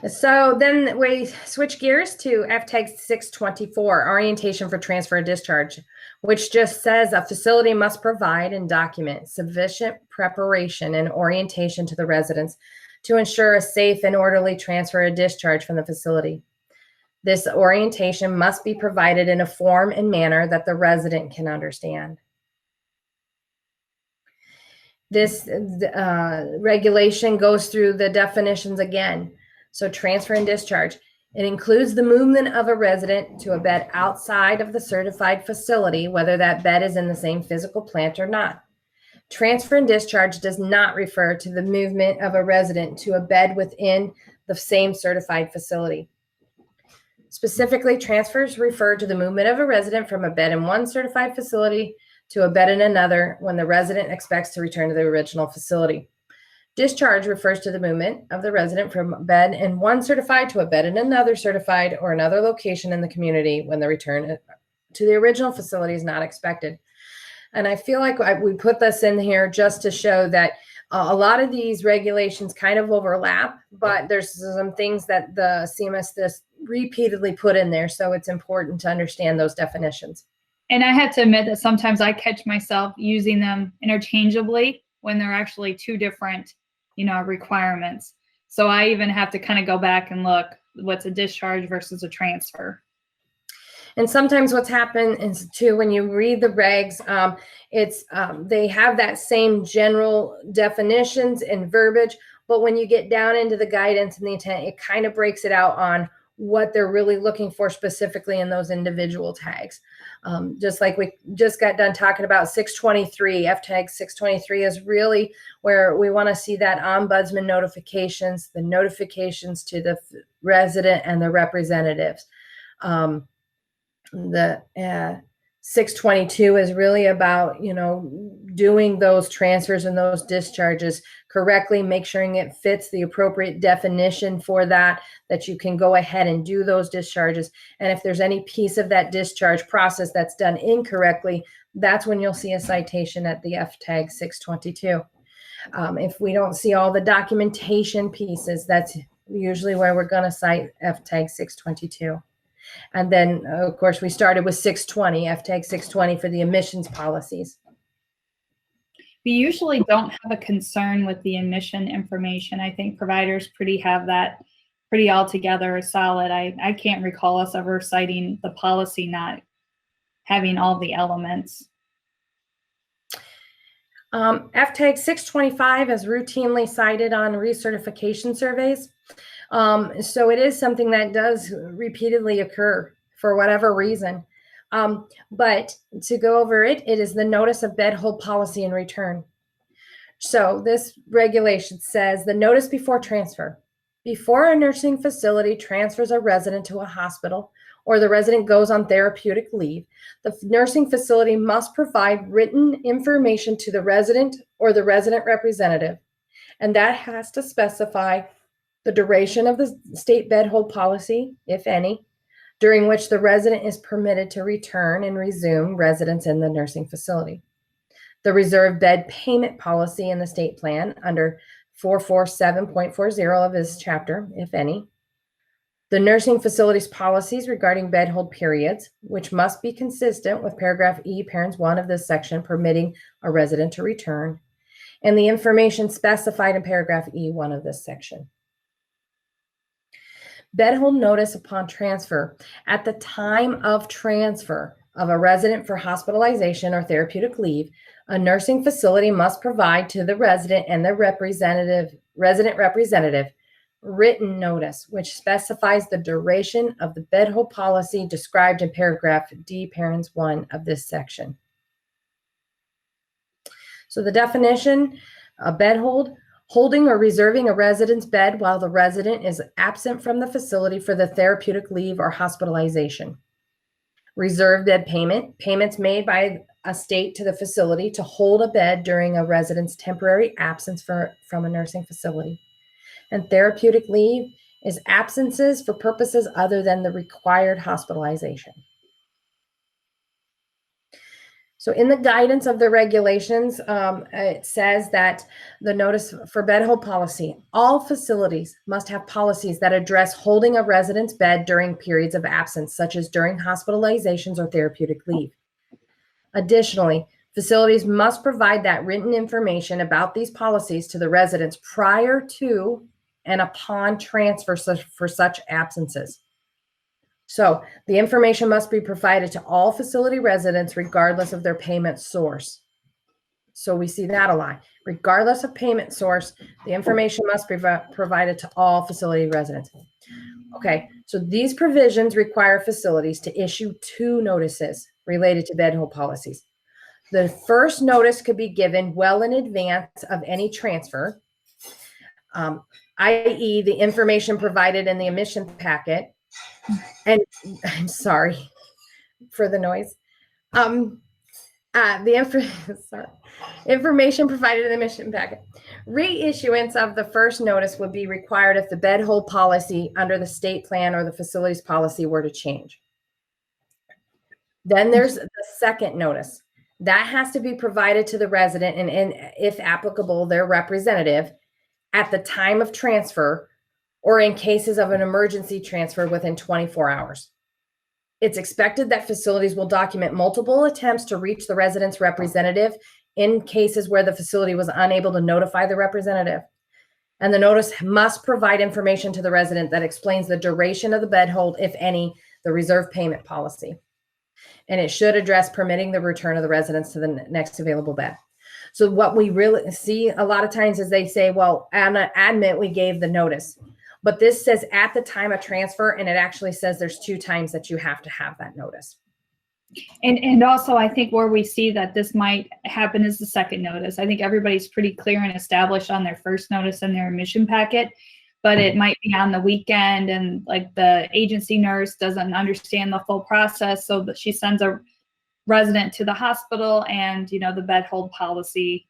So then we switch gears to FTAG 624, orientation for transfer and discharge, which just says a facility must provide and document sufficient preparation and orientation to the residents to ensure a safe and orderly transfer or discharge from the facility. This orientation must be provided in a form and manner that the resident can understand. This regulation goes through the definitions again. So transfer and discharge. It includes the movement of a resident to a bed outside of the certified facility, whether that bed is in the same physical plant or not. Transfer and discharge does not refer to the movement of a resident to a bed within the same certified facility. Specifically, transfers refer to the movement of a resident from a bed in one certified facility to a bed in another when the resident expects to return to the original facility. Discharge refers to the movement of the resident from a bed in one certified to a bed in another certified or another location in the community when the return to the original facility is not expected. And I feel like we put this in here just to show that a lot of these regulations kind of overlap, but there's some things that the CMS just repeatedly put in there. So it's important to understand those definitions. And I have to admit that sometimes I catch myself using them interchangeably when they're actually two different, requirements. So I even have to kind of go back and look what's a discharge versus a transfer. And sometimes what's happened is too, when you read the regs, they have that same general definitions and verbiage, but when you get down into the guidance and the intent, it kind of breaks it out on what they're really looking for specifically in those individual tags. Just like we just got done talking about 623, FTAG 623 is really where we want to see that ombudsman notifications, the notifications to the resident and the representatives. 622 is really about, doing those transfers and those discharges correctly, make sure it fits the appropriate definition for that you can go ahead and do those discharges. And if there's any piece of that discharge process that's done incorrectly, that's when you'll see a citation at the FTAG 622. If we don't see all the documentation pieces, that's usually where we're going to cite FTAG 622. And then, of course, we started with 620, FTAG 620 for the admissions policies. We usually don't have a concern with the admission information. I think providers have that pretty all together solid. I can't recall us ever citing the policy not having all the elements. FTAG 625 is routinely cited on recertification surveys. So it is something that does repeatedly occur for whatever reason. But to go over it, it is the notice of bed hold policy and return. So this regulation says the notice before transfer. Before a nursing facility transfers a resident to a hospital or the resident goes on therapeutic leave, the nursing facility must provide written information to the resident or the resident representative. And that has to specify the duration of the state bed hold policy, if any, during which the resident is permitted to return and resume residence in the nursing facility. The reserve bed payment policy in the state plan under 447.40 of this chapter, if any. The nursing facility's policies regarding bed hold periods, which must be consistent with paragraph E, parens 1 of this section, permitting a resident to return, and the information specified in paragraph E1 of this section. Bed hold notice upon transfer. At the time of transfer of a resident for hospitalization or therapeutic leave, a nursing facility must provide to the resident and the resident representative written notice, which specifies the duration of the bed hold policy described in paragraph D, parens 1 of this section. So the definition, a bed hold, holding or reserving a resident's bed while the resident is absent from the facility for the therapeutic leave or hospitalization. Reserve bed payment, payments made by a state to the facility to hold a bed during a resident's temporary absence from a nursing facility. And therapeutic leave is absences for purposes other than the required hospitalization. So in the guidance of the regulations, it says that the notice for bed hold policy, all facilities must have policies that address holding a resident's bed during periods of absence, such as during hospitalizations or therapeutic leave. Additionally, facilities must provide that written information about these policies to the residents prior to and upon transfer for such absences. So the information must be provided to all facility residents regardless of their payment source. So we see that a lot. Regardless of payment source, the information must be provided to all facility residents. Okay, so these provisions require facilities to issue 2 notices related to bed hold policies. The first notice could be given well in advance of any transfer, i.e. the information provided in the admission packet. And I'm sorry for the noise. Information provided in the admission packet. Reissuance of the first notice would be required if the bed hold policy under the state plan or the facilities policy were to change. Then there's the second notice. That has to be provided to the resident and if applicable, their representative at the time of transfer or in cases of an emergency transfer within 24 hours. It's expected that facilities will document multiple attempts to reach the resident's representative in cases where the facility was unable to notify the representative. And the notice must provide information to the resident that explains the duration of the bed hold, if any, the reserve payment policy. And it should address permitting the return of the residents to the next available bed. So what we really see a lot of times is they say, well, admit we gave the notice. But this says at the time of transfer, and it actually says there's 2 times that you have to have that notice. And also, I think where we see that this might happen is the second notice. I think everybody's pretty clear and established on their first notice in their admission packet, but it might be on the weekend and like the agency nurse doesn't understand the full process. So that she sends a resident to the hospital, and the bed hold policy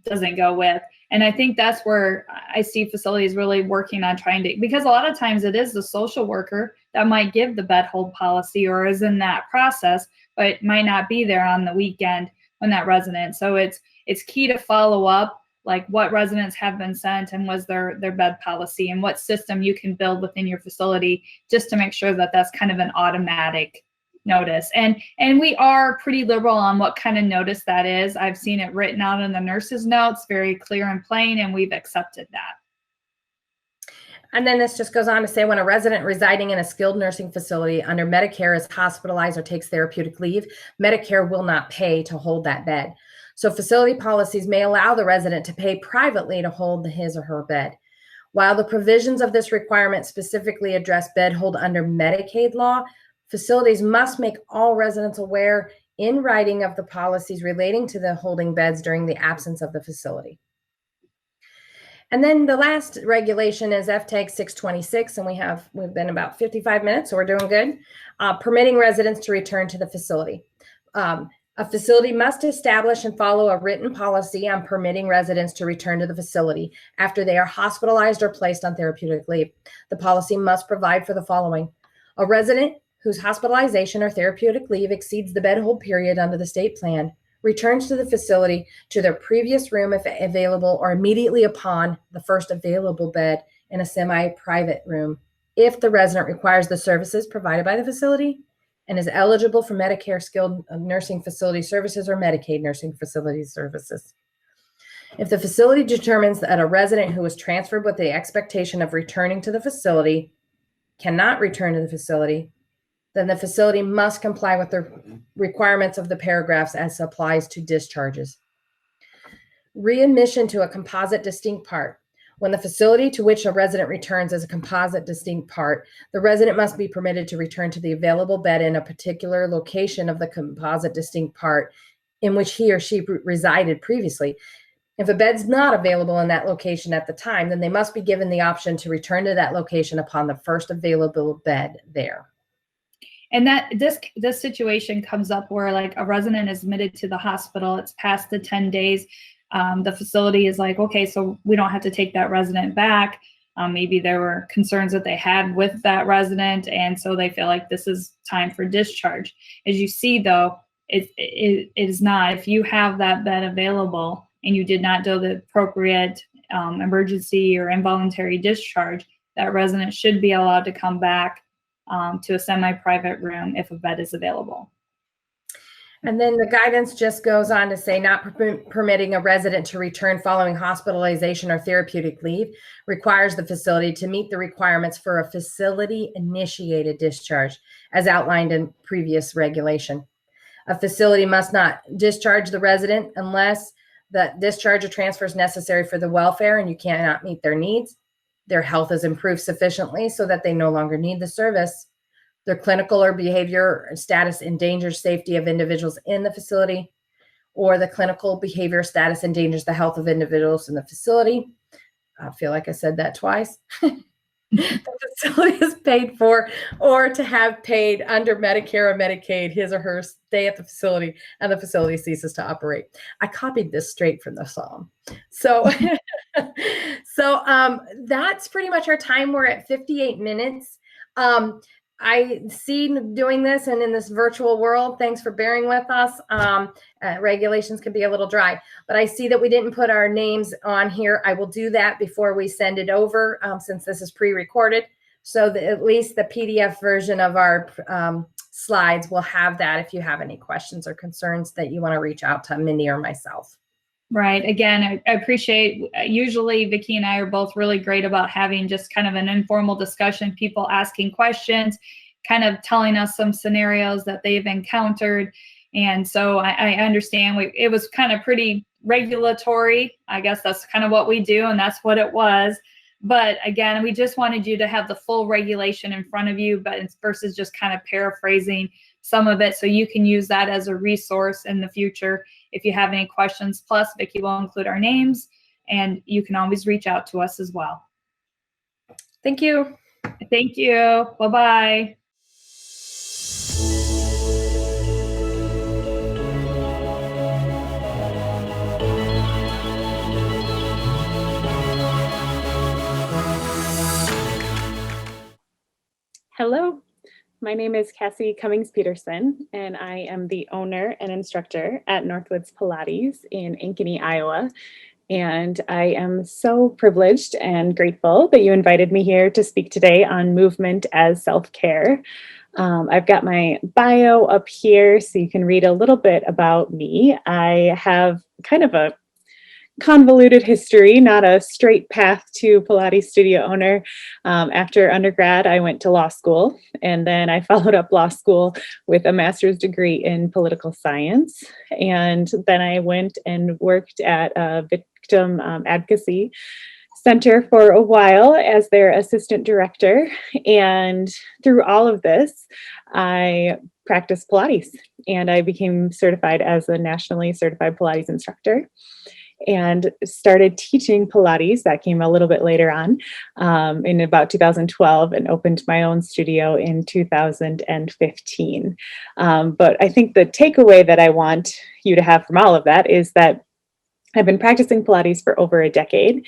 doesn't go with. And I think that's where I see facilities really working on trying to, because a lot of times it is the social worker that might give the bed hold policy or is in that process, but might not be there on the weekend when that resident. So it's key to follow up, like what residents have been sent and was their bed policy, and what system you can build within your facility just to make sure that that's kind of an automatic notice. And we are pretty liberal on what kind of notice that is. I've seen it written out in the nurse's notes, very clear and plain, and we've accepted that. And then this just goes on to say, when a resident residing in a skilled nursing facility under Medicare is hospitalized or takes therapeutic leave, Medicare will not pay to hold that bed. So facility policies may allow the resident to pay privately to hold his or her bed. While the provisions of this requirement specifically address bed hold under Medicaid law, facilities must make all residents aware in writing of the policies relating to the holding beds during the absence of the facility. And then the last regulation is FTAG 626, and we've been about 55 minutes, so we're doing good. Permitting residents to return to the facility. A facility must establish and follow a written policy on permitting residents to return to the facility after they are hospitalized or placed on therapeutic leave. The policy must provide for the following: a resident whose hospitalization or therapeutic leave exceeds the bed hold period under the state plan returns to the facility to their previous room if available, or immediately upon the first available bed in a semi-private room if the resident requires the services provided by the facility and is eligible for Medicare skilled nursing facility services or Medicaid nursing facility services. If the facility determines that a resident who was transferred with the expectation of returning to the facility cannot return to the facility, then the facility must comply with the requirements of the paragraphs as applies to discharges. Readmission to a composite distinct part. When the facility to which a resident returns is a composite distinct part, the resident must be permitted to return to the available bed in a particular location of the composite distinct part in which he or she resided previously. If a bed's not available in that location at the time, then they must be given the option to return to that location upon the first available bed there. And that this situation comes up where, like, a resident is admitted to the hospital, it's past the 10 days. The facility is like, okay, so we don't have to take that resident back. Maybe there were concerns that they had with that resident, and so they feel like this is time for discharge. As you see, though, it is not. If you have that bed available and you did not do the appropriate emergency or involuntary discharge, that resident should be allowed to come back to a semi-private room if a bed is available. And then the guidance just goes on to say, not permitting a resident to return following hospitalization or therapeutic leave requires the facility to meet the requirements for a facility-initiated discharge, as outlined in previous regulation. A facility must not discharge the resident unless the discharge or transfer is necessary for the welfare and you cannot meet their needs, their health is improved sufficiently so that they no longer need the service, their clinical or behavior status endangers safety of individuals in the facility, or the clinical behavior status endangers the health of individuals in the facility. I feel like I said that twice. The facility is paid for or to have paid under Medicare or Medicaid his or her stay at the facility and the facility ceases to operate. I copied this straight from the Psalm. So, that's pretty much our time. We're at 58 minutes. I see doing this and in this virtual world, thanks for bearing with us. Regulations can be a little dry, but I see that we didn't put our names on here. I will do that before we send it over since this is pre-recorded. So that at least the PDF version of our slides will have that if you have any questions or concerns that you want to reach out to Mindy or myself. Right. Again, I appreciate, usually Vicki and I are both really great about having just kind of an informal discussion, people asking questions, kind of telling us some scenarios that they've encountered. And so I understand it was kind of pretty regulatory. I guess that's kind of what we do, and that's what it was. But again, we just wanted you to have the full regulation in front of you, but it's versus just kind of paraphrasing some of it, so you can use that as a resource in the future if you have any questions. Plus, Vicki will include our names, and you can always reach out to us as well. Thank you. Thank you. Bye-bye. My name is Cassie Cummings-Peterson, and I am the owner and instructor at Northwoods Pilates in Ankeny, Iowa. And I am so privileged and grateful that you invited me here to speak today on movement as self-care. I've got my bio up here so you can read a little bit about me. I have kind of a convoluted history, not a straight path to Pilates studio owner. After undergrad, I went to law school, and then I followed up law school with a master's degree in political science. And then I went and worked at a victim advocacy center for a while as their assistant director. And through all of this, I practiced Pilates, and I became certified as a nationally certified Pilates instructor and started teaching Pilates. That came a little bit later on in about 2012, and opened my own studio in 2015. But I think the takeaway that I want you to have from all of that is that I've been practicing Pilates for over a decade.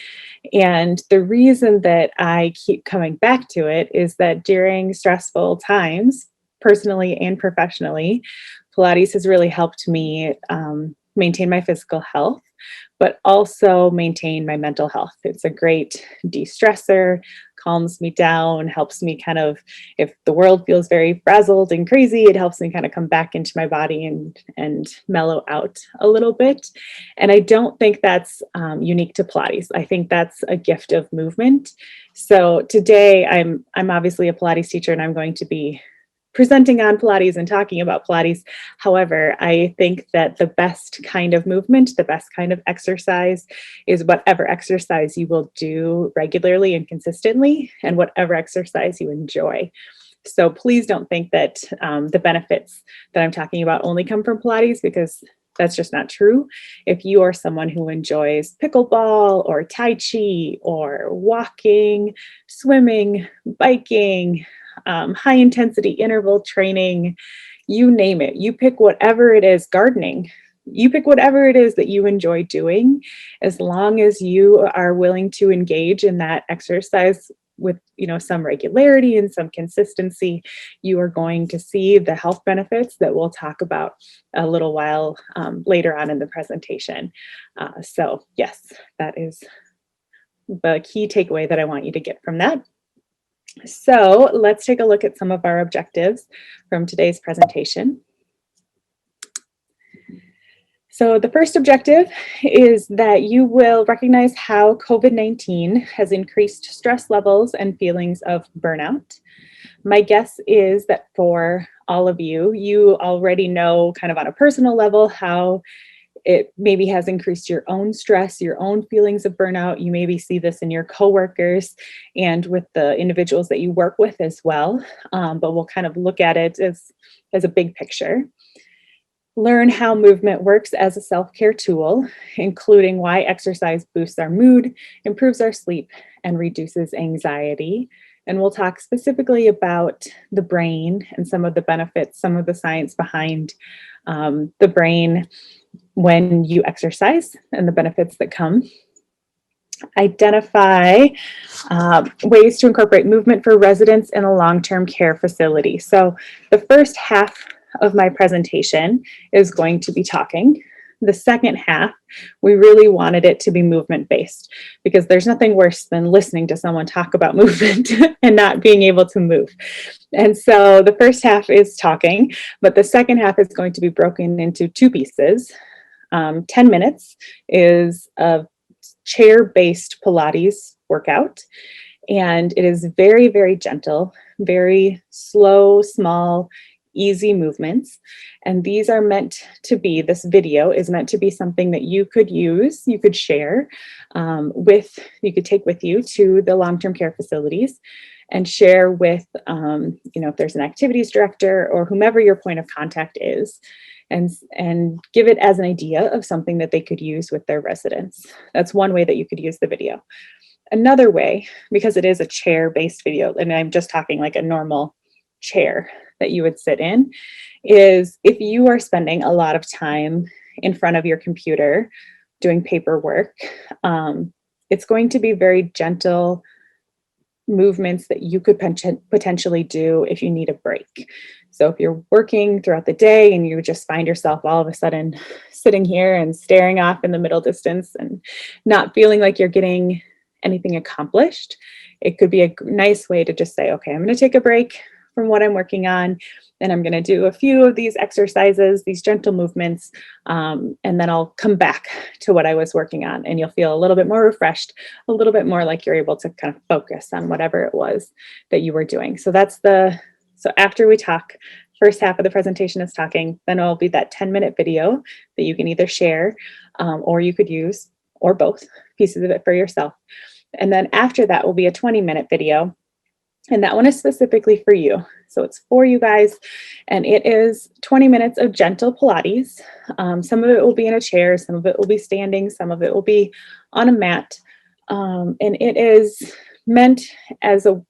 And the reason that I keep coming back to it is that during stressful times, personally and professionally, Pilates has really helped me maintain my physical health, but also maintain my mental health. It's a great de-stressor, calms me down, helps me kind of, if the world feels very frazzled and crazy, it helps me kind of come back into my body and mellow out a little bit. And I don't think that's unique to Pilates. I think that's a gift of movement. So today I'm obviously a Pilates teacher, and I'm going to be presenting on Pilates and talking about Pilates. However, I think that the best kind of movement, the best kind of exercise is whatever exercise you will do regularly and consistently, and whatever exercise you enjoy. So please don't think that the benefits that I'm talking about only come from Pilates, because that's just not true. If you are someone who enjoys pickleball or Tai Chi or walking, swimming, biking, high intensity interval training, you name it, you pick whatever it is, gardening, you pick whatever it is that you enjoy doing, as long as you are willing to engage in that exercise with, some regularity and some consistency, you are going to see the health benefits that we'll talk about a little while later on in the presentation. So yes, that is the key takeaway that I want you to get from that. So let's take a look at some of our objectives from today's presentation. So the first objective is that you will recognize how COVID-19 has increased stress levels and feelings of burnout. My guess is that for all of you, you already know kind of on a personal level how it maybe has increased your own stress, your own feelings of burnout. You maybe see this in your coworkers and with the individuals that you work with as well. But we'll kind of look at it as a big picture. Learn how movement works as a self-care tool, including why exercise boosts our mood, improves our sleep, and reduces anxiety. And we'll talk specifically about the brain and some of the benefits, some of the science behind the brain when you exercise and the benefits that come. Identify ways to incorporate movement for residents in a long-term care facility. So the first half of my presentation is going to be talking. The second half, we really wanted it to be movement-based, because there's nothing worse than listening to someone talk about movement and not being able to move. And so the first half is talking, but the second half is going to be broken into two pieces. 10 minutes is a chair-based Pilates workout, and it is very, very gentle, very slow, small, easy movements. And these are meant to be, this video is meant to be something that you could use, you could share you could take with you to the long-term care facilities and share with, if there's an activities director or whomever your point of contact is, and give it as an idea of something that they could use with their residents. That's one way that you could use the video. Another way, because it is a chair-based video, and I'm just talking like a normal chair that you would sit in, is if you are spending a lot of time in front of your computer doing paperwork, it's going to be very gentle, movements that you could potentially do if you need a break. So if you're working throughout the day and you just find yourself all of a sudden sitting here and staring off in the middle distance and not feeling like you're getting anything accomplished, it could be a nice way to just say, okay, I'm going to take a break from what I'm working on, and I'm going to do a few of these exercises, these gentle movements, and then I'll come back to what I was working on, and you'll feel a little bit more refreshed, a little bit more like you're able to kind of focus on whatever it was that you were doing. So so after we talk, first half of the presentation is talking, then it'll be that 10-minute video that you can either share or you could use, or both pieces of it for yourself. And then after that will be a 20-minute video. And that one is specifically for you. So it's for you guys. And it is 20 minutes of gentle Pilates. Some of it will be in a chair, some of it will be standing, some of it will be on a mat. And it is meant as a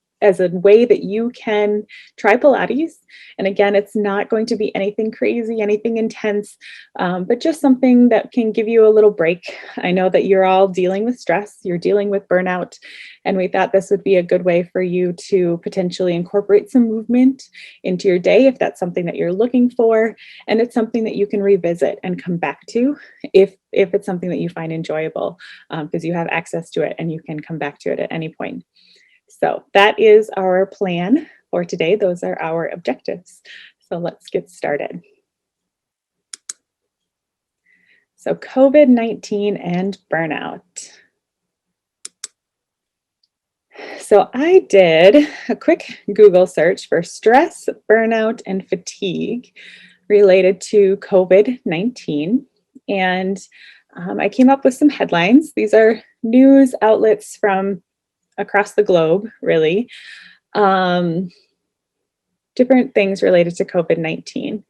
way that you can try Pilates. And again, it's not going to be anything crazy, anything intense, but just something that can give you a little break. I know that you're all dealing with stress, you're dealing with burnout, and we thought this would be a good way for you to potentially incorporate some movement into your day if that's something that you're looking for. And it's something that you can revisit and come back to if it's something that you find enjoyable, because you have access to it and you can come back to it at any point. So that is our plan for today. Those are our objectives. So let's get started. So COVID-19 and burnout. So I did a quick Google search for stress, burnout, and fatigue related to COVID-19. And I came up with some headlines. These are news outlets from across the globe, really. Different things related to COVID-19.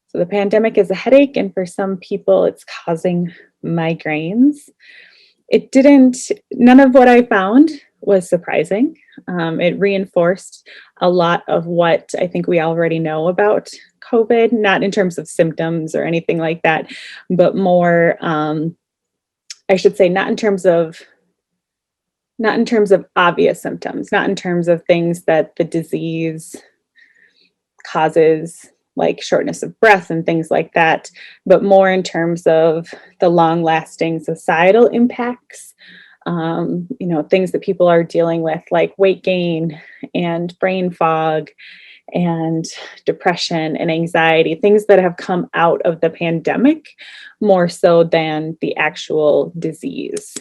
So the pandemic is a headache, and for some people, it's causing migraines. None of what I found was surprising. It reinforced a lot of what I think we already know about COVID, not in terms of symptoms or anything like that, but more, I should say, not in terms of obvious symptoms, not in terms of things that the disease causes, like shortness of breath and things like that, but more in terms of the long-lasting societal impacts, things that people are dealing with, like weight gain and brain fog and depression and anxiety, things that have come out of the pandemic more so than the actual disease.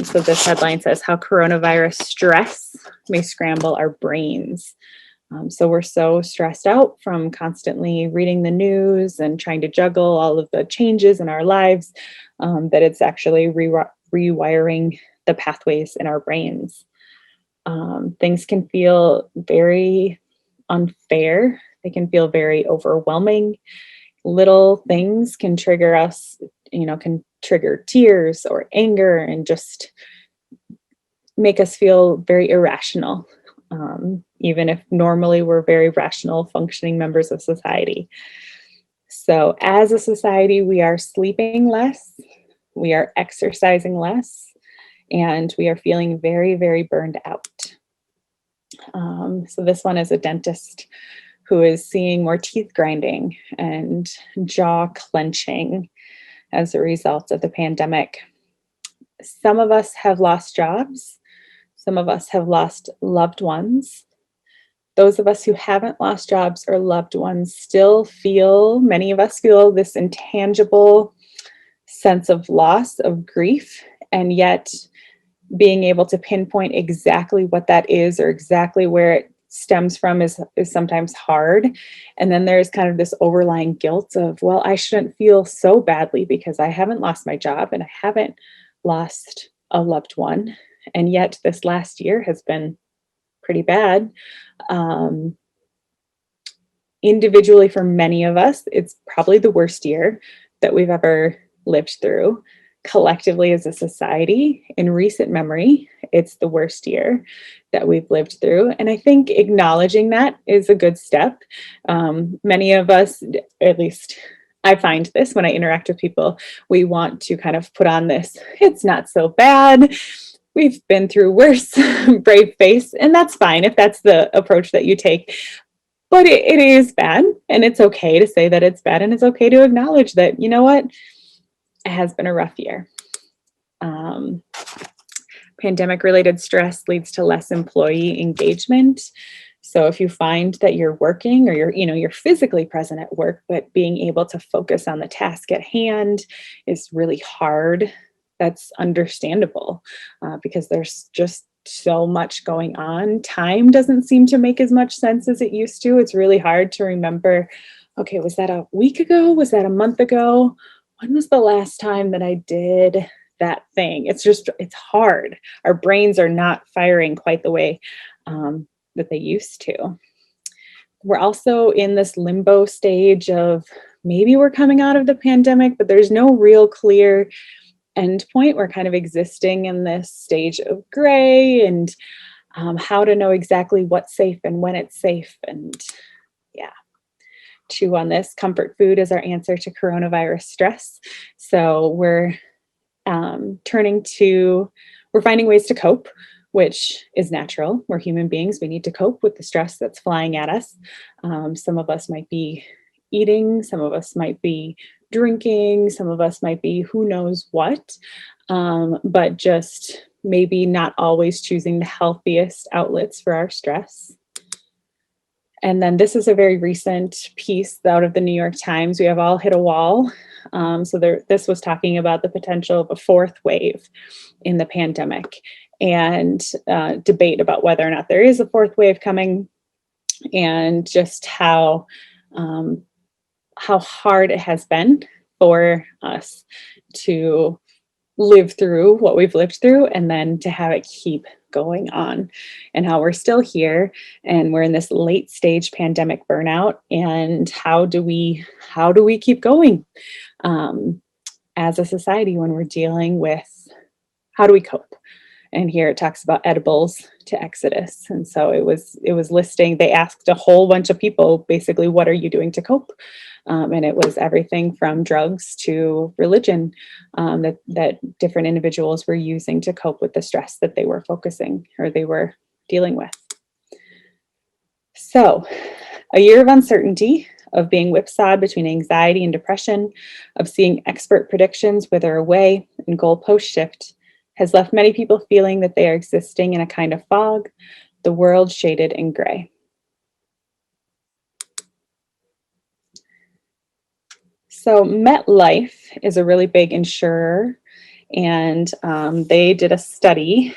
So this headline says how coronavirus stress may scramble our brains. So we're so stressed out from constantly reading the news and trying to juggle all of the changes in our lives that it's actually rewiring the pathways in our brains. Things can feel very unfair. They can feel very overwhelming. Little things can trigger us, can trigger tears or anger and just make us feel very irrational, even if normally we're very rational, functioning members of society. So as a society, we are sleeping less, we are exercising less, and we are feeling very, very burned out. So this one is a dentist who is seeing more teeth grinding and jaw clenching as a result of the pandemic. Some of us have lost jobs. Some of us have lost loved ones. Those of us who haven't lost jobs or loved ones many of us feel this intangible sense of loss, of grief, and yet being able to pinpoint exactly what that is or exactly where it stems from is sometimes hard. And then there's kind of this overlying guilt of, well, I shouldn't feel so badly because I haven't lost my job and I haven't lost a loved one. And yet this last year has been pretty bad. Individually, for many of us, it's probably the worst year that we've ever lived through. Collectively as a society, in recent memory, it's the worst year that we've lived through. And I think acknowledging that is a good step. Many of us, at least I find this when I interact with people, we want to kind of put on this, it's not so bad. we've been through worse, brave face, and that's fine if that's the approach that you take. But it is bad, and it's okay to say that it's bad, and it's okay to acknowledge that, you know what, it has been a rough year. Pandemic-related stress leads to less employee engagement. So if you find that you're working or you're physically present at work, but being able to focus on the task at hand is really hard, that's understandable because there's just so much going on. Time doesn't seem to make as much sense as it used to. It's really hard to remember, okay, was that a week ago? Was that a month ago? When was the last time that I did that thing? It's hard. Our brains are not firing quite the way that they used to. We're also in this limbo stage of maybe we're coming out of the pandemic, but there's no real clear end point. We're kind of existing in this stage of gray and how to know exactly what's safe and when it's safe. And yeah, chew on this. Comfort food is our answer to coronavirus stress. So we're we're finding ways to cope, which is natural. We're human beings. We need to cope with the stress that's flying at us. Some of us might be eating, some of us might be drinking, some of us might be who knows what, but just maybe not always choosing the healthiest outlets for our stress. And then this is a very recent piece out of the New York Times. We have all hit a wall. This was talking about the potential of a fourth wave in the pandemic and debate about whether or not there is a fourth wave coming, and just how hard it has been for us to live through what we've lived through and then to have it keep going on, and how we're still here and we're in this late stage pandemic burnout, and how do we keep going as a society when we're dealing with how do we cope. And here it talks about edibles to exodus. And so it was listing, they asked a whole bunch of people, basically, what are you doing to cope? And it was everything from drugs to religion that different individuals were using to cope with the stress that they were dealing with. So a year of uncertainty, of being whipsawed between anxiety and depression, of seeing expert predictions wither away and goalposts shift, has left many people feeling that they are existing in a kind of fog, the world shaded in gray. So MetLife is a really big insurer, and they did a study,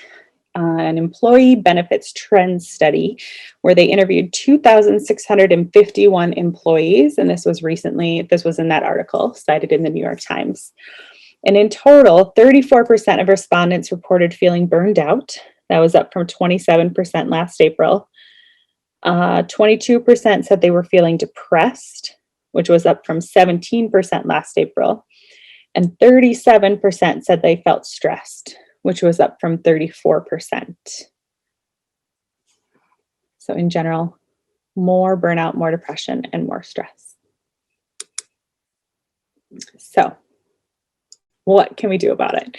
an employee benefits trends study, where they interviewed 2,651 employees, and this was in that article cited in the New York Times. And in total, 34% of respondents reported feeling burned out. That was up from 27% last April. 22% said they were feeling depressed, which was up from 17% last April. And 37% said they felt stressed, which was up from 34%. So in general, more burnout, more depression, and more stress. So what can we do about it?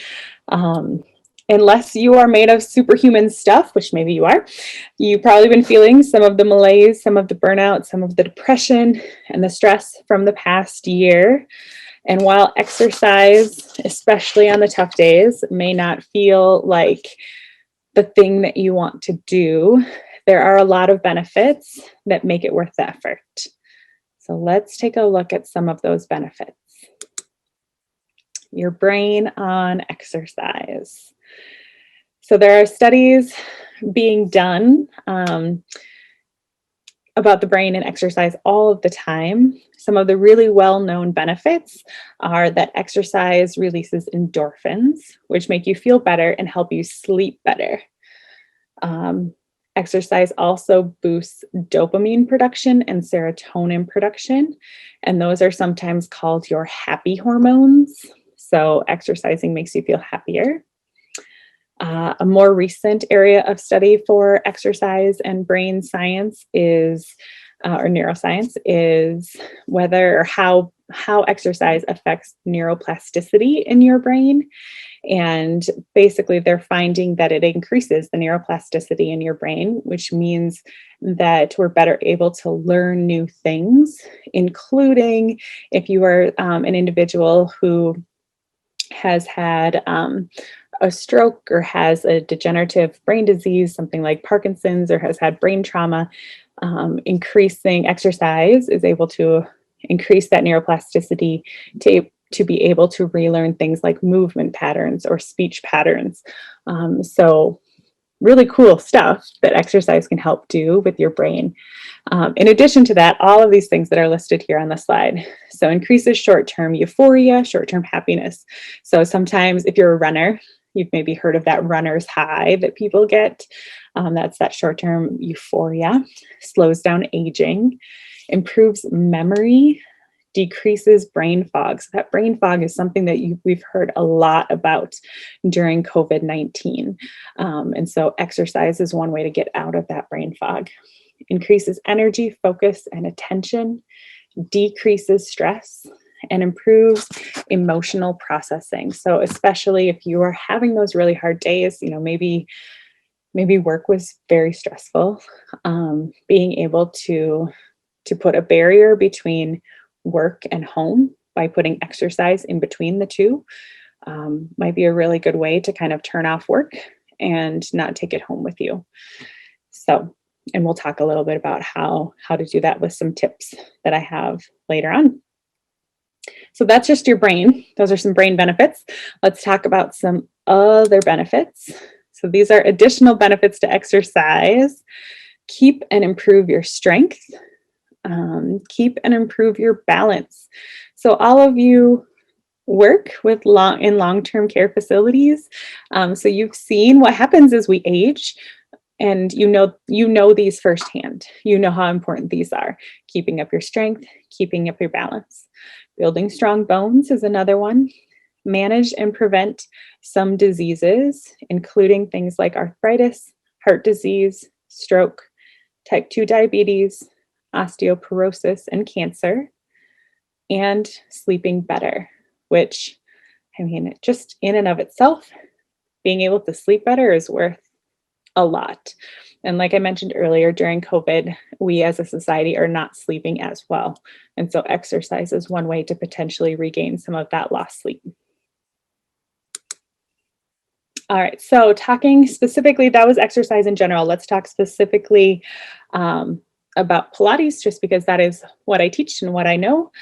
Unless you are made of superhuman stuff, which maybe you are, you've probably been feeling some of the malaise, some of the burnout, some of the depression, and the stress from the past year. And while exercise, especially on the tough days, may not feel like the thing that you want to do, there are a lot of benefits that make it worth the effort. So let's take a look at some of those benefits. Your brain on exercise. So there are studies being done about the brain and exercise all of the time. Some of the really well-known benefits are that exercise releases endorphins, which make you feel better and help you sleep better. Exercise also boosts dopamine production and serotonin production, and those are sometimes called your happy hormones. So exercising makes you feel happier. A more recent area of study for exercise and brain science or neuroscience is whether or how how exercise affects neuroplasticity in your brain. And basically, they're finding that it increases the neuroplasticity in your brain, which means that we're better able to learn new things, including if you are an individual who has had a stroke or has a degenerative brain disease, something like Parkinson's, or has had brain trauma. Increasing exercise is able to increase that neuroplasticity to be able to relearn things like movement patterns or speech patterns. So really cool stuff that exercise can help do with your brain. In addition to that, all of these things that are listed here on the slide. So increases short-term euphoria, short-term happiness. So sometimes if you're a runner, you've maybe heard of that runner's high that people get. That's that short-term euphoria, slows down aging, improves memory, decreases brain fog. So that brain fog is something that we've heard a lot about during COVID-19. And so exercise is one way to get out of that brain fog. Increases energy, focus, and attention, decreases stress, and improves emotional processing. So especially if you are having those really hard days, maybe work was very stressful, being able to put a barrier between work and home by putting exercise in between the two might be a really good way to kind of turn off work and not take it home with you. So, and we'll talk a little bit about how to do that with some tips that I have later on. So that's just your brain. Those are some brain benefits. Let's talk about some other benefits. So these are additional benefits to exercise. Keep and improve your strength. Keep and improve your balance. So all of you work with in long-term care facilities. So you've seen what happens as we age, and you know these firsthand. You know how important these are. Keeping up your strength, keeping up your balance. Building strong bones is another one. Manage and prevent some diseases, including things like arthritis, heart disease, stroke, type 2 diabetes, osteoporosis, and cancer. And sleeping better, which, just in and of itself, being able to sleep better is worth a lot. And like I mentioned earlier, during COVID, we as a society are not sleeping as well. And so exercise is one way to potentially regain some of that lost sleep. All right, so talking specifically, that was exercise in general. Let's talk specifically about Pilates, just because that is what I teach and what I know.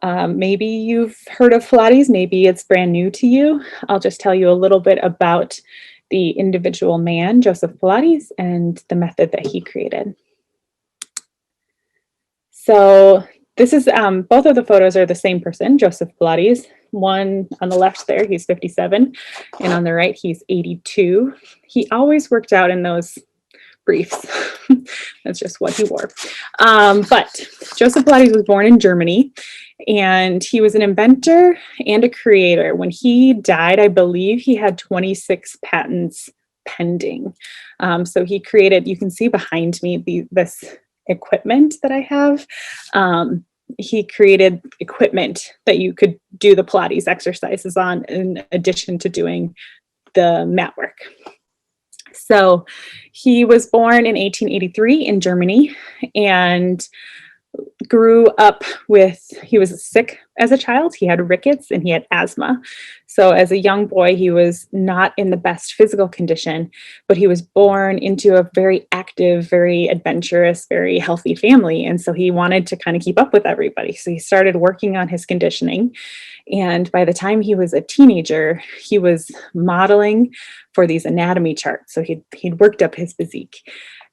Maybe you've heard of Pilates, maybe it's brand new to you. I'll just tell you a little bit about the individual man, Joseph Pilates, and the method that he created. So this is, both of the photos are the same person, Joseph Pilates. One on the left there, he's 57, and on the right, he's 82. He always worked out in those briefs. That's just what he wore. But Joseph Pilates was born in Germany, and he was an inventor and a creator. When he died, I believe he had 26 patents pending. So he created, you can see behind me, this equipment that I have. He created equipment that you could do the Pilates exercises on, in addition to doing the mat work. So he was born in 1883 in Germany, and grew up he was sick as a child. He had rickets and he had asthma. So as a young boy, he was not in the best physical condition, but he was born into a very active, very adventurous, very healthy family. And so he wanted to kind of keep up with everybody. So he started working on his conditioning. And by the time he was a teenager, he was modeling for these anatomy charts. So he'd worked up his physique.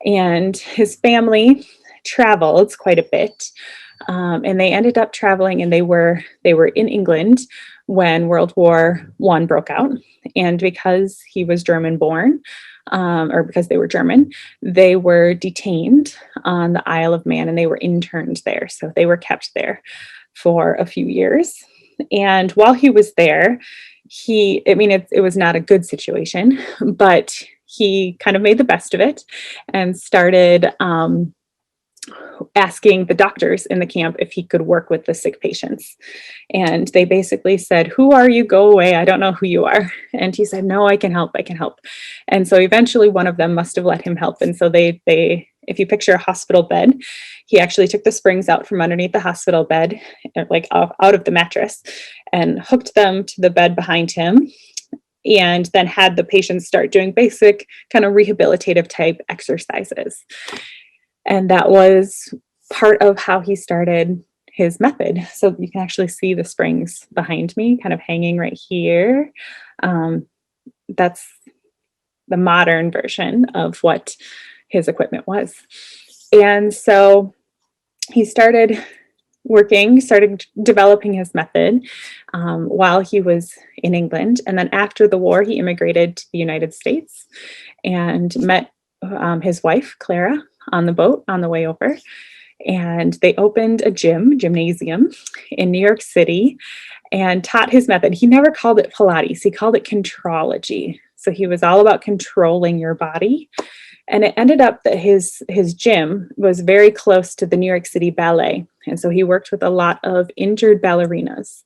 And his family traveled quite a bit, and they ended up traveling, and they were in England when World War I broke out. And because he was German born, or because they were German, they were detained on the Isle of Man, and they were interned there. So they were kept there for a few years. And while he was there, it was not a good situation, but he kind of made the best of it and started asking the doctors in the camp if he could work with the sick patients. And they basically said, "Who are you? Go away. I don't know who you are." And he said, "No, I can help. I can help." And so eventually one of them must have let him help. And so they if you picture a hospital bed, he actually took the springs out from underneath the hospital bed, like out of the mattress, and hooked them to the bed behind him, and then had the patients start doing basic kind of rehabilitative type exercises. And that was part of how he started his method. So you can actually see the springs behind me kind of hanging right here. That's the modern version of what his equipment was. And so he started developing his method while he was in England. And then after the war, he immigrated to the United States and met his wife, Clara, on the boat on the way over. And they opened a gymnasium in New York City and taught his method. He never called it Pilates, he called it contrology. So he was all about controlling your body. And it ended up that his gym was very close to the New York City Ballet. And so he worked with a lot of injured ballerinas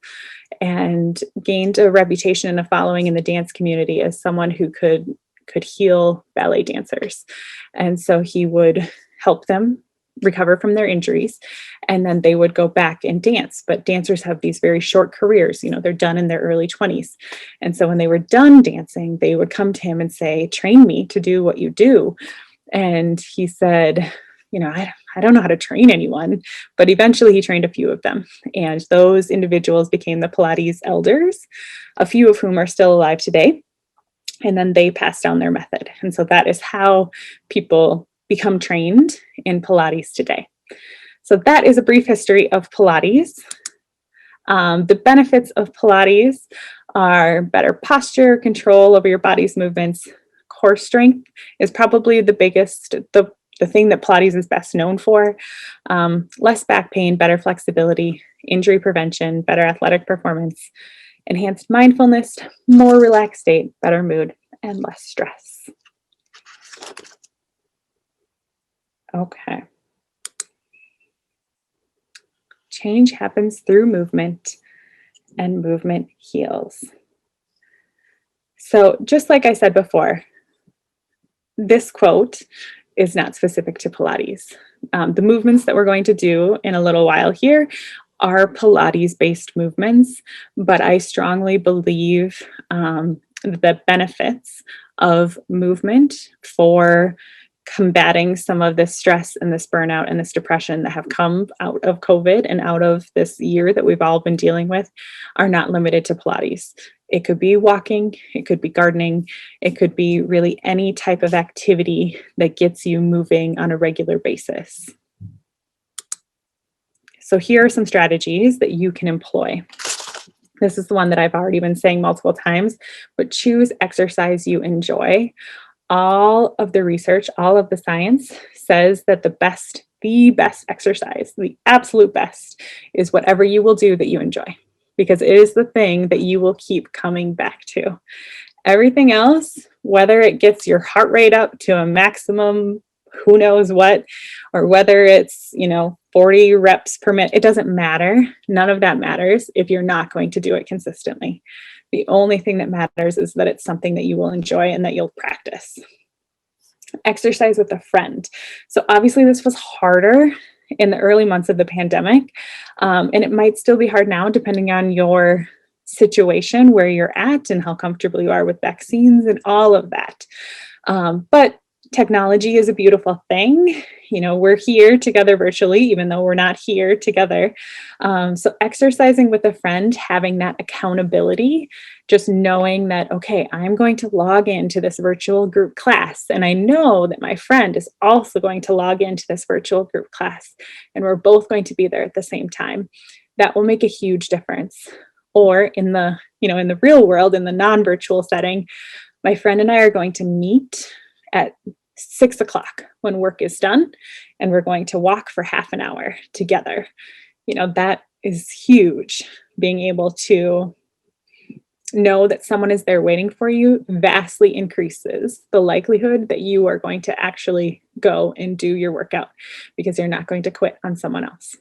and gained a reputation and a following in the dance community as someone who could heal ballet dancers. And so he would help them recover from their injuries, and then they would go back and dance. But dancers have these very short careers, they're done in their early 20s. And so when they were done dancing, they would come to him and say, "Train me to do what you do." And he said, I don't know how to train anyone, but eventually he trained a few of them. And those individuals became the Pilates elders, a few of whom are still alive today. And then they passed down their method. And so that is how people become trained in Pilates today. So that is a brief history of Pilates. The benefits of Pilates are better posture, control over your body's movements. Core strength is probably the biggest, the thing that Pilates is best known for. Less back pain, better flexibility, injury prevention, better athletic performance, enhanced mindfulness, more relaxed state, better mood, and less stress. Okay. Change happens through movement, and movement heals. So just like I said before, this quote is not specific to Pilates. The movements that we're going to do in a little while here are Pilates-based movements, but I strongly believe the benefits of movement for combating some of this stress and this burnout and this depression that have come out of COVID and out of this year that we've all been dealing with are not limited to Pilates. It could be walking, it could be gardening, it could be really any type of activity that gets you moving on a regular basis. So here are some strategies that you can employ. This is the one that I've already been saying multiple times, but choose exercise you enjoy. All of the research, all of the science says that the best exercise, the absolute best, is whatever you will do that you enjoy, because it is the thing that you will keep coming back to. Everything else, whether it gets your heart rate up to a maximum, who knows what, or whether it's, 40 reps per minute, it doesn't matter. None of that matters if you're not going to do it consistently. The only thing that matters is that it's something that you will enjoy and that you'll practice. Exercise with a friend. So obviously this was harder in the early months of the pandemic, and it might still be hard now depending on your situation, where you're at and how comfortable you are with vaccines and all of that. But technology is a beautiful thing. We're here together virtually, even though we're not here together. So exercising with a friend, having that accountability, just knowing that, okay, I'm going to log into this virtual group class, and I know that my friend is also going to log into this virtual group class, and we're both going to be there at the same time. That will make a huge difference. Or in the real world, in the non-virtual setting, my friend and I are going to meet at 6 o'clock when work is done, and we're going to walk for half an hour together. That is huge, being able to know that someone is there waiting for you vastly increases the likelihood that you are going to actually go and do your workout because you're not going to quit on someone else.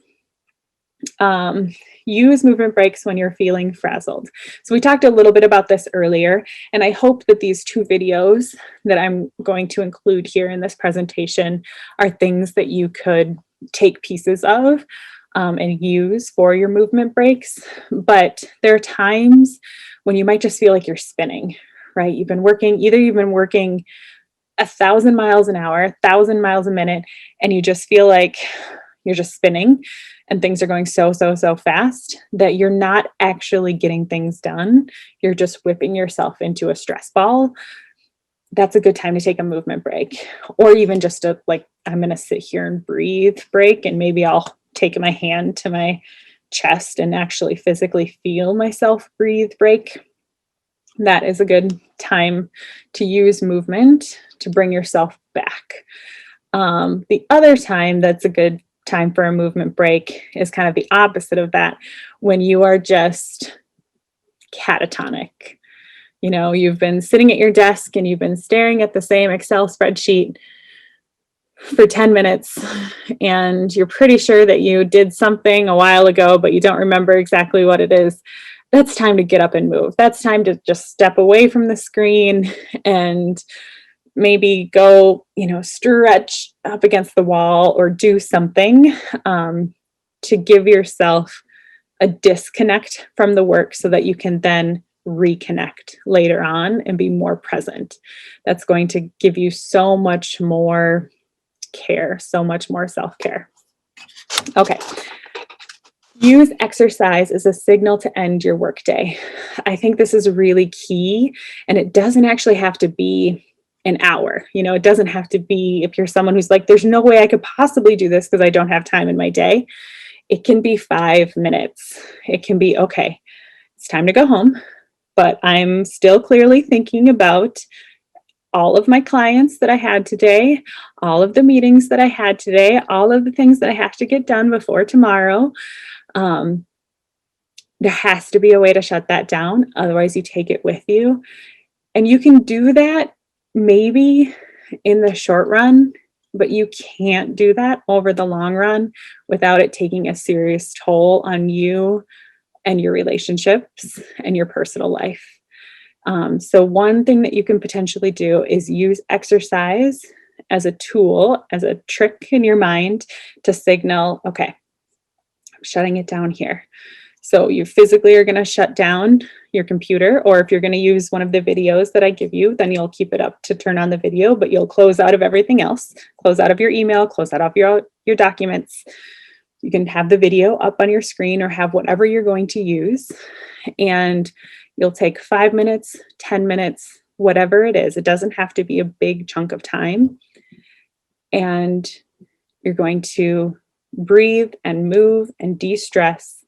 Use movement breaks when you're feeling frazzled. So we talked a little bit about this earlier, and I hope that these 2 videos that I'm going to include here in this presentation are things that you could take pieces of and use for your movement breaks. But there are times when you might just feel like you're spinning, right? You've been working 1,000 miles an hour, 1,000 miles a minute, and you just feel like you're just spinning and things are going so fast that you're not actually getting things done. You're just whipping yourself into a stress ball. That's a good time to take a movement break, or even just I'm going to sit here and breathe break, and maybe I'll take my hand to my chest and actually physically feel myself breathe break. That is a good time to use movement to bring yourself back. The other time that's a good time for a movement break is kind of the opposite of that, when you are just catatonic. You know, you've been sitting at your desk and you've been staring at the same Excel spreadsheet for 10 minutes, and you're pretty sure that you did something a while ago, but you don't remember exactly what it is. That's time to get up and move. That's time to just step away from the screen and maybe go, stretch up against the wall or do something to give yourself a disconnect from the work so that you can then reconnect later on and be more present. That's going to give you so much more care, so much more self-care. Okay. Use exercise as a signal to end your workday. I think this is really key, and it doesn't actually have to be an hour. It doesn't have to be, if you're someone who's like, there's no way I could possibly do this because I don't have time in my day. It can be 5 minutes. It can be, okay, it's time to go home, but I'm still clearly thinking about all of my clients that I had today, all of the meetings that I had today, all of the things that I have to get done before tomorrow. There has to be a way to shut that down. Otherwise, you take it with you. And you can do that maybe in the short run, but you can't do that over the long run without it taking a serious toll on you and your relationships and your personal life. So one thing that you can potentially do is use exercise as a tool, as a trick in your mind to signal, okay, I'm shutting it down here. So you physically are going to shut down your computer, or if you're going to use one of the videos that I give you, then you'll keep it up to turn on the video, but you'll close out of everything else, close out of your email, close out of your documents. You can have the video up on your screen or have whatever you're going to use, and you'll take 5 minutes, 10 minutes, whatever it is. It doesn't have to be a big chunk of time. And you're going to breathe and move and de-stress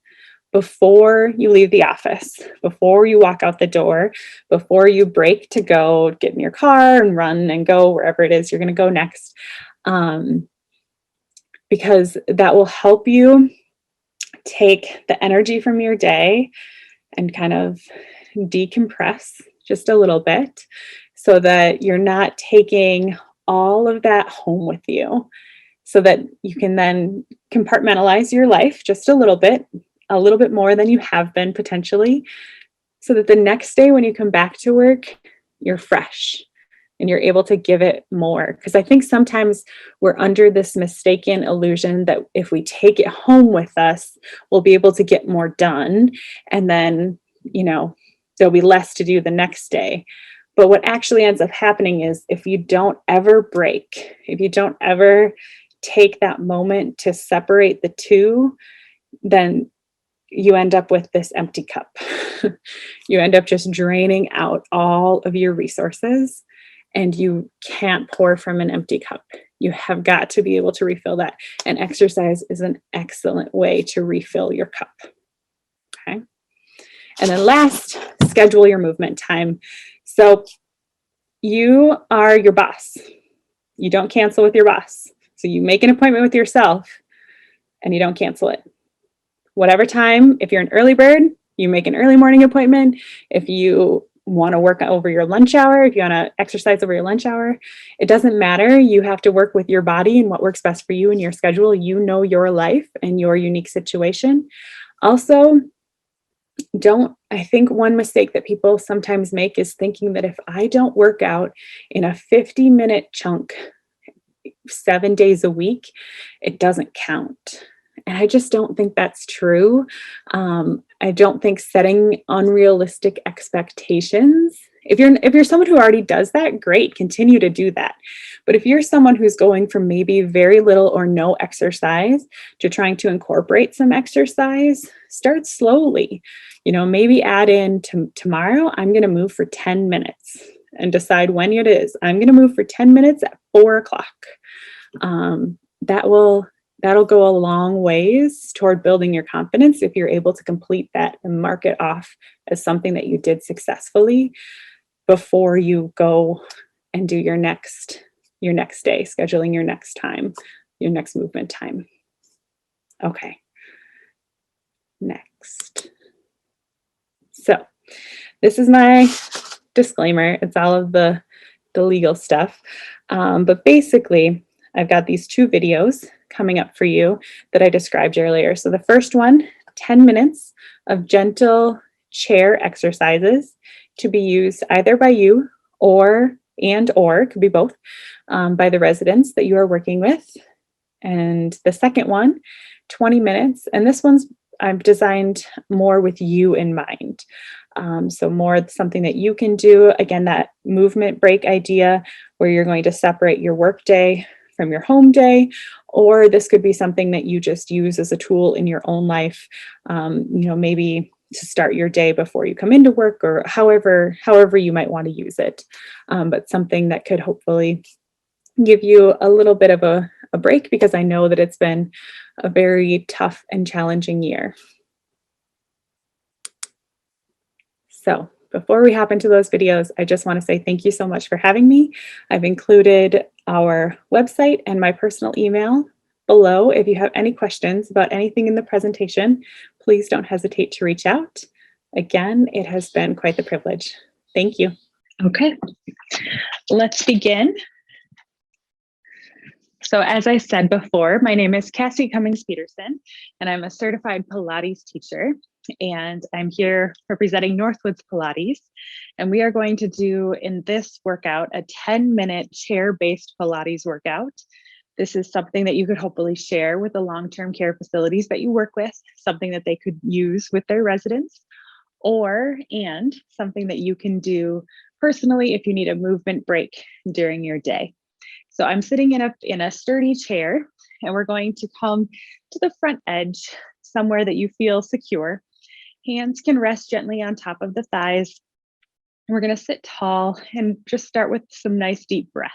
before you leave the office, before you walk out the door, before you break to go get in your car and run and go wherever it is you're going to go next. Because that will help you take the energy from your day and kind of decompress just a little bit so that you're not taking all of that home with you, so that you can then compartmentalize your life just a little bit more than you have been potentially, so that the next day when you come back to work, you're fresh and you're able to give it more. Because I think sometimes we're under this mistaken illusion that if we take it home with us, we'll be able to get more done. And then, there'll be less to do the next day. But what actually ends up happening is if you don't ever break, if you don't ever take that moment to separate the two, then you end up with this empty cup. You end up just draining out all of your resources, and you can't pour from an empty cup. You have got to be able to refill that. And exercise is an excellent way to refill your cup. Okay. And then last, schedule your movement time. So you are your boss. You don't cancel with your boss. So you make an appointment with yourself and you don't cancel it. Whatever time, if you're an early bird, you make an early morning appointment, if you want to work over your lunch hour, if you want to exercise over your lunch hour, it doesn't matter. You have to work with your body and what works best for you and your schedule. You know your life and your unique situation. Also, I think one mistake that people sometimes make is thinking that if I don't work out in a 50-minute chunk 7 days a week, it doesn't count. And I just don't think that's true. I don't think setting unrealistic expectations. If you're someone who already does that, great, continue to do that. But if you're someone who's going from maybe very little or no exercise to trying to incorporate some exercise, start slowly. Maybe add in tomorrow, I'm going to move for 10 minutes and decide when it is. I'm going to move for 10 minutes at 4 o'clock. That'll go a long ways toward building your confidence if you're able to complete that and mark it off as something that you did successfully before you go and do your next day, scheduling your next time, your next movement time. Okay. Next. So this is my disclaimer. It's all of the legal stuff. But basically, I've got these 2 videos coming up for you that I described earlier. So the first one, 10 minutes of gentle chair exercises to be used either by you or it could be both, by the residents that you are working with. And the second one, 20 minutes. And this one's I've designed more with you in mind. So more something that you can do. Again, that movement break idea where you're going to separate your work day from your home day, or this could be something that you just use as a tool in your own life, maybe to start your day before you come into work, or however you might want to use it. But something that could hopefully give you a little bit of a break, because I know that it's been a very tough and challenging year. So before we hop into those videos, I just want to say thank you so much for having me. I've included our website and my personal email below. If you have any questions about anything in the presentation, please don't hesitate to reach out. Again, it has been quite the privilege. Thank you. Okay, let's begin. So as I said before, my name is Cassie Cummings-Peterson, and I'm a certified Pilates teacher, and I'm here representing Northwoods Pilates. And we are going to do in this workout a 10-minute chair-based Pilates workout. This is something that you could hopefully share with the long-term care facilities that you work with, something that they could use with their residents, and something that you can do personally if you need a movement break during your day. So I'm sitting in a sturdy chair, and we're going to come to the front edge, somewhere that you feel secure. Hands can rest gently on top of the thighs. And we're going to sit tall and just start with some nice deep breath.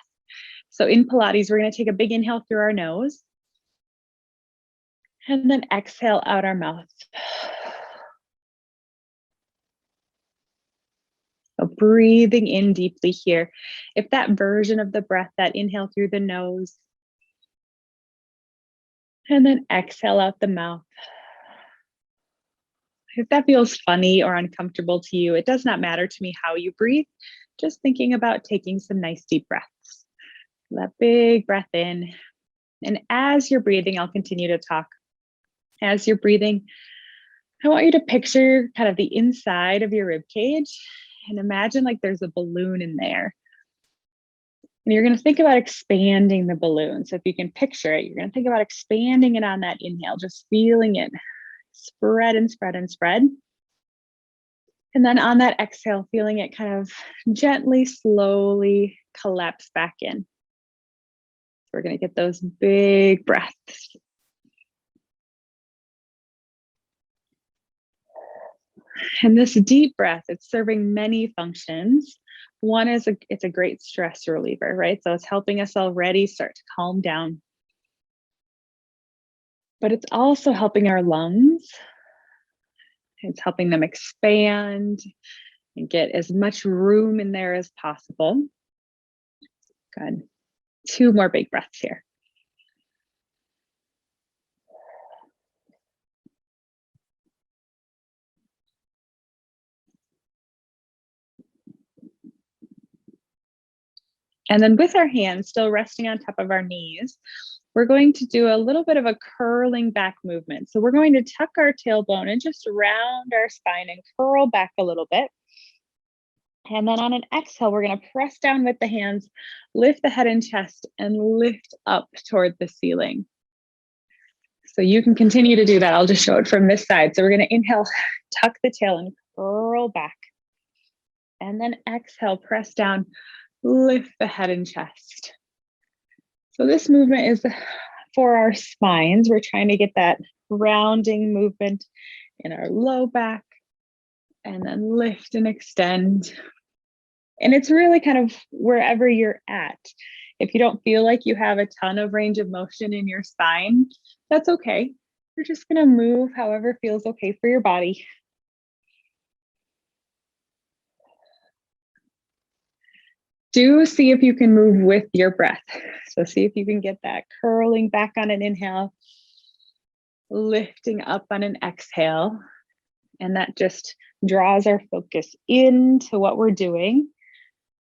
So in Pilates, we're going to take a big inhale through our nose and then exhale out our mouth. So breathing in deeply here. If that version of the breath, that inhale through the nose, and then exhale out the mouth. If that feels funny or uncomfortable to you, it does not matter to me how you breathe. Just thinking about taking some nice deep breaths. That big breath in. And as you're breathing, I'll continue to talk. As you're breathing, I want you to picture kind of the inside of your rib cage and imagine like there's a balloon in there. And you're going to think about expanding the balloon. So if you can picture it, you're going to think about expanding it on that inhale, just feeling it spread and spread and spread. And then on that exhale, feeling it kind of gently, slowly collapse back in. We're going to get those big breaths. And this deep breath, it's serving many functions. One is it's a great stress reliever, right? So it's helping us already start to calm down. But it's also helping our lungs. It's helping them expand and get as much room in there as possible. Good. 2 more big breaths here. And then with our hands still resting on top of our knees, we're going to do a little bit of a curling back movement. So we're going to tuck our tailbone and just round our spine and curl back a little bit. And then on an exhale, we're going to press down with the hands, lift the head and chest, and lift up toward the ceiling. So you can continue to do that. I'll just show it from this side. So we're going to inhale, tuck the tail and curl back. And then exhale, press down, lift the head and chest. So this movement is for our spines. We're trying to get that rounding movement in our low back, and then lift and extend. And it's really kind of wherever you're at. If you don't feel like you have a ton of range of motion in your spine, that's okay. You're just going to move however feels okay for your body. Do see if you can move with your breath. So see if you can get that curling back on an inhale, lifting up on an exhale. And that just draws our focus into what we're doing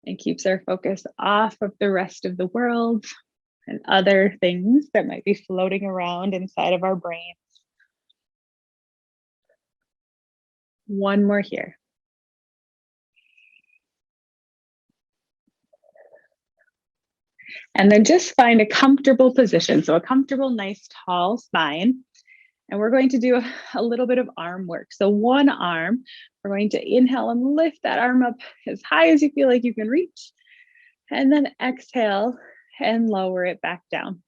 and keeps our focus off of the rest of the world and other things that might be floating around inside of our brains. One more here. And then just find a comfortable position. So a comfortable, nice, tall spine. And we're going to do a little bit of arm work. So one arm, we're going to inhale and lift that arm up as high as you feel like you can reach. And then exhale and lower it back down.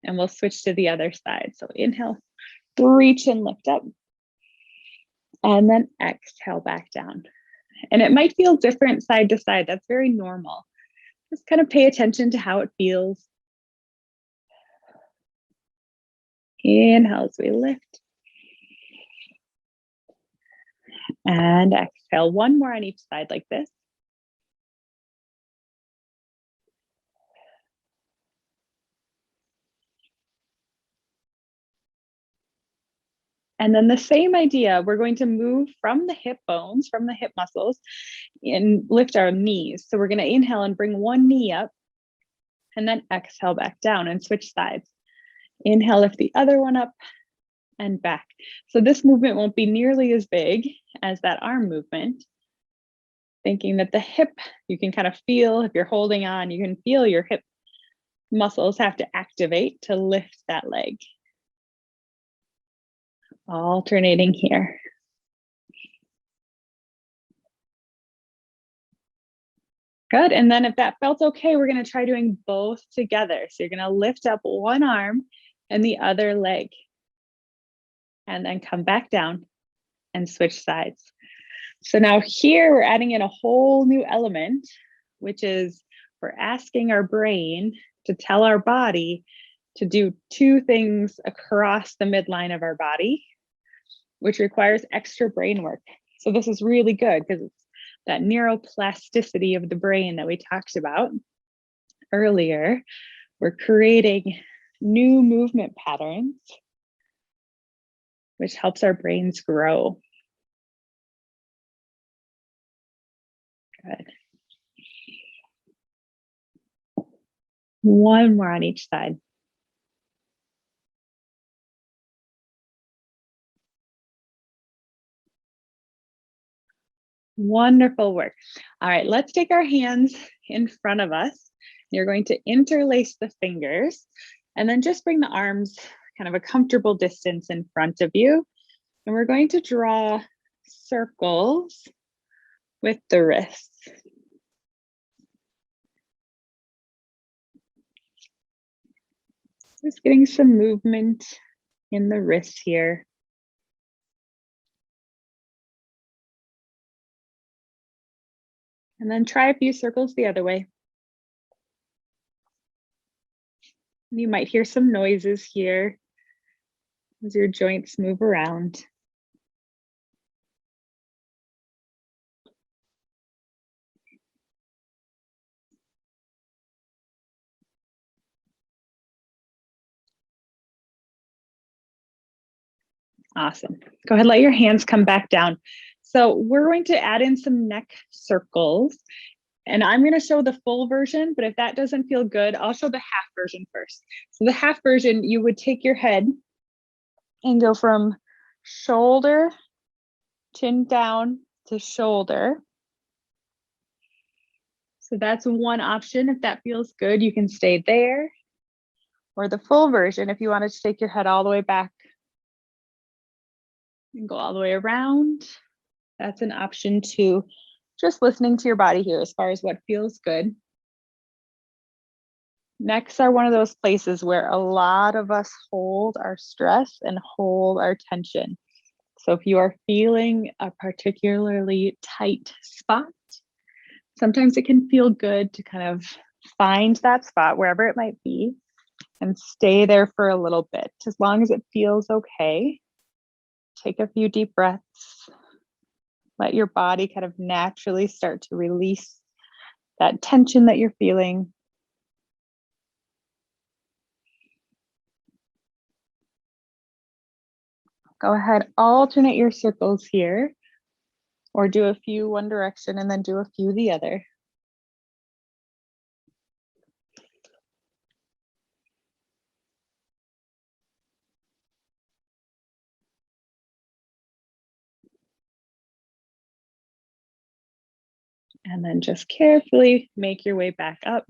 And we'll switch to the other side. So inhale, reach and lift up. And then exhale back down. And it might feel different side to side. That's very normal. Just kind of pay attention to how it feels. Inhale as we lift. And exhale. One more on each side like this. And then the same idea, we're going to move from the hip bones, from the hip muscles, and lift our knees. So we're going to inhale and bring one knee up, and then exhale back down and switch sides. Inhale, lift the other one up and back. So this movement won't be nearly as big as that arm movement. Thinking that the hip, you can kind of feel, if you're holding on, you can feel your hip muscles have to activate to lift that leg. Alternating here. Good, and then if that felt okay, we're gonna try doing both together. So you're gonna lift up one arm and the other leg. And then come back down and switch sides. So now here we're adding in a whole new element, which is we're asking our brain to tell our body to do two things across the midline of our body, which requires extra brain work. So this is really good because it's that neuroplasticity of the brain that we talked about earlier. We're creating new movement patterns, which helps our brains grow. Good. One more on each side. Wonderful work. All right, let's take our hands in front of us. You're going to interlace the fingers and then just bring the arms kind of a comfortable distance in front of you. And we're going to draw circles with the wrists. Just getting some movement in the wrist here. And then try a few circles the other way. You might hear some noises here as your joints move around. Awesome. Go ahead, let your hands come back down. So we're going to add in some neck circles. And I'm going to show the full version, but if that doesn't feel good, I'll show the half version first. So the half version, you would take your head and go from shoulder, chin down to shoulder. So that's one option. If that feels good, you can stay there. Or the full version, if you wanted to take your head all the way back and go all the way around, that's an option too. Just listening to your body here as far as what feels good. Necks are one of those places where a lot of us hold our stress and hold our tension. So if you are feeling a particularly tight spot, sometimes it can feel good to kind of find that spot wherever it might be and stay there for a little bit, as long as it feels okay. Take a few deep breaths. Let your body kind of naturally start to release that tension that you're feeling. Go ahead, alternate your circles here, or do a few one direction and then do a few the other. And then just carefully make your way back up.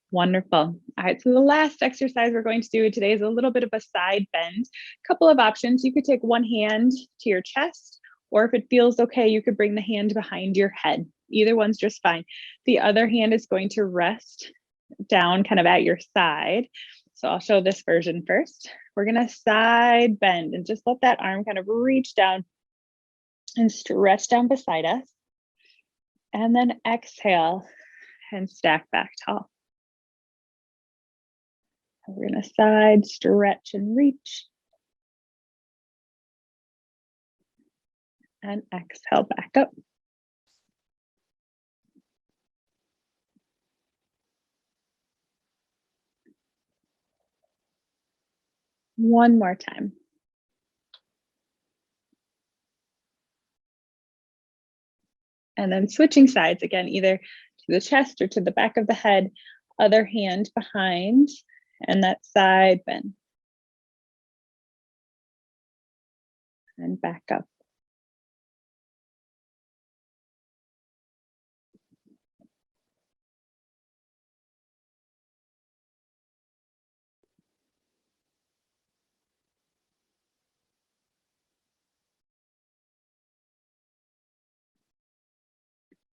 Wonderful. All right, so the last exercise we're going to do today is a little bit of a side bend. A couple of options. You could take one hand to your chest, or if it feels okay, you could bring the hand behind your head. Either one's just fine. The other hand is going to rest down kind of at your side. So I'll show this version first. We're gonna side bend and just let that arm kind of reach down and stretch down beside us. And then exhale and stack back tall. We're gonna side, stretch, and reach. And exhale back up. One more time. And then switching sides again, either to the chest or to the back of the head, other hand behind, and that side bend. And back up.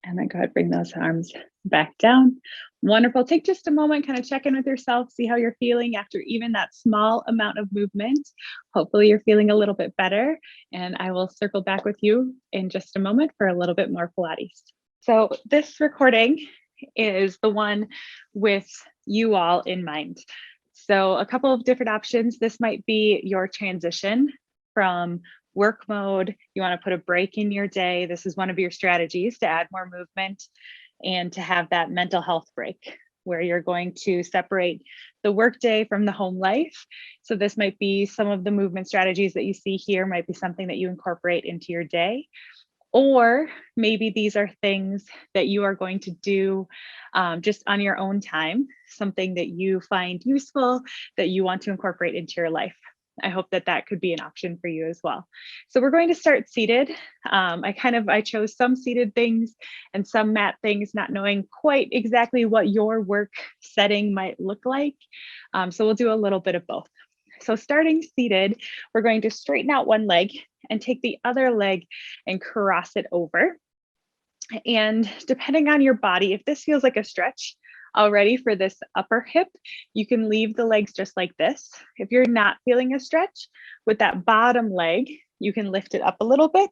And then go ahead, bring those arms back down. Wonderful. Take just a moment, kind of check in with yourself, see how you're feeling after even that small amount of movement. Hopefully you're feeling a little bit better, and I will circle back with you in just a moment for a little bit more Pilates. So this recording is the one with you all in mind. So a couple of different options. This might be your transition from work mode. You want to put a break in your day. This is one of your strategies to add more movement and to have that mental health break where you're going to separate the workday from the home life. So this might be some of the movement strategies that you see here might be something that you incorporate into your day. Or maybe these are things that you are going to do just on your own time, something that you find useful that you want to incorporate into your life. I hope that that could be an option for you as well. So we're going to start seated. I chose some seated things and some mat things, not knowing quite exactly what your work setting might look like. So we'll do a little bit of both. So starting seated, we're going to straighten out one leg and take the other leg and cross it over. And depending on your body, if this feels like a stretch already for this upper hip, you can leave the legs just like this. If you're not feeling a stretch with that bottom leg, you can lift it up a little bit.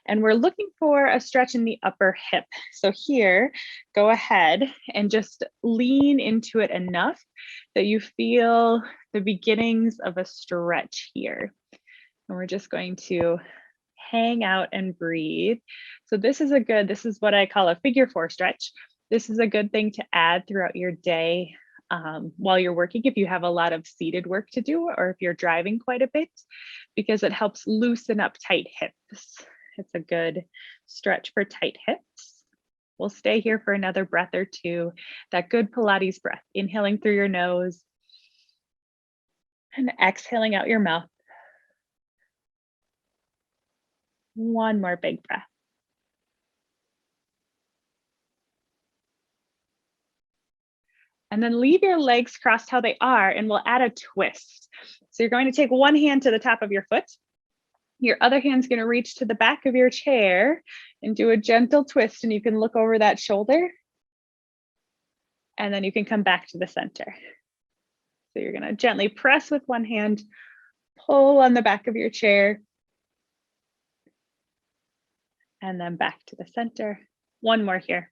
And we're looking for a stretch in the upper hip. So here, go ahead and just lean into it enough that you feel the beginnings of a stretch here. And we're just going to hang out and breathe. So this is what I call a figure 4 stretch. This is a good thing to add throughout your day while you're working, if you have a lot of seated work to do, or if you're driving quite a bit, because it helps loosen up tight hips. It's a good stretch for tight hips. We'll stay here for another breath or two. That good Pilates breath, inhaling through your nose and exhaling out your mouth. One more big breath. And then leave your legs crossed how they are, and we'll add a twist. So you're going to take one hand to the top of your foot. Your other hand's going to reach to the back of your chair and do a gentle twist, and you can look over that shoulder. And then you can come back to the center. So you're going to gently press with one hand, pull on the back of your chair, and then back to the center. One more here.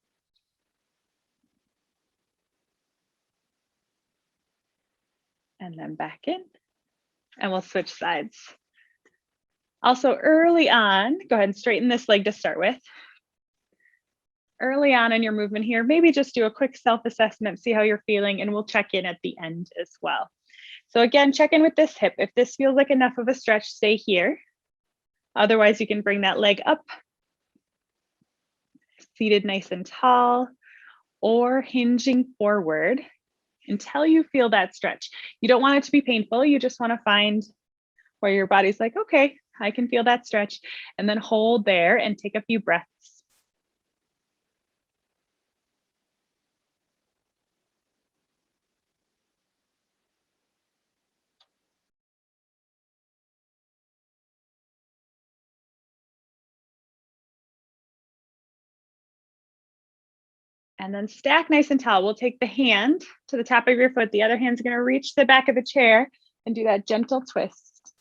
And then back in, and we'll switch sides. Also early on, go ahead and straighten this leg to start with. Early on in your movement here, maybe just do a quick self-assessment, see how you're feeling, and we'll check in at the end as well. So again, check in with this hip. If this feels like enough of a stretch, stay here. Otherwise, you can bring that leg up, seated nice and tall, or hinging forward until you feel that stretch. You don't want it to be painful. You just want to find where your body's like, okay, I can feel that stretch. And then hold there and take a few breaths. And then stack nice and tall. We'll take the hand to the top of your foot. The other hand's going to reach the back of the chair and do that gentle twist.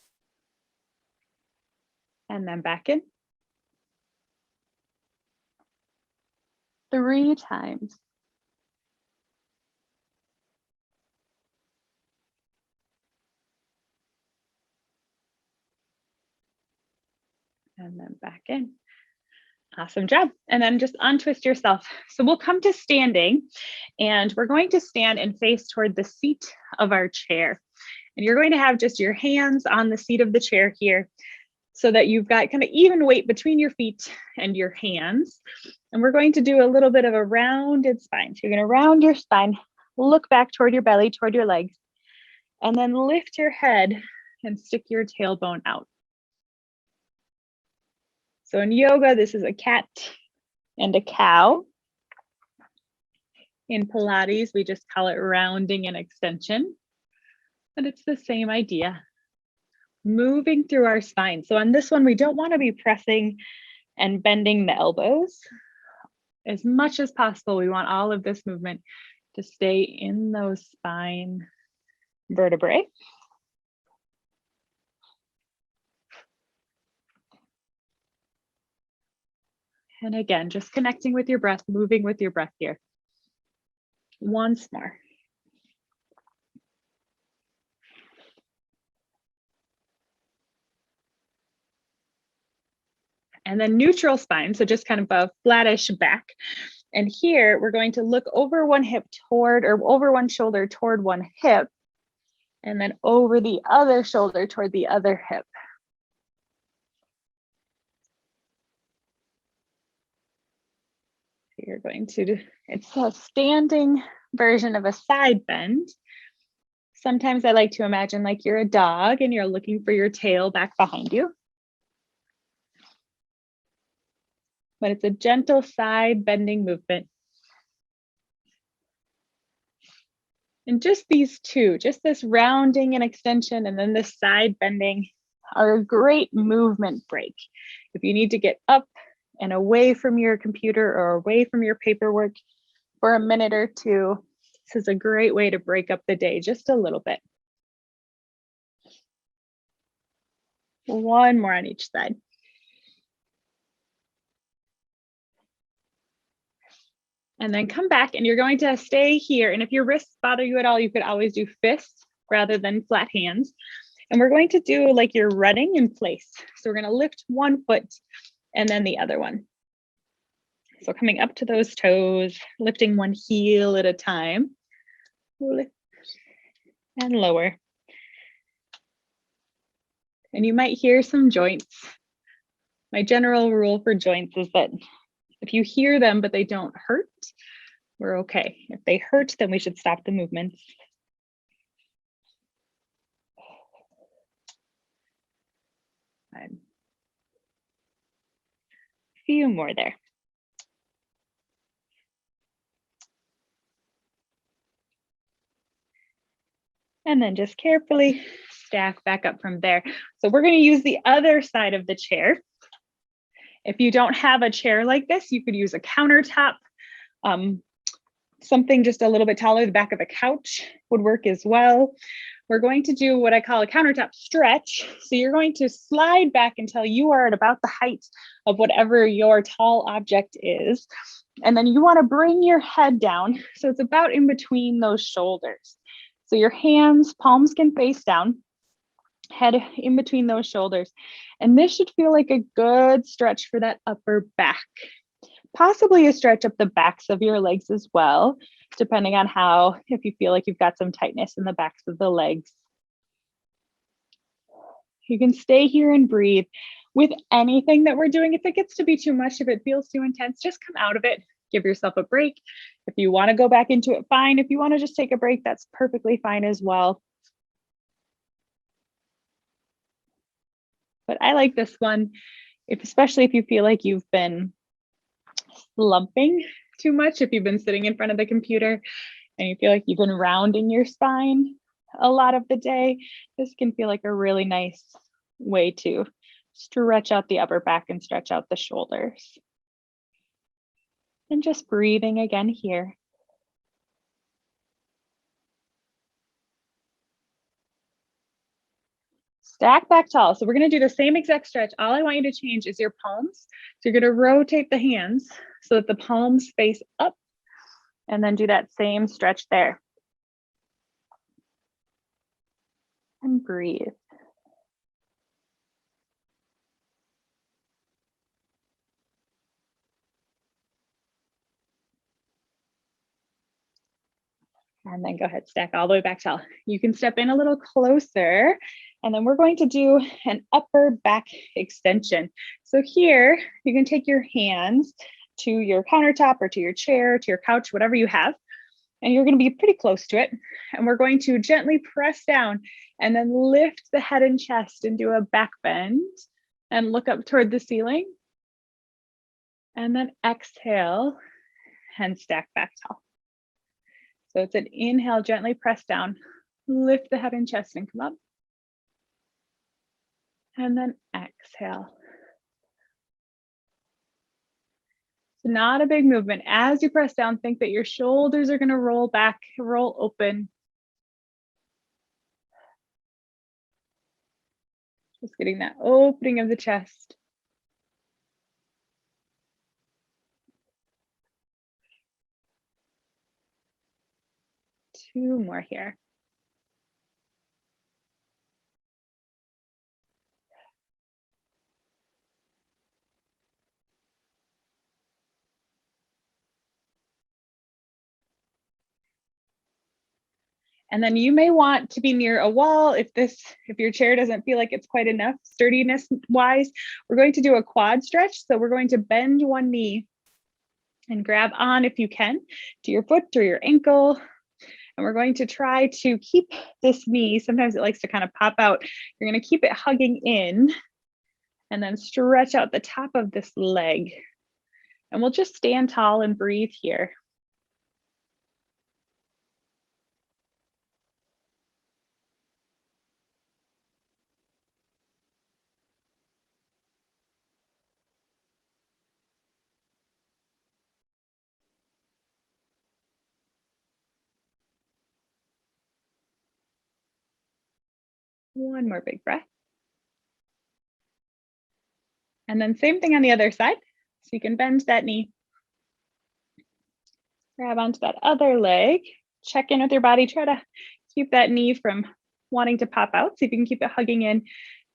And then back in. 3 times. And then back in. Awesome job. And then just untwist yourself. So we'll come to standing, and we're going to stand and face toward the seat of our chair. And you're going to have just your hands on the seat of the chair here so that you've got kind of even weight between your feet and your hands. And we're going to do a little bit of a rounded spine. So you're going to round your spine, look back toward your belly, toward your legs, and then lift your head and stick your tailbone out. So in yoga, this is a cat and a cow. In Pilates, we just call it rounding and extension, but it's the same idea. Moving through our spine. So on this one, we don't want to be pressing and bending the elbows. As much as possible, we want all of this movement to stay in those spine vertebrae. And again, just connecting with your breath, moving with your breath here. Once more. And then neutral spine, so just kind of a flattish back. And here we're going to look over one hip toward, or over one shoulder toward one hip, and then over the other shoulder toward the other hip. You're going to, it's a standing version of a side bend. Sometimes I like to imagine like you're a dog and you're looking for your tail back behind you. But it's a gentle side bending movement. And just these two, just this rounding and extension and then this side bending are a great movement break. If you need to get up and away from your computer or away from your paperwork for a minute or two, this is a great way to break up the day just a little bit. One more on each side. And then come back, and you're going to stay here. And if your wrists bother you at all, you could always do fists rather than flat hands. And we're going to do like you're running in place. So we're going to lift one foot and then the other one. So coming up to those toes, lifting one heel at a time. Lift and lower. And you might hear some joints. My general rule for joints is that If you hear them, but they don't hurt, we're okay. If they hurt, then we should stop the movements. A few more there. And then just carefully stack back up from there. So we're going to use the other side of the chair. If you don't have a chair like this, you could use a countertop. Something just a little bit taller, the back of a couch would work as well. We're going to do what I call a countertop stretch. So you're going to slide back until you are at about the height of whatever your tall object is. And then you want to bring your head down. So it's about in between those shoulders. So your hands, palms can face down, head in between those shoulders. And this should feel like a good stretch for that upper back. Possibly a stretch up the backs of your legs as well, depending on how, if you feel like you've got some tightness in the backs of the legs. You can stay here and breathe. With anything that we're doing, if it gets to be too much, if it feels too intense, just come out of it. Give yourself a break. If you want to go back into it, fine. If you want to just take a break, that's perfectly fine as well. But I like this one, especially if you feel like you've been slumping too much, if you've been sitting in front of the computer and you feel like you've been rounding your spine a lot of the day, this can feel like a really nice way to stretch out the upper back and stretch out the shoulders. And just breathing again here. Stack back tall. So we're going to do the same exact stretch. All I want you to change is your palms. So you're going to rotate the hands so that the palms face up, and then do that same stretch there. And breathe. And then go ahead, stack all the way back tall. You can step in a little closer, and then we're going to do an upper back extension. So here, you can take your hands to your countertop or to your chair, to your couch, whatever you have, and you're going to be pretty close to it. And we're going to gently press down and then lift the head and chest and do a back bend and look up toward the ceiling. And then exhale and stack back tall. So it's an inhale, gently press down, lift the head and chest and come up. And then exhale. So not a big movement. As you press down, think that your shoulders are going to roll back, roll open. Just getting that opening of the chest. Two more here. And then you may want to be near a wall if your chair doesn't feel like it's quite enough sturdiness wise. We're going to do a quad stretch. So we're going to bend one knee and grab on, if you can, to your foot or your ankle. And we're going to try to keep this knee, sometimes it likes to kind of pop out. You're going to keep it hugging in and then stretch out the top of this leg. And we'll just stand tall and breathe here. One more big breath. And then same thing on the other side. So you can bend that knee. Grab onto that other leg. Check in with your body. Try to keep that knee from wanting to pop out. See if you can keep it hugging in.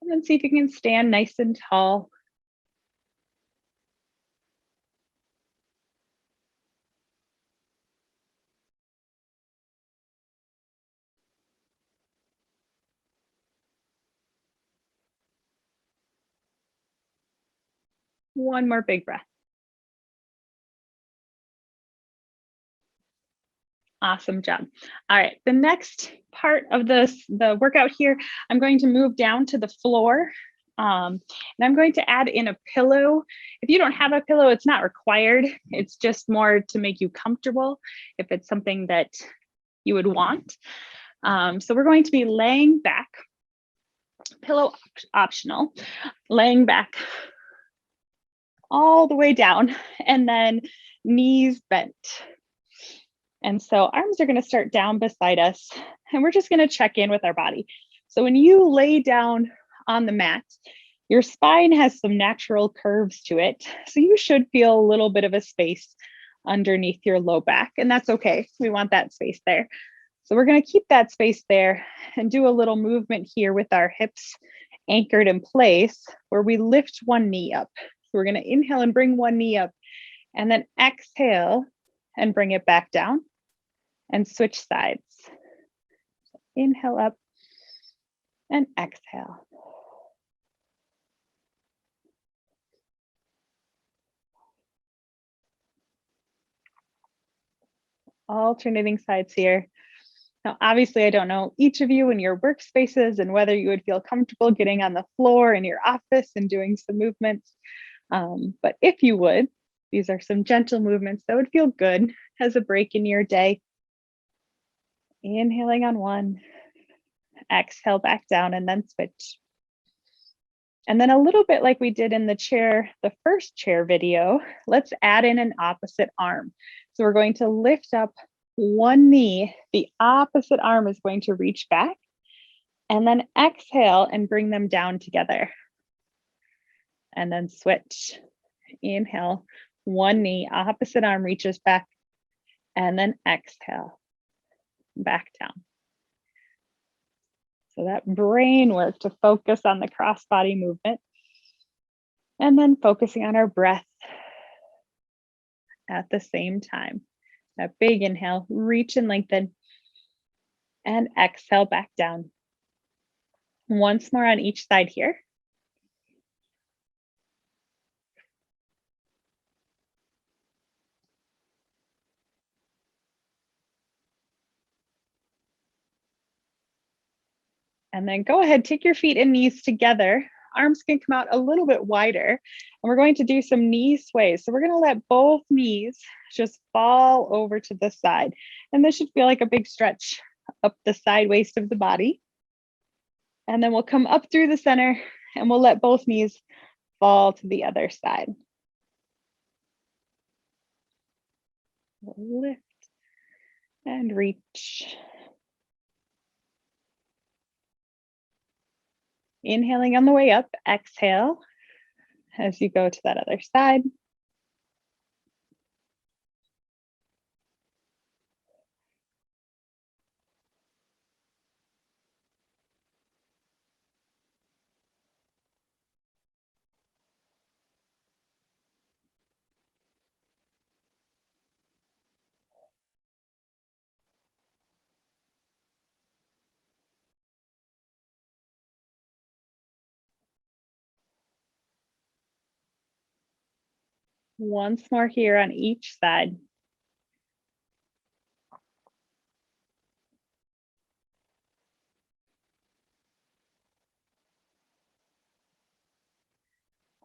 And then see if you can stand nice and tall. One more big breath. Awesome job. All right, the next part of the workout here, I'm going to move down to the floor. And I'm going to add in a pillow. If you don't have a pillow, it's not required. It's just more to make you comfortable if it's something that you would want. So we're going to be laying back, pillow optional, laying back all the way down and then knees bent. And so arms are going to start down beside us and we're just going to check in with our body. So when you lay down on the mat, your spine has some natural curves to it. So you should feel a little bit of a space underneath your low back, and that's okay. We want that space there. So we're going to keep that space there and do a little movement here with our hips anchored in place where we lift one knee up. So we're going to inhale and bring one knee up and then exhale and bring it back down and switch sides. Inhale up and exhale. Alternating sides here. Now, obviously, I don't know each of you in your workspaces and whether you would feel comfortable getting on the floor in your office and doing some movements. But if you would, these are some gentle movements that would feel good as a break in your day. Inhaling on one, exhale back down and then switch. And then a little bit like we did in the first chair video, let's add in an opposite arm. So we're going to lift up one knee, the opposite arm is going to reach back, and then exhale and bring them down together. And then switch. Inhale, one knee, opposite arm reaches back, and then exhale, back down. So that brain work to focus on the cross-body movement, and then focusing on our breath at the same time. That big inhale, reach and lengthen, and exhale back down. Once more on each side here. And then go ahead, take your feet and knees together. Arms can come out a little bit wider. And we're going to do some knee sways. So we're going to let both knees just fall over to the side. And this should feel like a big stretch up the side waist of the body. And then we'll come up through the center and we'll let both knees fall to the other side. Lift and reach. Inhaling on the way up, exhale as you go to that other side. Once more here on each side.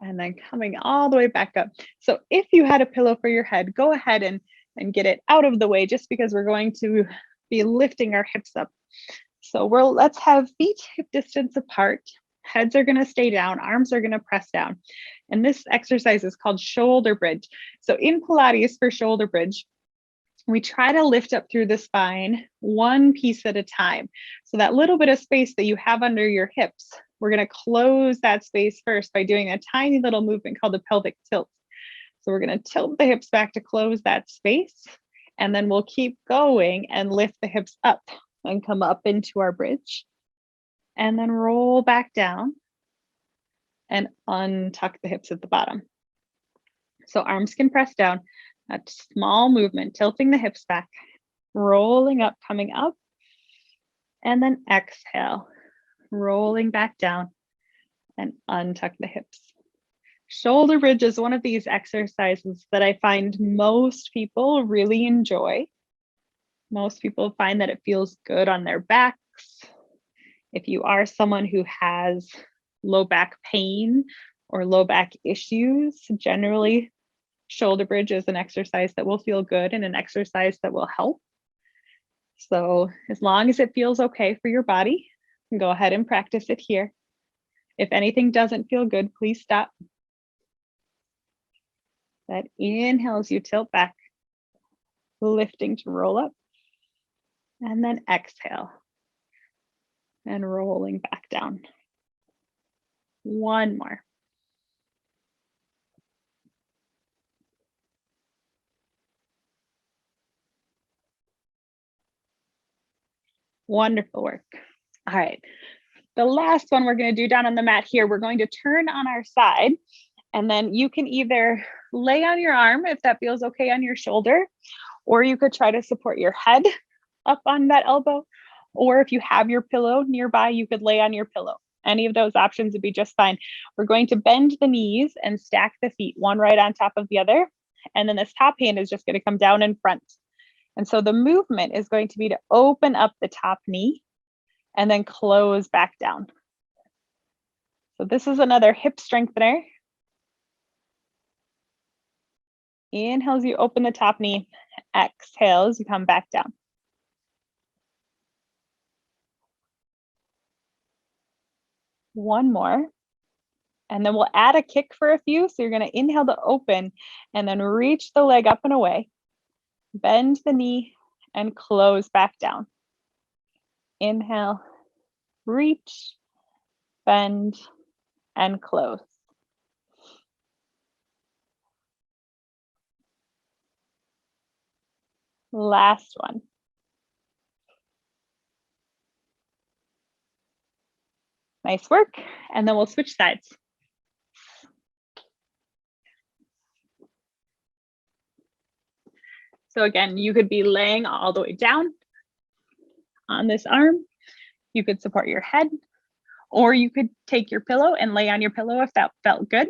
And then coming all the way back up. So if you had a pillow for your head, go ahead and get it out of the way just because we're going to be lifting our hips up. So let's have feet hip distance apart. Heads are going to stay down, arms are going to press down. And this exercise is called shoulder bridge. So in Pilates for shoulder bridge, we try to lift up through the spine one piece at a time. So that little bit of space that you have under your hips, we're going to close that space first by doing a tiny little movement called the pelvic tilt. So we're going to tilt the hips back to close that space. And then we'll keep going and lift the hips up and come up into our bridge. And then roll back down and untuck the hips at the bottom. So arms can press down. A small movement, tilting the hips back, rolling up, coming up, and then exhale, rolling back down and untuck the hips. Shoulder bridge is one of these exercises that I find most people really enjoy. Most people find that it feels good on their backs. If you are someone who has low back pain or low back issues, generally shoulder bridge is an exercise that will feel good and an exercise that will help. So as long as it feels okay for your body, go ahead and practice it here. If anything doesn't feel good, please stop. That inhale as you tilt back, lifting to roll up, and then exhale and rolling back down. One more. Wonderful work. All right. The last one we're going to do down on the mat here, we're going to turn on our side, and then you can either lay on your arm if that feels okay on your shoulder, or you could try to support your head up on that elbow, or if you have your pillow nearby, you could lay on your pillow. Any of those options would be just fine. We're going to bend the knees and stack the feet, one right on top of the other, and then this top hand is just going to come down in front. And so the movement is going to be to open up the top knee and then close back down. So this is another hip strengthener. Inhale as you open the top knee, exhale as you come back down. One more, and then we'll add a kick for a few. So you're going to inhale to open and then reach the leg up and away, bend the knee and close back down. Inhale, reach, bend, and close. Last one. Nice work. And then we'll switch sides. So again, you could be laying all the way down on this arm. You could support your head, or you could take your pillow and lay on your pillow if that felt good.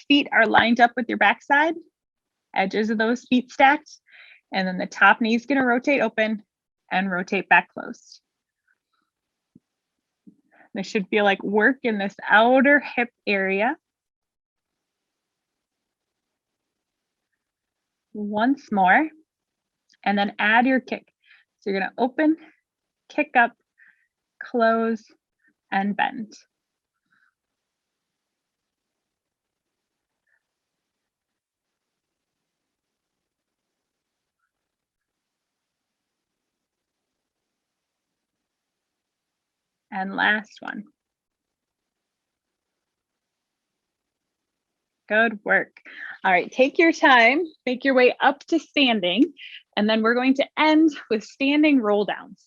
Feet are lined up with your backside, edges of those feet stacked, and then the top knee is going to rotate open and rotate back closed. This should feel like work in this outer hip area. Once more, and then add your kick. So you're going to open, kick up, close, and bend. And last one. Good work. All right, take your time, make your way up to standing, and then we're going to end with standing roll downs.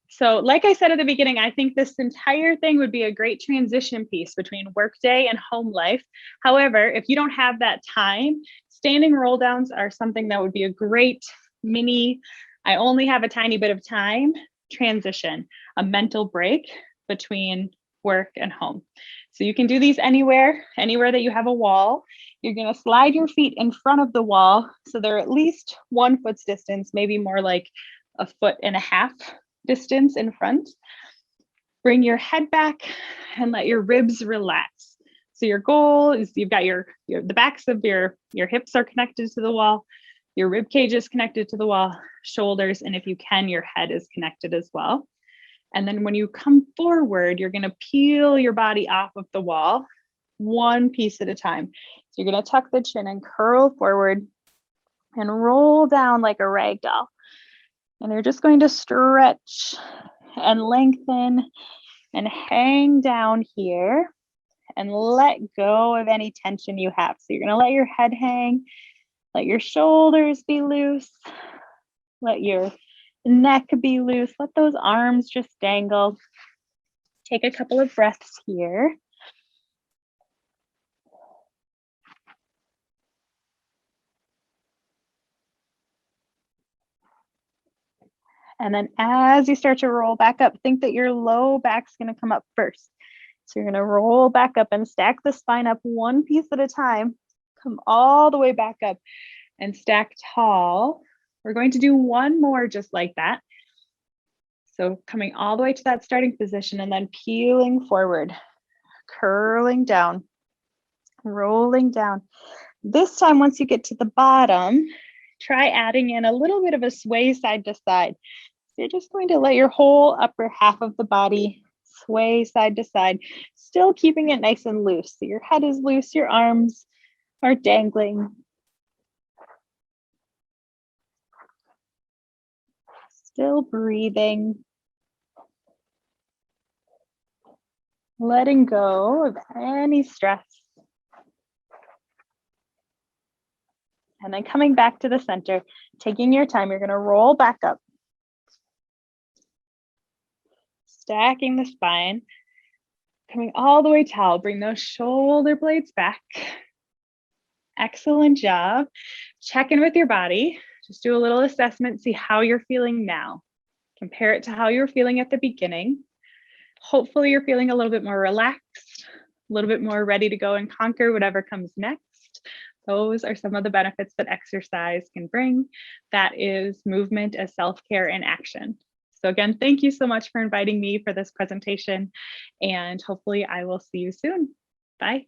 So like I said at the beginning, I think this entire thing would be a great transition piece between workday and home life. However, if you don't have that time, standing roll downs are something that would be a great mini, I only have a tiny bit of time transition, a mental break between work and home. So you can do these anywhere that you have a wall. You're going to slide your feet in front of the wall so they're at least 1 foot's distance, maybe more like 1.5 foot distance in front. Bring your head back and let your ribs relax. So your goal is you've got the backs of your hips are connected to the wall, your rib cage is connected to the wall, shoulders, and if you can, your head is connected as well. And then when you come forward, you're going to peel your body off of the wall, one piece at a time. So you're going to tuck the chin and curl forward and roll down like a rag doll. And you're just going to stretch and lengthen and hang down here and let go of any tension you have. So you're going to let your head hang, let your shoulders be loose, let your neck be loose, let those arms just dangle. Take a couple of breaths here. And then as you start to roll back up, think that your low back's going to come up first. So you're going to roll back up and stack the spine up one piece at a time. Come all the way back up and stack tall We're going to do one more just like that. So coming all the way to that starting position and then peeling forward, curling down, rolling down. This time, once you get to the bottom, try adding in a little bit of a sway side to side. So you're just going to let your whole upper half of the body sway side to side, still keeping it nice and loose. So your head is loose, your arms are dangling. Still breathing. Letting go of any stress. And then coming back to the center, taking your time, you're going to roll back up. Stacking the spine, coming all the way tall. Bring those shoulder blades back. Excellent job. Check in with your body. Just do a little assessment, see how you're feeling now. Compare it to how you were feeling at the beginning. Hopefully you're feeling a little bit more relaxed, a little bit more ready to go and conquer whatever comes next. Those are some of the benefits that exercise can bring. That is movement as self-care in action. So again, thank you so much for inviting me for this presentation, and hopefully I will see you soon. Bye.